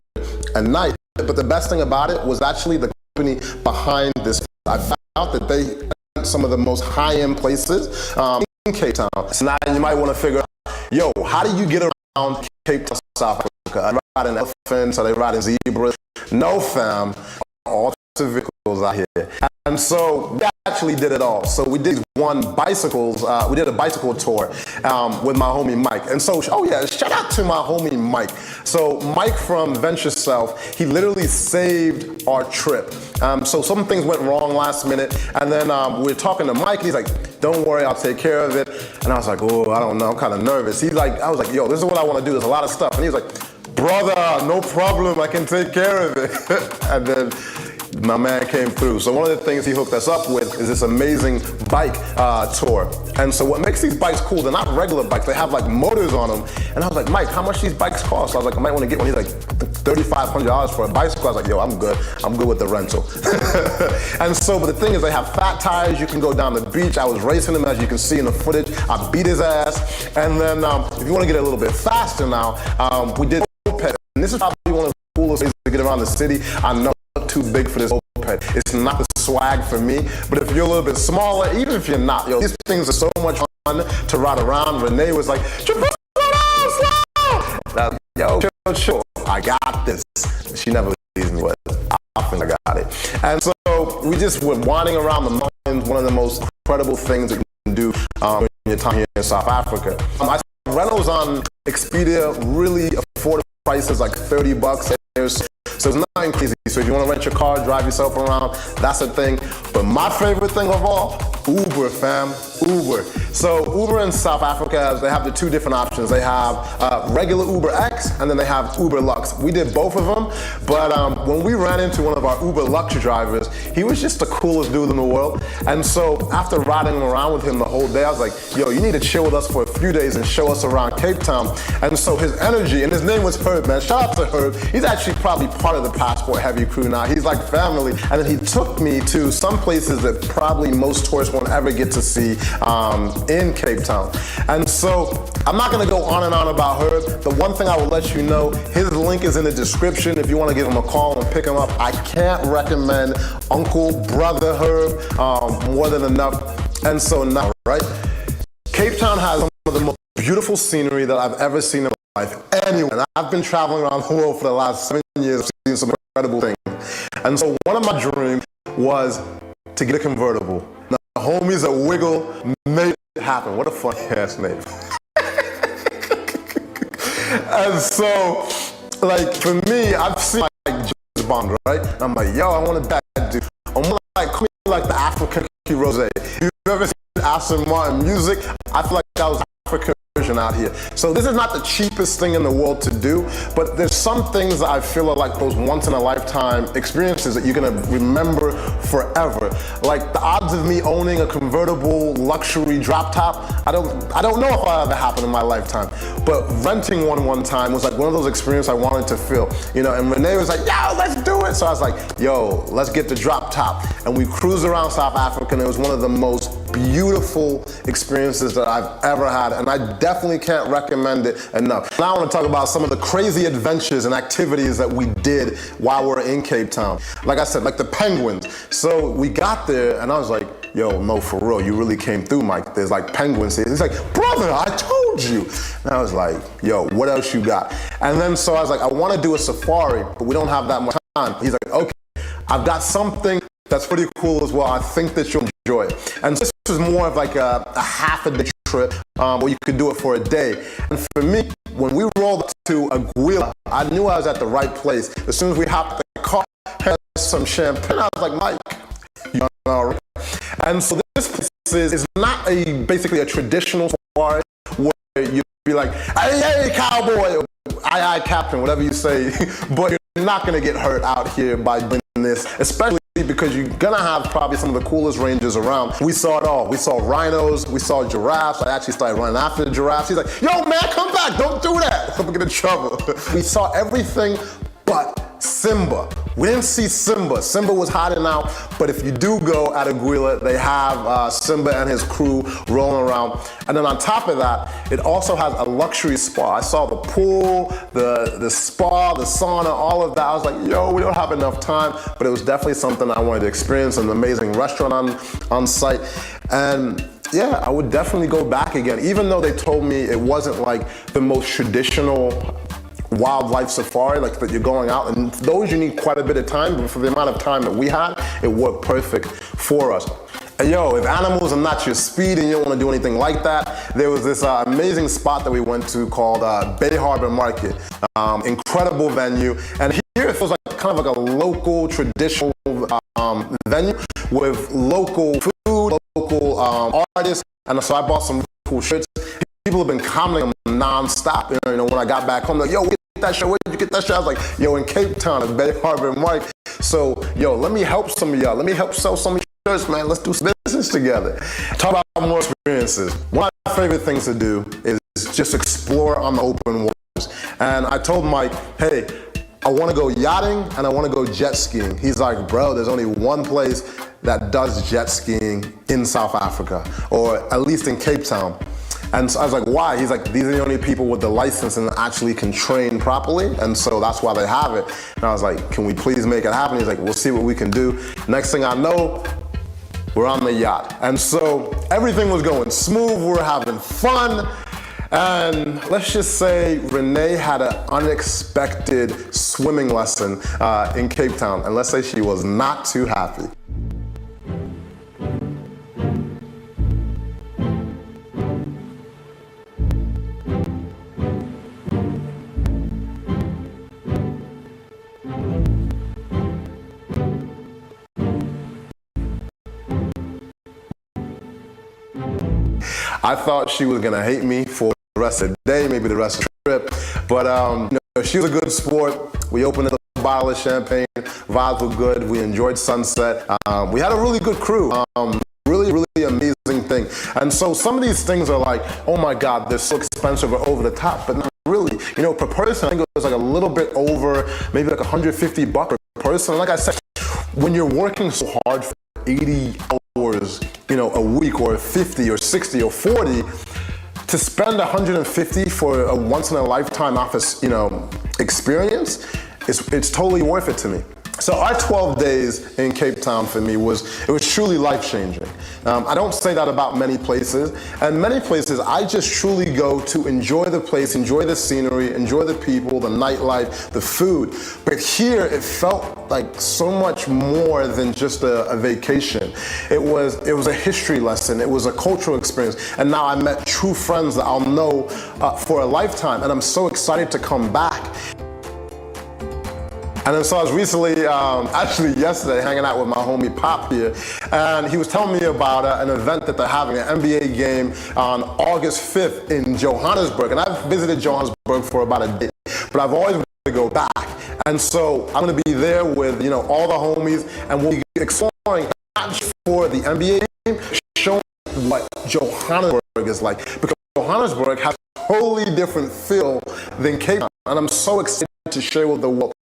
a night. But the best thing about it was actually the company behind this. I found out that they some of the most high-end places in Cape Town. So now you might want to figure out, yo, how do you get around Cape Town, South Africa? Are they riding elephants? Are they riding zebras? No, fam. All types of vehicles out here. And so we actually did it all. So we did we did a bicycle tour with my homie Mike. And so, oh yeah, shout out to my homie Mike. So Mike from Venture South, he literally saved our trip. So some things went wrong last minute. And then we were talking to Mike, and he's like, don't worry, I'll take care of it. And I was like, oh, I don't know, I'm kind of nervous. I was like, yo, this is what I want to do. There's a lot of stuff. And he was like, brother, no problem, I can take care of it. And then my man came through. So one of the things he hooked us up with is this amazing bike tour. And so what makes these bikes cool, they're not regular bikes, they have like motors on them. And I was like, Mike, how much these bikes cost? So I was like, I might want to get one. He's like, $3,500 for a bicycle. I was like, yo, I'm good with the rental. And so, but the thing is, they have fat tires, you can go down the beach. I was racing him, as you can see in the footage. I beat his ass. And then if you want to get a little bit faster now, we did moped. And this is probably one of the coolest ways to get around the city. I know too big for this moped. It's not the swag for me, but if you're a little bit smaller, even if you're not, yo, these things are so much fun to ride around. Renee was like, yo, chill, I got this. She never believes me, but I think I got it. And so we just were winding around the mountains, one of the most incredible things that you can do in your time here in South Africa. I saw rentals on Expedia, really affordable prices, like $30. So it's nothing crazy. So if you want to rent your car, drive yourself around, that's a thing. But my favorite thing of all, Uber, fam, Uber. So Uber in South Africa, they have the two different options. They have regular Uber X, and then they have Uber Lux. We did both of them, but when we ran into one of our Uber Lux drivers, he was just the coolest dude in the world. And so after riding around with him the whole day, I was like, yo, you need to chill with us for a few days and show us around Cape Town. And so his energy, and his name was Herb, man. Shout out to Herb. He's actually probably part of the Passport Heavy crew now. He's like family. And then he took me to some places that probably most tourists won't ever get to see in Cape Town. And so I'm not gonna go on and on about Herb. The one thing I will let you know, his link is in the description if you wanna give him a call and pick him up. I can't recommend Uncle, Brother Herb more than enough. And so now, right? Cape Town has some of the most beautiful scenery that I've ever seen in my life. Anyway, and I've been traveling around the world for the last 7 years, I've seen some incredible things. And so one of my dreams was to get a convertible. Now, the homies at Wiggle made it happen. What a funny ass name. And so, like, for me, I've seen like James Bond, right? And I'm like, yo, I want a bad dude. I'm like, queen like the African Rose. You've ever seen Aston Martin music? I feel like that was African version out here. So this is not the cheapest thing in the world to do, but there's some things that I feel are like those once in a lifetime experiences that you're gonna remember forever. Like the odds of me owning a convertible luxury drop top, I don't know if it'll ever happen in my lifetime. But renting one time was like one of those experiences I wanted to feel. You know, and Renee was like, yo, let's do it. So I was like, yo, let's get the drop top. And we cruised around South Africa, and it was one of the most beautiful experiences that I've ever had, and I definitely can't recommend it enough. Now I want to talk about some of the crazy adventures and activities that we did while we were in Cape Town. Like I said, like the penguins. So we got there, and I was like, yo, no, for real, you really came through, Mike. There's like penguins here. He's like, brother, I told you. And I was like, yo, what else you got? And then so I was like, I want to do a safari, but we don't have that much time. He's like, okay, I've got something that's pretty cool as well. I think that you'll enjoy it. And so this was more of like a half a day trip, where you could do it for a day. And for me, when we rolled up to Aguila, I knew I was at the right place. As soon as we hopped in the car, had some champagne, I was like, Mike, you all right? And so this place is not basically a traditional safari where you'd be like, hey, cowboy, aye, captain, whatever you say. But you're not gonna get hurt out here by doing this, especially because you're gonna have probably some of the coolest rangers around. We saw it all. We saw rhinos, we saw giraffes. I actually started running after the giraffes. He's like, yo man, come back, don't do that. I'm gonna get in trouble. We saw everything but Simba. We didn't see Simba. Simba was hiding out, but if you do go at Aguila, they have Simba and his crew rolling around. And then on top of that, it also has a luxury spa. I saw the pool, the spa, the sauna, all of that. I was like, yo, we don't have enough time, but it was definitely something I wanted to experience, an amazing restaurant on site. And yeah, I would definitely go back again, even though they told me it wasn't like the most traditional wildlife safari, like that you're going out, and those you need quite a bit of time, but for the amount of time that we had, it worked perfect for us. And yo, if animals are not your speed and you don't want to do anything like that, there was this amazing spot that we went to called Bay Harbor Market. Incredible venue, and here it feels like kind of like a local traditional venue with local food, local artists, and so I bought some cool shirts. People have been commenting non-stop, you know, when I got back home, like, yo, where did you get that shirt? Where did you get that shirt? I was like, yo, in Cape Town at Bay Harbor Market. So, yo, let me help some of y'all. Let me help sell some of your shirts, man. Let's do some business together. Talk about more experiences. One of my favorite things to do is just explore on the open waters. And I told Mike, hey, I want to go yachting and I want to go jet skiing. He's like, bro, there's only one place that does jet skiing in South Africa, or at least in Cape Town. And so I was like, why? He's like, these are the only people with the license and actually can train properly, and so that's why they have it. And I was like, can we please make it happen? He's like, we'll see what we can do. Next thing I know, we're on the yacht. And so everything was going smooth, we were having fun. And let's just say Renee had an unexpected swimming lesson in Cape Town. And let's say she was not too happy. I thought she was gonna hate me for the rest of the day, maybe the rest of the trip, but you know, she was a good sport. We opened a bottle of champagne, vibes were good, we enjoyed sunset. We had a really good crew, really amazing thing. And so some of these things are like, oh my God, they're so expensive or over the top, but not really. You know, per person, I think it was like a little bit over, maybe like $150 per person. Like I said, when you're working so hard for 80 hours, you know, a week, or 50 or 60 or 40, to spend 150 for a once in a lifetime office, you know, experience, it's totally worth it to me. So our 12 days in Cape Town for me it was truly life-changing. I don't say that about many places, and many places I just truly go to enjoy the place, enjoy the scenery, enjoy the people, the nightlife, the food. But here it felt like so much more than just a vacation. It was a history lesson, it was a cultural experience, and now I met true friends that I'll know for a lifetime, and I'm so excited to come back. And then so I was recently, actually yesterday, hanging out with my homie Pop here, and he was telling me about an event that they're having, an NBA game on August 5th in Johannesburg. And I've visited Johannesburg for about a day, but I've always wanted to go back. And so I'm gonna be there with, you know, all the homies, and we'll be exploring not just for the NBA game, showing what Johannesburg is like, because Johannesburg has a totally different feel than Cape Town. And I'm so excited to share with the world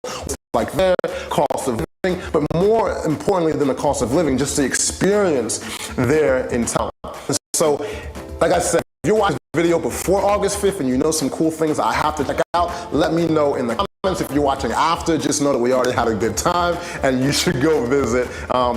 like their cost of living, but more importantly than the cost of living, just the experience there in town. So, like I said, if you're watching the video before August 5th and you know some cool things I have to check out, let me know in the comments. If you're watching after, just know that we already had a good time, and you should go visit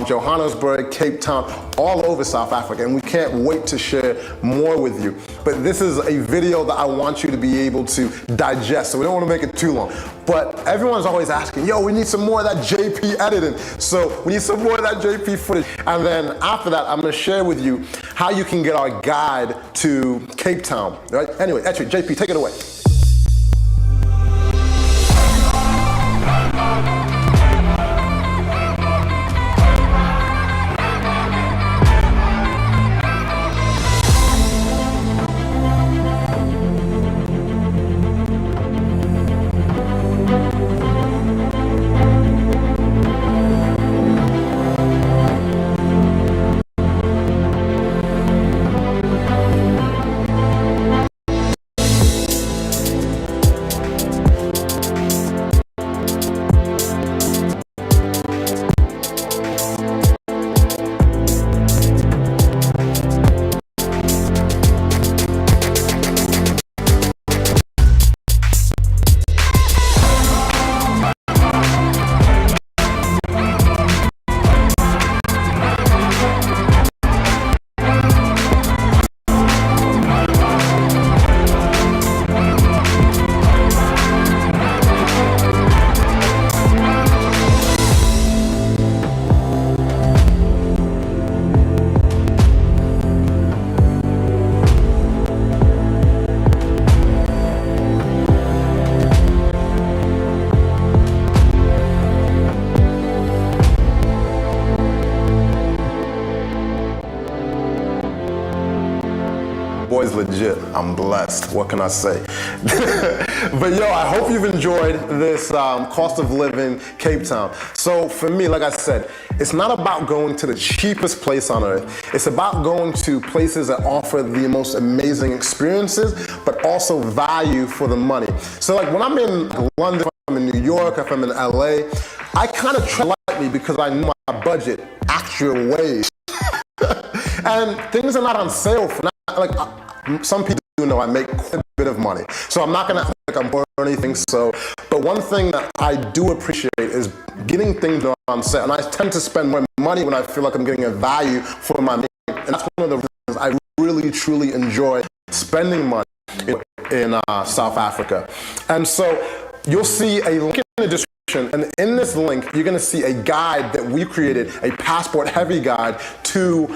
Johannesburg, Cape Town, all over South Africa, and we can't wait to share more with you. But this is a video that I want you to be able to digest, so we don't want to make it too long. But everyone's always asking, yo, we need some more of that JP editing. So we need some more of that JP footage. And then after that, I'm gonna share with you how you can get our guide to Cape Town, right? Anyway, actually, JP, take it away. boy's legit. I'm blessed. What can I say? But yo, I hope you've enjoyed this cost of living Cape Town. So for me, like I said, it's not about going to the cheapest place on earth. It's about going to places that offer the most amazing experiences, but also value for the money. So like when I'm in London, if I'm in New York, if I'm in LA, I kind of tread lightly because I know my budget actual ways. And things are not on sale for not, like some people do know I make quite a bit of money. So I'm not gonna act like I'm poor or anything. So, but one thing that I do appreciate is getting things on sale. And I tend to spend more money when I feel like I'm getting a value for my money. And that's one of the reasons I really, truly enjoy spending money in South Africa. And so you'll see a link in the description. And in this link, you're going to see a guide that we created, a passport heavy guide to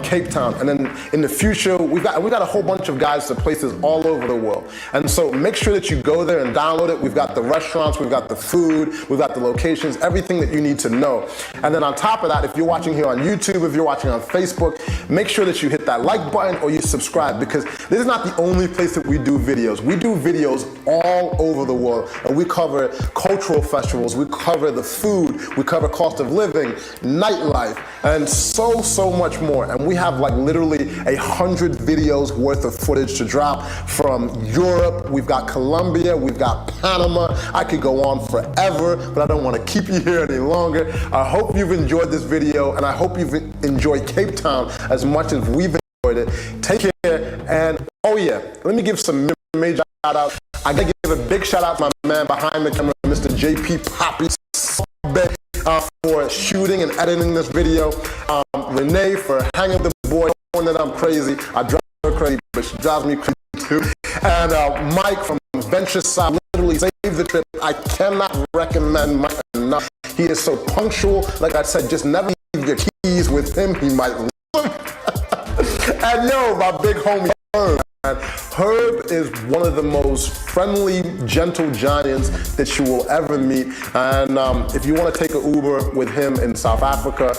Cape Town. And then in the future, we got a whole bunch of guides to places all over the world. And so make sure that you go there and download it. We've got the restaurants, we've got the food, we've got the locations, everything that you need to know. And then on top of that, if you're watching here on YouTube, if you're watching on Facebook, make sure that you hit that like button or you subscribe, because this is not the only place that we do videos. We do videos all over the world, and we cover cultural festivals. We cover the food, we cover cost of living, nightlife, and so much more. And we have like literally 100 videos worth of footage to drop from Europe. We've got Colombia, we've got Panama. I could go on forever, but I don't want to keep you here any longer. I hope you've enjoyed this video, and I hope you've enjoyed Cape Town as much as we've enjoyed it. Take care, and oh yeah, let me give some major shout out. I gotta give a big shout out to my man behind the camera, Mr. JP Poppy, for shooting and editing this video. Renee for hanging with the boy, knowing that I'm crazy. I drive her crazy, but she drives me crazy too. And Mike from Venture Side literally saved the trip. I cannot recommend Mike enough. He is so punctual. Like I said, just never leave your keys with him. He might lose them. And yo, my big homie Herb. Herb is one of the most friendly, gentle giants that you will ever meet. And if you want to take an Uber with him in South Africa,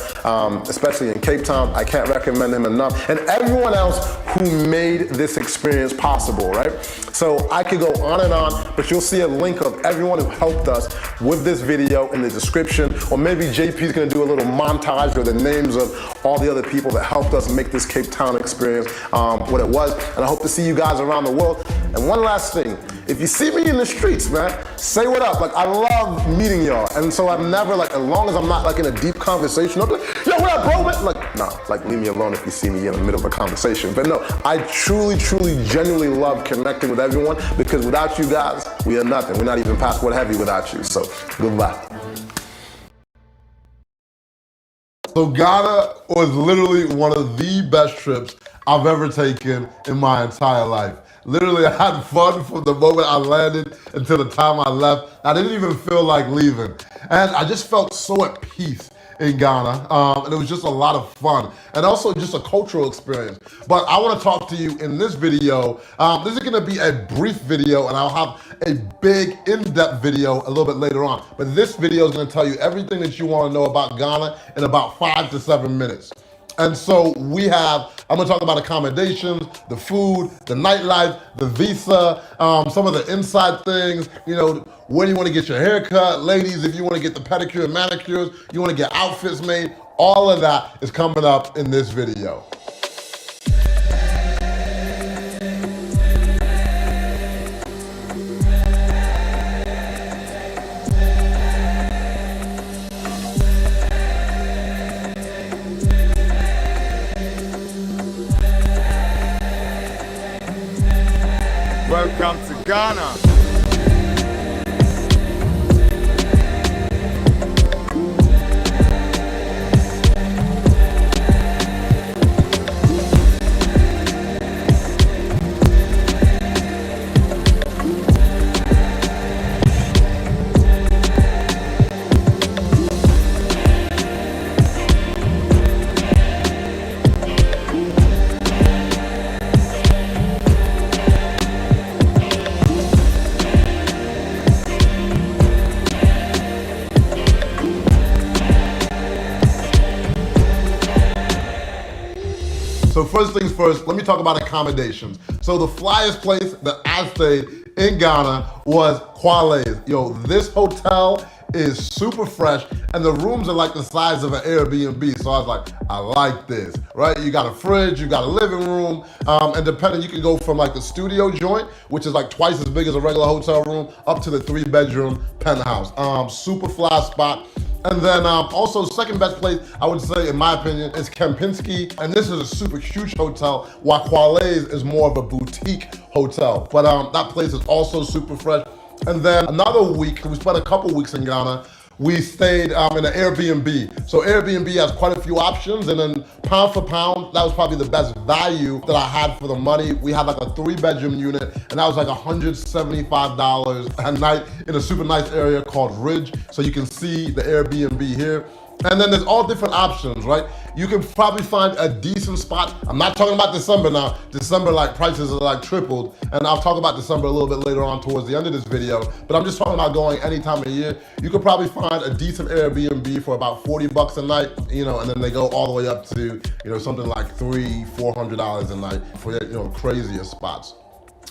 especially in Cape Town, I can't recommend him enough. And everyone else who made this experience possible, right? So I could go on and on, but you'll see a link of everyone who helped us with this video in the description. Or maybe JP's going to do a little montage with the names of all the other people that helped us make this Cape Town experience what it was. And I hope to see you guys around the world. And one last thing, if you see me in the streets, man, say what up. Like, I love meeting y'all. And so I'm never like, as long as I'm not like in a deep conversation, I'll be like, yo, what up, bro? Man? Like, no, like leave me alone if you see me in the middle of a conversation. But no, I truly, genuinely love connecting with everyone, because without you guys, we are nothing. We're not even passport heavy without you. So goodbye. So Ghana was literally one of the best trips I've ever taken in my entire life. Literally, I had fun from the moment I landed until the time I left. I didn't even feel like leaving. And I just felt so at peace in Ghana. And it was just a lot of fun. And also just a cultural experience. But I want to talk to you in this video. This is going to be a brief video, and I'll have a big in-depth video a little bit later on. But this video is going to tell you everything that you want to know about Ghana in about 5 to 7 minutes. And so I'm gonna talk about accommodations, the food, the nightlife, the visa, some of the inside things, you know, when you wanna get your hair cut, ladies, if you wanna get the pedicure and manicures, you wanna get outfits made, all of that is coming up in this video. Welcome to Ghana. first, let me talk about accommodations. So the flyest place that I stayed in Ghana was Kwale's. Yo, this hotel is super fresh and the rooms are like the size of an Airbnb. So I was like, I like this, right? You got a fridge, you got a living room, and depending, you can go from like the studio joint, which is like twice as big as a regular hotel room, up to the 3-bedroom penthouse. Super fly spot. And then also second best place, I would say, in my opinion, is Kempinski. And this is a super huge hotel, while Kwale's is more of a boutique hotel. But that place is also super fresh. And then another week, we spent a couple weeks in Ghana, we stayed in an Airbnb. So Airbnb has quite a few options, and then pound for pound, that was probably the best value that I had for the money. We had like a 3-bedroom unit, and that was like $175 a night in a super nice area called Ridge. So you can see the Airbnb here. And then there's all different options, right? You can probably find a decent spot. I'm not talking about December now. December, like, prices are like tripled. And I'll talk about December a little bit later on towards the end of this video. But I'm just talking about going any time of year. You could probably find a decent Airbnb for about $40 a night, you know, and then they go all the way up to, you know, something like $300-400 a night for, you know, crazier spots.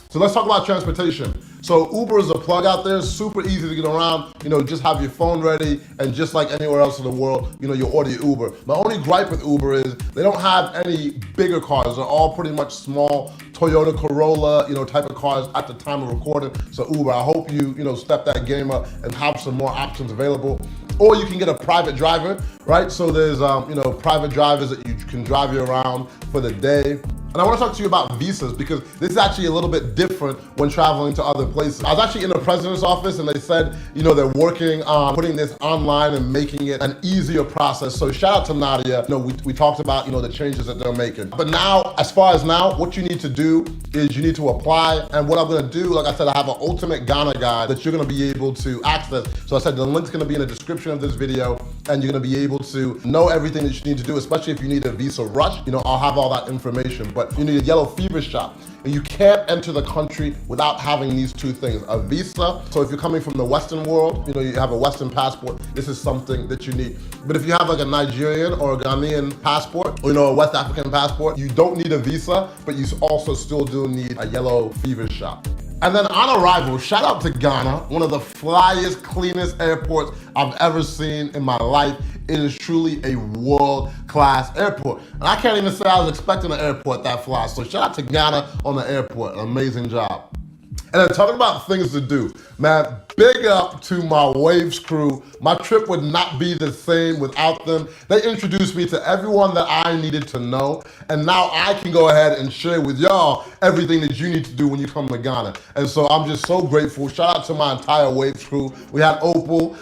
So let's talk about transportation. So Uber is a plug out there, super easy to get around. You know, just have your phone ready, and just like anywhere else in the world, you know, you order your Uber. My only gripe with Uber is they don't have any bigger cars. They're all pretty much small Toyota Corolla, you know, type of cars at the time of recording. So Uber, I hope you know, step that game up and have some more options available. Or you can get a private driver, right? So there's, you know, private drivers that you can drive you around for the day. And I want to talk to you about visas, because this is actually a little bit different when traveling to other places. I was actually in the president's office, and they said, you know, they're working on putting this online and making it an easier process. So shout out to Nadia. You know, we talked about, you know, the changes that they're making. But now, as far as now, what you need to do is you need to apply. And what I'm going to do, like I said, I have an ultimate Ghana guide that you're going to be able to access. So I said the link's going to be in the description of this video, and you're going to be able to know everything that you need to do, especially if you need a visa rush. You know, I'll have all that information. But you need a yellow fever shot. And you can't enter the country without having these two things, a visa. So if you're coming from the Western world, you know, you have a Western passport, this is something that you need. But if you have like a Nigerian or a Ghanaian passport, or, you know, a West African passport, you don't need a visa, but you also still do need a yellow fever shot. And then on arrival, shout out to Ghana, one of the flyest, cleanest airports I've ever seen in my life. It is truly a world-class airport. And I can't even say I was expecting an airport that fly. So shout out to Ghana on the airport, an amazing job. And then talking about things to do, man, big up to my Waves crew. My trip would not be the same without them. They introduced me to everyone that I needed to know, and now I can go ahead and share with y'all everything that you need to do when you come to Ghana. And so I'm just so grateful. Shout out to my entire Waves crew. We had Opal,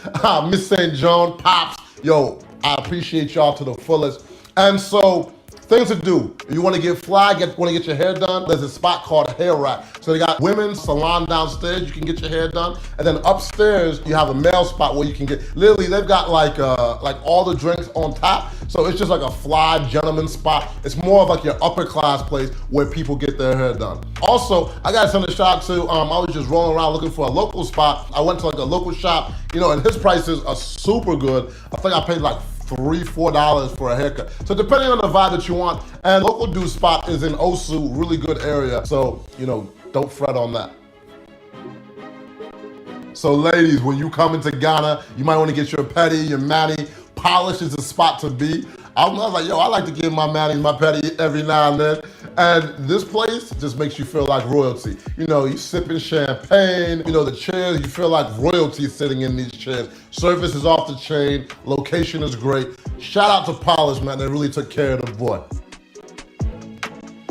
Miss St. John, Pops. Yo, I appreciate y'all to the fullest. And so, things to do. If you want to get fly, want to get your hair done, there's a spot called Hair Rack. So they got women's salon downstairs, you can get your hair done. And then upstairs, you have a male spot where you can get, literally they've got like all the drinks on tap. So it's just like a fly gentleman spot. It's more of like your upper class place where people get their hair done. Also, I gotta send a shout out to, I was just rolling around looking for a local spot. I went to like a local shop, you know, and his prices are super good. I think I paid like $3-4 for a haircut. So depending on the vibe that you want, and local dude spot is in Osu, really good area. So, you know, don't fret on that. So ladies, when you come into Ghana, you might want to get your pedi, your mani. Polish is the spot to be. I was like, yo, I like to give my mani, my pedi every now and then. And this place just makes you feel like royalty. You know, you sipping champagne, you know, the chairs, you feel like royalty sitting in these chairs. Service is off the chain, location is great. Shout out to Polish, man, they really took care of the boy.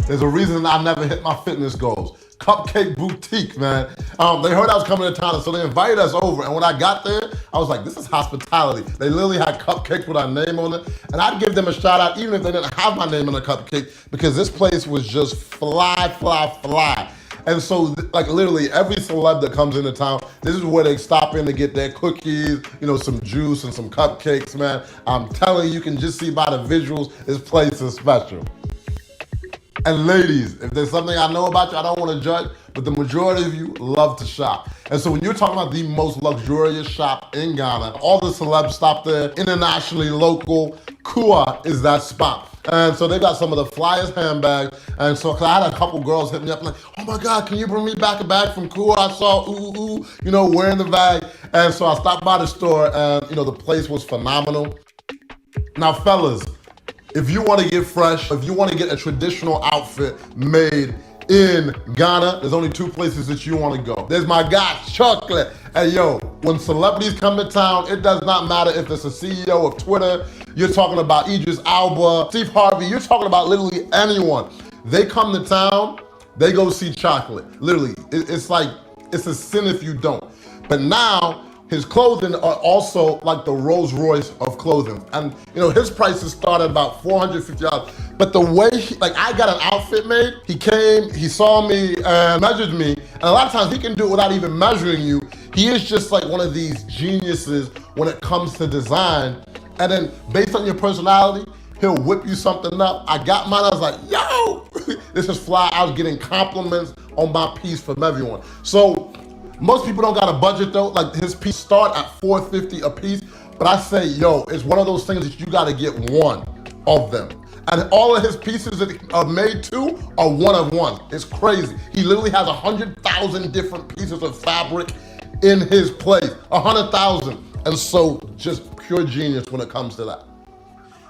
There's a reason I never hit my fitness goals. Cupcake Boutique, man. They heard I was coming to town, so they invited us over. And when I got there, I was like, this is hospitality. They literally had cupcakes with our name on it. And I'd give them a shout out, even if they didn't have my name on the cupcake, because this place was just fly, fly, fly. And so, like, literally every celeb that comes into town, this is where they stop in to get their cookies, you know, some juice and some cupcakes, man. I'm telling you, you can just see by the visuals, this place is special. And ladies, if there's something I know about you, I don't want to judge, but the majority of you love to shop. And so when you're talking about the most luxurious shop in Ghana, all the celebs stop there, internationally, local, Kua is that spot. And so they got some of the flyest handbags. And so, cause I had a couple girls hit me up like, oh my God, can you bring me back a bag from Kua? I saw wearing the bag. And so I stopped by the store and the place was phenomenal. Now fellas, if you want to get fresh, if you want to get a traditional outfit made in Ghana, there's only 2 places that you want to go. There's my guy, Chocolate. Hey, yo, when celebrities come to town, it does not matter if it's a CEO of Twitter, you're talking about Idris Elba, Steve Harvey, you're talking about literally anyone. They come to town, they go see Chocolate. Literally, it's like, it's a sin if you don't. But now, his clothing are also like the Rolls Royce of clothing. And his prices start at about $450. But the way, I got an outfit made, he came, he saw me and measured me. And a lot of times he can do it without even measuring you. He is just like one of these geniuses when it comes to design. And then based on your personality, he'll whip you something up. I got mine, I was like, yo, this is fly. I was getting compliments on my piece from everyone. So, most people don't got a budget though. Like his piece start at $450 a piece, but I say, yo, it's one of those things that you gotta get one of them. And all of his pieces that are made too are one of one. It's crazy. He literally has 100,000 different pieces of fabric in his place, 100,000. And so just pure genius when it comes to that.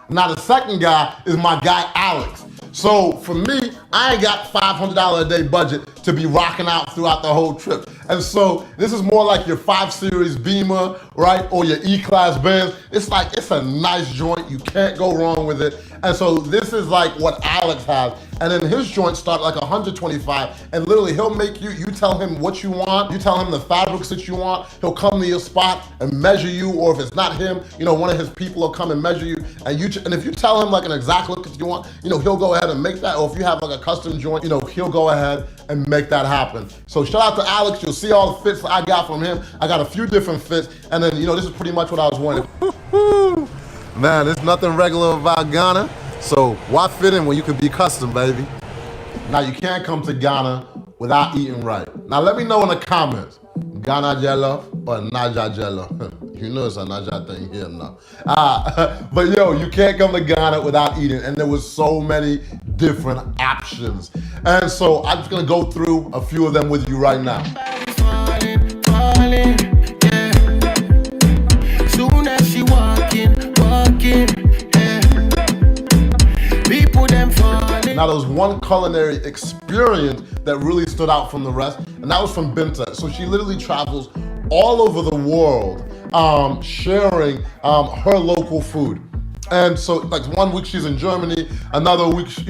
Now the second guy is my guy, Alex. So for me, I ain't got $500 a day budget to be rocking out throughout the whole trip. And so this is more like your 5 Series Beamer, right? Or your E-Class Benz. It's a nice joint. You can't go wrong with it. And so this is like what Alex has. And then his joints start like 125. And literally he'll make you tell him what you want. You tell him the fabrics that you want. He'll come to your spot and measure you. Or if it's not him, one of his people will come and measure you. And if you tell him like an exact look that you want, he'll go ahead and make that. Or if you have like a custom joint, he'll go ahead and make that happen. So shout out to Alex. You'll see all the fits that I got from him. I got a few different fits. And then, this is pretty much what I was wanting. Man, there's nothing regular about Ghana. So why fit in when you can be custom, baby? Now you can't come to Ghana without eating right. Now let me know in the comments, Ghana jello or Naija jello? It's a Naija thing here now. But yo, you can't come to Ghana without eating, and there was so many different options. And so I'm just gonna go through a few of them with you right now. Soon as she walking, people them falling. Now there was one culinary experience that really stood out from the rest, and that was from Binta. So she literally travels all over the world sharing her local food. And so like 1 week she's in Germany, another week, she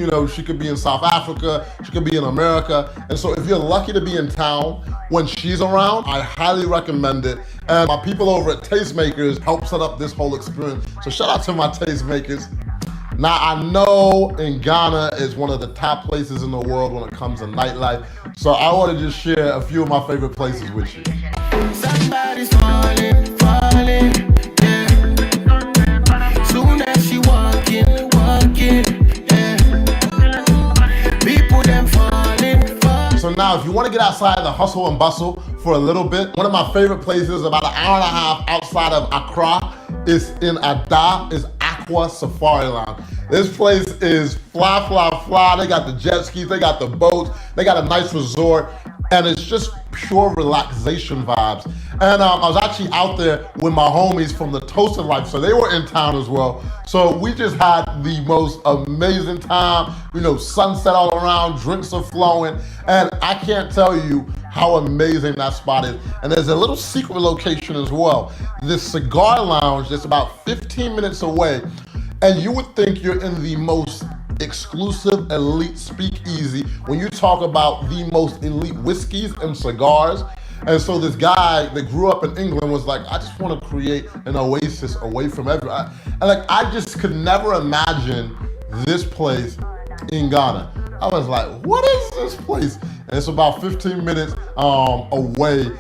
could be in South Africa, she could be in America. And so if you're lucky to be in town when she's around, I highly recommend it. And my people over at Tastemakers help set up this whole experience. So shout out to my Tastemakers. Now I know in Ghana is one of the top places in the world when it comes to nightlife. So I want to just share a few of my favorite places with you. Somebody's falling, yeah. Soon as she walking, yeah. People them falling. So now if you want to get outside the hustle and bustle for a little bit, one of my favorite places about an hour and a half outside of Accra is in Ada, is Aqua Safari Lounge. This place is fly. They got the jet skis, they got the boats, they got a nice resort, and it's just pure relaxation vibes. And I was actually out there with my homies from the Toasted Life, so they were in town as well. So we just had the most amazing time, sunset all around, drinks are flowing, and I can't tell you how amazing that spot is. And there's a little secret location as well. This cigar lounge that's about 15 minutes away, and you would think you're in the most exclusive elite speakeasy when you talk about the most elite whiskeys and cigars. And so this guy that grew up in England was like, I just want to create an oasis away from everyone. And I just could never imagine this place in Ghana. I was like, what is this place? And it's about 15 minutes away